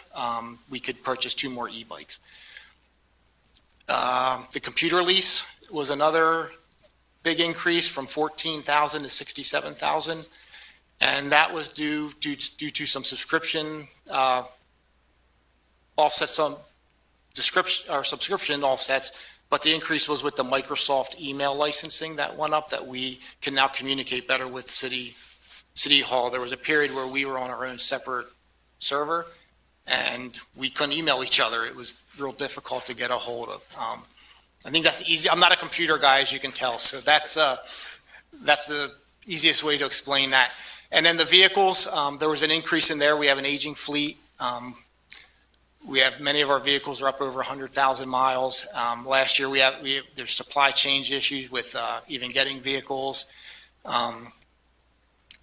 we could purchase 2 more e-bikes. The computer lease was another big increase from 14,000 to 67,000, and that was due to some subscription offsets, some subscription offsets, but the increase was with the Microsoft email licensing that went up, that we can now communicate better with City Hall. There was a period where we were on our own separate server, and we couldn't email each other. It was real difficult to get a hold of. I think that's easy. I'm not a computer guy, as you can tell, so that's the easiest way to explain that. And then the vehicles, there was an increase in there. We have an aging fleet. We have many of our vehicles are up over 100,000 miles. Last year, there's supply chain issues with even getting vehicles.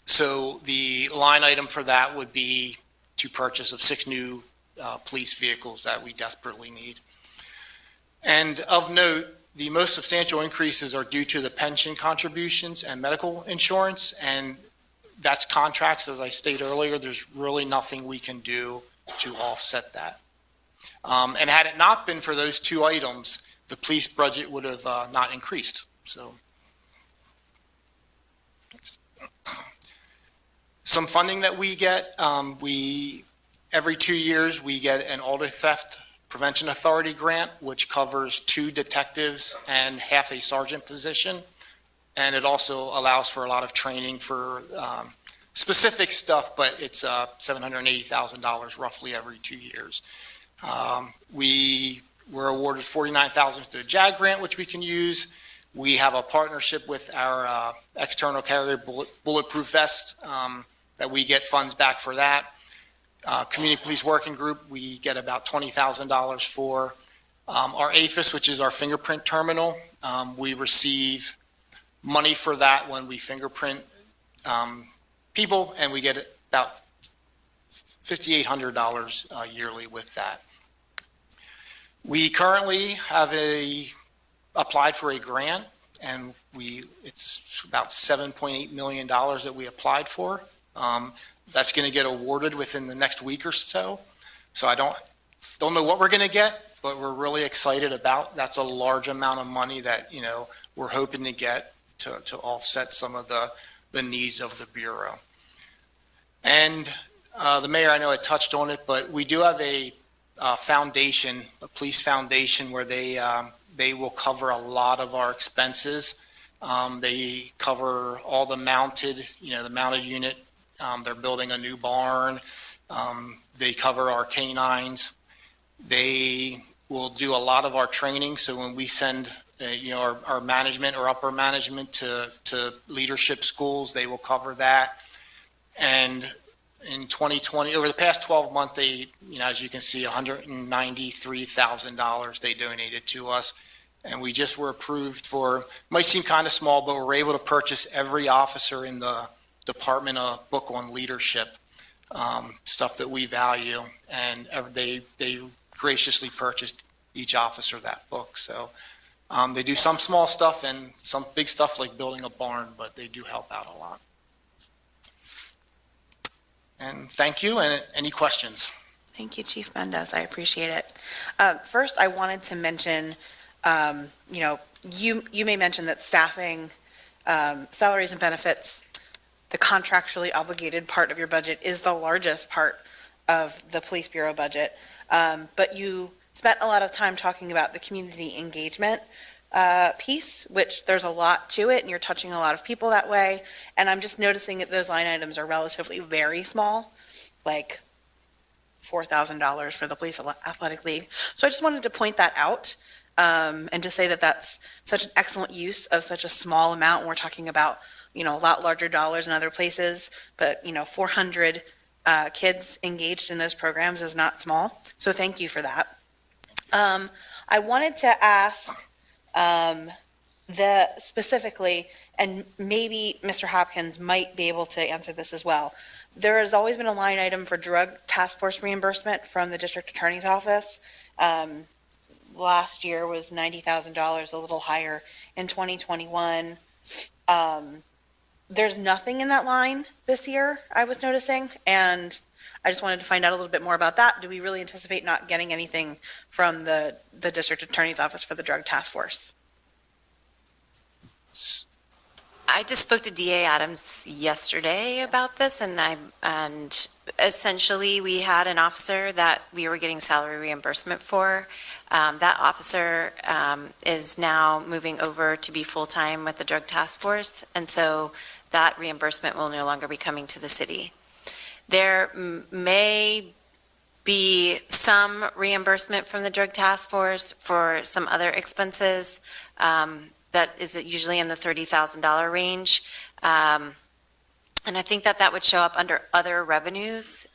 So the line item for that would be to purchase of 6 new police vehicles that we desperately need. And of note, the most substantial increases are due to the pension contributions and medical insurance, and that's contracts, as I stated earlier. There's really nothing we can do to offset that. And had it not been for those two items, the police budget would have not increased. So, some funding that we get, every 2 years, we get an Auto Theft Prevention Authority grant, which covers 2 detectives and half a sergeant position. And it also allows for a lot of training for specific stuff, but it's $780,000 roughly every 2 years. We were awarded $49,000 through the JAG grant, which we can use. We have a partnership with our external carrier, Bulletproof Vest, that we get funds back for that. Community Police Working Group, we get about $20,000 for. Our APHIS, which is our fingerprint terminal, we receive money for that when we fingerprint people, and we get about $5,800 yearly with that. We currently have applied for a grant, and it's about $7.8 million that we applied for. That's going to get awarded within the next week or so. So I don't know what we're going to get, but we're really excited about. That's a large amount of money that, we're hoping to get to offset some of the needs of the Bureau. And the mayor, I know I touched on it, but we do have a foundation, a police foundation, where they will cover a lot of our expenses. They cover all the mounted, the mounted unit. They're building a new barn. They cover our canines. They will do a lot of our training. So when we send, our management or upper management to leadership schools, they will cover that. And in 2020, over the past 12 months, they, as you can see, $193,000 they donated to us. And we just were approved for, might seem kind of small, but we're able to purchase every officer in the department a book on leadership, stuff that we value. And they graciously purchased each officer that book. So they do some small stuff and some big stuff like building a barn, but they do help out a lot. And thank you, and any questions? Thank you, Chief Mendez. I appreciate it. First, I wanted to mention, you may mention that staffing, salaries and benefits, the contractually obligated part of your budget is the largest part of the Police Bureau budget. But you spent a lot of time talking about the community engagement piece, which there's a lot to it, and you're touching a lot of people that way. And I'm just noticing that those line items are relatively very small, like $4,000 for the Police Athletic League. So I just wanted to point that out, and to say that that's such an excellent use of such a small amount. And we're talking about, a lot larger dollars in other places, but 400 kids engaged in those programs is not small. So thank you for that. I wanted to ask specifically, and maybe Mr. Hopkins might be able to answer this as well. There has always been a line item for drug task force reimbursement from the district attorney's office. Last year was $90,000, a little higher in 2021. There's nothing in that line this year, I was noticing, and I just wanted to find out a little bit more about that. Do we really anticipate not getting anything from the district attorney's office for the drug task force? I just spoke to DA Adams yesterday about this, and essentially we had an officer that we were getting salary reimbursement for. That officer is now moving over to be full-time with the drug task force, and so that reimbursement will no longer be coming to the city. There may be some reimbursement from the drug task force for some other expenses that is usually in the $30,000 range. And I think that would show up under other revenues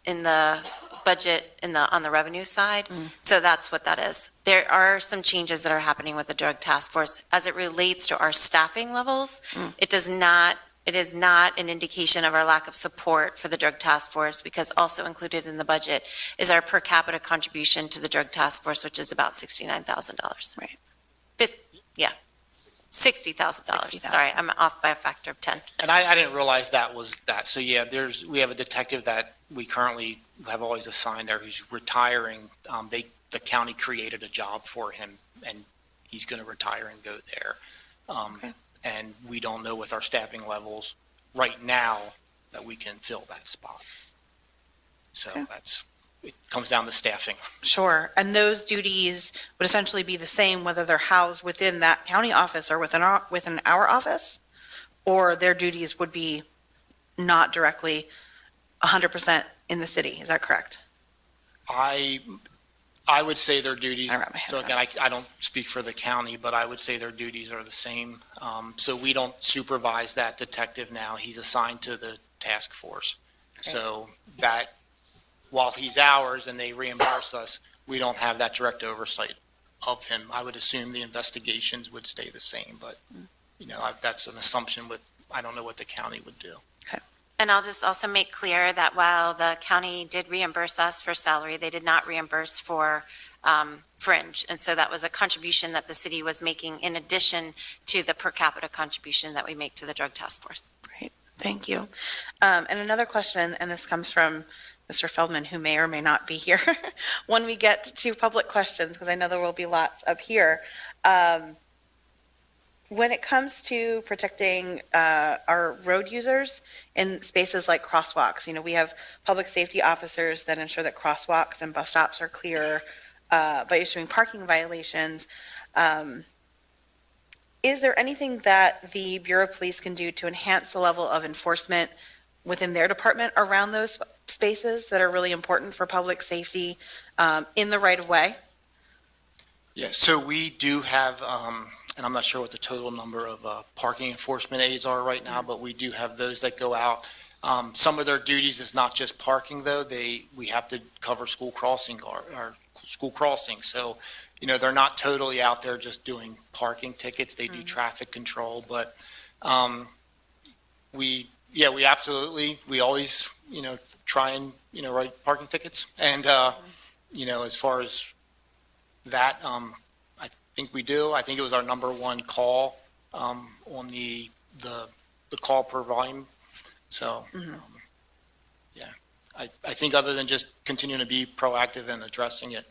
in the budget on the revenue side. So that's what that is. There are some changes that are happening with the drug task force as it relates to our staffing levels. It does not it is not an indication of our lack of support for the Drug Task Force, because also included in the budget is our per capita contribution to the Drug Task Force, which is about $69,000. Right. Yeah, $60,000. Sorry, I'm off by a factor of 10. And I didn't realize that was that. So yeah, we have a detective that we currently have always assigned there who's retiring. The county created a job for him, and he's going to retire and go there. Okay. And we don't know with our staffing levels right now that we can fill that spot. So Okay. it comes down to staffing. Sure. And those duties would essentially be the same whether they're housed within that county office or within our office? Or their duties would be not directly 100% in the city, is that correct? I would say their duties, I wrap my head so around again, I don't speak for the county, but I would say their duties are the same. So we don't supervise that detective now. He's assigned to the task force. So that, while he's ours and they reimburse us, we don't have that direct oversight of him. I would assume the investigations would stay the same, but, that's an assumption I don't know what the county would do. And I'll just also make clear that while the county did reimburse us for salary, they did not reimburse for fringe. And so that was a contribution that the city was making in addition to the per capita contribution that we make to the Drug Task Force. Great, thank you. And another question, and this comes from Mr. Feldman, who may or may not be here when we get to public questions, because I know there will be lots up here. When it comes to protecting our road users in spaces like crosswalks, we have public safety officers that ensure that crosswalks and bus stops are clear by issuing parking violations. Is there anything that the Bureau of Police can do to enhance the level of enforcement within their department around those spaces that are really important for public safety in the right of way? Yeah, so we do have, and I'm not sure what the total number of parking enforcement aides are right now, but we do have those that go out. Some of their duties is not just parking, though. We have to cover school crossing. So, they're not totally out there just doing parking tickets. They do traffic control, but we absolutely, we always, try and, write parking tickets. And, as far as that, I think we do. I think it was our number one call on the call per volume. So, I think other than just continuing to be proactive and addressing it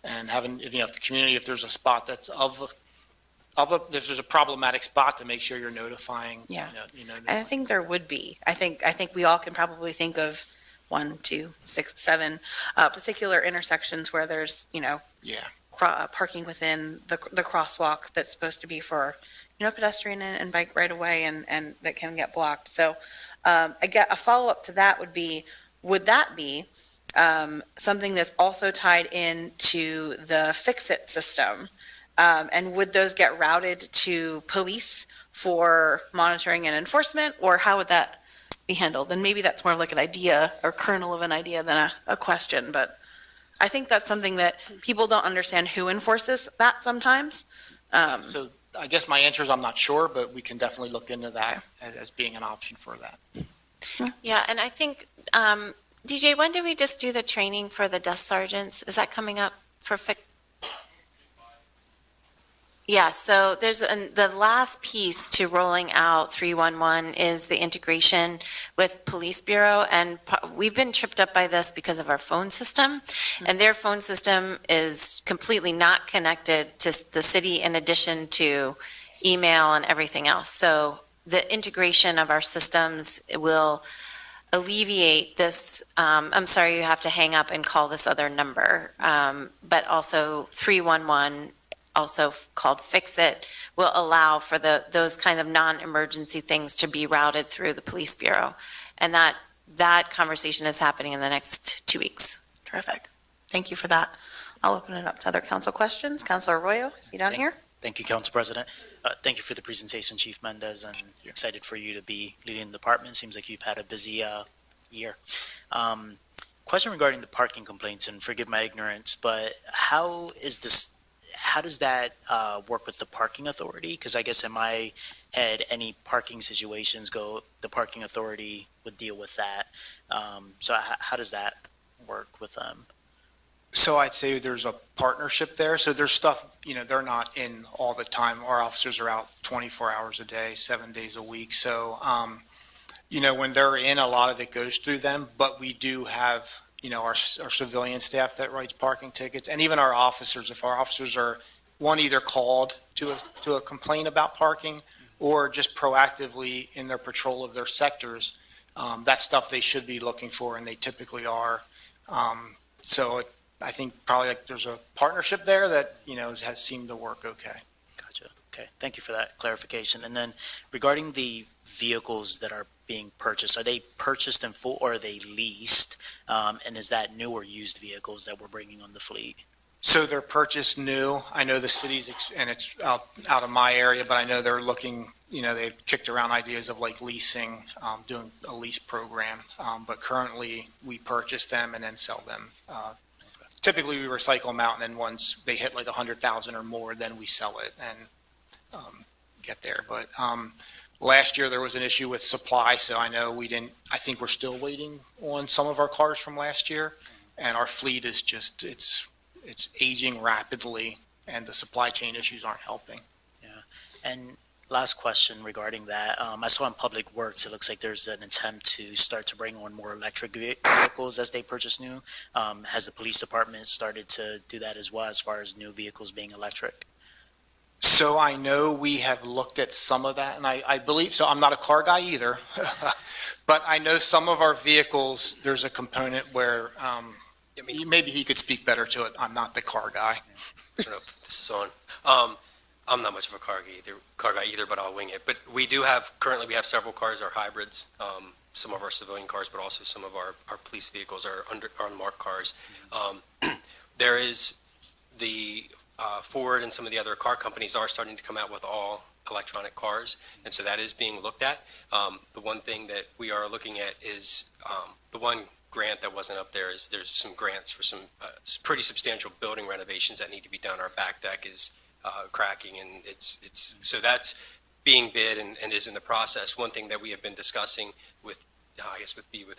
and having, if the community, if there's a spot that's if there's a problematic spot, to make sure you're notifying. Yeah. And I think there would be. I think we all can probably think of 1, 2, 6, 7 particular intersections where there's, parking within the crosswalk that's supposed to be for, pedestrian and bike right away and that can get blocked. So a follow-up to that would that be something that's also tied into the Fix-It system? And would those get routed to police for monitoring and enforcement, or how would that be handled? And maybe that's more like an idea or kernel of an idea than a question, but I think that's something that people don't understand who enforces that sometimes. So I guess my answer is I'm not sure, but we can definitely look into that as being an option for that. Yeah, and I think, DJ, when did we just do the training for the desk sergeants? Is that coming up for Yeah, so there's the last piece to rolling out 311 is the integration with Police Bureau, and we've been tripped up by this because of our phone system, and their phone system is completely not connected to the city in addition to email and everything else. So the integration of our systems will alleviate this, I'm sorry you have to hang up and call this other number, but also 311, also called Fix It, will allow for those kind of non-emergency things to be routed through the Police Bureau. And that conversation is happening in the next 2 weeks. Terrific. Thank you for that. I'll open it up to other council questions. Councilor Arroyo, is he down here? Thank you, Council President. Thank you for the presentation, Chief Mendez, and excited for you to be leading the department. Seems like you've had a busy year. Question regarding the parking complaints, and forgive my ignorance, but how how does that work with the parking authority? Because I guess in my head, any parking situations the parking authority would deal with that. So how does that work with them? So I'd say there's a partnership there. So there's stuff, they're not in all the time. Our officers are out 24 hours a day, 7 days a week. So, when they're in, a lot of it goes through them, but we do have, our civilian staff that writes parking tickets, and even our officers. If our officers are, either called to a complaint about parking or just proactively in their patrol of their sectors, that's stuff they should be looking for, and they typically are. So I think probably there's a partnership there that, has seemed to work okay. Gotcha. Okay. Thank you for that clarification. And then regarding the vehicles that are being purchased, are they purchased in full or are they leased? And is that new or used vehicles that we're bringing on the fleet? So they're purchased new. I know the cities, and it's out of my area, but I know they're looking, they've kicked around ideas of like leasing, doing a lease program. But currently we purchase them and then sell them. Typically we recycle them out, and then once they hit like 100,000 or more, then we sell it and get there. But last year there was an issue with supply, so I know I think we're still waiting on some of our cars from last year, and our fleet is just, it's aging rapidly, and the supply chain issues aren't helping. Yeah. And last question regarding that. I saw in Public Works, it looks like there's an attempt to start to bring on more electric vehicles as they purchase new. Has the police department started to do that as well as far as new vehicles being electric? So I know we have looked at some of that, and I believe, so I'm not a car guy either, but I know some of our vehicles, there's a component where, maybe he could speak better to it. I'm not the car guy. I don't know if this is on. I'm not much of a car guy either, but I'll wing it. But currently we have several cars are hybrids. Some of our civilian cars, but also some of our police vehicles are unmarked cars. There is the Ford and some of the other car companies are starting to come out with all electronic cars, and so that is being looked at. The one thing that we are looking at is the one grant that wasn't up there is there's some grants for some pretty substantial building renovations that need to be done. Our back deck is cracking, and it's so that's being bid and is in the process. One thing that we have been discussing with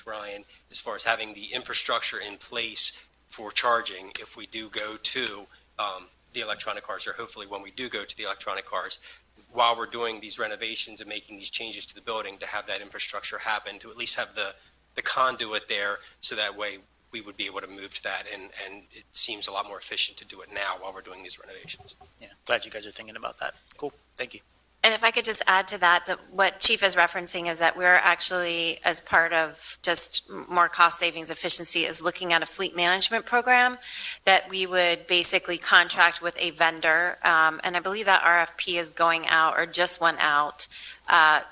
Ryan, as far as having the infrastructure in place for charging, if we do go to the electronic cars, or hopefully when we do go to the electronic cars, while we're doing these renovations and making these changes to the building, to have that infrastructure happen, to at least have the conduit there, so that way we would be able to move to that, and it seems a lot more efficient to do it now while we're doing these renovations. Yeah, glad you guys are thinking about that. Cool, thank you. And if I could just add to that, what Chief is referencing is that we're actually, as part of just more cost savings efficiency, is looking at a fleet management program that we would basically contract with a vendor. And I believe that RFP is going out, or just went out,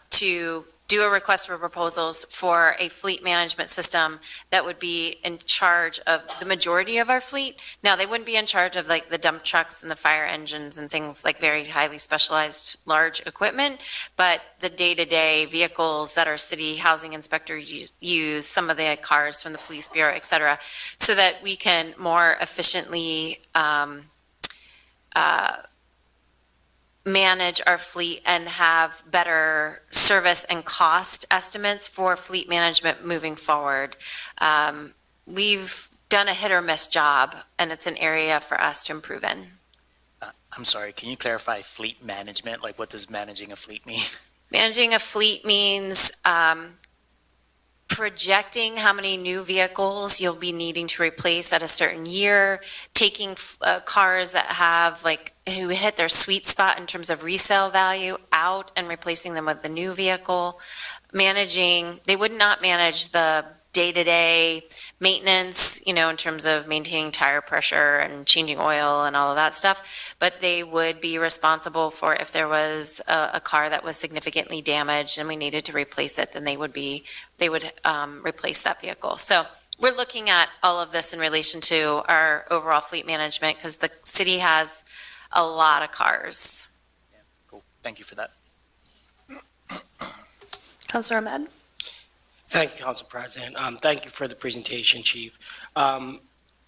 to do a request for proposals for a fleet management system that would be in charge of the majority of our fleet. Now, they wouldn't be in charge of like the dump trucks and the fire engines and things like very highly specialized large equipment, but the day-to-day vehicles that our city housing inspector use, some of the cars from the police bureau, et cetera, so that we can more efficiently manage our fleet and have better service and cost estimates for fleet management moving forward. We've done a hit or miss job, and it's an area for us to improve in. I'm sorry, can you clarify fleet management? Like, what does managing a fleet mean? Managing a fleet means projecting how many new vehicles you'll be needing to replace at a certain year, taking cars that have who hit their sweet spot in terms of resale value out and replacing them with the new vehicle. They would not manage the day-to-day maintenance, in terms of maintaining tire pressure and changing oil and all of that stuff, but they would be responsible for if there was a car that was significantly damaged and we needed to replace it, then they would replace that vehicle. So we're looking at all of this in relation to our overall fleet management, because the city has a lot of cars. Yeah, cool. Thank you for that. Councilor Ahmed? Thank you, Council President. Thank you for the presentation, Chief.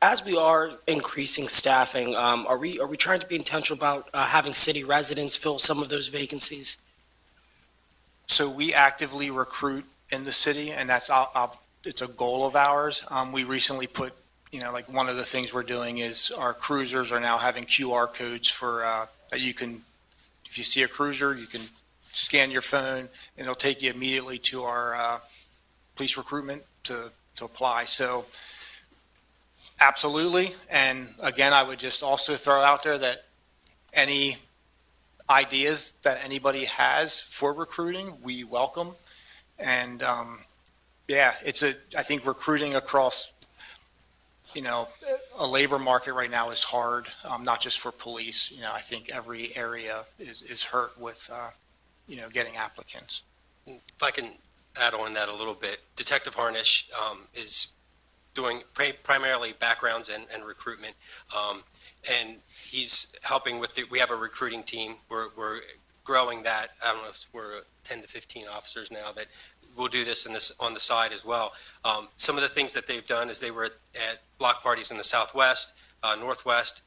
As we are increasing staffing, are we trying to be intentional about having city residents fill some of those vacancies? So we actively recruit in the city, and it's a goal of ours. We recently put, like one of the things we're doing is our cruisers are now having QR codes for, that you can, if you see a cruiser, you can scan your phone and it'll take you immediately to our police recruitment to apply. So absolutely. And again, I would just also throw out there that any ideas that anybody has for recruiting, we welcome. And I think recruiting across, a labor market right now is hard, not just for police. I think every area is hurt with, getting applicants. If I can add on that a little bit, Detective Harnish is doing primarily backgrounds and recruitment. And he's helping with we have a recruiting team. We're growing that. I don't know if we're 10 to 15 officers now that will do this on the side as well. Some of the things that they've done is they were at block parties in the Southwest, Northwest.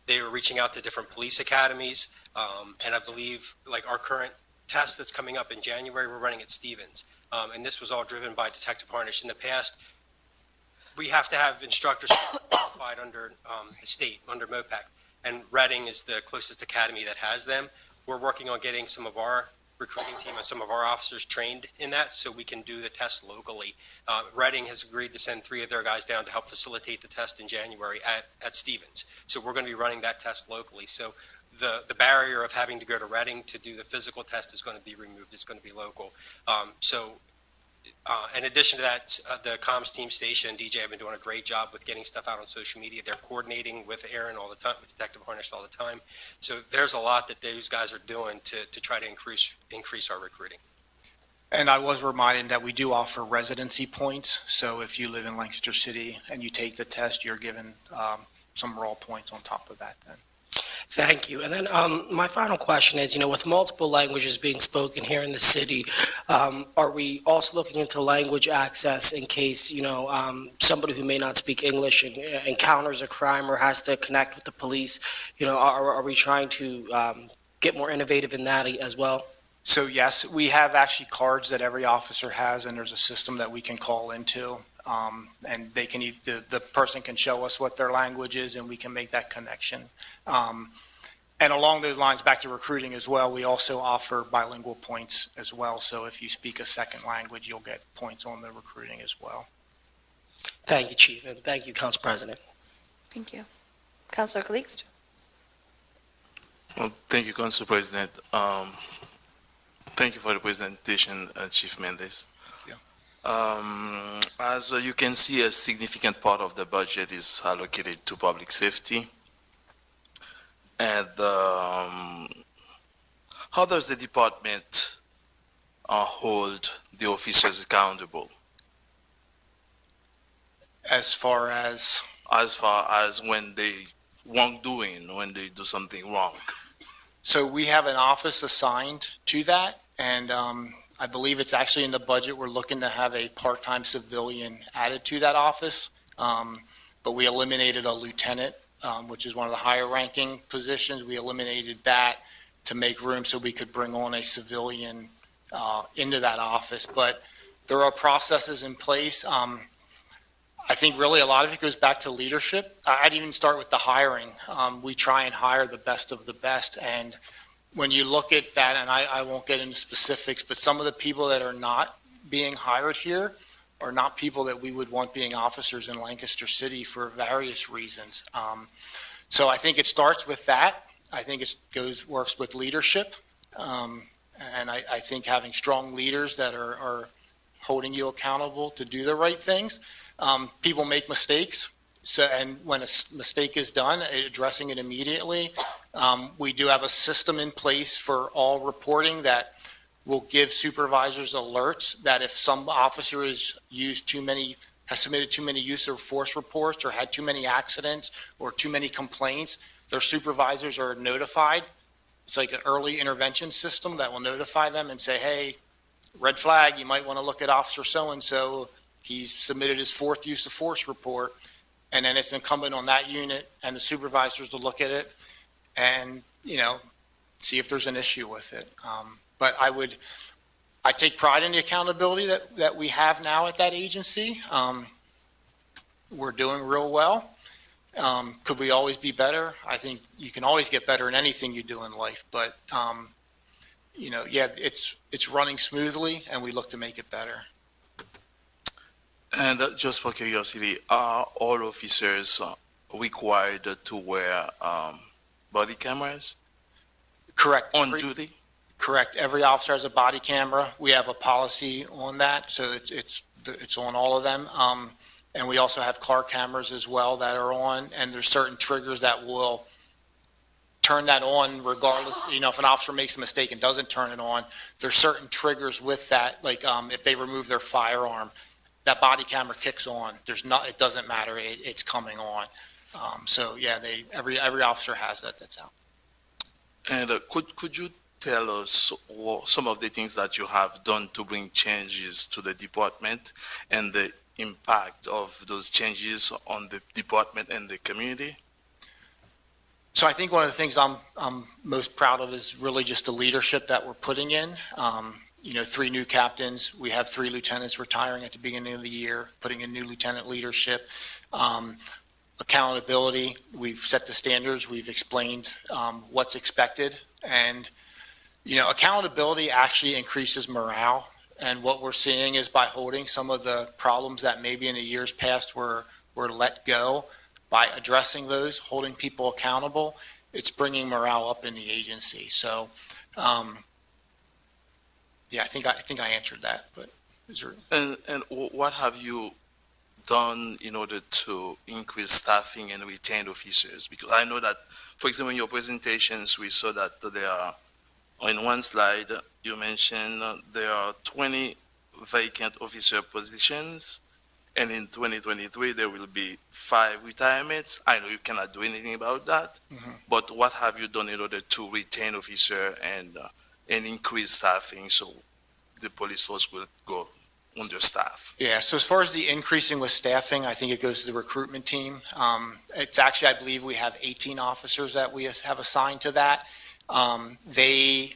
They were reaching out to different police academies. And I believe like our current test that's coming up in January, we're running at Stevens. And this was all driven by Detective Harnish. In the past, we have to have instructors qualified under the state, under MOPAC, and Reading is the closest academy that has them. We're working on getting some of our recruiting team and some of our officers trained in that so we can do the test locally. Reading has agreed to send 3 of their guys down to help facilitate the test in January at Stevens. So we're going to be running that test locally. So the barrier of having to go to Reading to do the physical test is going to be removed. It's going to be local. In addition to that, the comms team station and DJ have been doing a great job with getting stuff out on social media. They're coordinating with Aaron all the time, with Detective Harnish all the time. So there's a lot that those guys are doing to try to increase our recruiting. And I was reminded that we do offer residency points. So if you live in Lancaster City and you take the test, you're given some raw points on top of that then. Thank you. And then my final question is, with multiple languages being spoken here in the city, are we also looking into language access in case, somebody who may not speak English encounters a crime or has to connect with the police? Are we trying to get more innovative in that as well? So yes, we have actually cards that every officer has, and there's a system that we can call into. And they can the person can show us what their language is, and we can make that connection. And along those lines, back to recruiting as well, we also offer bilingual points as well. So if you speak a second language, you'll get points on the recruiting as well. Thank you, Chief, and thank you, Council President. Thank you. Councilor Calixte? Well, thank you, Council President. Thank you for the presentation, Chief Mendes. As you can see, a significant part of the budget is allocated to public safety. And how does the department hold the officers accountable? As far as when they wrongdoing, when they do something wrong. So we have an office assigned to that, and I believe it's actually in the budget. We're looking to have a part-time civilian added to that office, but we eliminated a lieutenant, which is one of the higher ranking positions. We eliminated that to make room so we could bring on a civilian into that office. But there are processes in place. I think really a lot of it goes back to leadership. I'd even start with the hiring. We try and hire the best of the best. And when you look at that, and I won't get into specifics, but some of the people that are not being hired here are not people that we would want being officers in Lancaster City for various reasons. So I think it starts with that. I think it works with leadership. And I think having strong leaders that are holding you accountable to do the right things. People make mistakes. So, and when a mistake is done, addressing it immediately. We do have a system in place for all reporting that will give supervisors alerts that if some officer has submitted too many use of force reports or had too many accidents or too many complaints, their supervisors are notified. It's like an early intervention system that will notify them and say, hey, red flag, you might want to look at officer so-and-so. He's submitted his 4th use of force report. and then it's incumbent on that unit and the supervisors to look at it and, see if there's an issue with it. But I take pride in the accountability that we have now at that agency. We're doing real well. Could we always be better? I think you can always get better in anything you do in life, but, it's running smoothly and we look to make it better. And just for curiosity, are all officers required to wear body cameras Correct. on duty? Correct. Every officer has a body camera. We have a policy on that, so it's on all of them. And we also have car cameras as well that are on, and there's certain triggers that will turn that on regardless. If an officer makes a mistake and doesn't turn it on, there's certain triggers with that, like if they remove their firearm, that body camera kicks on. It doesn't matter. It's coming on. So yeah, every officer has that. That's out. And could you tell us some of the things that you have done to bring changes to the department and the impact of those changes on the department and the community? So I think one of the things I'm most proud of is really just the leadership that we're putting in. 3 new captains. We have 3 lieutenants retiring at the beginning of the year, putting in new lieutenant leadership. Accountability. We've set the standards. We've explained what's expected. And, accountability actually increases morale. And what we're seeing is by holding some of the problems that maybe in the years past were let go, by addressing those, holding people accountable, it's bringing morale up in the agency. So, I think I answered that. But is there... And what have you done in order to increase staffing and retain officers? Because I know that, for example, in your presentations, we saw that there are, in one slide, you mentioned there are 20 vacant officer positions, and in 2023, there will be 5 retirements. I know you cannot do anything about that, but what have you done in order to retain officer and increase staffing so the police force will go understaffed? Yeah, so as far as the increasing with staffing, I think it goes to the recruitment team. It's actually, I believe we have 18 officers that we have assigned to that. They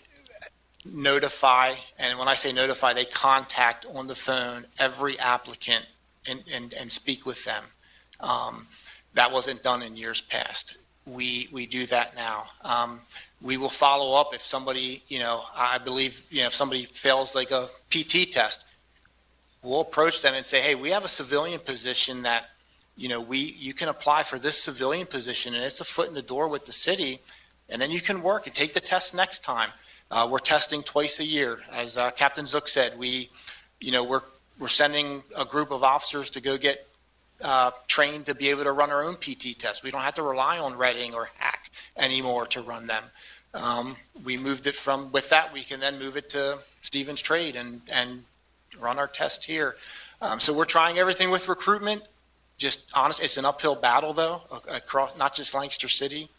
notify, and when I say notify, they contact on the phone every applicant and speak with them. That wasn't done in years past. We do that now. We will follow up if somebody, I believe, if somebody fails like a PT test, we'll approach them and say, hey, we have a civilian position that, you can apply for this civilian position and it's a foot in the door with the city, and then you can work and take the test next time. We're testing twice a year. As Captain Zook said, we're sending a group of officers to go get trained to be able to run our own PT test. We don't have to rely on Reading or Hack anymore to run them. We moved it with that, we can then move it to Stevens Trade and run our test here. So we're trying everything with recruitment. Just honest, it's an uphill battle though, across not just Lancaster City,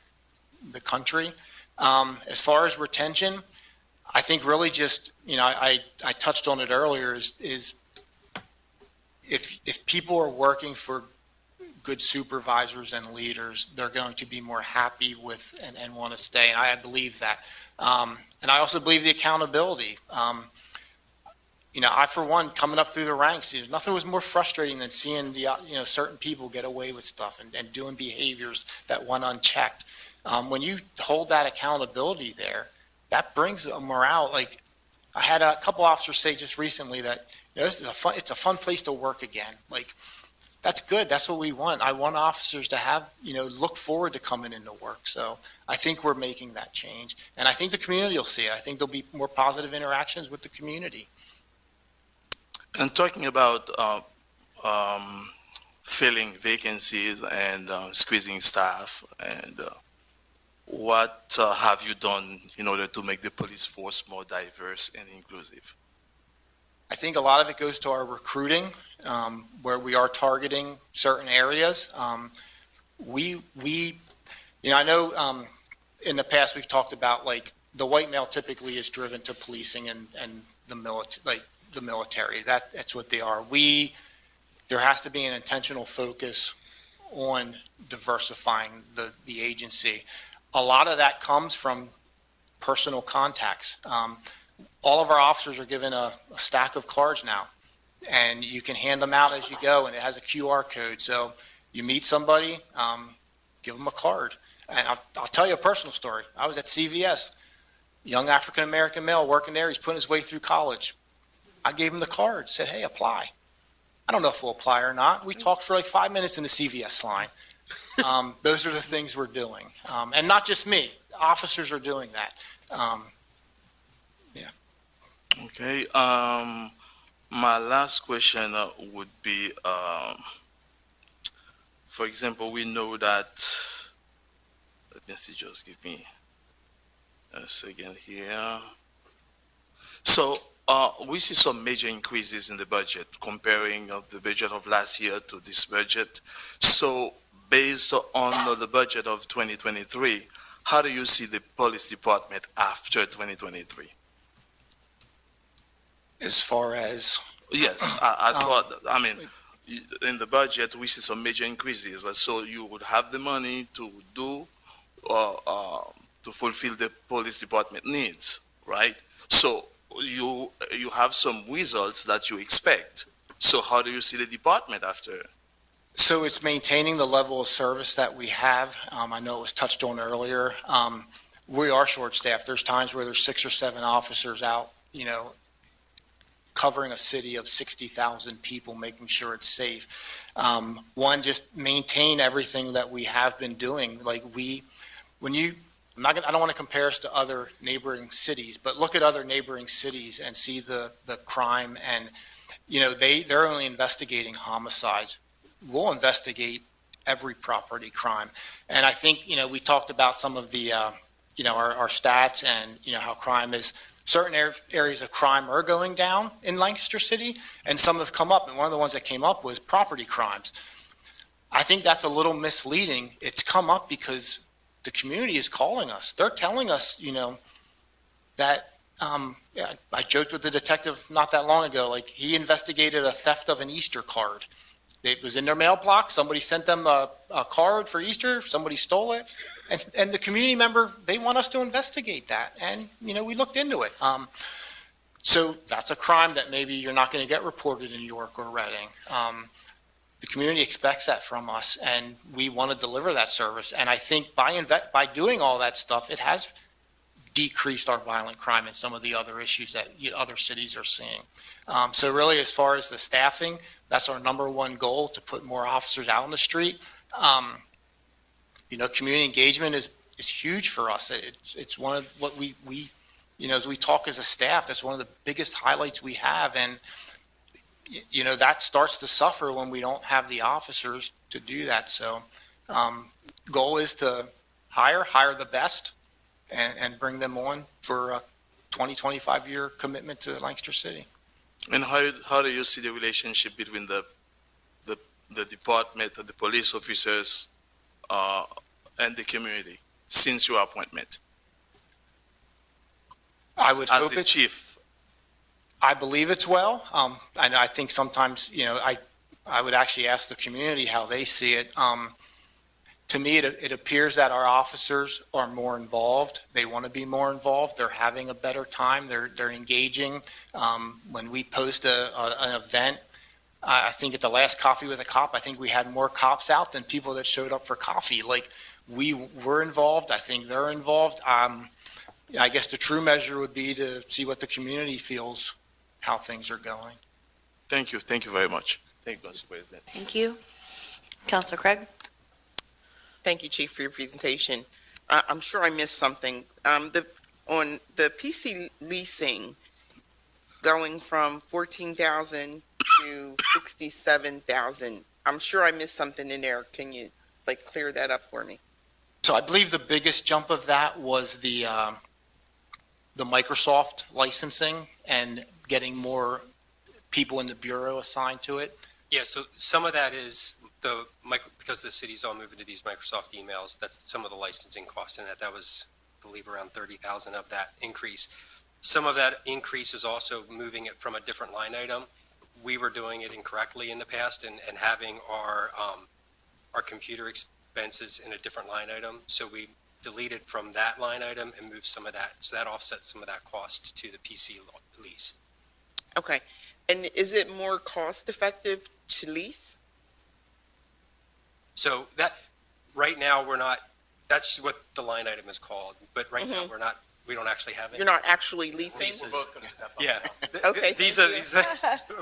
the country. As far as retention, I think really just, I touched on it earlier, is if people are working for good supervisors and leaders, they're going to be more happy with and want to stay. And I believe that. And I also believe the accountability. I, for one, coming up through the ranks, nothing was more frustrating than seeing certain people get away with stuff and doing behaviors that went unchecked. When you hold that accountability there, that brings a morale. Like I had a couple officers say just recently that this is it's a fun place to work again. Like that's good. That's what we want. I want officers to have look forward to coming into work. So I think we're making that change, and I think the community will see it. I think there'll be more positive interactions with the community. And talking about filling vacancies and squeezing staff, and what have you done in order to make the police force more diverse and inclusive? I think a lot of it goes to our recruiting, where we are targeting certain areas. I know in the past we've talked about like the white male typically is driven to policing and the military. That's what they are. There has to be an intentional focus on diversifying the agency. A lot of that comes from personal contacts. All of our officers are given a stack of cards now, and you can hand them out as you go, and it has a QR code. So you meet somebody, give them a card. And I'll tell you a personal story. I was at CVS, young African-American male working there. He's putting his way through college. I gave him the card, said, hey, apply. I don't know if we'll apply or not. We talked for like 5 minutes in the CVS line. Those are the things we're doing. And not just me, officers are doing that. Okay, my last question would be, for example, we know that, let me see, just give me a second here. So, we see some major increases in the budget, comparing the budget of last year to this budget. So, based on the budget of 2023, how do you see the police department after 2023? As far as? Yes, I mean, in the budget, we see some major increases. So you would have the money to do, to fulfill the police department needs, right? So you have some results that you expect. So how do you see the department after? So it's maintaining the level of service that we have. I know it was touched on earlier. We are short-staffed. There's times where there's 6 or 7 officers out, covering a city of 60,000 people, making sure it's safe. One, just maintain everything that we have been doing. Like I don't want to compare us to other neighboring cities, but look at other neighboring cities and see the crime. And, they're only investigating homicides. We'll investigate every property crime. And I think, we talked about some of the, our stats and, how crime is. Certain areas of crime are going down in Lancaster City, and some have come up. And one of the ones that came up was property crimes. I think that's a little misleading. It's come up because the community is calling us. They're telling us, that, I joked with the detective not that long ago, like he investigated a theft of an Easter card. It was in their mail block. Somebody sent them a card for Easter. Somebody stole it. And the community member, they want us to investigate that. And, we looked into it. So that's a crime that maybe you're not going to get reported in York or Reading. The community expects that from us, and we want to deliver that service. And I think by doing all that stuff, it has decreased our violent crime and some of the other issues that other cities are seeing. So really, as far as the staffing, that's our number one goal, to put more officers out on the street. Community engagement is huge for us. It's one of what we as we talk as a staff, that's one of the biggest highlights we have. And, that starts to suffer when we don't have the officers to do that. So, goal is to hire the best and bring them on for a 25-year commitment to Lancaster City. And how do you see the relationship between the department, the police officers, and the community since your appointment? I would hope it's chief. I believe it's well. I think sometimes, I would actually ask the community how they see it. To me, it appears that our officers are more involved. They want to be more involved. They're having a better time. They're engaging. When we post an event, I think at the last Coffee with a Cop, I think we had more cops out than people that showed up for coffee. Like, we were involved. I think they're involved. I guess the true measure would be to see what the community feels, how things are going. Thank you. Thank you very much. Thank you, Mr. President. Thank you. Councilor Craig? Thank you, Chief, for your presentation. I'm sure I missed something. On the PC leasing, going from 14,000 to 67,000, I'm sure I missed something in there. Can you clear that up for me? So I believe the biggest jump of that was the Microsoft licensing and getting more people in the bureau assigned to it. Yeah, so some of that is because the city's all moving to these Microsoft emails, that's some of the licensing costs in that. That was, I believe, around 30,000 of that increase. Some of that increase is also moving it from a different line item. We were doing it incorrectly in the past and having our our computer expenses in a different line item. So we deleted from that line item and moved some of that. So that offsets some of that cost to the PC lease. Okay. And is it more cost effective to lease? So that, right now, we're not, that's what the line item is called, but right now, we don't actually have it. You're not actually leasing? Leases. Gonna step up. Yeah. Okay. These thank are, you. these are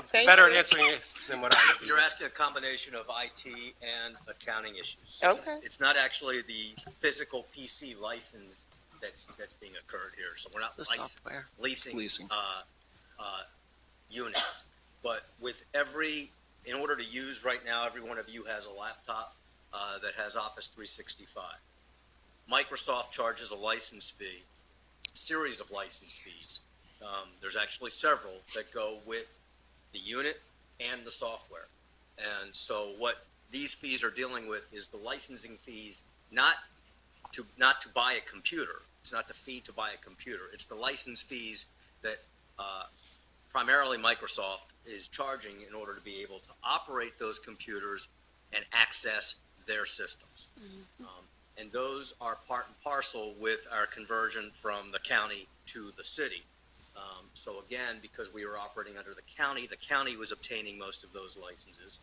Thank better at you. answering it than what I would be. You're asking a combination of IT and accounting issues. Okay. It's not actually the physical PC license that's being occurred here. So we're not The software. leasing Leasing. units. But with in order to use right now, every one of you has a laptop that has Office 365. Microsoft charges a license fee, series of license fees. There's actually several that go with the unit and the software. And so what these fees are dealing with is the licensing fees, not to buy a computer. It's not the fee to buy a computer. It's the license fees that primarily Microsoft is charging in order to be able to operate those computers and access their systems. And those are part and parcel with our conversion from the county to the city. So again, because we were operating under the county was obtaining most of those licenses.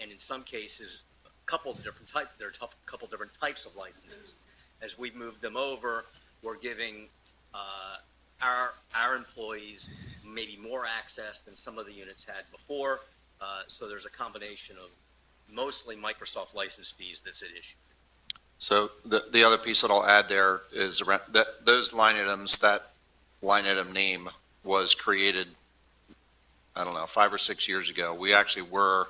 And in some cases, there are a couple different types of licenses. As we moved them over, we're giving our employees maybe more access than some of the units had before. So there's a combination of mostly Microsoft license fees that's at issue. So the other piece that I'll add there is that those line items, that line item name was created, I don't know, 5 or 6 years ago. We actually were,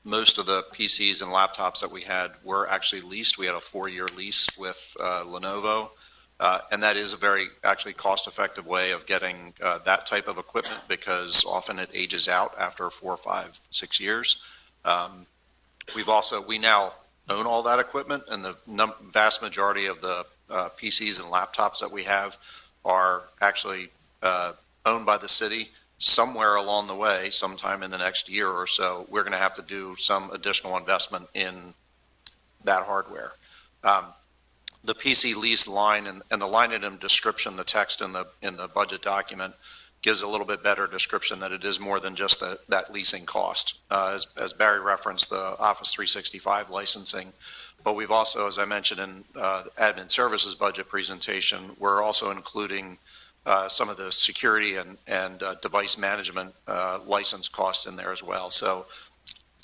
most of the PCs and laptops that we had were actually leased. We had a 4-year lease with Lenovo. And that is a very actually cost-effective way of getting that type of equipment because often it ages out after 4, 5, 6 years. We now own all that equipment, and the vast majority of the PCs and laptops that we have are actually owned by the city. Somewhere along the way, sometime in the next year or so, we're going to have to do some additional investment in that hardware. The PC lease line and the line item description, the text in the budget document gives a little bit better description that it is more than just that leasing cost. As Barry referenced, the Office 365 licensing, but we've also, as I mentioned in admin services budget presentation, we're also including some of the security and device management license costs in there as well. So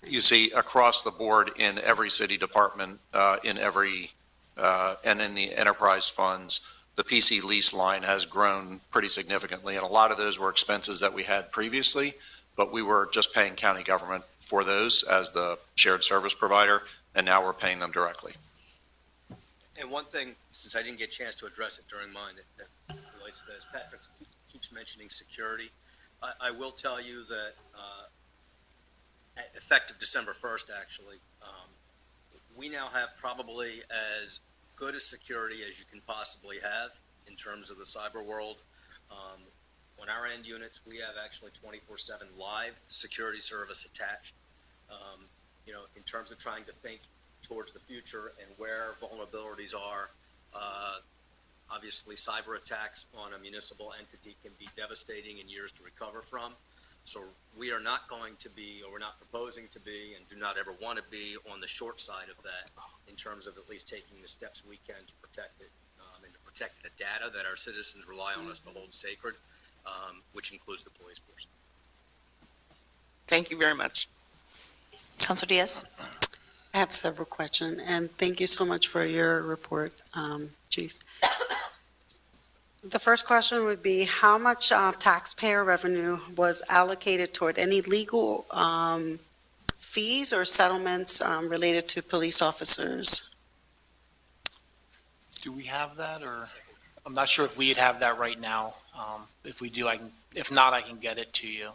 you see across the board in every city department, in every and in the enterprise funds, the PC lease line has grown pretty significantly. And a lot of those were expenses that we had previously, but we were just paying county government for those as the shared service provider, and now we're paying them directly. And one thing, since I didn't get a chance to address it during mine, that relates to this, Patrick keeps mentioning security. I will tell you that effective December 1st, actually, we now have probably as good a security as you can possibly have in terms of the cyber world. On our end units, we have actually 24/7 live security service attached. In terms of trying to think towards the future and where vulnerabilities are, obviously cyber attacks on a municipal entity can be devastating in years to recover from. So we are not going to be, or we're not proposing to be, and do not ever want to be on the short side of that in terms of at least taking the steps we can to protect it and to protect the data that our citizens rely on us to hold sacred, which includes the police force. Thank you very much. Councilor Diaz? I have several questions, and thank you so much for your report, Chief. The first question would be, how much taxpayer revenue was allocated toward any legal fees or settlements related to police officers? Do we have that, or, I'm not sure if we'd have that right now. If we do, if not, I can get it to you.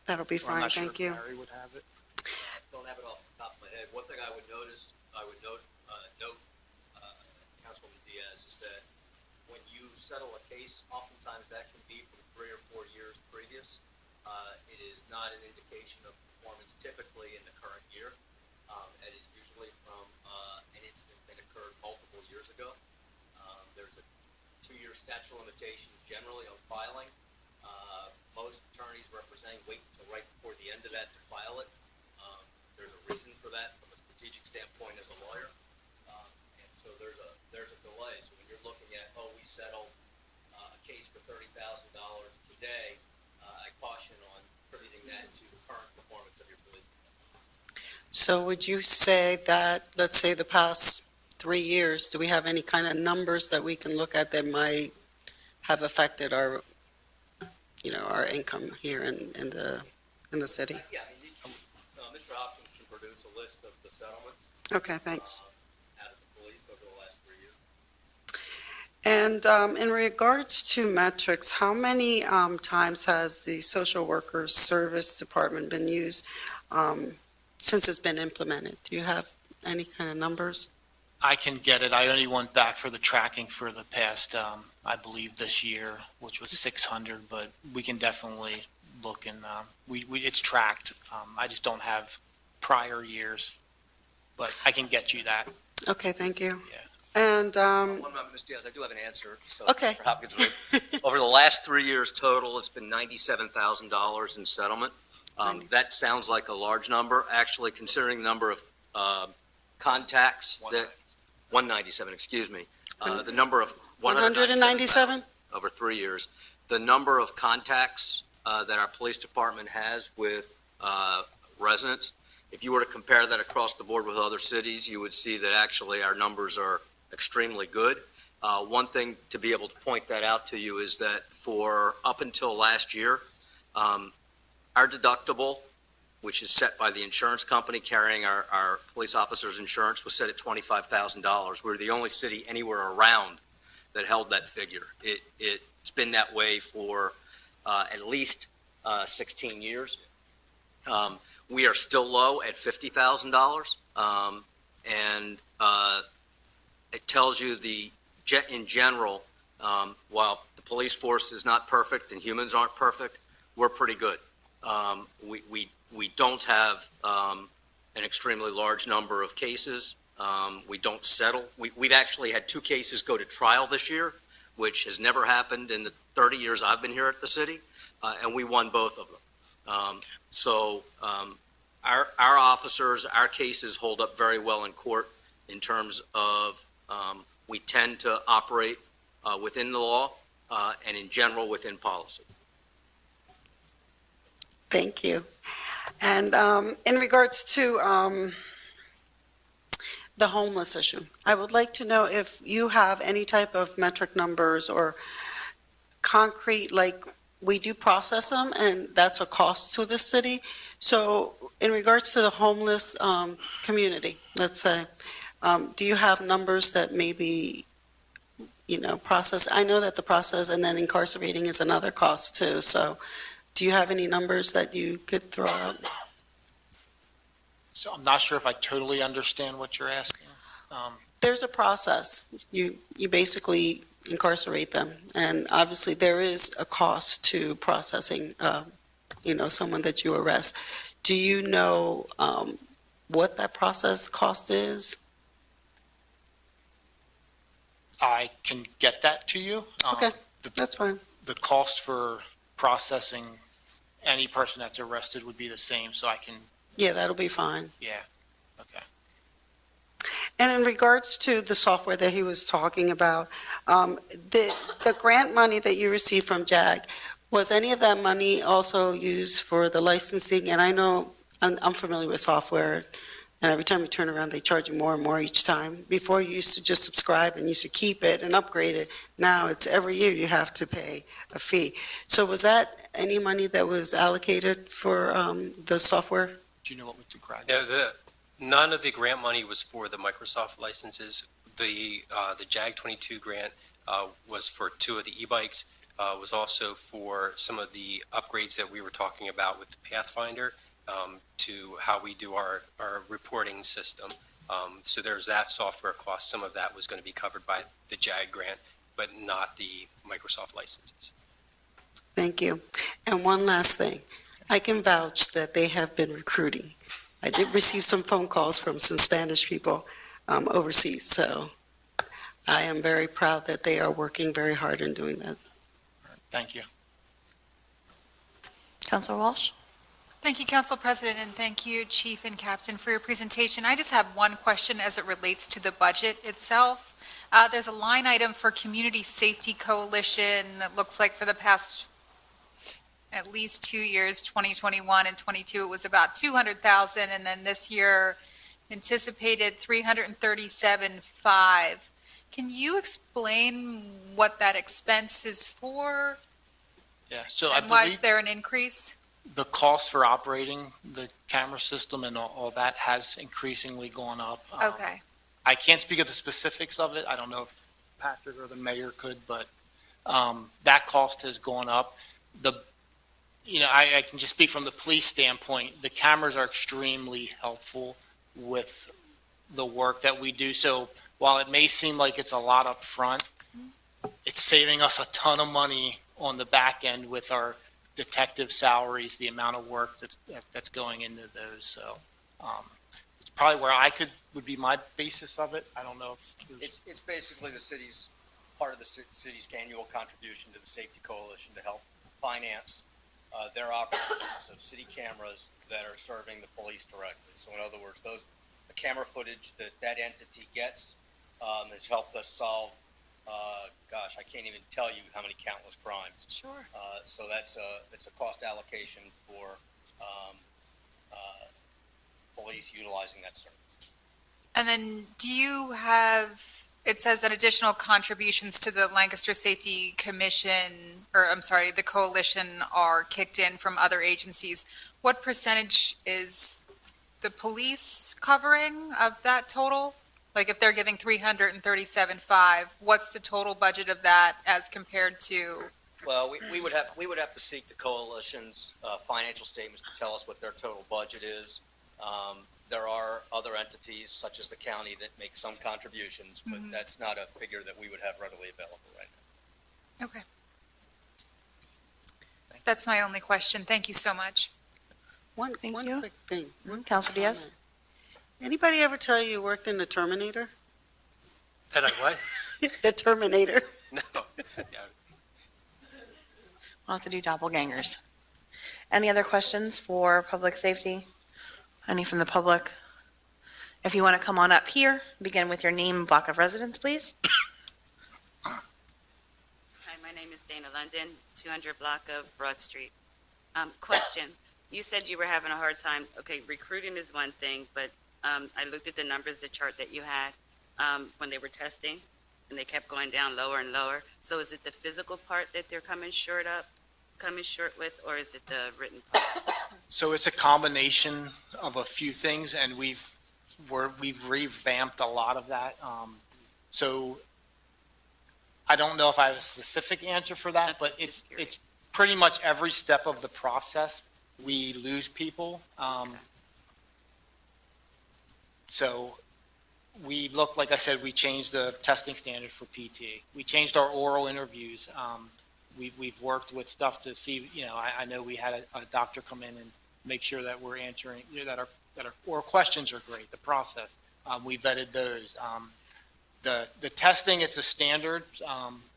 That'll be I'm fine, not sure thank if you. Larry would have it. Don't have it off the top of my head. One thing I would note, Councilwoman Diaz, is that when you settle a case, oftentimes that can be from 3 or 4 years previous. It is not an indication of performance typically in the current year. It is usually from an incident that occurred multiple years ago. There's a 2-year statute of limitations generally on filing. Most attorneys representing wait until right before the end of that to file it. There's a reason for that from a strategic standpoint as a lawyer. And so there's a delay. So when you're looking at, we settled a case for $30,000 today, I caution on attributing that to the current performance of your police department. So would you say that, let's say the past 3 years, do we have any kind of numbers that we can look at that might have affected our, our income here in the city? Yeah, Mr. Hopkins can produce a list of the settlements. Okay, thanks. Out of the police over the last 3 years. And in regards to metrics, how many times has the social workers service department been used since it's been implemented? Do you have any kind of numbers? I can get it. I only went back for the tracking for the past, I believe this year, which was 600, but we can definitely look and, it's tracked. I just don't have prior years, but I can get you that. Okay, thank you. Yeah. And, One moment, Ms. Diaz, I do have an answer. So Okay. Mr. Hopkins, over the last 3 years total, it's been $97,000 in settlement. That sounds like a large number, actually, considering the number of contacts that, 197, excuse me, the number of 197? over 3 years. The number of contacts that our police department has with residents, if you were to compare that across the board with other cities, you would see that actually our numbers are extremely good. One thing to be able to point that out to you is that for up until last year, our deductible, which is set by the insurance company carrying our police officers' insurance, was set at $25,000. We're the only city anywhere around that held that figure. It's been that way for at least 16 years. We are still low at $50,000, and it tells you in general, while the police force is not perfect and humans aren't perfect, we're pretty good. We don't have an extremely large number of cases. We don't settle. We've actually had 2 cases go to trial this year, which has never happened in the 30 years I've been here at the city, and we won both of them. Our officers, our cases hold up very well in court in terms of we tend to operate within the law and in general within policy. Thank you. And in regards to the homeless issue, I would like to know if you have any type of metric numbers or concrete, like we do process them and that's a cost to the city. So in regards to the homeless community, let's say, do you have numbers that maybe, process? I know that the process and then incarcerating is another cost too. So do you have any numbers that you could throw out? So I'm not sure if I totally understand what you're asking. There's a process. You basically incarcerate them. And obviously there is a cost to processing, someone that you arrest. Do you know what that process cost is? I can get that to you. Okay, that's fine. The cost for processing any person that's arrested would be the same, so I can, Yeah, that'll be fine. yeah, okay. And in regards to the software that he was talking about, the grant money that you received from JAG, was any of that money also used for the licensing? And I know, I'm familiar with software, and every time you turn around, they charge you more and more each time. Before, you used to just subscribe and you used to keep it and upgrade it. Now, it's every year you have to pay a fee. So was that any money that was allocated for the software? Do you know what was the grant? No, none of the grant money was for the Microsoft licenses. The JAG 22 grant was for 2 of the e-bikes, was also for some of the upgrades that we were talking about with the Pathfinder to how we do our reporting system. So there's that software cost. Some of that was going to be covered by the JAG grant, but not the Microsoft licenses. Thank you. And one last thing. I can vouch that they have been recruiting. I did receive some phone calls from some Spanish people overseas, so I am very proud that they are working very hard in doing that. Thank you. Counselor Walsh? Thank you, Council President, and thank you, Chief and Captain, for your presentation. I just have one question as it relates to the budget itself. There's a line item for Community Safety Coalition. It looks like for the past at least 2 years, 2021 and 22, it was about 200,000, and then this year anticipated 337.5. Can you explain what that expense is for? Yeah, so I And why is believe there an increase? the cost for operating the camera system and all that has increasingly gone up. Okay. I can't speak of the specifics of it. I don't know if Patrick or the mayor could, but that cost has gone up. I can just speak from the police standpoint. The cameras are extremely helpful with the work that we do. So while it may seem like it's a lot up front, it's saving us a ton of money on the back end with our detective salaries, the amount of work that's going into those. So it's probably where would be my basis of it. I don't know if It's basically the city's, part of the city's annual contribution to the Safety Coalition to help finance their operations of city cameras that are serving the police directly. So in other words, the camera footage that entity gets has helped us solve, I can't even tell you how many countless crimes. Sure. So it's a cost allocation for police utilizing that service. And then do you have, it says that additional contributions to the Lancaster Safety Commission, the coalition are kicked in from other agencies. What percentage is the police covering of that total? Like if they're giving 337.5, what's the total budget of that as compared to? Well, we would have to seek the coalition's financial statements to tell us what their total budget is. There are other entities such as the county that make some contributions, but that's not a figure that we would have readily available right now. Okay. That's my only question. Thank you so much. One quick thing. Counselor Diaz? Anybody ever tell you worked in the Terminator? That I what? The Terminator. No. Wants to do doppelgangers. Any other questions for public safety? Any from the public? If you want to come on up here, begin with your name and block of residence, please. Hi, my name is Dana London, 200 block of Broad Street. Question, you said you were having a hard time, recruiting is one thing, but I looked at the numbers, the chart that you had when they were testing, and they kept going down lower and lower. So is it the physical part that they're coming short with, or is it the written part? So it's a combination of a few things, and we've revamped a lot of that. So I don't know if I have a specific answer for that, but it's pretty much every step of the process. We lose people. So we look, like I said, we changed the testing standard for PT. We changed our oral interviews. We've worked with stuff to see, I know we had a doctor come in and make sure that we're answering, that our oral questions are great, the process. We vetted those. The testing, it's a standard,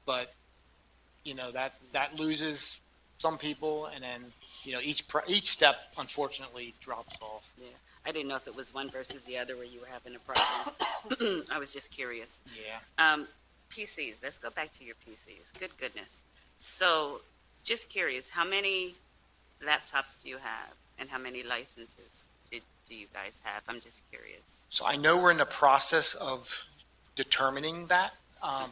but, that loses some people, and then, each step unfortunately drops off. Yeah, I didn't know if it was one versus the other where you were having a problem. I was just curious. Yeah. PCs, let's go back to your PCs. Good goodness. So, just curious, how many laptops do you have, and how many licenses do you guys have? I'm just curious. So I know we're in the process of determining that. I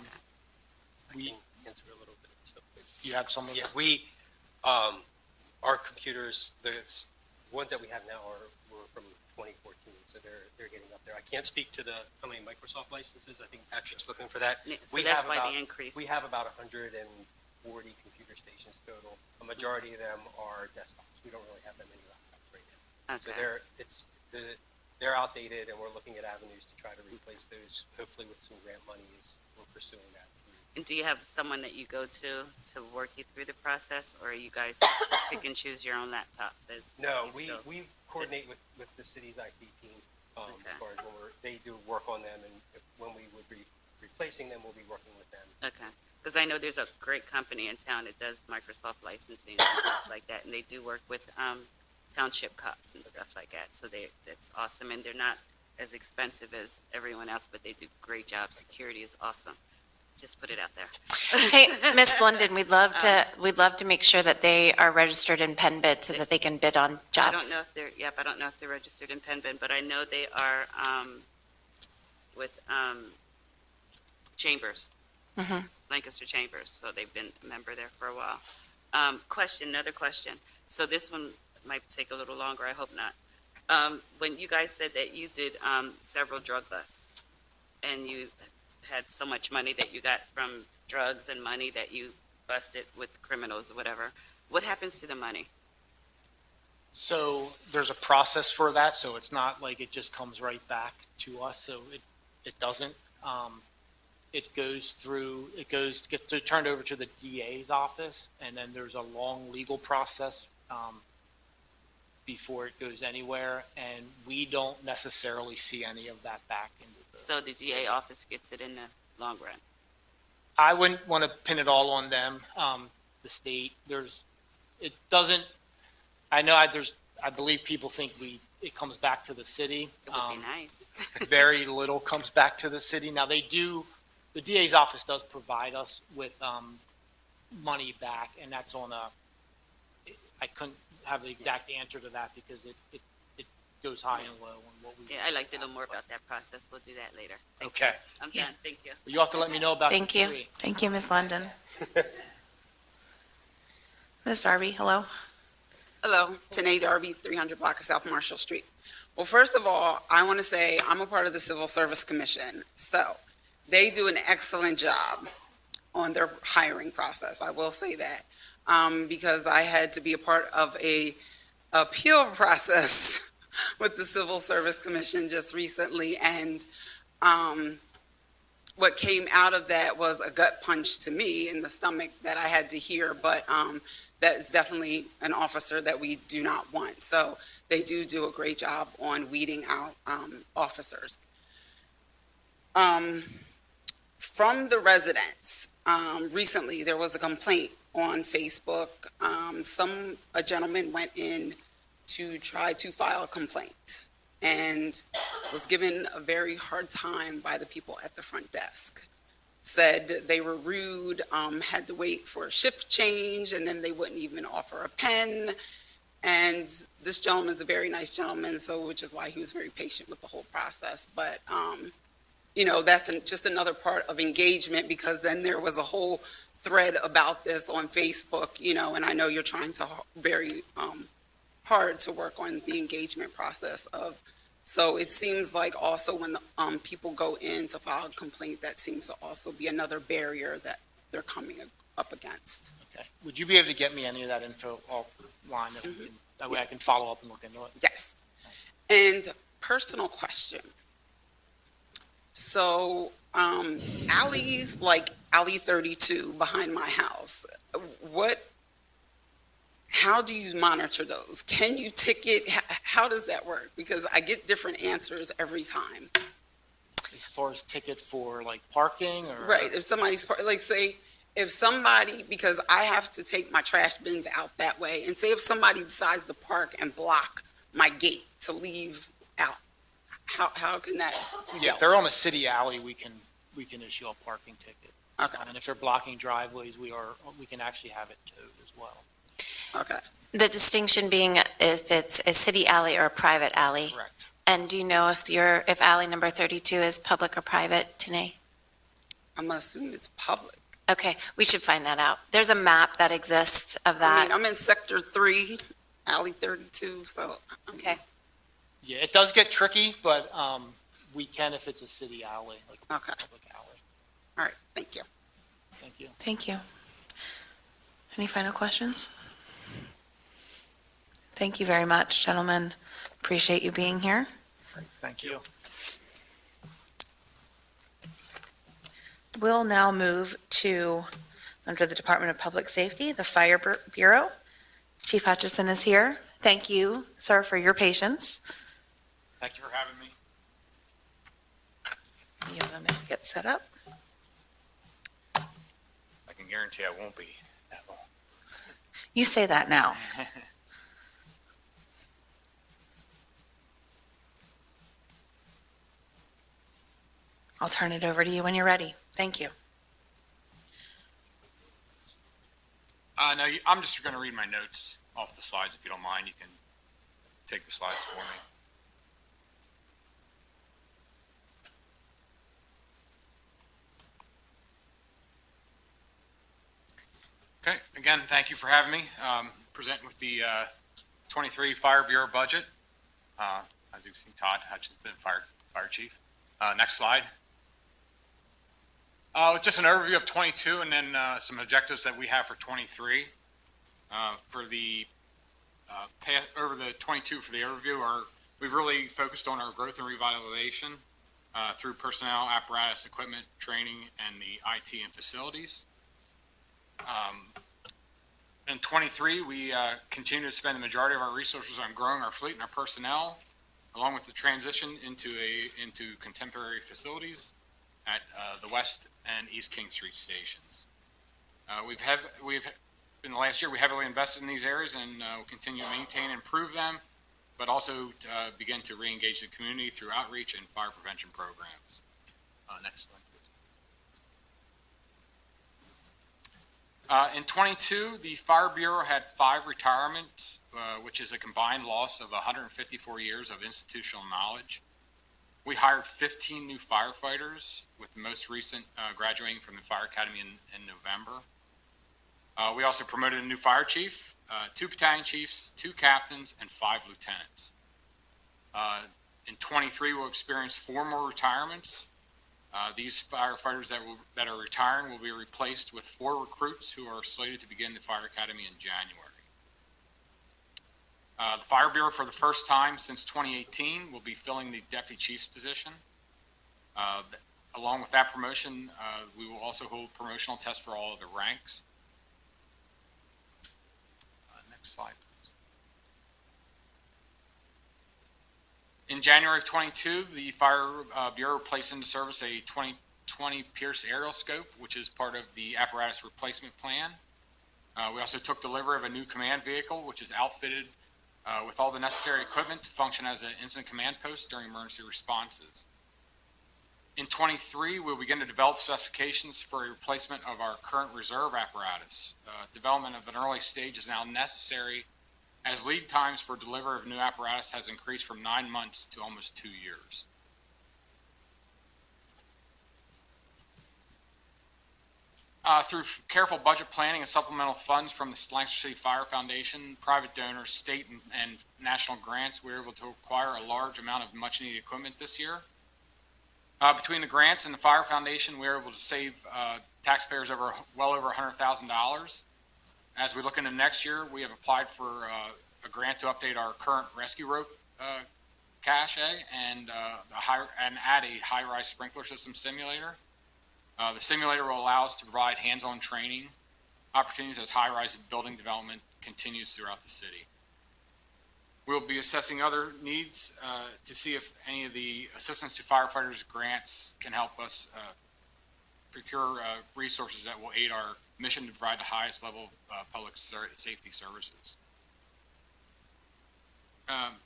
can answer a little bit. So, You have some of yeah, that? we, our computers, the ones that we have now were from 2014, so they're getting up there. I can't speak to how many Microsoft licenses. I think Patrick's looking for that. Yeah, so that's why the increase. We have about 140 computer stations total. A majority of them are desktops. We don't really have that many laptops right now. Okay. So they're outdated, and we're looking at avenues to try to replace those, hopefully with some grant money. We're pursuing that. And do you have someone that you go to work you through the process, or you guys pick and choose your own laptops? No, we coordinate with the city's IT team, as far as when they do work on them, and when we would be replacing them, we'll be working with them. Okay, because I know there's a great company in town that does Microsoft licensing and stuff like that, and they do work with township cops and stuff like that, so that's awesome, and they're not as expensive as everyone else, but they do a great job. Security is awesome. Just put it out there. Hey, Miss London, we'd love to make sure that they are registered in PennBid so that they can bid on I don't jobs. know if I don't know if they're registered in PennBid, but I know they are with Chambers, Mhm. Lancaster Chambers, so they've been a member there for a while. Another question. So this one might take a little longer, I hope not. When you guys said that you did several drug busts, and you had so much money that you got from drugs and money that you busted with criminals or whatever, what happens to the money? So there's a process for that, so it's not like it just comes right back to us, so it doesn't. It gets turned over to the DA's office, and then there's a long legal process before it goes anywhere, and we don't necessarily see any of that back into the. So the DA office gets it in the long run? I wouldn't want to pin it all on them. The state, I believe people think it comes back to the city. It would be nice. Very little comes back to the city. Now the DA's office does provide us with, money back, and that's I couldn't have the exact answer to that because it goes high and low on what we. Yeah, I'd like to know more about that process. We'll do that later. Thank Okay. you. I'm done. Thank you. You have to let me know about the Thank you. tree. Thank you, Miss London. Ms. Darby, hello. Hello, Tanae Darby, 300 block of South Marshall Street. Well, first of all, I want to say I'm a part of the Civil Service Commission, so they do an excellent job on their hiring process. I will say that because I had to be a part of a appeal process with the Civil Service Commission just recently, and what came out of that was a gut punch to me in the stomach that I had to hear, but that's definitely an officer that we do not want. So they do a great job on weeding out officers. From the residents, recently there was a complaint on Facebook. A gentleman went in to try to file a complaint and was given a very hard time by the people at the front desk. Said they were rude, had to wait for a shift change, and then they wouldn't even offer a pen. And this gentleman's a very nice gentleman, which is why he was very patient with the whole process. But, that's just another part of engagement, because then there was a whole thread about this on Facebook, and I know you're trying to very hard to work on the engagement process of. So it seems like also when the, people go in to file a complaint, that seems to also be another barrier that they're coming up against. Okay. Would you be able to get me any of that info offline? That way I can follow up and look into it. Yes. And personal question. So, alleys like Alley 32 behind my house, how do you monitor those? Can you ticket? How does that work? Because I get different answers every time. As far as ticket for like parking or? Right, if somebody's, because I have to take my trash bins out that way, and say if somebody decides to park and block my gate to leave out, how can that be Yeah, dealt if they're on a city alley, we can issue a parking ticket. Okay. And if they're blocking driveways, we can actually have it towed as well. Okay. The distinction being if it's a city alley or a private alley. Correct. And do you know if alley number 32 is public or private, Tanae? I'm assuming it's public. Okay, we should find that out. There's a map that exists of that. I'm in Sector 3, Alley 32, so. Okay. Yeah, it does get tricky, but we can if it's a city alley, like a public alley. All right, thank you. Thank you. Thank you. Any final questions? Thank you very much, gentlemen. Appreciate you being here. Thank you. We'll now move to, under the Department of Public Safety, the Fire Bureau. Chief Hutchison is here. Thank you, sir, for your patience. Thank you for having me. You have a minute to get set up. I can guarantee I won't be that long. You say that now. I'll turn it over to you when you're ready. Thank you. No, I'm just going to read my notes off the slides. If you don't mind, you can take the slides for me. Okay, again, thank you for having me. Presenting with the 23 Fire Bureau budget. As you can see, Todd Hutchinson, Fire Chief. Next slide. Just an overview of 22 and then some objectives that we have for 23. For the over the 22 for the overview, we've really focused on our growth and revitalization through personnel, apparatus, equipment, training, and the IT and facilities. In 23, we continue to spend the majority of our resources on growing our fleet and our personnel, along with the transition into contemporary facilities at the West and East King Street stations. In the last year, we heavily invested in these areas and will continue to maintain and improve them, but also begin to re-engage the community through outreach and fire prevention programs. Next slide, please. In 22, the Fire Bureau had 5 retirements, which is a combined loss of 154 years of institutional knowledge. We hired 15 new firefighters, with the most recent graduating from the Fire Academy in November. We also promoted a new fire chief, 2 battalion chiefs, 2 captains, and 5 lieutenants. In 23, we'll experience 4 more retirements. These firefighters that are retiring will be replaced with 4 recruits who are slated to begin the Fire Academy in January. The Fire Bureau, for the first time since 2018, will be filling the deputy chief's position. Along with that promotion, we will also hold promotional tests for all of the ranks. Next slide, please. In January of 22, the Fire Bureau placed into service a 2020 Pierce aerial scope, which is part of the apparatus replacement plan. We also took delivery of a new command vehicle, which is outfitted with all the necessary equipment to function as an incident command post during emergency responses. In 23, we'll begin to develop specifications for a replacement of our current reserve apparatus. Development of an early stage is now necessary, as lead times for delivery of new apparatus has increased from 9 months to almost 2 years. Through careful budget planning and supplemental funds from the Lancaster City Fire Foundation, private donors, state and national grants, we were able to acquire a large amount of much-needed equipment this year. Between the grants and the Fire Foundation, we were able to save taxpayers well over $100,000. As we look into next year, we have applied for a grant to update our current rescue rope cache and add a high-rise sprinkler system simulator. The simulator will allow us to provide hands-on training opportunities as high-rise building development continues throughout the city. We'll be assessing other needs to see if any of the assistance to firefighters grants can help us procure resources that will aid our mission to provide the highest level of public safety services.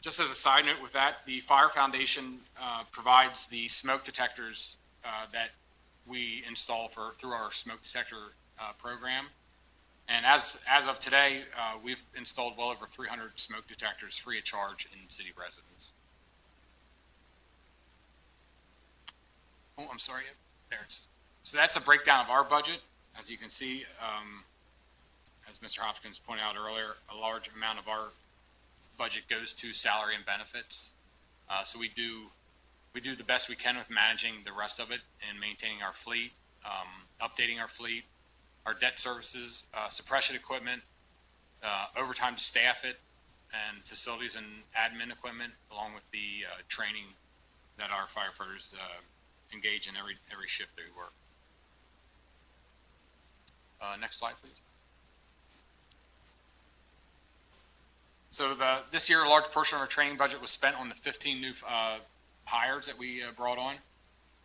Just as a side note with that, the Fire Foundation provides the smoke detectors that we install through our smoke detector program. And as of today, we've installed well over 300 smoke detectors free of charge in city residents. Oh, I'm sorry. There it's. So that's a breakdown of our budget. As you can see, as Mr. Hopkins pointed out earlier, a large amount of our budget goes to salary and benefits. So we do the best we can with managing the rest of it and maintaining our fleet, updating our fleet, our debt services, suppression equipment, overtime to staff it, and facilities and admin equipment, along with the training that our firefighters engage in every shift they work. Next slide, please. So this year, a large portion of our training budget was spent on the 15 new hires that we brought on.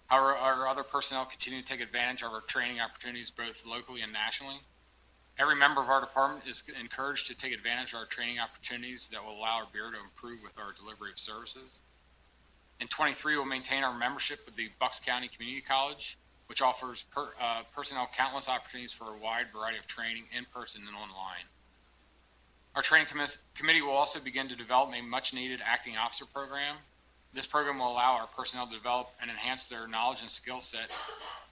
Our other personnel continue to take advantage of our training opportunities both locally and nationally. Every member of our department is encouraged to take advantage of our training opportunities that will allow our Bureau to improve with our delivery of services. In 23, we'll maintain our membership with the Bucks County Community College, which offers personnel countless opportunities for a wide variety of training in person and online. Our training committee will also begin to develop a much-needed acting officer program. This program will allow our personnel to develop and enhance their knowledge and skill set,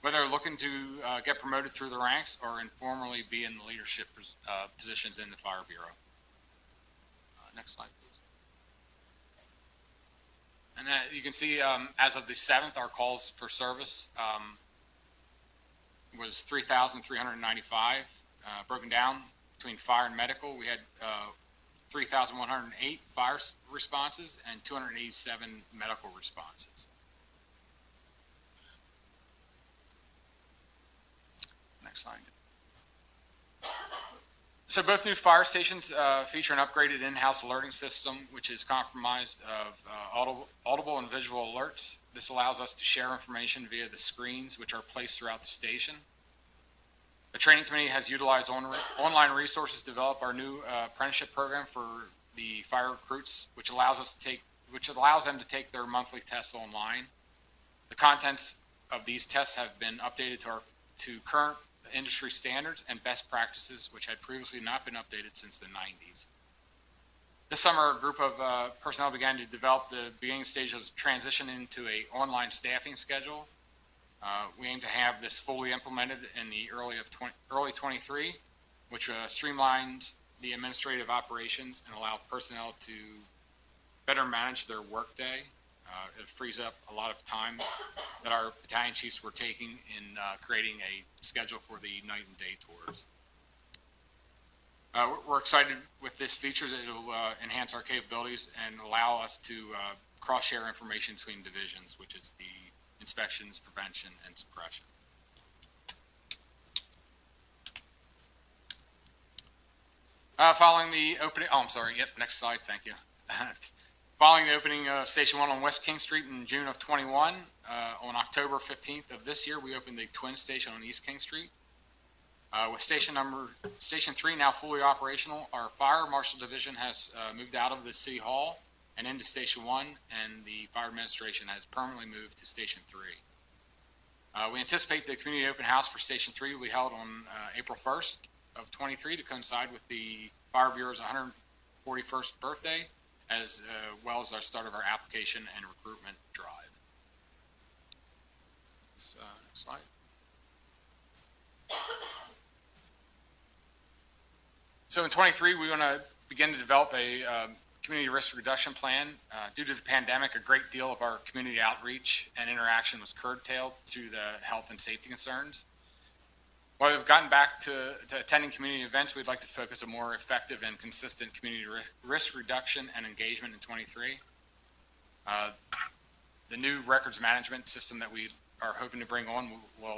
whether they're looking to get promoted through the ranks or informally be in the leadership positions in the Fire Bureau. Next slide, please. And you can see as of the 7th, our calls for service was 3,395, broken down between fire and medical. We had 3,108 fire responses and 287 medical responses. Next slide. So both new fire stations feature an upgraded in-house alerting system, which is comprised of audible and visual alerts. This allows us to share information via the screens, which are placed throughout the station. The training committee has utilized online resources to develop our new apprenticeship program for the fire recruits, which allows them to take their monthly tests online. The contents of these tests have been updated to current industry standards and best practices, which had previously not been updated since the 90s. This summer, a group of personnel began to develop the beginning stages of transition into an online staffing schedule. We aim to have this fully implemented in the early 23, which streamlines the administrative operations and allow personnel to better manage their workday. It frees up a lot of time that our battalion chiefs were taking in creating a schedule for the night and day tours. We're excited with this feature. It'll enhance our capabilities and allow us to cross-share information between divisions, which is the inspections, prevention, and suppression. Following the opening, next slide, thank you. Following the opening of Station 1 on West King Street in June of 21, on October 15th of this year, we opened the twin station on East King Street. With Station 3 now fully operational, our Fire Marshal Division has moved out of the City Hall and into Station 1, and the Fire Administration has permanently moved to Station 3. We anticipate the community open house for Station 3 will be held on April 1st of 23 to coincide with the Fire Bureau's 141st birthday, as well as our start of our application and recruitment drive. Next slide. So in 23, we want to begin to develop a community risk reduction plan. Due to the pandemic, a great deal of our community outreach and interaction was curtailed due to the health and safety concerns. While we've gotten back to attending community events, we'd like to focus on more effective and consistent community risk reduction and engagement in 23. The new records management system that we are hoping to bring on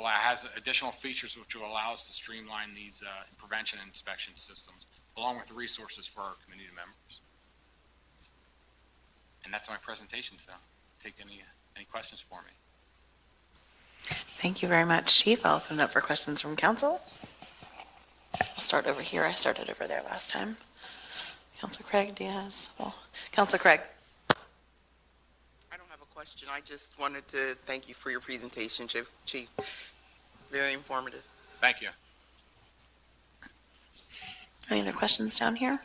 has additional features which will allow us to streamline these prevention and inspection systems, along with the resources for our community members. And that's my presentation, so take any questions for me. Thank you very much, Chief. I'll open it up for questions from council. I'll start over here. I started over there last time. Councilor Craig Diaz. Well, Councilor Craig. I don't have a question. I just wanted to thank you for your presentation, Chief. Very informative. Thank you. Any other questions down here?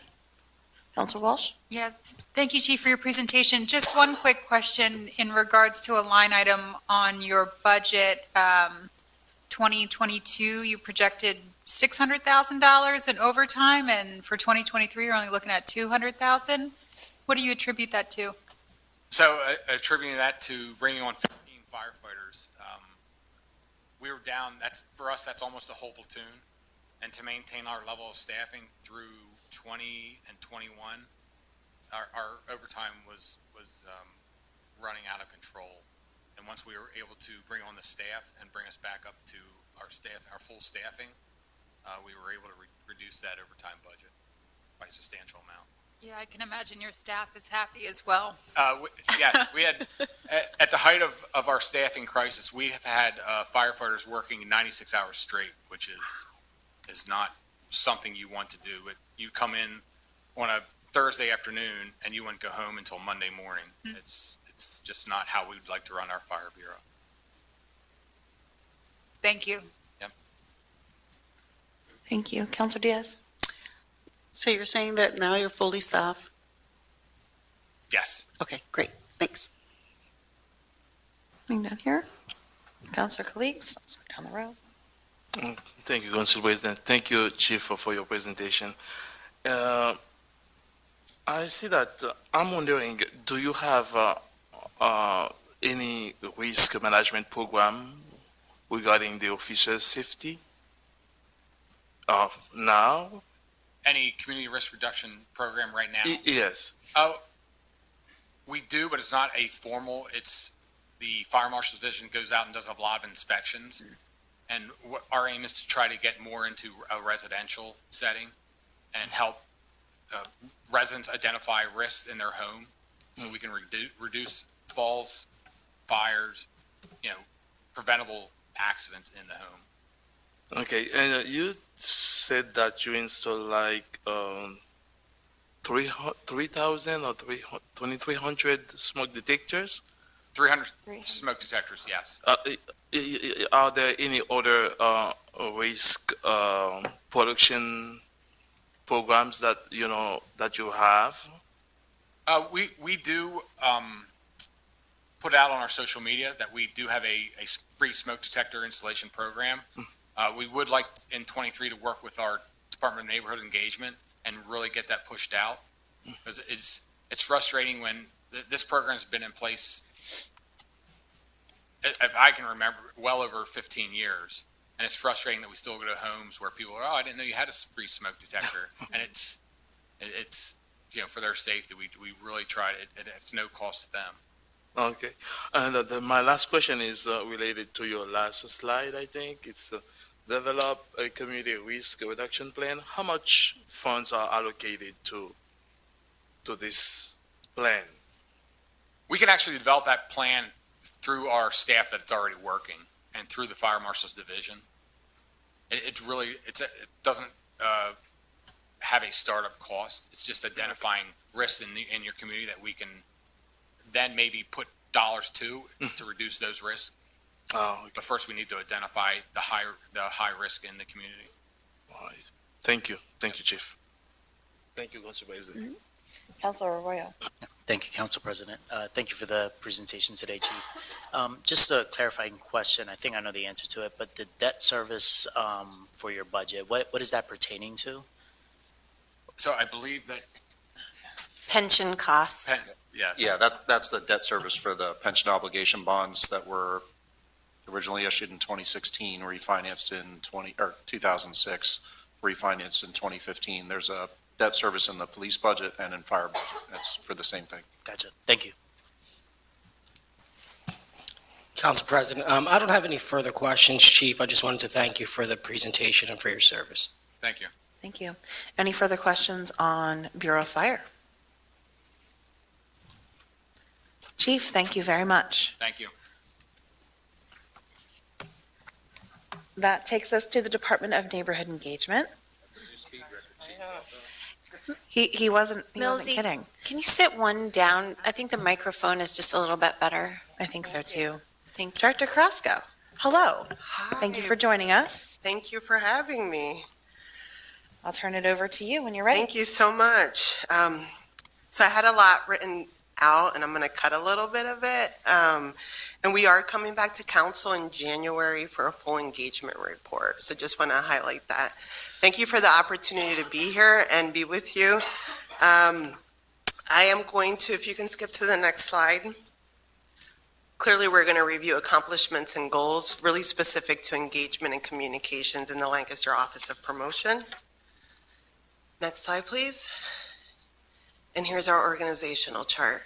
Councilor Walsh? Yeah, thank you, Chief, for your presentation. Just one quick question in regards to a line item on your budget. 2022, you projected $600,000 in overtime, and for 2023, you're only looking at $200,000. What do you attribute that to? So attributing that to bringing on 15 firefighters, we were down, for us, that's almost a whole platoon. And to maintain our level of staffing through 20 and 21, our overtime was running out of control. And once we were able to bring on the staff and bring us back up to our full staffing, we were able to reduce that overtime budget by a substantial amount. Yeah, I can imagine your staff is happy as well. Yes, we had, at the height of our staffing crisis, we have had firefighters working 96 hours straight, which is not something you want to do. But you come in on a Thursday afternoon and you wouldn't go home until Monday morning. It's just not how we'd like to run our fire bureau. Thank you. Thank you. Counselor Diaz? So you're saying that now you're fully staffed? Yes. Okay, great, thanks. Coming down here. Counselor Kalik, let's go down the row. Thank you, Council President. Thank you, Chief, for your presentation. I see that, I'm wondering, do you have any risk management program regarding the officers' safety? Now? Any community risk reduction program right now? Yes. We do, but it's not a formal, it's the Fire Marshal's Division goes out and does a lot of inspections. And our aim is to try to get more into a residential setting and help residents identify risks in their home so we can reduce falls, fires, preventable accidents in the home. Okay, and you said that you install like 3,000 or 2,300 smoke detectors? 300 smoke detectors, yes. Are there any other risk production programs that that you have? We do put out on our social media that we do have a free smoke detector installation program. We would like in 23 to work with our Department of Neighborhood Engagement and really get that pushed out. Because it's frustrating when this program's been in place, if I can remember, well over 15 years. And it's frustrating that we still go to homes where people are, I didn't know you had a free smoke detector. And it's for their safety, we really try it. It's no cost to them. Okay. And my last question is related to your last slide, I think. It's develop a community risk reduction plan. How much funds are allocated to this plan? We can actually develop that plan through our staff that's already working and through the Fire Marshal's Division. It doesn't have a startup cost. It's just identifying risks in your community that we can then maybe put dollars to reduce those risks. Okay. But first, we need to identify the high risk in the community. All right. Thank you. Thank you, Chief. Thank you, Council President. Counselor Arroyo? Thank you, Council President. Thank you for the presentation today, Chief. Just a clarifying question. I think I know the answer to it, but the debt service for your budget, what is that pertaining to? So I believe that Pension costs. yes. Yeah, that's the debt service for the pension obligation bonds that were originally issued in 2016, refinanced in 2006, refinanced in 2015. There's a debt service in the police budget and in fire budget. That's for the same thing. Gotcha. Thank you. Council President, I don't have any further questions, Chief. I just wanted to thank you for the presentation and for your service. Thank you. Thank you. Any further questions on Bureau of Fire? Chief, thank you very much. Thank you. That takes us to the Department of Neighborhood Engagement. He wasn't Millsy, kidding. Can you sit one down? I think the microphone is just a little bit better. I think so too. Thank you. Director Carrasco, hello. Hi. Thank you for joining us. Thank you for having me. I'll turn it over to you when you're ready. Thank you so much. So I had a lot written out, and I'm going to cut a little bit of it. And we are coming back to council in January for a full engagement report. So just want to highlight that. Thank you for the opportunity to be here and be with you. I am going to, if you can skip to the next slide. Clearly, we're going to review accomplishments and goals really specific to engagement and communications in the Lancaster Office of Promotion. Next slide, please. And here's our organizational chart.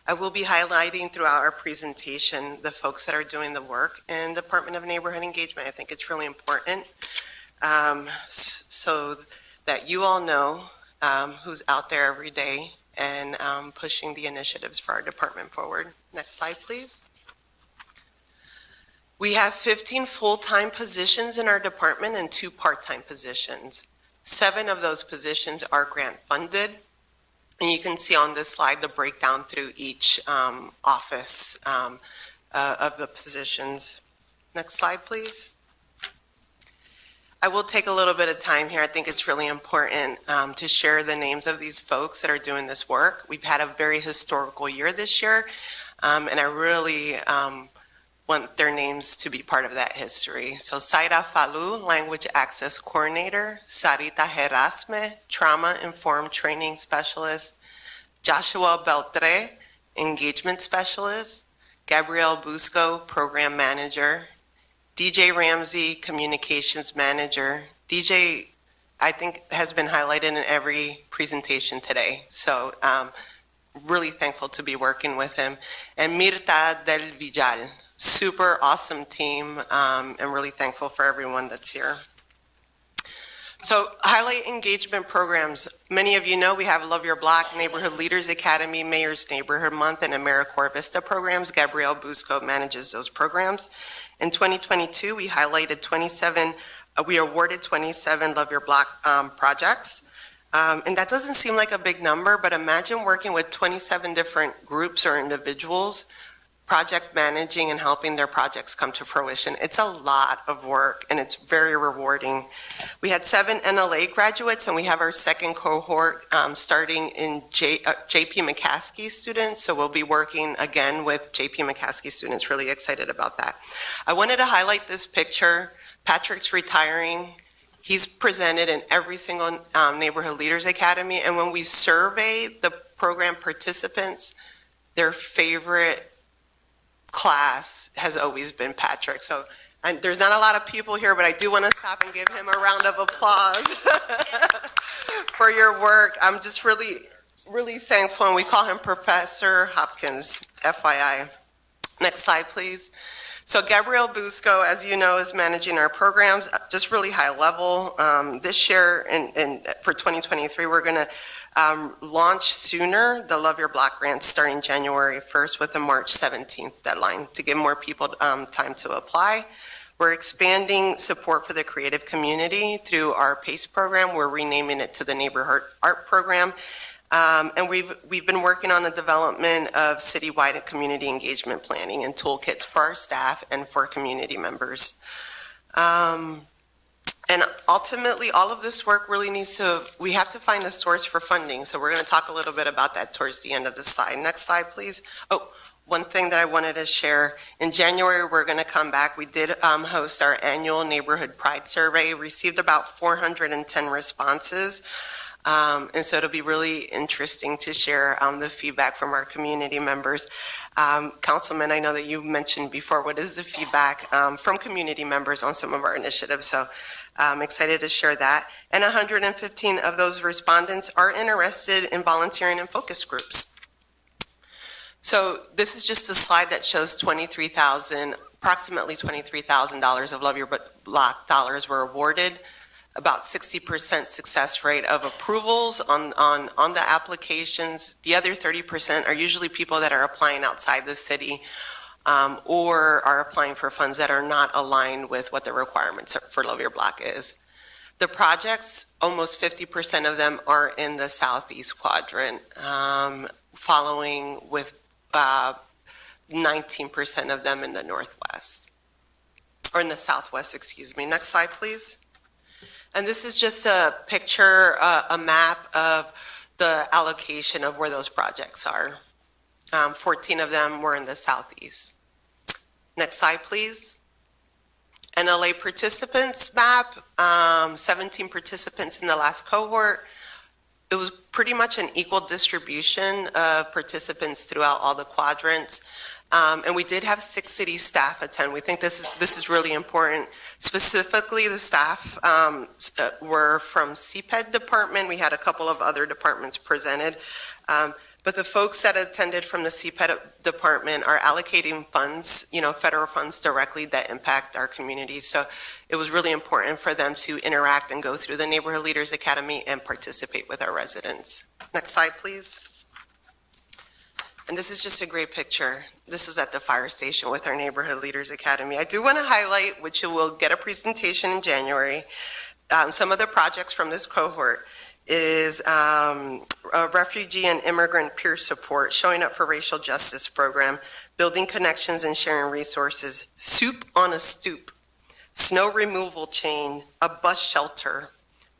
I will be highlighting throughout our presentation the folks that are doing the work in Department of Neighborhood Engagement. I think it's really important. so that you all know who's out there every day and pushing the initiatives for our department forward. Next slide, please. We have 15 full-time positions in our department and 2 part-time positions. 7 of those positions are grant-funded. And you can see on this slide the breakdown through each office of the positions. Next slide, please. I will take a little bit of time here. I think it's really important to share the names of these folks that are doing this work. We've had a very historical year this year, and I really want their names to be part of that history. So Zaira Falu, Language Access Coordinator, Sarita Herasme, Trauma Informed Training Specialist, Joshua Beltre, Engagement Specialist, Gabrielle Busco, Program Manager, DJ Ramsey, Communications Manager. DJ, I think, has been highlighted in every presentation today. So really thankful to be working with him. And Mirta Del Villal, super awesome team, and really thankful for everyone that's here. So highlight engagement programs. Many of you know we have Love Your Block, Neighborhood Leaders Academy, Mayor's Neighborhood Month, and AmeriCorps Vista programs. Gabrielle Busco manages those programs. In 2022, we awarded 27 Love Your Block projects. And that doesn't seem like a big number, but imagine working with 27 different groups or individuals, project managing and helping their projects come to fruition. It's a lot of work and it's very rewarding. We had 7 NLA graduates and we have our second cohort starting in JP McCaskey students. So we'll be working again with JP McCaskey students. Really excited about that. I wanted to highlight this picture. Patrick's retiring. He's presented in every single Neighborhood Leaders Academy. And when we survey the program participants, their favorite class has always been Patrick. So there's not a lot of people here, but I do want to stop and give him a round of applause for your work. I'm just really thankful, and we call him Professor Hopkins, FYI. Next slide, please. So Gabrielle Busco, as you know, is managing our programs, just really high level. This year, and for 2023, we're going to launch sooner the Love Your Block grants starting January 1st with a March 17th deadline to give more people time to apply. We're expanding support for the creative community through our PACE program. We're renaming it to the Neighborhood Art Program. And we've been working on the development of citywide community engagement planning and toolkits for our staff and for community members. And ultimately, all of this work really we have to find a source for funding. So we're going to talk a little bit about that towards the end of the slide. Next slide, please. Oh, one thing that I wanted to share. In January, we're going to come back. We did host our annual Neighborhood Pride Survey, received about 410 responses. And so it'll be really interesting to share the feedback from our community members. Councilman, I know that you mentioned before, what is the feedback from community members on some of our initiatives? So I'm excited to share that. And 115 of those respondents are interested in volunteering in focus groups. So this is just a slide that shows approximately $23,000 of Love Your Block dollars were awarded. About 60% success rate of approvals on the applications. The other 30% are usually people that are applying outside the city or are applying for funds that are not aligned with what the requirements for Love Your Block is. The projects, almost 50% of them are in the southeast quadrant, following with 19% of them in the northwest, or in the southwest, excuse me. Next slide, please. And this is just a picture, a map of the allocation of where those projects are. 14 of them were in the southeast. Next slide, please. NLA participants map, 17 participants in the last cohort. It was pretty much an equal distribution of participants throughout all the quadrants. And we did have 6 city staff attend. We think this is really important. Specifically, the staff were from CPED department. We had a couple of other departments presented. But the folks that attended from the CPED department are allocating funds, federal funds directly that impact our community. So it was really important for them to interact and go through the Neighborhood Leaders Academy and participate with our residents. Next slide, please. And this is just a great picture. This was at the fire station with our Neighborhood Leaders Academy. I do want to highlight, which you will get a presentation in January, some of the projects from this cohort is a refugee and immigrant peer support, showing up for racial justice program, building connections and sharing resources, soup on a stoop, snow removal chain, a bus shelter,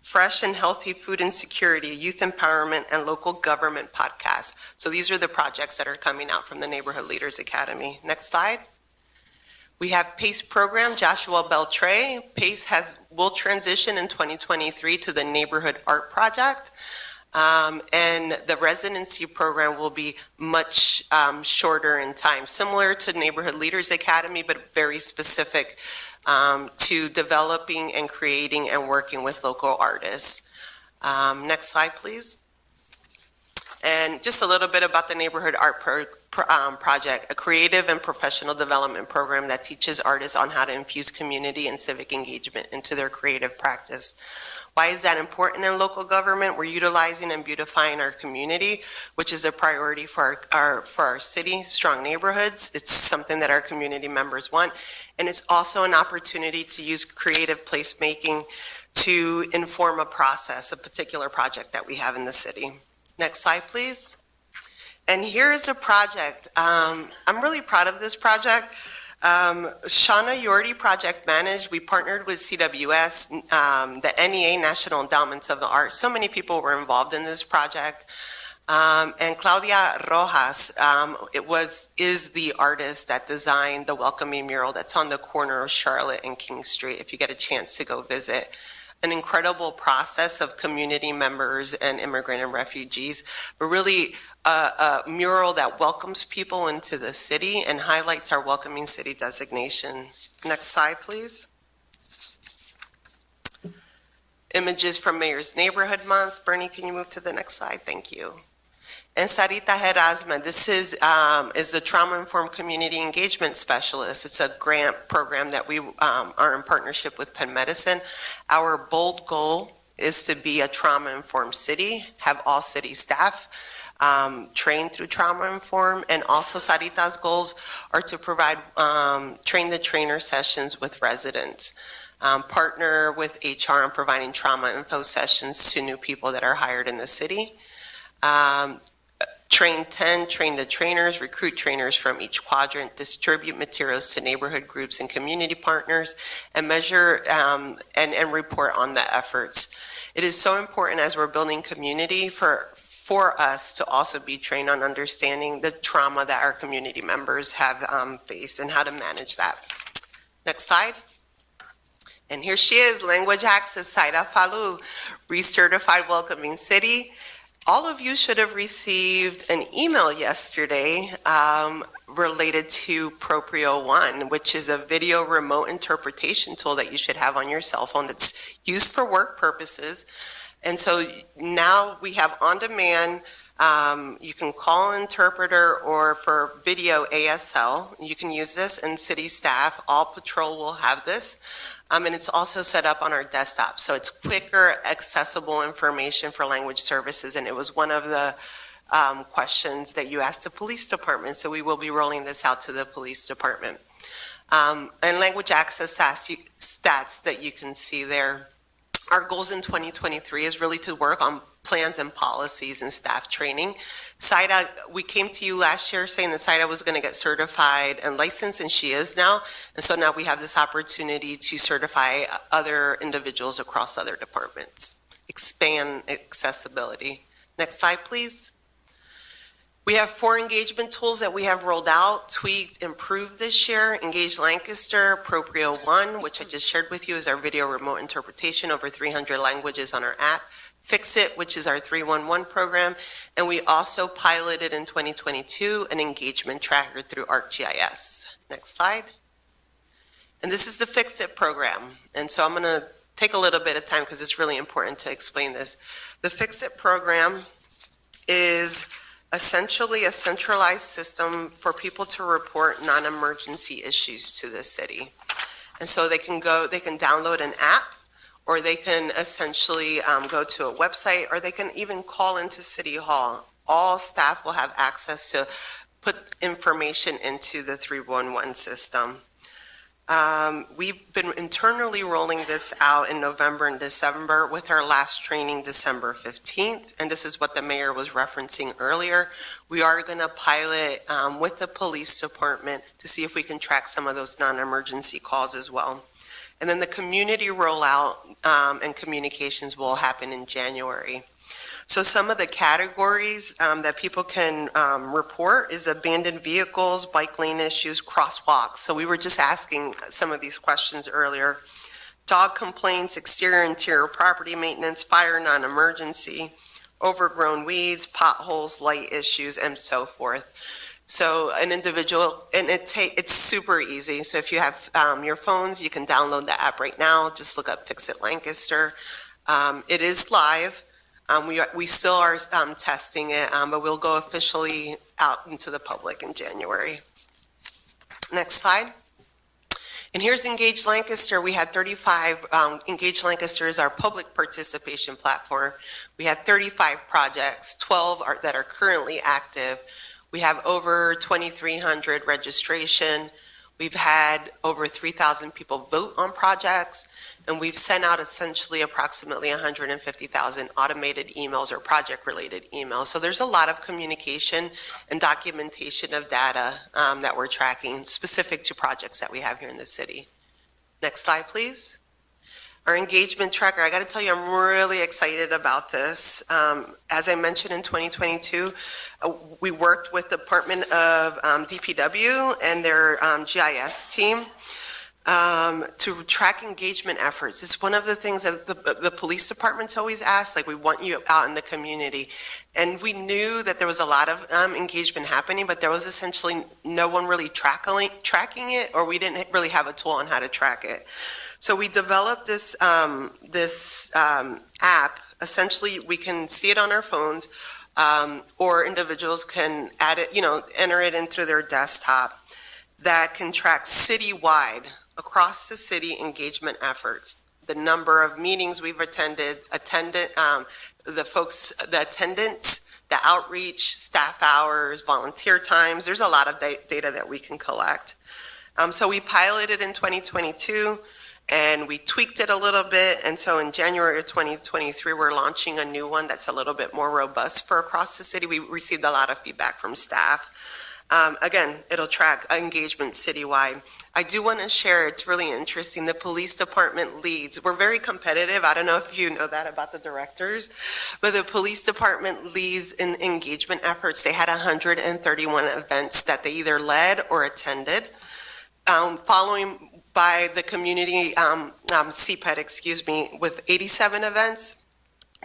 fresh and healthy food insecurity, youth empowerment, and local government podcast. So these are the projects that are coming out from the Neighborhood Leaders Academy. Next slide. We have PACE program, Joshua Beltray. PACE will transition in 2023 to the Neighborhood Art Project. And the residency program will be much shorter in time, similar to Neighborhood Leaders Academy, but very specific to developing and creating and working with local artists. Next slide, please. And just a little bit about the Neighborhood Art Project, a creative and professional development program that teaches artists on how to infuse community and civic engagement into their creative practice. Why is that important in local government? We're utilizing and beautifying our community, which is a priority for our city, strong neighborhoods. It's something that our community members want. And it's also an opportunity to use creative placemaking to inform a process, a particular project that we have in the city. Next slide, please. And here is a project. I'm really proud of this project. Shauna Yorty project managed. We partnered with CWS, the NEA, National Endowments of the Arts. So many people were involved in this project. And Claudia Rojas is the artist that designed the welcoming mural that's on the corner of Charlotte and King Street, if you get a chance to go visit. An incredible process of community members and immigrant and refugees, but really a mural that welcomes people into the city and highlights our welcoming city designation. Next slide, please. Images from Mayor's Neighborhood Month. Bernie, can you move to the next slide? Thank you. And Sarita Herazma, this is the Trauma-Informed Community Engagement Specialist. It's a grant program that we are in partnership with Penn Medicine. Our bold goal is to be a trauma-informed city, have all city staff trained through trauma-informed, and also Sarita's goals are to provide train-the-trainer sessions with residents. Partner with HR on providing trauma info sessions to new people that are hired in the city. Train the trainers, recruit trainers from each quadrant, distribute materials to neighborhood groups and community partners, and measure and report on the efforts. It is so important as we're building community for us to also be trained on understanding the trauma that our community members have faced and how to manage that. Next slide. And here she is, Language Access, Saida Falou, recertified welcoming city. All of you should have received an email yesterday related to Proprio One, which is a video remote interpretation tool that you should have on your cell phone that's used for work purposes. And so now we have on-demand, you can call an interpreter, or for video ASL, you can use this, and city staff, all patrol will have this. And it's also set up on our desktop. So it's quicker, accessible information for language services. And it was one of the questions that you asked the police department. So we will be rolling this out to the police department. And language access stats that you can see there. Our goals in 2023 is really to work on plans and policies and staff training. SIDA, we came to you last year saying that SIDA was going to get certified and licensed, and she is now. And so now we have this opportunity to certify other individuals across other departments, expand accessibility. Next slide, please. We have 4 engagement tools that we have rolled out, tweaked, improved this year. Engage Lancaster, Proprio One, which I just shared with you, is our video remote interpretation, over 300 languages on our app. Fix It, which is our 311 program. And we also piloted in 2022 an engagement tracker through ArcGIS. Next slide. And this is the Fix It program. And so I'm going to take a little bit of time because it's really important to explain this. The Fix It program is essentially a centralized system for people to report non-emergency issues to the city. And so they can download an app, or they can essentially go to a website, or they can even call into City Hall. All staff will have access to put information into the 311 system. We've been internally rolling this out in November and December, with our last training December 15th, and this is what the mayor was referencing earlier. We are going to pilot with the police department to see if we can track some of those non-emergency calls as well. And then the community rollout and communications will happen in January. So some of the categories that people can report is abandoned vehicles, bike lane issues, crosswalks. So we were just asking some of these questions earlier. Dog complaints, exterior, interior property maintenance, fire non-emergency, overgrown weeds, potholes, light issues, and so forth. So an individual, and it's super easy. So if you have your phones, you can download the app right now. Just look up Fix It Lancaster. It is live. We still are testing it, but we'll go officially out into the public in January. Next slide. And here's Engage Lancaster. We had 35, Engage Lancaster is our public participation platform. We had 35 projects, 12 that are currently active. We have over 2,300 registration. We've had over 3,000 people vote on projects, and we've sent out essentially approximately 150,000 automated emails or project-related emails. So there's a lot of communication and documentation of data that we're tracking specific to projects that we have here in the city. Next slide, please. Our engagement tracker, I got to tell you, I'm really excited about this. As I mentioned in 2022, we worked with the Department of DPW and their GIS team to track engagement efforts. It's one of the things that the police departments always ask, like, we want you out in the community. And we knew that there was a lot of engagement happening, but there was essentially no one really tracking it, or we didn't really have a tool on how to track it. So we developed this app. Essentially, we can see it on our phones, or individuals can add it, enter it into their desktop, that can track citywide, across the city, engagement efforts, the number of meetings we've attended, the attendance, the outreach, staff hours, volunteer times. There's a lot of data that we can collect. So we piloted in 2022. And we tweaked it a little bit, and so in January of 2023, we're launching a new one that's a little bit more robust for across the city. We received a lot of feedback from staff. Again, it'll track engagement citywide. I do want to share, it's really interesting, the police department leads. We're very competitive. I don't know if you know that about the directors, but the police department leads in engagement efforts. They had 131 events that they either led or attended. Following by the community, CPED, with 87 events.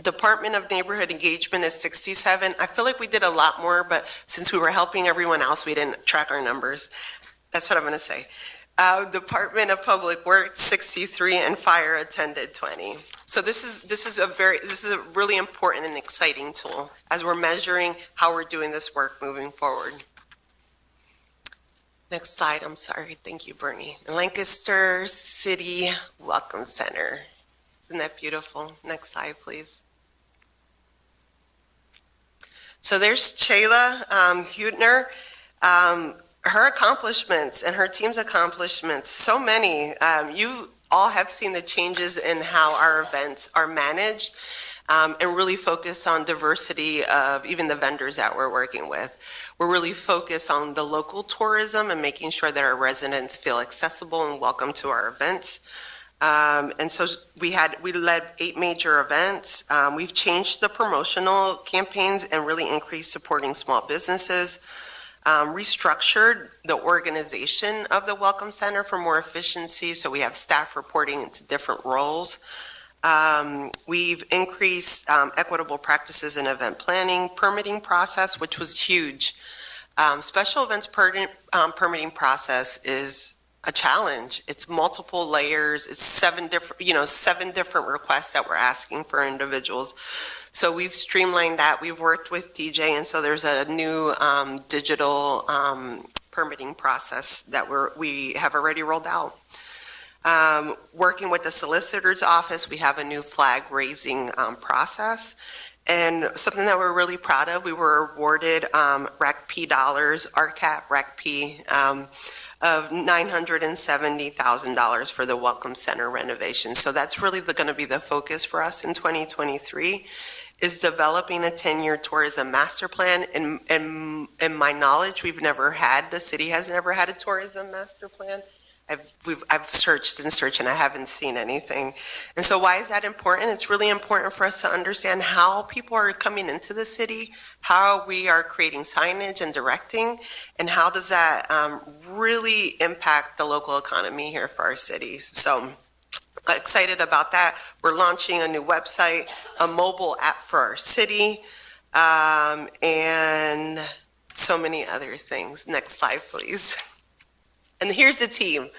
Department of Neighborhood Engagement is 67. I feel like we did a lot more, but since we were helping everyone else, we didn't track our numbers. That's what I'm gonna say. Department of Public Works, 63, and Fire attended 20. So this is a really important and exciting tool as we're measuring how we're doing this work moving forward. Next slide, I'm sorry. Thank you, Bernie. Lancaster City Welcome Center. Isn't that beautiful? Next slide, please. So there's Shayla Hutner. Her accomplishments and her team's accomplishments, so many. You all have seen the changes in how our events are managed, and really focus on diversity of even the vendors that we're working with. We're really focused on the local tourism and making sure that our residents feel accessible and welcome to our events. And so we led 8 major events. We've changed the promotional campaigns and really increased supporting small businesses. Restructured the organization of the Welcome Center for more efficiency, so we have staff reporting into different roles. We've increased equitable practices in event planning, permitting process, which was huge. Special events permitting process is a challenge. It's multiple layers. It's seven different requests that we're asking for individuals. So we've streamlined that. We've worked with DJ, and so there's a new digital permitting process that we have already rolled out. Working with the solicitor's office, we have a new flag raising process. And something that we're really proud of, we were awarded RACP dollars, RCAP, RACP, of $970,000 for the Welcome Center renovation. So that's really going to be the focus for us in 2023, is developing a 10-year tourism master plan. In my knowledge, the city has never had a tourism master plan. I've searched and searched and I haven't seen anything. And so why is that important? It's really important for us to understand how people are coming into the city, how we are creating signage and directing, and how does that really impact the local economy here for our cities. So excited about that. We're launching a new website, a mobile app for our city, and so many other things. Next slide, please. And here's the team.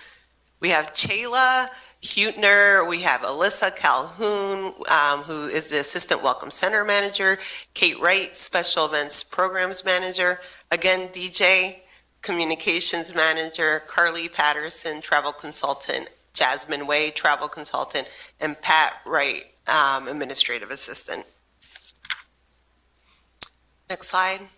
We have Chayla Hutner, we have Alyssa Calhoun, who is the Assistant Welcome Center Manager, Kate Wright, Special Events Programs Manager, again, DJ, Communications Manager, Carly Patterson, Travel Consultant, Jasmine Way, Travel Consultant, and Pat Wright, Administrative Assistant. Next slide.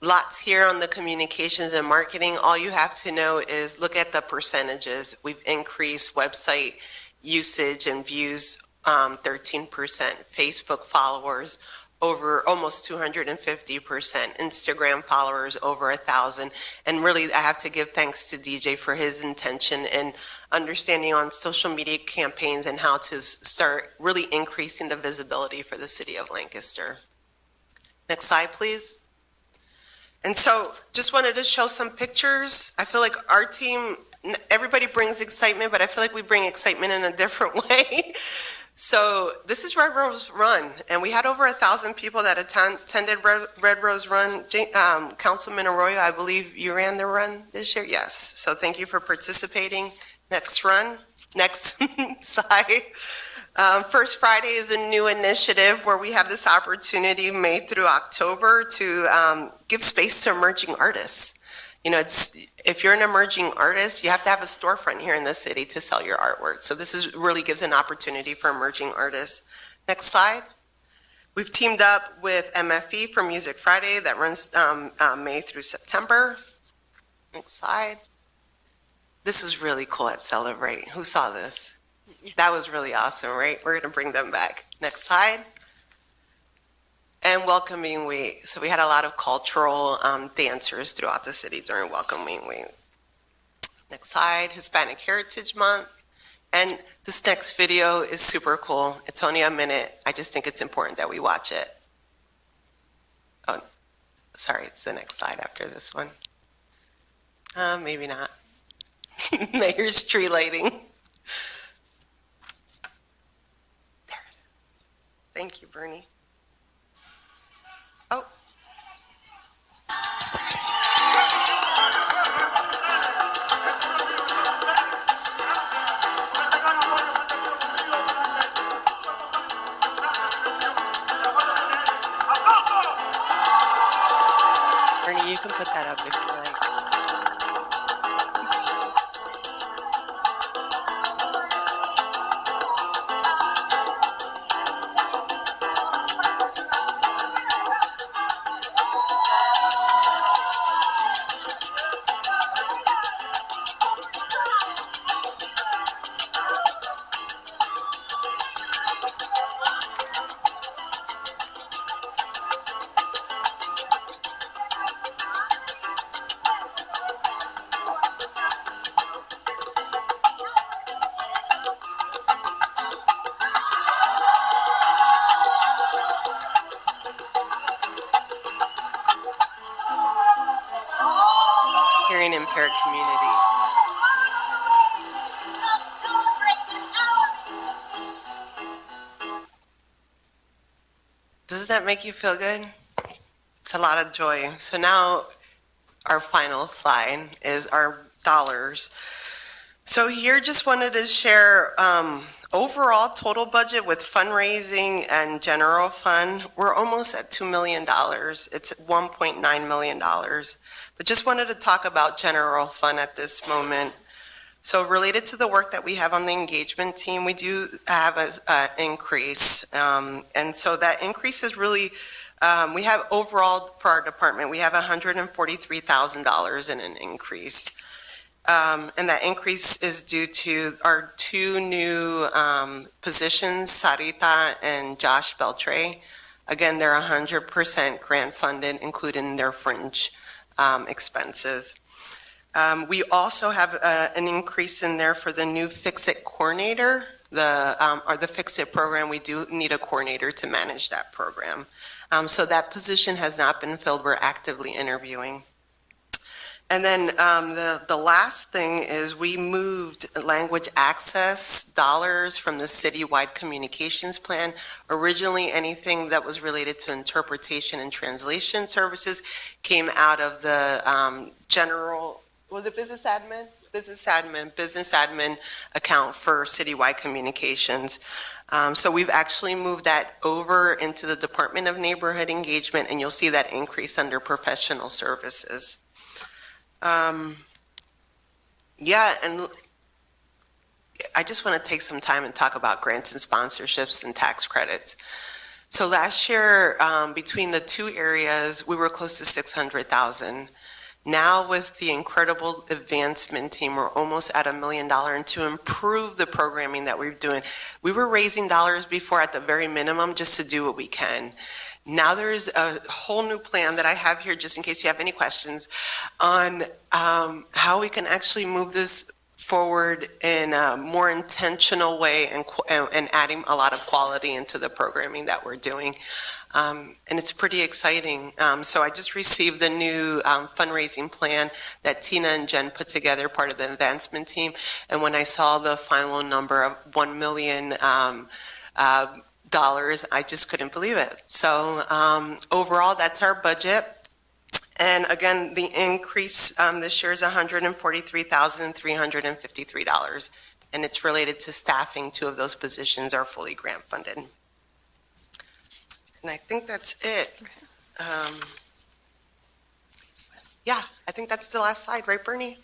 Lots here on the communications and marketing. All you have to know is look at the percentages. We've increased website usage and views 13%, Facebook followers over almost 250%, Instagram followers over 1,000. And really, I have to give thanks to DJ for his intention and understanding on social media campaigns and how to start really increasing the visibility for the city of Lancaster. Next slide, please. And so just wanted to show some pictures. I feel like our team, everybody brings excitement, but I feel like we bring excitement in a different way. So this is Red Rose Run, and we had over 1,000 people that attended Red Rose Run. Councilman Arroyo, I believe you ran the run this year? Yes. So thank you for participating. Next slide. First Friday is a new initiative where we have this opportunity May through October to give space to emerging artists. You know, if you're an emerging artist, you have to have a storefront here in the city to sell your artwork. So this really gives an opportunity for emerging artists. Next slide. We've teamed up with MFE for Music Friday that runs May through September. Next slide. This was really cool at Celebrate. Who saw this? That was really awesome, right? We're going to bring them back. Next slide. And Welcoming Week. So we had a lot of cultural dancers throughout the city during Welcoming Week. Next slide. Hispanic Heritage Month. And this next video is super cool. It's only a minute. I just think it's important that we watch it. Oh, sorry, it's the next slide after this one. Maybe not. Mayor's tree lighting. Thank you, Bernie. Oh. Bernie, you can put that up if you like. Hearing impaired community. Doesn't that make you feel good? It's a lot of joy. So now our final slide is our So here just wanted to share overall total budget with fundraising and general fund. We're almost at $2 million. It's $1.9 million. But just wanted to talk about general fund at this moment. So related to the work that we have on the engagement team, we do have an increase. And so that increase is really, we have overall for our department, we have $143,000 in an increase. And that increase is due to our two new positions, Sarita and Josh Beltre. Again, they're 100% grant funded, including their fringe expenses. We also have an increase in there for the new Fix-It coordinator. The Fix-It program, we do need a coordinator to manage that program. So that position has not been filled. We're actively interviewing. And then the last thing is we moved language access dollars from the citywide communications plan. Originally, anything that was related to interpretation and translation services came out of the general, was it business admin? Business admin account for citywide communications. So we've actually moved that over into the Department of Neighborhood Engagement, and you'll see that increase under professional services. Yeah, and I just want to take some time and talk about grants and sponsorships and tax credits. So last year, between the two areas, we were close to 600,000. Now with the incredible advancement team, we're almost at $1 million. And to improve the programming that we're doing, we were raising dollars before at the very minimum just to do what we can. Now there's a whole new plan that I have here, just in case you have any questions, on how we can actually move this forward in a more intentional way and adding a lot of quality into the programming that we're doing. And it's pretty exciting. So I just received the new fundraising plan that Tina and Jen put together, part of the advancement team. And when I saw the final number of $1 million, I just couldn't believe it. So overall, that's our budget. And again, the increase this year is $143,353. And it's related to staffing. Two of those positions are fully grant funded. And I think that's it. Yeah, I think that's the last slide, right, Bernie?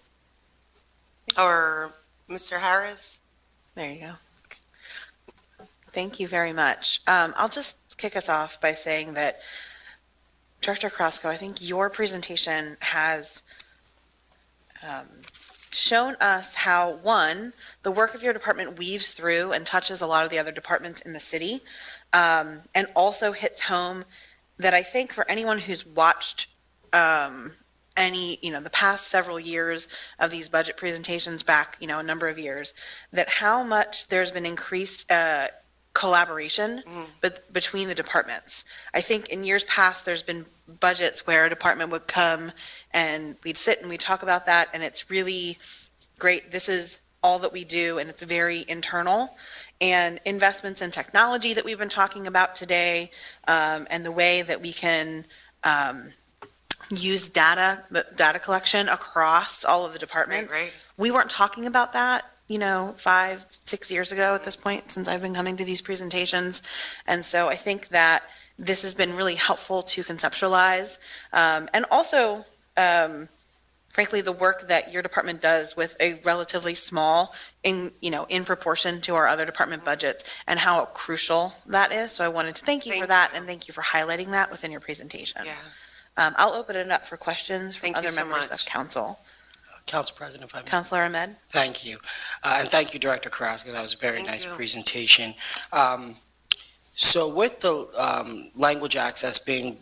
Or Mr. Harris? There you go. Thank you very much. I'll just kick us off by saying that, Director Carrasco, I think your presentation has shown us how, one, the work of your department weaves through and touches a lot of the other departments in the city, and also hits home that I think for anyone who's watched the past several years of these budget presentations back, a number of years, that how much there's been increased collaboration between the departments. I think in years past, there's been budgets where a department would come and we'd sit and we'd talk about that, and it's really great. This is all that we do, and it's very internal. And investments in technology that we've been talking about today, and the way that we can use data collection across all of the departments. Right. We weren't talking about that 5-6 years ago at this point, since I've been coming to these presentations. And so I think that this has been really helpful to conceptualize. And also, frankly, the work that your department does with a relatively small, in proportion to our other department budgets, and how crucial that is. So I wanted to thank you for that, and thank you for highlighting that within your presentation. Yeah. I'll open it up for questions from Thank you other so members much. of council. Council President, if I may. Councilor Ahmed? Thank you. And thank you, Director Carrasco. That was a very nice presentation. So with the language access being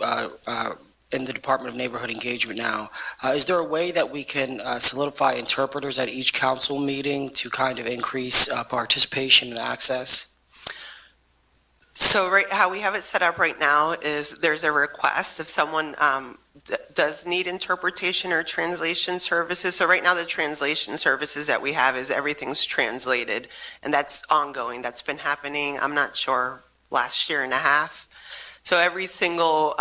in the Department of Neighborhood Engagement now, is there a way that we can solidify interpreters at each council meeting to kind of increase participation and access? So how we have it set up right now is there's a request if someone does need interpretation or translation services. So right now the translation services that we have is everything's translated, and that's ongoing. That's been happening, I'm not sure, last year and a half. So every single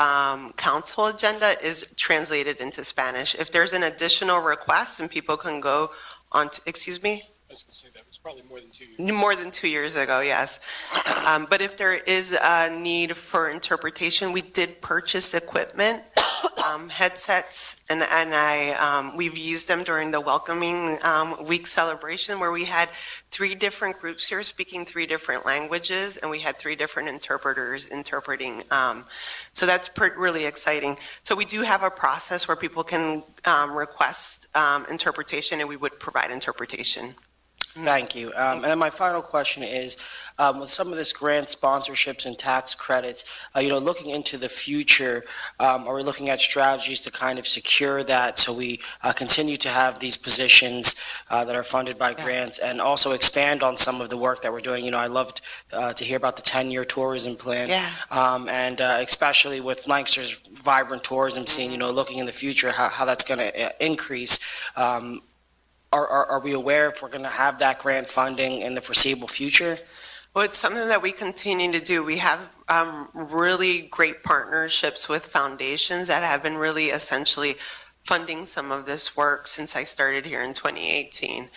council agenda is translated into Spanish. If there's an additional request and people can go on, excuse me? I was going to say that was probably more than 2 years. More than 2 years ago, yes. But if there is a need for interpretation, we did purchase equipment, headsets, and we've used them during the welcoming week celebration where we had 3 different groups here speaking 3 different languages, and we had 3 different interpreters interpreting. So that's really exciting. So we do have a process where people can request interpretation, and we would provide interpretation. Thank you. And then my final question is, with some of this grant sponsorships and tax credits, looking into the future, are we looking at strategies to kind of secure that so we continue to have these positions that are funded by grants and also expand on some of the work that we're doing? I loved to hear about the 10-year tourism plan. And especially with Lancaster's vibrant tourism scene, looking in the future, how that's going to increase. Are we aware if we're going to have that grant funding in the foreseeable future? Well, it's something that we continue to do. We have really great partnerships with foundations that have been really essentially funding some of this work since I started here in 2018.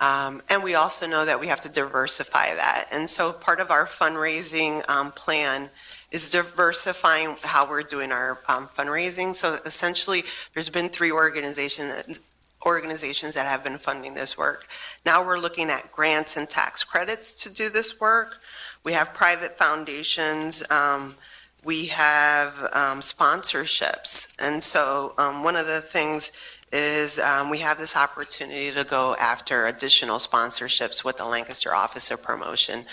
And we also know that we have to diversify that. And so part of our fundraising plan is diversifying how we're doing our fundraising. So essentially, there's been 3 organizations that have been funding this work. Now we're looking at grants and tax credits to do this work. We have private foundations. We have sponsorships. And so one of the things is we have this opportunity to go after additional sponsorships with the Lancaster Office of Promotion.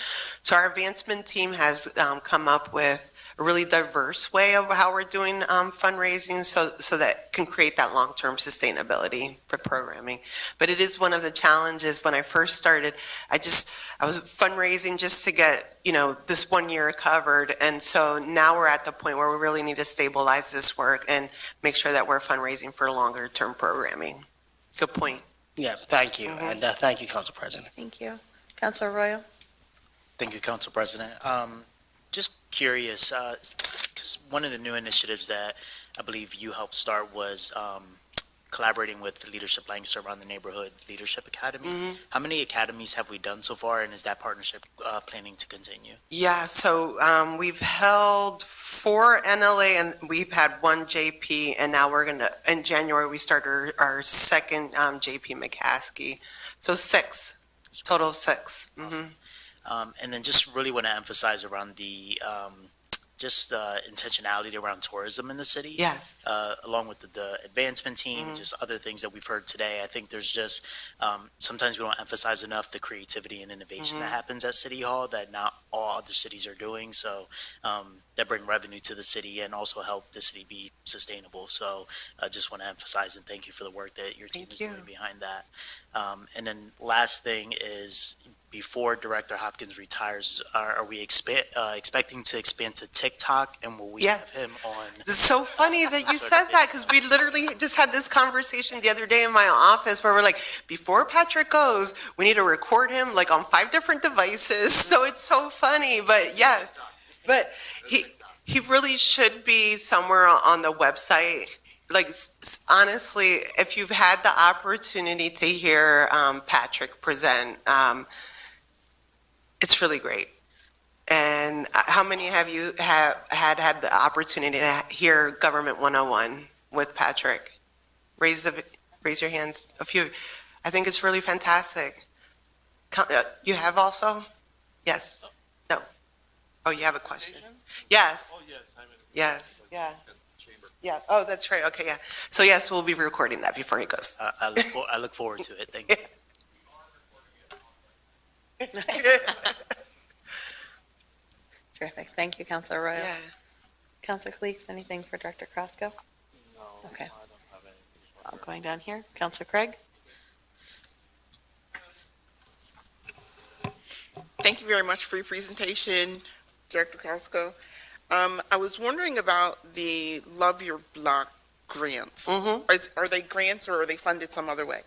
So our advancement team has come up with a really diverse way of how we're doing fundraising so that can create that long-term sustainability for programming. But it is one of the challenges. When I first started, I was fundraising just to get, this 1 year covered. And so now we're at the point where we really need to stabilize this work and make sure that we're fundraising for longer-term programming. Good point. Yeah, thank you. And thank you, Council President. Thank you. Councilor Arroyo? Thank you, Council President. Just curious, because one of the new initiatives that I believe you helped start was collaborating with Leadership Lancaster around the Neighborhood Leadership Academy. How many academies have we done so far, and is that partnership planning to continue? Yeah, so we've held 4 NLA, and we've had 1 JP, and now in January, we start our second JP McCaskey. So 6, total of 6. Awesome. And then just really want to emphasize around the intentionality around tourism in the city. Yes. Along with the advancement team, just other things that we've heard today. I think there's just, sometimes we don't emphasize enough the creativity and innovation that happens at City Hall that not all other cities are doing. So that bring revenue to the city and also help the city be sustainable. So I just want to emphasize and thank you for the work that your team is doing behind that. And then last thing is, before Director Hopkins retires, are we expecting to expand to TikTok, and will we have him on? It's so funny that you said that, because we literally just had this conversation the other day in my office where we're like, before Patrick goes, we need to record him like on 5 different devices. So it's so funny, but yes, but he really should be somewhere on the website. Like, honestly, if you've had the opportunity to hear Patrick present, it's really great. And how many have you had the opportunity to hear Government 101 with Patrick? Raise your hands, a few. I think it's really fantastic. You have also? Yes. No. Oh, you have a question? Yes. Oh, yes. Yes. Yeah. Yeah. Oh, that's right. Okay. Yeah. So yes, we'll be recording that before he goes. I look forward to it. Thank you. Terrific. Thank you, Councilor Arroyo. Yeah. Councilor Cleeks, anything for Director Crosco? No. Okay. I don't have anything. I'm going down here. Councilor Craig? Thank you very much for your presentation, Director Costco. I was wondering about the Love Your Block grants. Are they grants or are they funded some other way?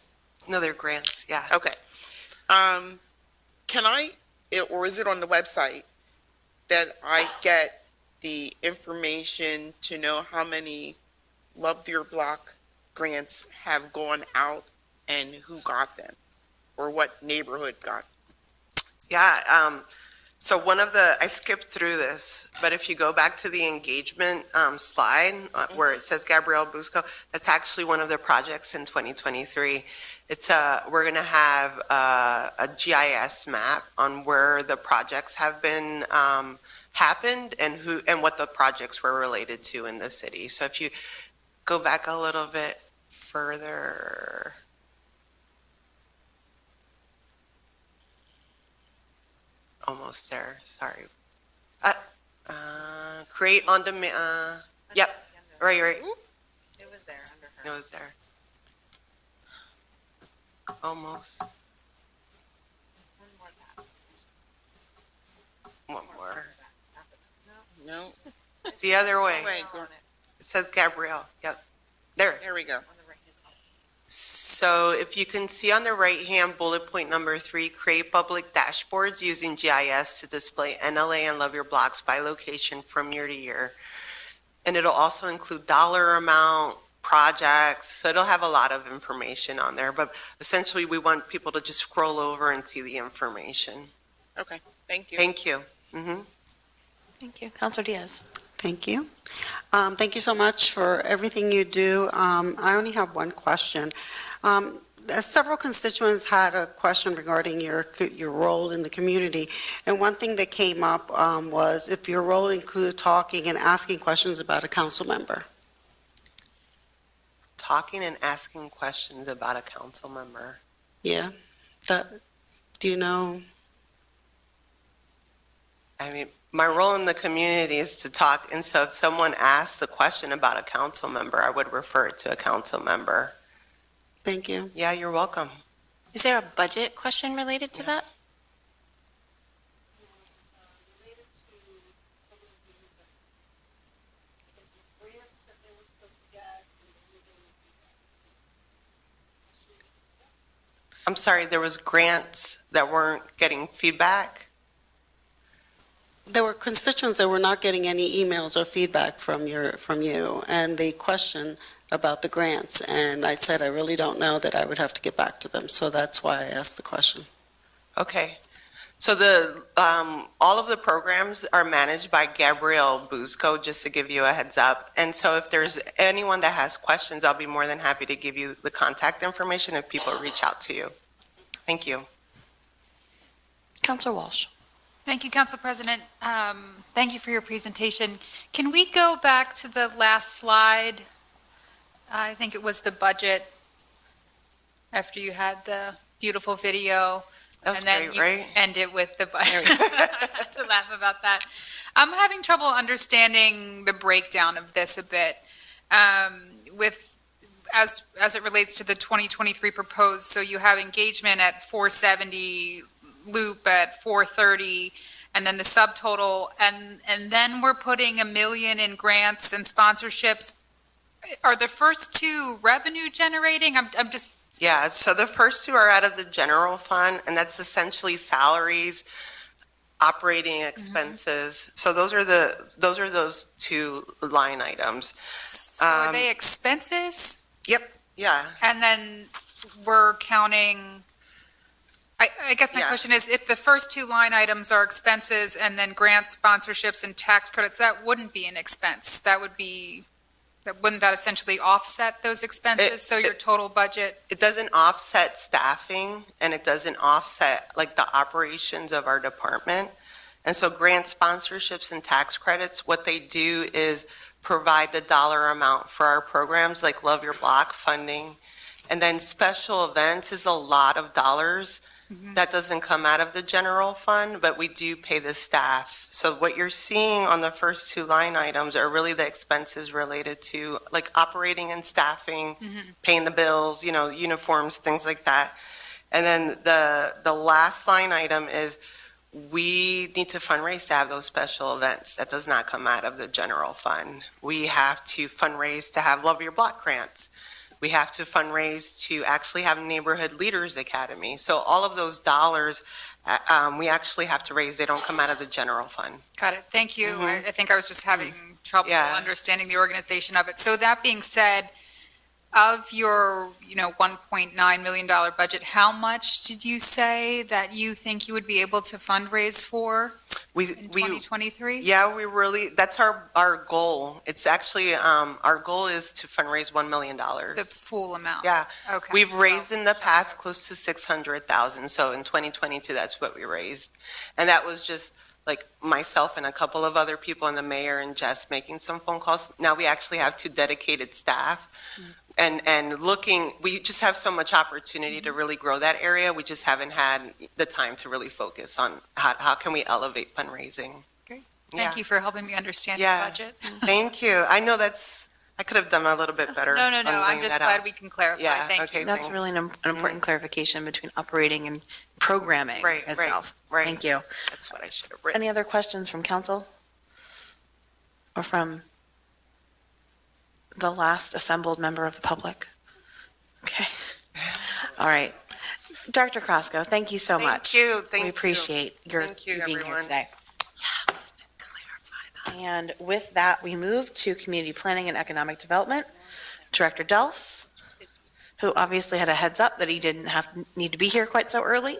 No, they're grants. Yeah. Okay. Can I, or is it on the website that I get the information to know how many Love Your Block grants have gone out and who got them? Or what neighborhood got them? Yeah, so I skipped through this, but if you go back to the engagement slide where it says Gabrielle Busco, that's actually one of the projects in 2023. We're going to have a GIS map on where the projects have been happened and what the projects were related to in the city. So if you go back a little bit further. Almost there, sorry. Create on demand, yep, right. It was there under her. It was there. Almost. One more. No? It's the other way. Wait, go- It says Gabrielle, yep. There. There we go. So if you can see on the right-hand bullet point number 3, create public dashboards using GIS to display NLA and Love Your Blocks by location from year to year. And it'll also include dollar amount, projects, so it'll have a lot of information on there. But essentially, we want people to just scroll over and see the information. Okay, thank you. Thank you. Mhm. Thank you. Counselor Diaz. Thank you. Thank you so much for everything you do. I only have one question. Several constituents had a question regarding your role in the community, and one thing that came up was if your role included talking and asking questions about a council member. Talking and asking questions about a council member. Yeah, do you know? I mean, my role in the community is to talk, and so if someone asks a question about a council member, I would refer it to a council member. Thank you. Yeah, you're welcome. Is there a budget question related to that? I'm sorry, there was grants that weren't getting feedback? There were constituents that were not getting any emails or feedback from you, and they questioned about the grants, and I said I really don't know, that I would have to get back to them, so that's why I asked the question. Okay. So all of the programs are managed by Gabrielle Busco, just to give you a heads up. And so if there's anyone that has questions, I'll be more than happy to give you the contact information if people reach out to you. Thank you. Counselor Walsh. Thank you, Council President. Thank you for your presentation. Can we go back to the last slide? I think it was the budget, after you had the beautiful video. That was and then great, you right? end it with the budget. I have to laugh about that. I'm having trouble understanding the breakdown of this a bit. As it relates to the 2023 proposed, so you have engagement at 470, loop at 430, and then the subtotal, and then we're putting $1 million in grants and sponsorships. Are the first two revenue generating? I'm just. Yeah, so the first two are out of the general fund, and that's essentially salaries, operating expenses. So those are those two line items. So are they expenses? Yep, yeah. And then we're counting, I guess my question is, if the first two line items are expenses and then grants, sponsorships, and tax credits, that wouldn't be an expense. Wouldn't that essentially offset those expenses? So your total budget? It doesn't offset staffing, and it doesn't offset like the operations of our department. And so grant sponsorships and tax credits, what they do is provide the dollar amount for our programs like Love Your Block funding. And then special events is a lot of dollars. That doesn't come out of the general fund, but we do pay the staff. So what you're seeing on the first two line items are really the expenses related to like operating and staffing, paying the bills, uniforms, things like that. And then the last line item is we need to fundraise to have those special events. That does not come out of the general fund. We have to fundraise to have Love Your Block grants. We have to fundraise to actually have Neighborhood Leaders Academy. So all of those dollars We actually have to raise, they don't come out of the general fund. Got it. Thank you. Mhm. I think I was just having trouble Yeah. understanding the organization of it. So that being said, of your, $1.9 million budget, how much did you say that you think you would be able to fundraise for in 2023? Yeah, that's our goal. It's actually, our goal is to fundraise $1 million. The full amount? Yeah. Okay. We've raised in the past close to 600,000. So in 2022, that's what we raised. And that was just like myself and a couple of other people and the mayor and Jess making some phone calls. Now we actually have 2 dedicated staff. And we just have so much opportunity to really grow that area. We just haven't had the time to really focus on how can we elevate fundraising. Great. Yeah. Thank you for helping me understand the Yeah. budget. Thank you. I know I could have done a little bit better. No, on I'm laying just that glad out. we can clarify. Yeah, Thank okay, you. That's thanks. really an important clarification between operating and programming Right, itself. right. Thank you. That's what I should have written. Any other questions from council? Or from the last assembled member of the public? Okay. All right. Dr. Crosco, thank you so much. Thank you. We appreciate your Thank you, you being here everyone. today. And with that, we move to Community Planning and Economic Development. Director Delphs, who obviously had a heads up that he didn't need to be here quite so early.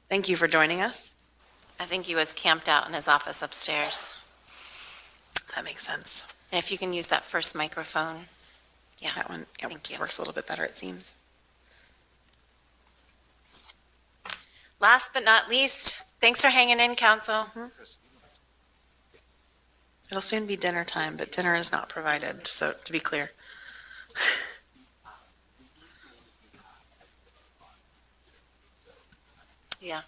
Thank you for joining us. I think he was camped out in his office upstairs. That makes sense. And if you can use that first microphone. Yeah. That one Thank just you. works a little bit better, it seems. Last but not least, thanks for hanging in, council. It'll soon be dinner time, but dinner is not provided, so to be clear. Yeah.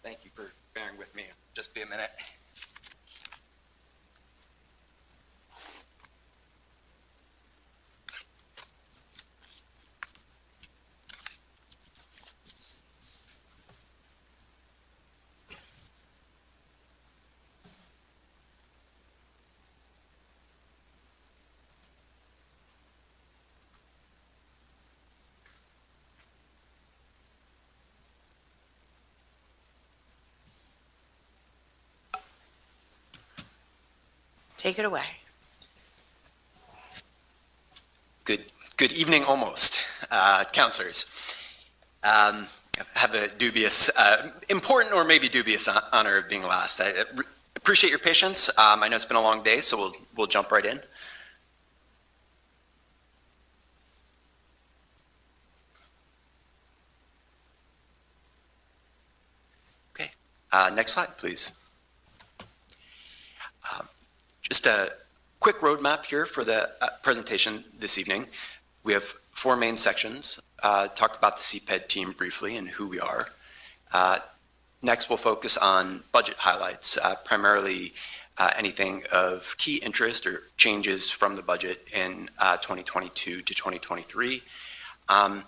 Thank you for bearing with me. Just be a minute. Take it away. Good evening, almost, counselors. I have the dubious, important or maybe dubious honor of being last. I appreciate your patience. I know it's been a long day, so we'll jump right in. Okay, next slide, please. Just a quick roadmap here for the presentation this evening. We have 4 main sections. Talked about the CPED team briefly and who we are. Next, we'll focus on budget highlights, primarily anything of key interest or changes from the budget in 2022 to 2023. I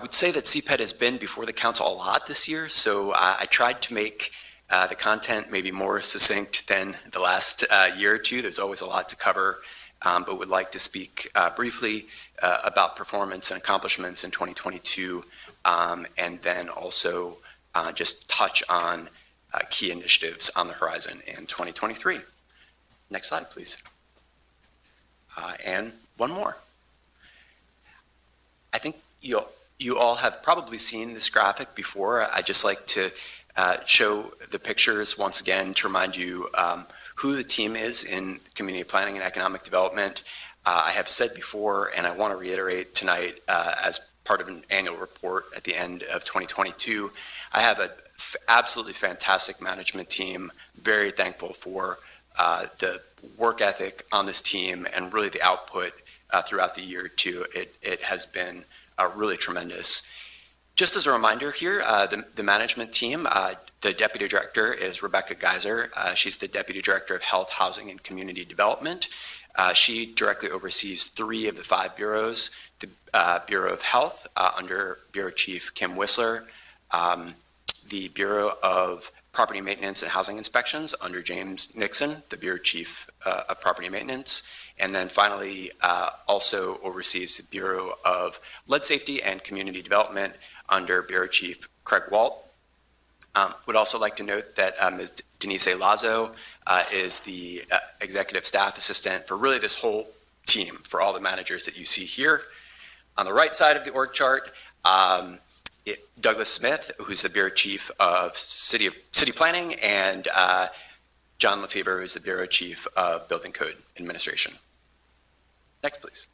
would say that CPED has been before the council a lot this year, so I tried to make the content maybe more succinct than the last year or two. There's always a lot to cover, but would like to speak briefly about performance and accomplishments in 2022, and then also just touch on key initiatives on the horizon in 2023. Next slide, please. And one more. I think you all have probably seen this graphic before. I'd just like to show the pictures once again to remind you who the team is in community planning and economic development. I have said before, and I want to reiterate tonight as part of an annual report at the end of 2022, I have an absolutely fantastic management team, very thankful for the work ethic on this team and really the output throughout the year too. It has been really tremendous. Just as a reminder here, the management team, the deputy director is Rebecca Geiser. She's the deputy director of Health, Housing, and Community Development. She directly oversees 3 of the 5 bureaus, the Bureau of Health under Bureau Chief Kim Whistler, the Bureau of Property Maintenance and Housing Inspections under James Nixon, the Bureau Chief of Property Maintenance, and then finally also oversees the Bureau of Lead Safety and Community Development under Bureau Chief Craig Walt. Would also like to note that Ms. Denise Lazo is the Executive Staff Assistant for really this whole team, for all the managers that you see here. On the right side of the org chart, Douglas Smith, who's the Bureau Chief of City Planning, and John Lefebvre, who's the Bureau Chief of Building Code Administration. Next, please.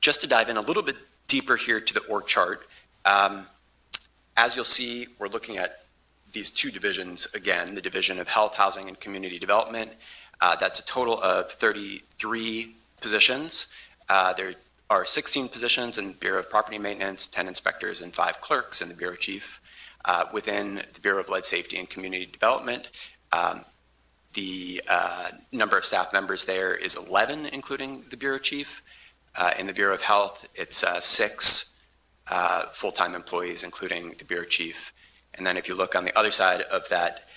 Just to dive in a little bit deeper here to the org chart, as you'll see, we're looking at these 2 divisions again, the Division of Health, Housing, and Community Development. That's a total of 33 positions. There are 16 positions in the Bureau of Property Maintenance, 10 inspectors, and 5 clerks in the Bureau Chief. Within the Bureau of Lead Safety and Community Development, the number of staff members there is 11, including the Bureau Chief. In the Bureau of Health, it's 6 full-time employees, including the Bureau Chief. And then if you look on the other side of that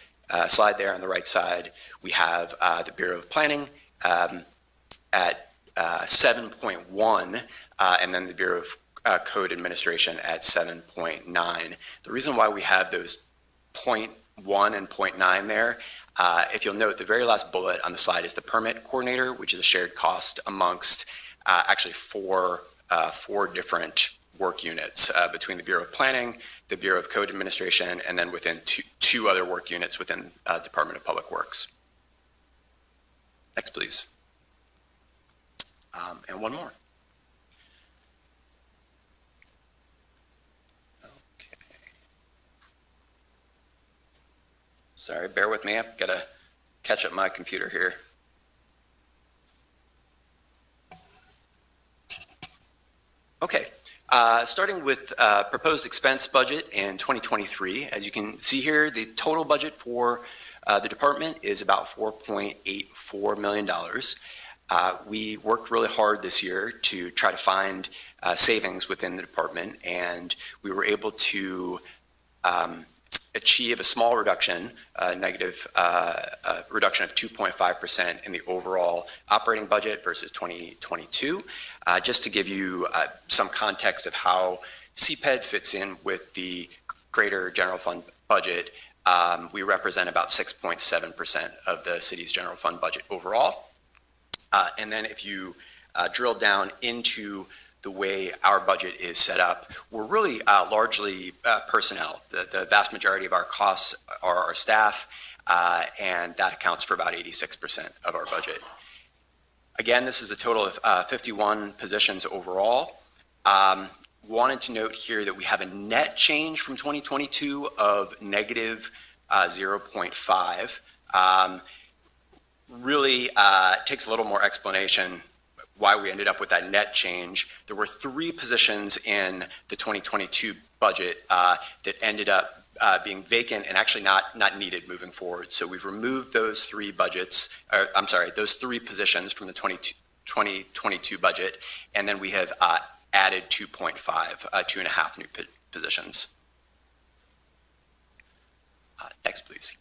slide there on the right side, we have the Bureau of Planning at 7.1, and then the Bureau of Code Administration at 7.9. The reason why we have those 0.1 and 0.9 there, if you'll note, the very last bullet on the slide is the permit coordinator, which is a shared cost amongst actually four different work units between the Bureau of Planning, the Bureau of Code Administration, and then within two other work units within Department of Public Works. Next, please. And one more. Okay. Sorry, bear with me. I've got to catch up my computer here. Okay, starting with proposed expense budget in 2023. As you can see here, the total budget for the department is about $4.84 million. We worked really hard this year to try to find savings within the department, and we were able to achieve a small reduction, negative reduction of 2.5% in the overall operating budget versus 2022. Just to give you some context of how CPED fits in with the greater general fund budget, we represent about 6.7% of the city's general fund budget overall. And then if you drill down into the way our budget is set up, we're really largely personnel. The vast majority of our costs are our staff, and that accounts for about 86% of our budget. Again, this is a total of 51 positions overall. Wanted to note here that we have a net change from 2022 of negative 0.5. Really takes a little more explanation why we ended up with that net change. There were 3 positions in the 2022 budget that ended up being vacant and actually not needed moving forward. So we've removed those 3 positions from the 2022 budget, and then we have added 2.5 new positions. Next, please.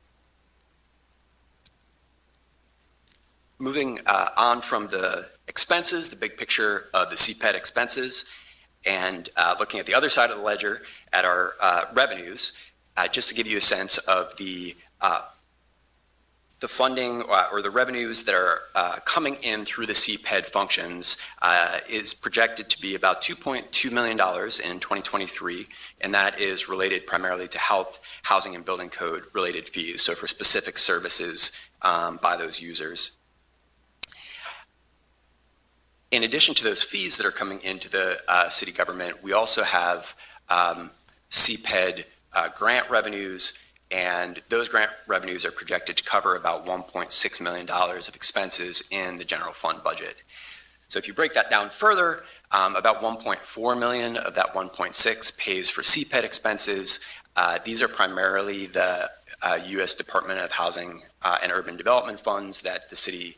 Moving on from the expenses, the big picture of the CPED expenses, and looking at the other side of the ledger at our revenues, just to give you a sense of the funding or the revenues that are coming in through the CPED functions is projected to be about $2.2 million in 2023, and that is related primarily to health, housing, and building code related fees, so for specific services by those users. In addition to those fees that are coming into the city government, we also have CPED grant revenues, and those grant revenues are projected to cover about $1.6 million of expenses in the general fund budget. So if you break that down further, about $1.4 million of that $1.6 pays for CPED expenses. These are primarily the U.S. Department of Housing and Urban Development funds that the city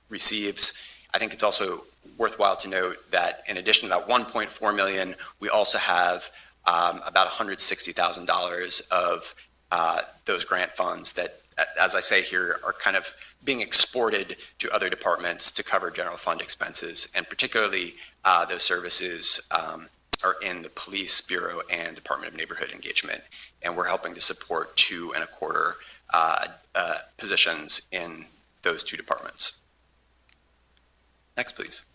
receives. I think it's also worthwhile to note that in addition to that $1.4 million, we also have about $160,000 of those grant funds that, as I say here, are kind of being exported to other departments to cover general fund expenses, and particularly those services are in the Police Bureau and Department of Neighborhood Engagement, and we're helping to support 2.25 positions in those two departments. Next, please.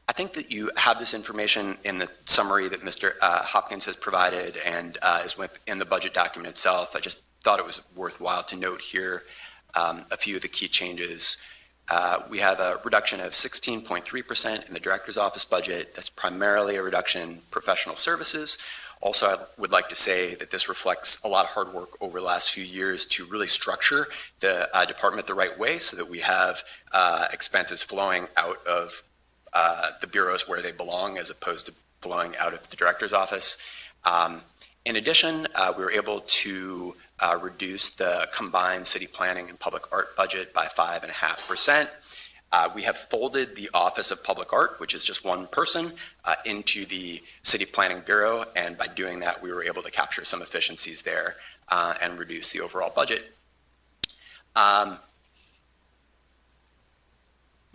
I think that you have this information in the summary that Mr. Hopkins has provided and is in the budget document itself. I just thought it was worthwhile to note here a few of the key changes. We have a reduction of 16.3% in the director's office budget. That's primarily a reduction in professional services. Also, I would like to say that this reflects a lot of hard work over the last few years to really structure the department the right way so that we have expenses flowing out of the bureaus where they belong as opposed to flowing out of the director's office. In addition, we were able to reduce the combined city planning and public art budget by 5.5%. We have folded the Office of Public Art, which is just one person, into the City Planning Bureau, and by doing that, we were able to capture some efficiencies there and reduce the overall budget.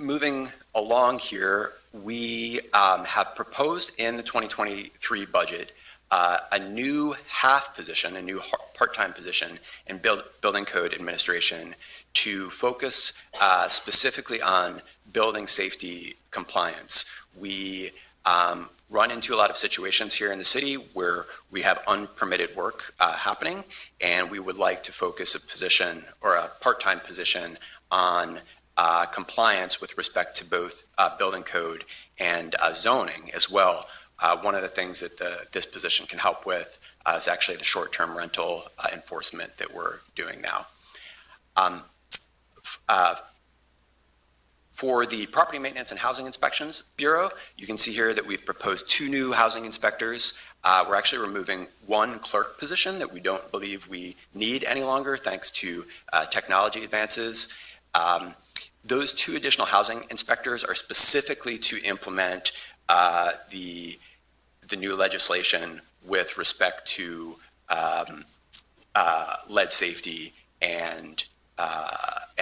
Moving along here, we have proposed in the 2023 budget a new half position, a new part-time position in building code administration to focus specifically on building safety compliance. We run into a lot of situations here in the city where we have unpermitted work happening, and we would like to focus a position or a part-time position on compliance with respect to both building code and zoning as well. One of the things that this position can help with is actually the short-term rental enforcement that we're doing now. For the Property Maintenance and Housing Inspections Bureau, you can see here that we've proposed 2 new housing inspectors. We're actually removing 1 clerk position that we don't believe we need any longer thanks to technology advances. Those 2 additional housing inspectors are specifically to implement the new legislation with respect to lead safety and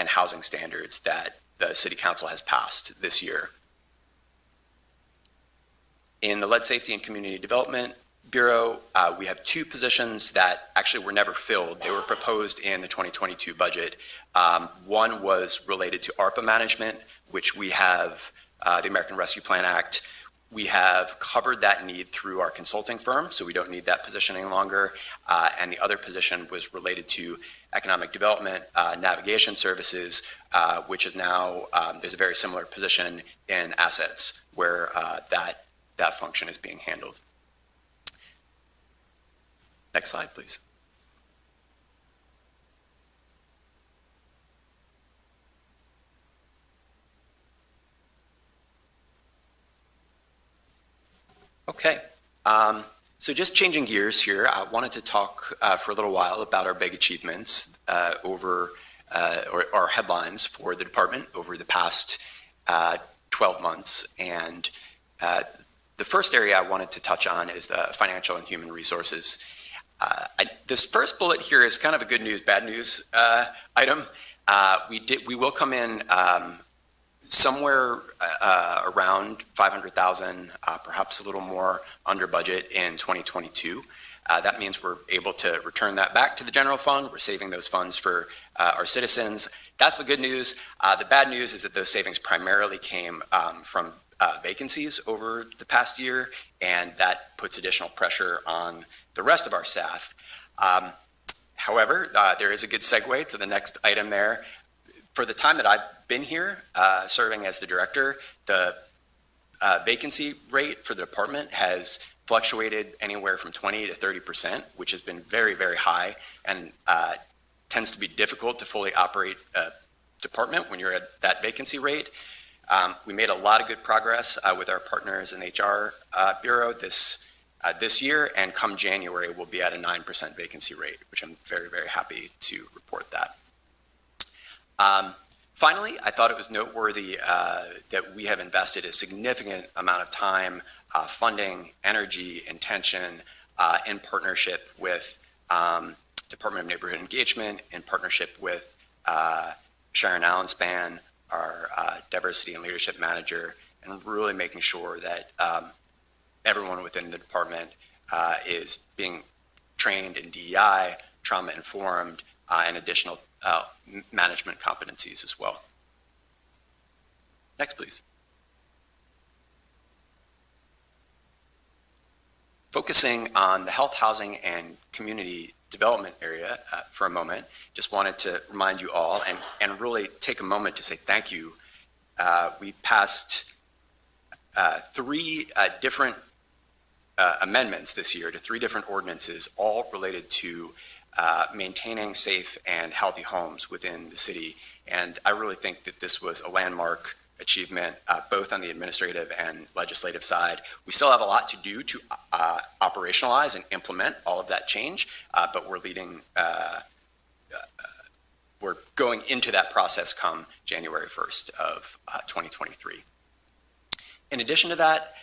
housing standards that the City Council has passed this year. In the Lead Safety and Community Development Bureau, we have 2 positions that actually were never filled. They were proposed in the 2022 budget. One was related to ARPA management, which we have the American Rescue Plan Act. We have covered that need through our consulting firm, so we don't need that position any longer. And the other position was related to economic development, navigation services, which is now, there's a very similar position in assets where that function is being handled. Next slide, please. Okay, so just changing gears here, I wanted to talk for a little while about our big achievements or our headlines for the department over the past 12 months. And the first area I wanted to touch on is the financial and human resources. This first bullet here is kind of a good news, bad news item. We will come in somewhere around 500,000, perhaps a little more under budget in 2022. That means we're able to return that back to the general fund. We're saving those funds for our citizens. That's the good news. The bad news is that those savings primarily came from vacancies over the past year, and that puts additional pressure on the rest of our staff. However, there is a good segue to the next item there. For the time that I've been here, serving as the director, the vacancy rate for the department has fluctuated anywhere from 20 to 30%, which has been very, very high and tends to be difficult to fully operate a department when you're at that vacancy rate. We made a lot of good progress with our partners in the HR Bureau this this year, and come January, we'll be at a 9% vacancy rate, which I'm very, very happy to report that. Finally, I thought it was noteworthy that we have invested a significant amount of time, funding, energy, intention in partnership with Department of Neighborhood Engagement, in partnership with Sharon Allenspan, our Diversity and Leadership Manager, and really making sure that everyone within the department is being trained in DEI, trauma-informed, and additional management competencies as well. Next, please. Focusing on the health, housing, and community development area for a moment, just wanted to remind you all and really take a moment to say thank you. We passed 3 different amendments this year to 3 different ordinances, all related to maintaining safe and healthy homes within the city. And I really think that this was a landmark achievement, both on the administrative and legislative side. We still have a lot to do to operationalize and implement all of that change, but we're going into that process come January 1st of 2023. In addition to that,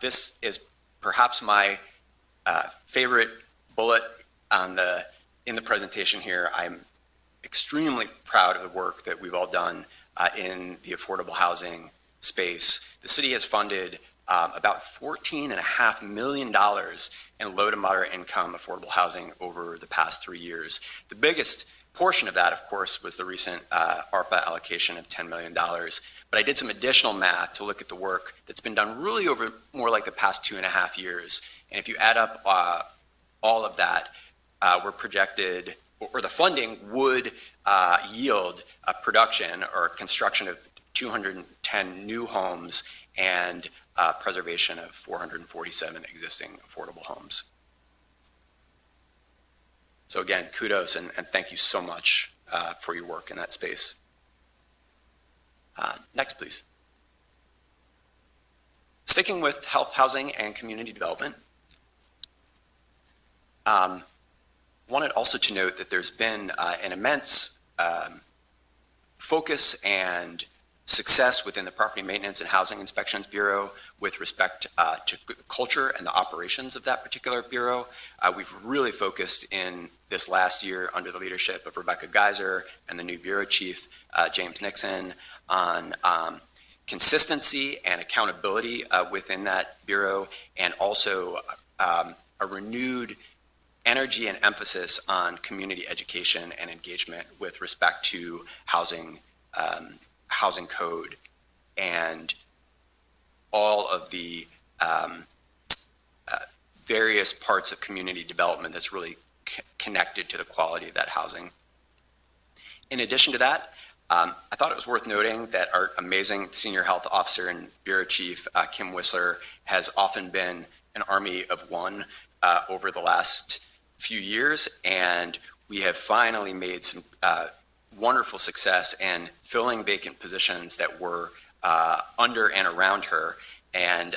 this is perhaps my favorite bullet in the presentation here. I'm extremely proud of the work that we've all done in the affordable housing space. The city has funded about $14.5 million in low to moderate income affordable housing over the past 3 years. The biggest portion of that, of course, was the recent ARPA allocation of $10 million. But I did some additional math to look at the work that's been done really over more like the past 2.5 years. And if you add up all of that, we're projected, or the funding would yield a production or construction of 210 new homes and preservation of 447 existing affordable homes. So again, kudos and thank you so much for your work in that space. Next, please. Sticking with health, housing, and community development, wanted also to note that there's been an immense focus and success within the Property Maintenance and Housing Inspections Bureau with respect to culture and the operations of that particular bureau. We've really focused in this last year under the leadership of Rebecca Geiser and the new bureau chief, James Nixon, on consistency and accountability within that bureau, and also a renewed energy and emphasis on community education and engagement with respect to housing code and all of the various parts of community development that's really connected to the quality of that housing. In addition to that, I thought it was worth noting that our amazing senior health officer and bureau chief, Kim Whistler, has often been an army of one over the last few years, and we have finally made some wonderful success in filling vacant positions that were under and around her. And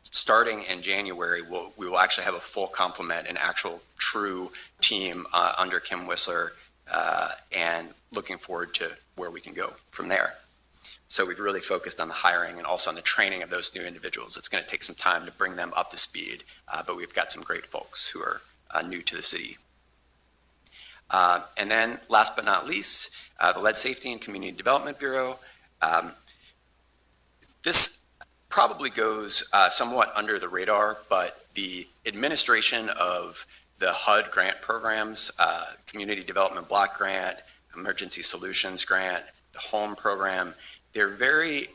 starting in January, we will actually have a full complement, an actual true team under Kim Whistler, and looking forward to where we can go from there. So we've really focused on the hiring and also on the training of those new individuals. It's going to take some time to bring them up to speed, but we've got some great folks who are new to the city. And then last but not least, the Lead Safety and Community Development Bureau. This probably goes somewhat under the radar, but the administration of the HUD grant programs, Community Development Block Grant, Emergency Solutions Grant, the Home Program, they're very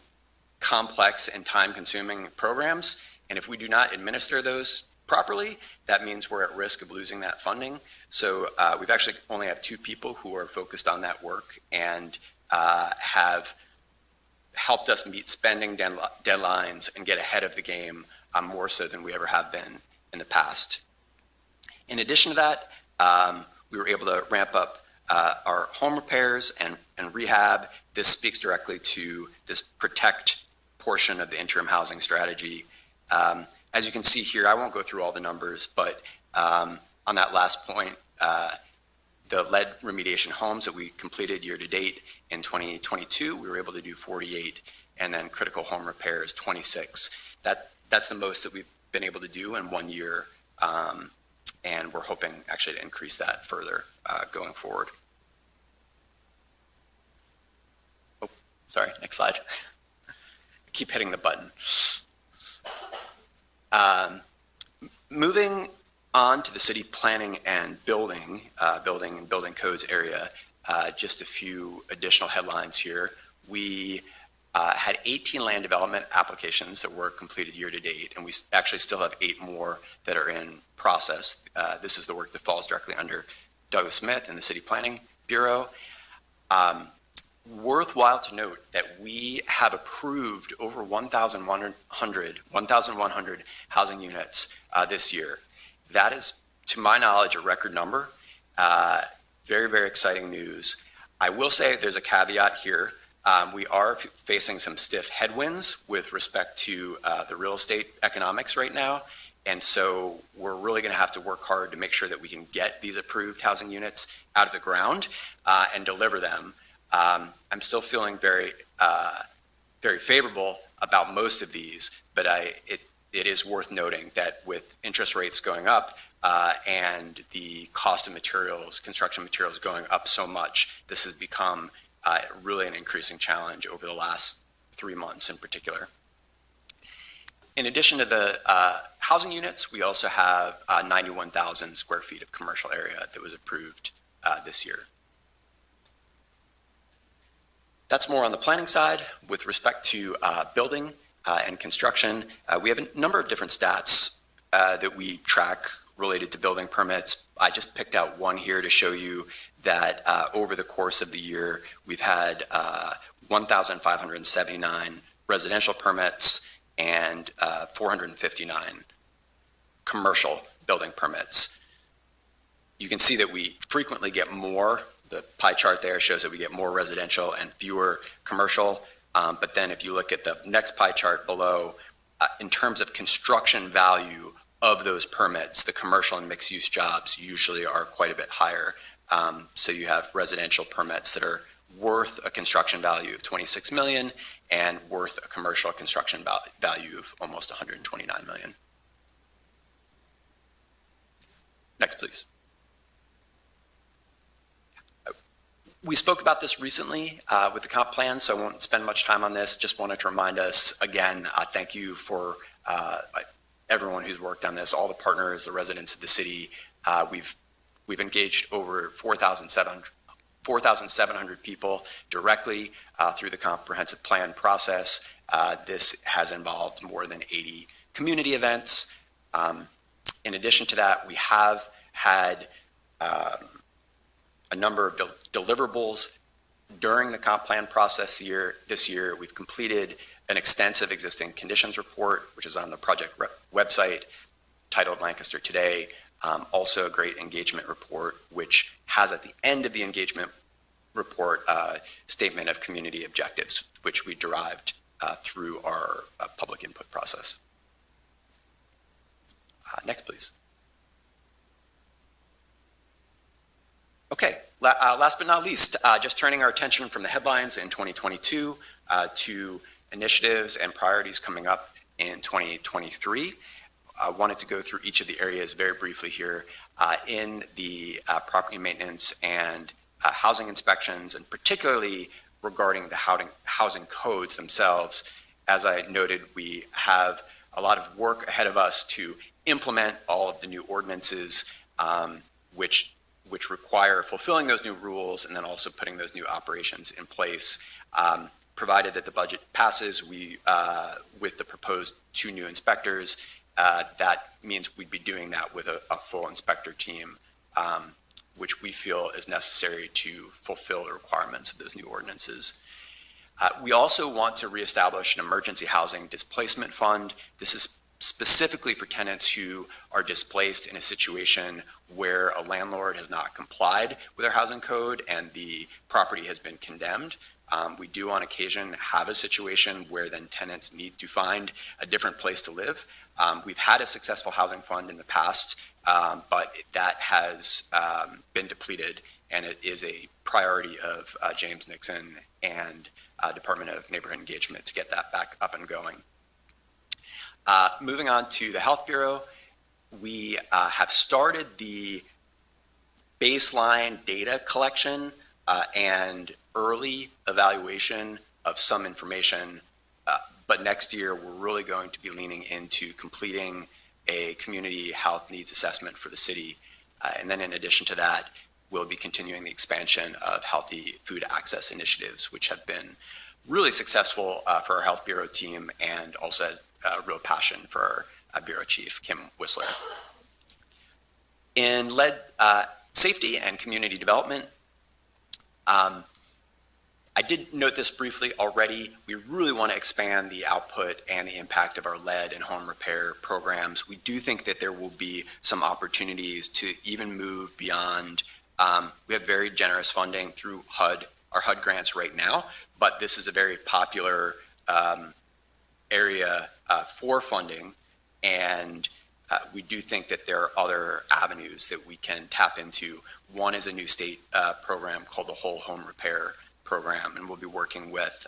complex and time-consuming programs, and if we do not administer those properly, that means we're at risk of losing that funding. So we've actually only have 2 people who are focused on that work and have helped us meet spending deadlines and get ahead of the game more so than we ever have been in the past. In addition to that, we were able to ramp up our home repairs and rehab. This speaks directly to this protect portion of the interim housing strategy. As you can see here, I won't go through all the numbers, but on that last point, the lead remediation homes that we completed year to date in 2022, we were able to do 48, and then critical home repairs, 26. That's the most that we've been able to do in 1 year, and we're hoping actually to increase that further going forward. Oh, sorry, next slide. Keep hitting the button. Moving on to the city planning and building and building codes area, just a few additional headlines here. We had 18 land development applications that were completed year to date, and we actually still have 8 more that are in process. This is the work that falls directly under Douglas Smith and the City Planning Bureau. Worthwhile to note that we have approved over 1,100 housing units this year. That is, to my knowledge, a record number. Very, very exciting news. I will say there's a caveat here. We are facing some stiff headwinds with respect to the real estate economics right now. And so we're really going to have to work hard to make sure that we can get these approved housing units out of the ground and deliver them. I'm still feeling very, very favorable about most of these, but it is worth noting that with interest rates going up and the cost of materials, construction materials going up so much, this has become really an increasing challenge over the last 3 months in particular. In addition to the housing units, we also have 91,000 square feet of commercial area that was approved this year. That's more on the planning side. With respect to building and construction, we have a number of different stats that we track related to building permits. I just picked out one here to show you that over the course of the year, we've had 1,579 residential permits and 459 commercial building permits. You can see that we frequently get more. The pie chart there shows that we get more residential and fewer commercial. But then if you look at the next pie chart below, in terms of construction value of those permits, the commercial and mixed use jobs usually are quite a bit higher. So you have residential permits that are worth a construction value of $26 million and worth a commercial construction value of almost $129 million. Next, please. We spoke about this recently with the comp plan, so I won't spend much time on this. Just wanted to remind us again, thank you for everyone who's worked on this, all the partners, the residents of the city. We've engaged over 4,700 people directly through the comprehensive plan process. This has involved more than 80 community events. In addition to that, we have had a number of deliverables during the comp plan process this year. We've completed an extensive existing conditions report, which is on the project website, titled Lancaster Today. Also a great engagement report, which has at the end of the engagement report a statement of community objectives, which we derived through our public input process. Next, please. Okay, last but not least, just turning our attention from the headlines in 2022 to initiatives and priorities coming up in 2023. I wanted to go through each of the areas very briefly here. In the property maintenance and housing inspections, and particularly regarding the housing codes themselves, as I noted, we have a lot of work ahead of us to implement all of the new ordinances, which require fulfilling those new rules and then also putting those new operations in place. Provided that the budget passes, with the proposed 2 new inspectors, that means we'd be doing that with a full inspector team, which we feel is necessary to fulfill the requirements of those new ordinances. We also want to reestablish an emergency housing displacement fund. This is specifically for tenants who are displaced in a situation where a landlord has not complied with our housing code and the property has been condemned. We do on occasion have a situation where then tenants need to find a different place to live. We've had a successful housing fund in the past, but that has been depleted, and it is a priority of James Nixon and Department of Neighborhood Engagement to get that back up and going. Moving on to the Health Bureau, we have started the baseline data collection and early evaluation of some information, but next year we're really going to be leaning into completing a community health needs assessment for the city. And then in addition to that, we'll be continuing the expansion of healthy food access initiatives, which have been really successful for our Health Bureau team and also has a real passion for our Bureau Chief, Kim Whistler. In lead safety and community development, I did note this briefly already. We really want to expand the output and the impact of our lead and home repair programs. We do think that there will be some opportunities to even move beyond. We have very generous funding through HUD, our HUD grants right now, but this is a very popular area for funding, and we do think that there are other avenues that we can tap into. One is a new state program called the Whole Home Repair Program, and we'll be working with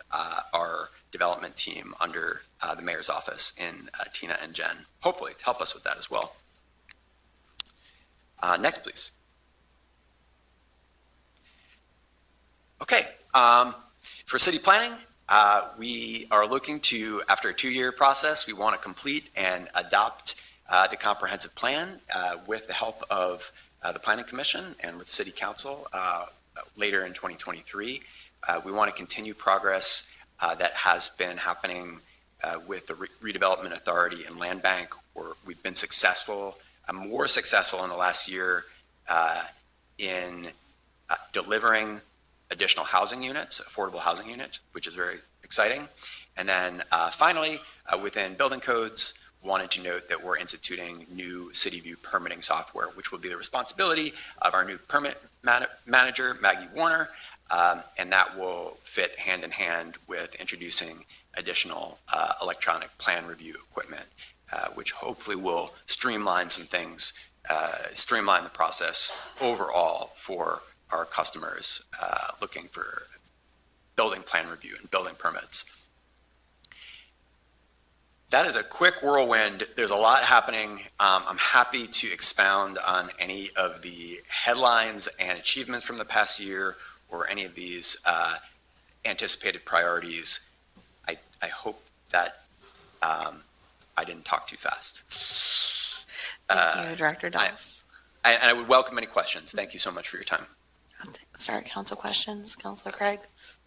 our development team under the mayor's office in Tina and Jen, hopefully to help us with that as well. Next, please. Okay, for city planning, we are looking to, after a 2-year process, we want to complete and adopt the comprehensive plan with the help of the Planning Commission and with City Council later in 2023. We want to continue progress that has been happening with the Redevelopment Authority and Land Bank, where we've been successful, more successful in the last year in delivering additional housing units, affordable housing units, which is very exciting. And then finally, within building codes, wanted to note that we're instituting new City View permitting software, which will be the responsibility of our new permit manager, Maggie Warner, and that will fit hand in hand with introducing additional electronic plan review equipment, which hopefully will streamline some things, streamline the process overall for our customers looking for building plan review and building permits. That is a quick whirlwind. There's a lot happening. I'm happy to expound on any of the headlines and achievements from the past year or any of these anticipated priorities. I hope that I didn't talk too fast. Thank you, Director Dawes. And I would welcome any questions. Thank you so much for your time. Start council questions. Councilor Craig,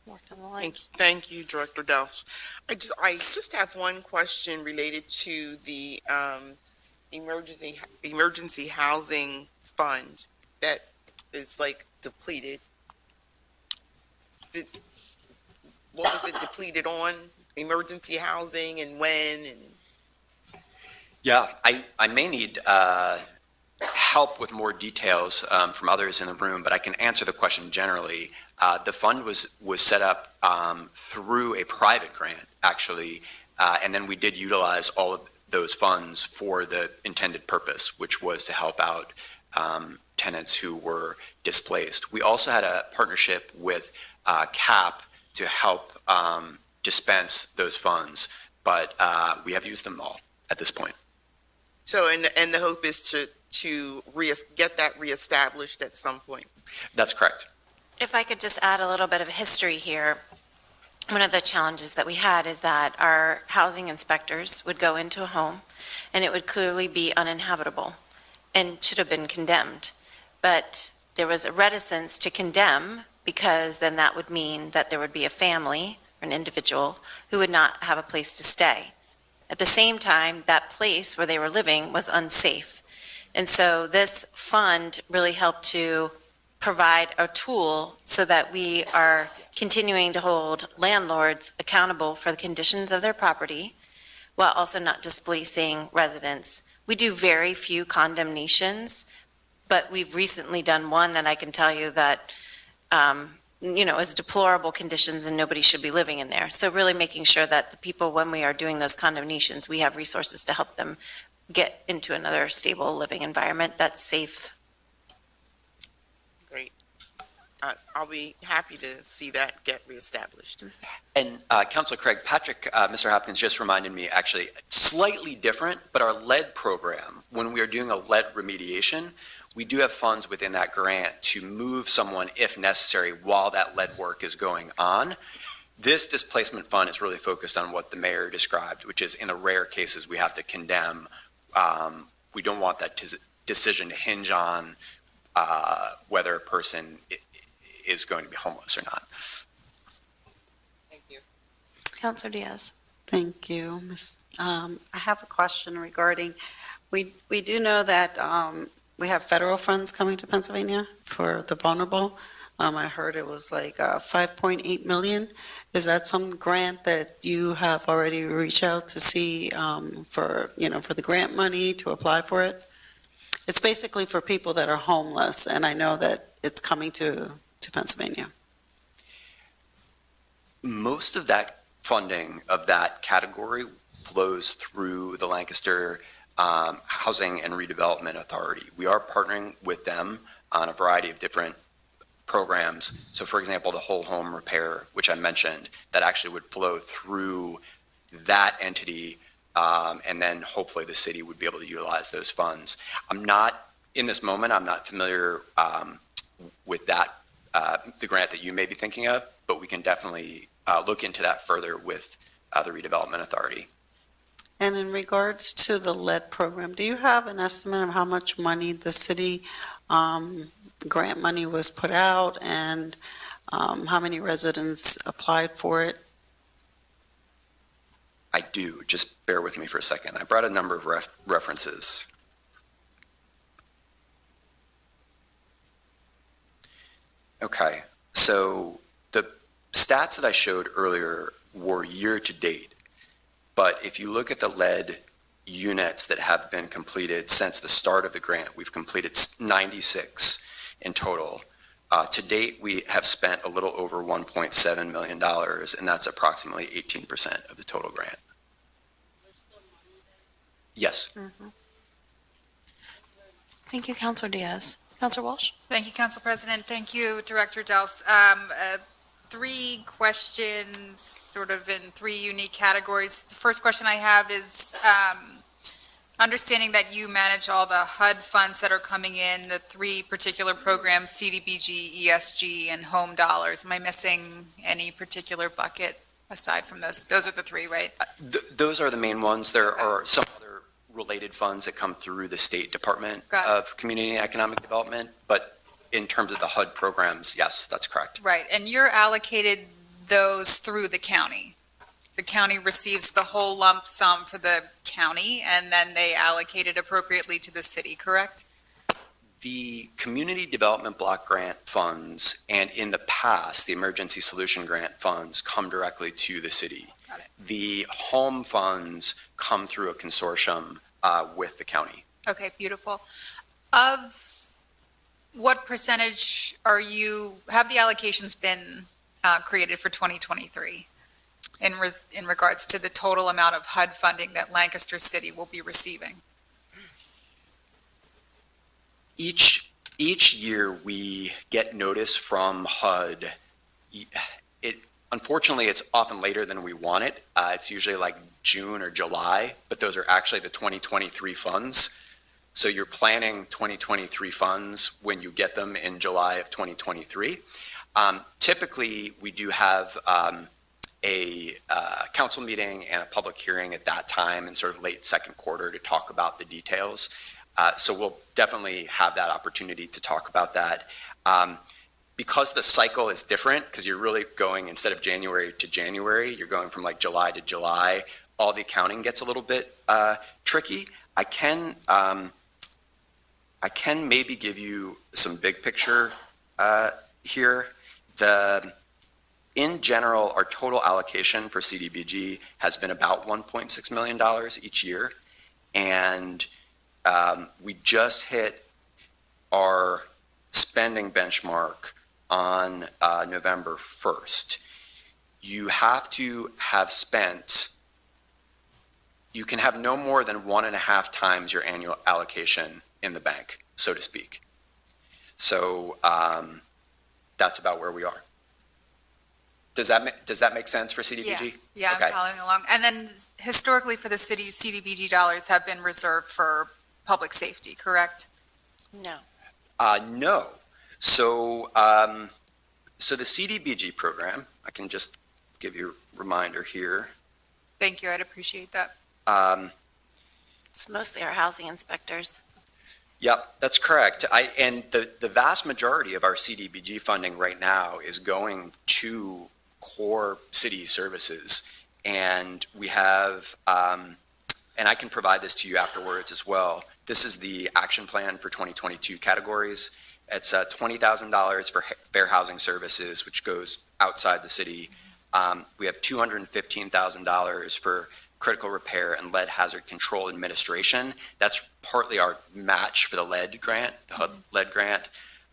work on the line. Thank you, Director Delphs. I just have one question related to the emergency housing fund that is like depleted. What was it depleted on? Emergency housing, and when? And yeah, I may need help with more details from others in the room, but I can answer the question generally. The fund was set up through a private grant, actually, and then we did utilize all of those funds for the intended purpose, which was to help out tenants who were displaced. We also had a partnership with CAP to help dispense those funds, but we have used them all at this point. so, and the hope is to get that reestablished at some point. That's correct. If I could just add a little bit of history here. One of the challenges that we had is that our housing inspectors would go into a home and it would clearly be uninhabitable and should have been condemned. But there was a reticence to condemn because then that would mean that there would be a family or an individual who would not have a place to stay. At the same time, that place where they were living was unsafe. And so this fund really helped to provide a tool so that we are continuing to hold landlords accountable for the conditions of their property while also not displacing residents. We do very few condemnations, but we've recently done one that I can tell you that, is deplorable conditions and nobody should be living in there. So really making sure that the people, when we are doing those condemnations, we have resources to help them get into another stable living environment that's safe. Great. I'll be happy to see that get reestablished. And Councilor Craig, Mr. Hopkins just reminded me, actually, slightly different, but our lead program, when we are doing a lead remediation, we do have funds within that grant to move someone if necessary while that lead work is going on. This displacement fund is really focused on what the mayor described, which is in the rare cases we have to condemn. We don't want that decision to hinge on whether a person is going to be homeless or not. Thank you. Counselor Diaz. Thank you, Ms. I have a question regarding, we do know that we have federal funds coming to Pennsylvania for the vulnerable. I heard it was like 5.8 million. Is that some grant that you have already reached out to see for the grant money to apply for it? It's basically for people that are homeless, and I know that it's coming to Pennsylvania. Most of that funding of that category flows through the Lancaster Housing and Redevelopment Authority. We are partnering with them on a variety of different programs. So for example, the whole home repair, which I mentioned, that actually would flow through that entity, and then hopefully the city would be able to utilize those funds. In this moment, I'm not familiar with that, the grant that you may be thinking of, but we can definitely look into that further with the Redevelopment Authority. And in regards to the lead program, do you have an estimate of how much money the city grant money was put out and how many residents applied for it? I do. Just bear with me for a second. I brought a number of references. Okay, so the stats that I showed earlier were year to date. But if you look at the lead units that have been completed since the start of the grant, we've completed 96 in total. To date, we have spent a little over $1.7 million, and that's approximately 18% of the total grant. Yes. Mm-hmm. Thank you, Counselor Diaz. Counselor Walsh? Thank you, Council President. Thank you, Director Delfs. Three questions, sort of in three unique categories. The first question I have is understanding that you manage all the HUD funds that are coming in, the three particular programs, CDBG, ESG, and Home Dollars. Am I missing any particular bucket aside from those? Those are the three, right? Those are the main ones. There are some other related funds that come through the State Department of Community and Economic Development, but in terms of the HUD programs, yes, that's correct. Right, and you're allocated those through the county. The county receives the whole lump sum for the county, and then they allocate it appropriately to the city, correct? The Community Development Block Grant funds, and in the past, the Emergency Solution Grant funds come directly to the city. Got it. The home funds come through a consortium with the county. Okay, beautiful. Of what percentage have the allocations been created for 2023 in regards to the total amount of HUD funding that Lancaster City will be receiving? Each year we get notice from HUD. Unfortunately, it's often later than we want it. It's usually like June or July, but those are actually the 2023 funds. So you're planning 2023 funds when you get them in July of 2023. Typically, we do have a council meeting and a public hearing at that time in sort of late second quarter to talk about the details. So we'll definitely have that opportunity to talk about that. Because the cycle is different, because you're really going, instead of January to January, you're going from like July to July, all the accounting gets a little bit tricky. I can maybe give you some big picture here. In general, our total allocation for CDBG has been about $1.6 million each year. And we just hit our spending benchmark on November 1st. You have to have spent, you can have no more than 1.5 times your annual allocation in the bank, so to speak. So that's about where we are. Does that make sense for CDBG? Yeah, Okay. I'm following along. And then historically for the city, CDBG dollars have been reserved for public safety, correct? No. No. So, so the CDBG program, I can just give you a reminder here. Thank you, I'd appreciate that. It's mostly our housing inspectors. Yep, that's correct. And the vast majority of our CDBG funding right now is going to core city services. And we have, and I can provide this to you afterwards as well. This is the action plan for 2022 categories. It's $20,000 for fair housing services, which goes outside the city. We have $215,000 for critical repair and lead hazard control administration. That's partly our match for the lead grant, the HUD lead grant.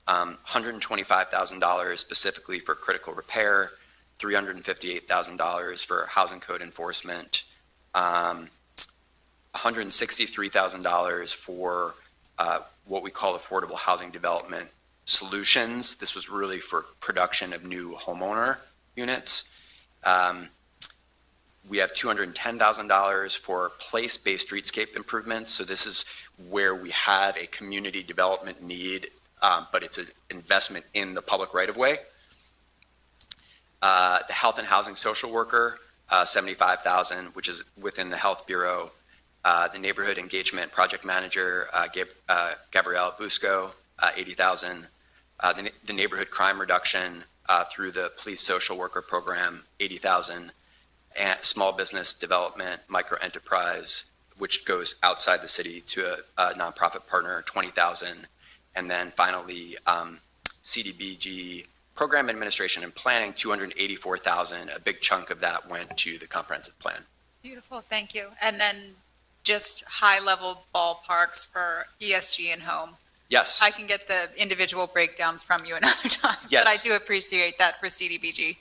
$125,000 specifically for critical repair, $358,000 for housing code enforcement, $163,000 for what we call affordable housing development solutions. This was really for production of new homeowner units. We have $210,000 for place-based streetscape improvements. So this is where we have a community development need, but it's an investment in the public right-of-way. The health and housing social worker, $75,000, which is within the Health Bureau. The neighborhood engagement project manager, Gabrielle Busco, $80,000. The neighborhood crime reduction through the police social worker program, $80,000. And small business development, micro enterprise, which goes outside the city to a nonprofit partner, $20,000. And then finally, CDBG program administration and planning, $284,000. A big chunk of that went to the comprehensive plan. Beautiful, thank you. And then just high-level ballparks for ESG and home. Yes. I can get the individual breakdowns from you another time. Yes. But I do appreciate that for CDBG.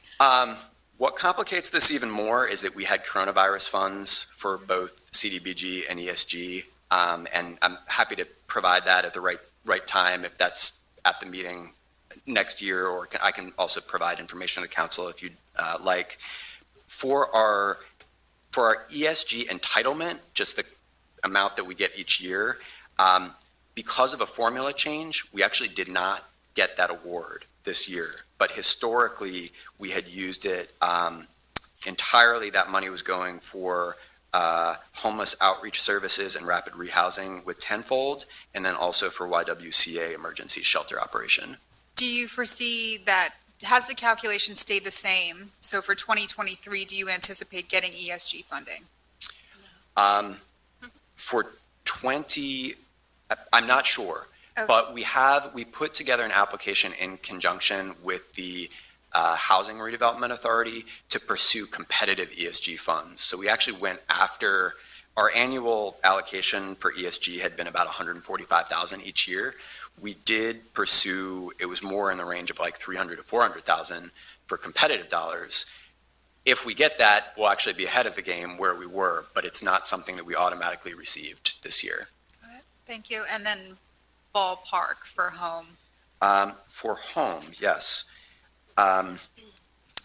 What complicates this even more is that we had coronavirus funds for both CDBG and ESG, and I'm happy to provide that at the right time if that's at the meeting next year, or I can also provide information to the council if you'd like. For our ESG entitlement, just the amount that we get each year, because of a formula change, we actually did not get that award this year. But historically, we had used it entirely. That money was going for homeless outreach services and rapid rehousing with Tenfold, and then also for YWCA emergency shelter operation. Do you foresee that, has the calculation stayed the same? So for 2023, do you anticipate getting ESG funding? For 20, I'm not sure. Okay. But we put together an application in conjunction with the Housing Redevelopment Authority to pursue competitive ESG funds. So we actually went after, our annual allocation for ESG had been about $145,000 each year. We did pursue, it was more in the range of like $300,000 to $400,000 for competitive dollars. If we get that, we'll actually be ahead of the game where we were, but it's not something that we automatically received this year. Thank you. And then ballpark for home. For home, yes.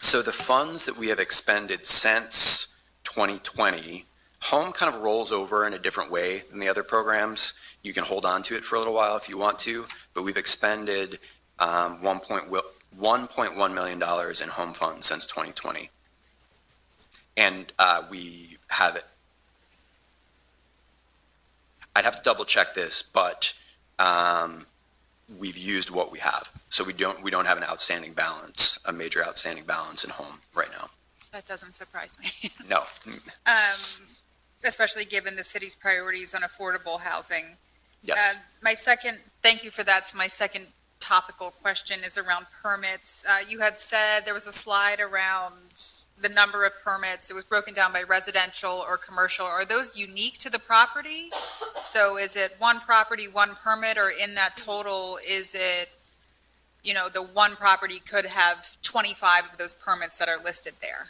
So the funds that we have expended since 2020, home kind of rolls over in a different way than the other programs. You can hold on to it for a little while if you want to, but we've expended $1.1 million in home funds since 2020. And we have it. I'd have to double check this, but we've used what we have. So we don't have an outstanding balance, a major outstanding balance in home right now. That doesn't surprise me. No. Especially given the city's priorities on affordable housing. Yes. Thank you for that. So my second topical question is around permits. You had said there was a slide around the number of permits. It was broken down by residential or commercial. Are those unique to the property? So is it one property, one permit, or in that total, is it, the one property could have 25 of those permits that are listed there?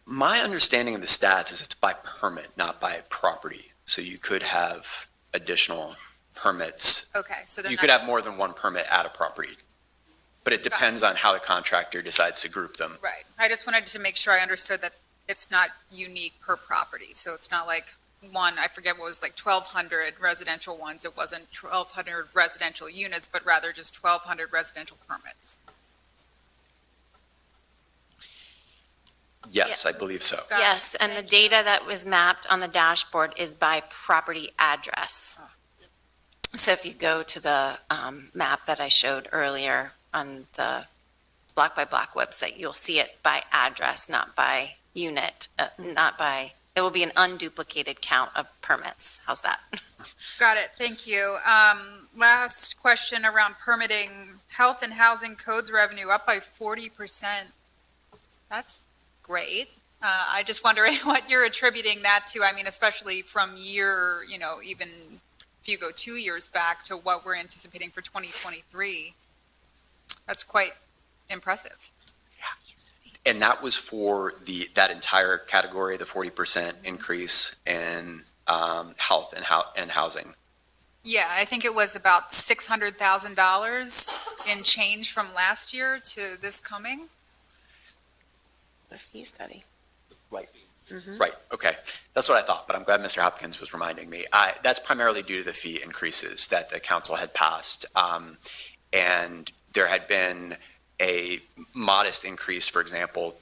My understanding of the stats is it's by permit, not by property. So you could have additional permits. Okay, so they're You not. could have more than one permit at a property. But it depends on how the contractor decides to group them. Right. I just wanted to make sure I understood that it's not unique per property. So it's not like one, I forget what was like 1,200 residential ones. It wasn't 1,200 residential units, but rather just 1,200 residential permits. Yes, I believe so. Yes, and the data that was mapped on the dashboard is by property address. So if you go to the map that I showed earlier on the Block by Block website, you'll see it by address, not by unit, it will be an unduplicated count of permits. How's that? Got it. Thank you. Last question around permitting. Health and housing codes revenue up by 40%. That's great. I just wondering what you're attributing that to. I mean, especially from even if you go 2 years back to what we're anticipating for 2023. That's quite impressive. And that was for that entire category, the 40% increase in health and housing. Yeah, I think it was about $600,000 in change from last year to this coming. The fee study. Right. Mhm. Right, okay. That's what I thought, but I'm glad Mr. Hopkins was reminding me. That's primarily due to the fee increases that the council had passed. And there had been a modest increase, for example,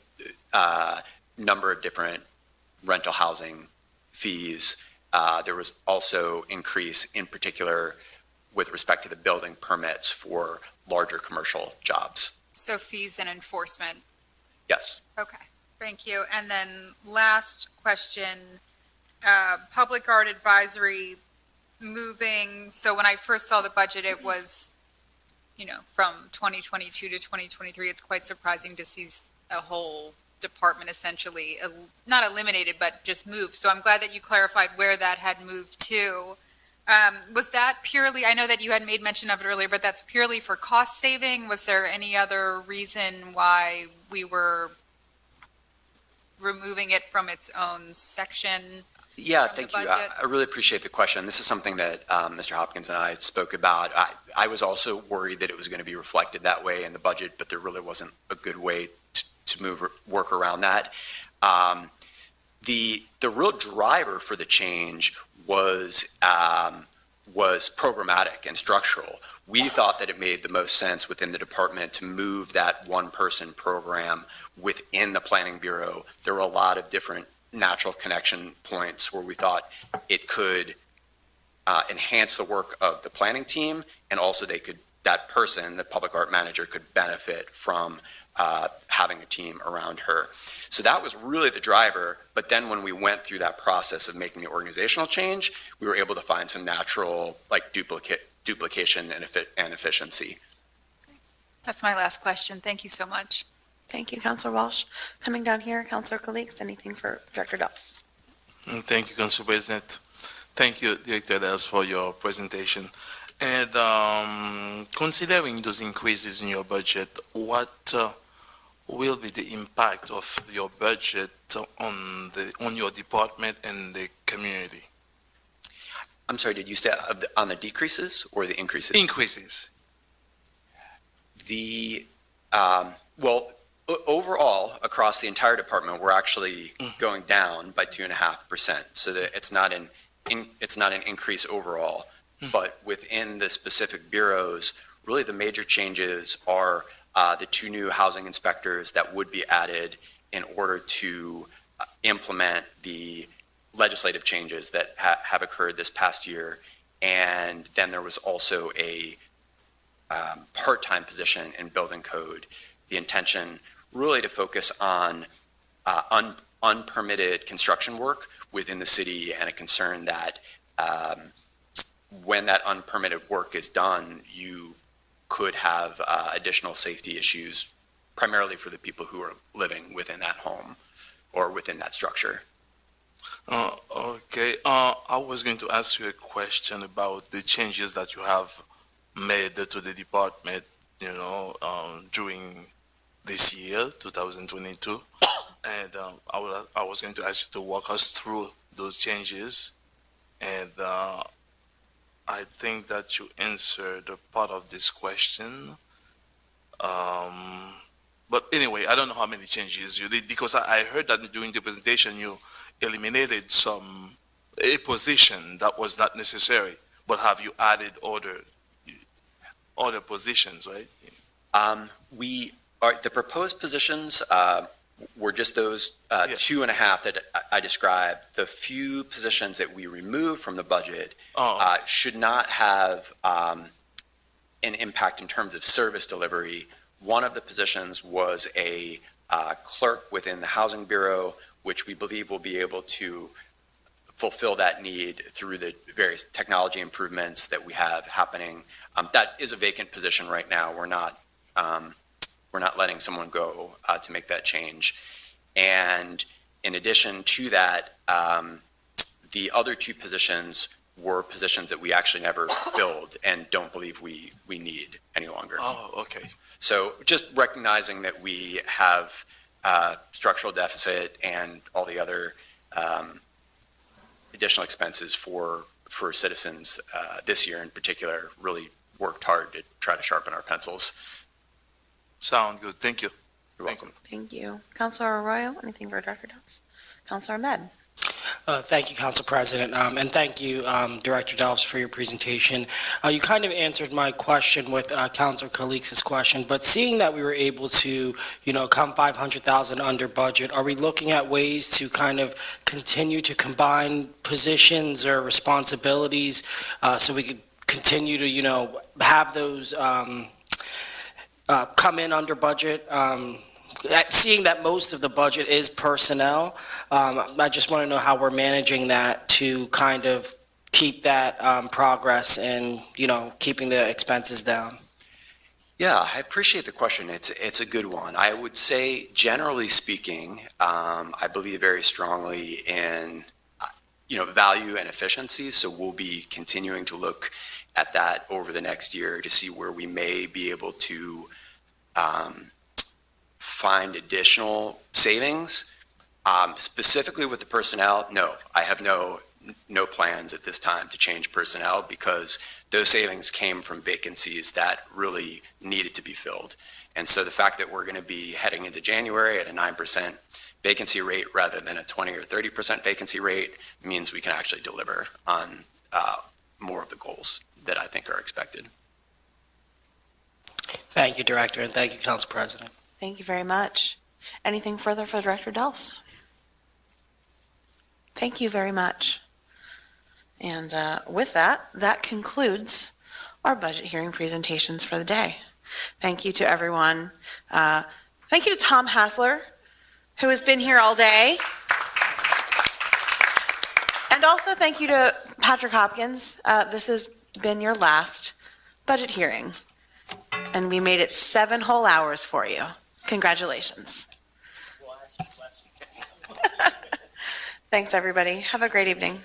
number of different rental housing fees. There was also increase in particular with respect to the building permits for larger commercial jobs. So fees and enforcement. Yes. Okay, thank you. And then last question, Public Art Advisory moving, so when I first saw the budget, it was, from 2022 to 2023, it's quite surprising to see a whole department essentially, not eliminated, but just moved. So I'm glad that you clarified where that had moved to. Was that purely, I know that you had made mention of it earlier, but that's purely for cost saving? Was there any other reason why we were removing it from its own section? Yeah, From the thank you. budget? I really appreciate the question. This is something that Mr. Hopkins and I spoke about. I was also worried that it was going to be reflected that way in the budget, but there really wasn't a good way to work around that. The real driver for the change was programmatic and structural. We thought that it made the most sense within the department to move that one-person program within the Planning Bureau. There were a lot of different natural connection points where we thought it could enhance the work of the planning team, and also that person, the public art manager, could benefit from having a team around her. So that was really the driver, but then when we went through that process of making the organizational change, we were able to find some natural duplication and efficiency. That's my last question. Thank you so much. Thank you, Councilor Walsh. Coming down here, Councilor Calix, anything for Director Dobbs? Thank you, Council President. Thank you, Director Dales, for your presentation. And considering those increases in your budget, what will be the impact of your budget on your department and the community? I'm sorry, did you say on the decreases or the increases? Increases. Overall, across the entire department, we're actually going down by 2.5%. So that it's not an increase overall, but within the specific bureaus, really the major changes are the 2 new housing inspectors that would be added in order to implement the legislative changes that have occurred this past year. And then there was also a part-time position in building code. The intention really to focus on unpermitted construction work within the city, and a concern that when that unpermitted work is done, you could have additional safety issues, primarily for the people who are living within that home or within that structure. Okay. I was going to ask you a question about the changes that you have made to the department, during this year, 2022. And I was going to ask you to walk us through those changes. And I think that you answered a part of this question. But anyway, I don't know how many changes you did, because I heard that during the presentation you eliminated a position that was not necessary, but have you added other positions, right? The proposed positions were just those 2.5 that I described. The few positions that we removed from the budget should not have an impact in terms of service delivery. One of the positions was a clerk within the Housing Bureau, which we believe will be able to fulfill that need through the various technology improvements that we have happening. That is a vacant position right now. We're not letting someone go to make that change. And in addition to that, the other 2 positions were positions that we actually never filled and don't believe we need any longer. Oh, okay. So just recognizing that we have structural deficit and all the other additional expenses for citizens this year in particular, really worked hard to try to sharpen our pencils. Sound good. Thank you. You're welcome. Thank you. Councilor Arroyo, anything for Director Delps? Councilor Ahmed? Thank you, Council President, and thank you, Director Delps, for your presentation. You kind of answered my question with Councilor Khalix's question, but seeing that we were able to, come 500,000 under budget, are we looking at ways to kind of continue to combine positions or responsibilities so we could continue to, have those come in under budget? Seeing that most of the budget is personnel, I just want to know how we're managing that to kind of keep that progress and, keeping the expenses down. Yeah, I appreciate the question. It's a good one. I would say, generally speaking, I believe very strongly in, value and efficiency. So we'll be continuing to look at that over the next year to see where we may be able to find additional savings. Specifically with the personnel, no, I have no plans at this time to change personnel because those savings came from vacancies that really needed to be filled. And so the fact that we're going to be heading into January at a 9% vacancy rate rather than a 20 or 30% vacancy rate means we can actually deliver on more of the goals that I think are expected. Thank you, Director, and thank you, Council President. Thank you very much. Anything further for Director Delps? Thank you very much. And with that concludes our budget hearing presentations for the day. Thank you to everyone. Thank you to Tom Hassler, who has been here all day. And also thank you to Patrick Hopkins. This has been your last budget hearing. And we made it 7 whole hours for you. Congratulations. Thanks, everybody. Have a great evening.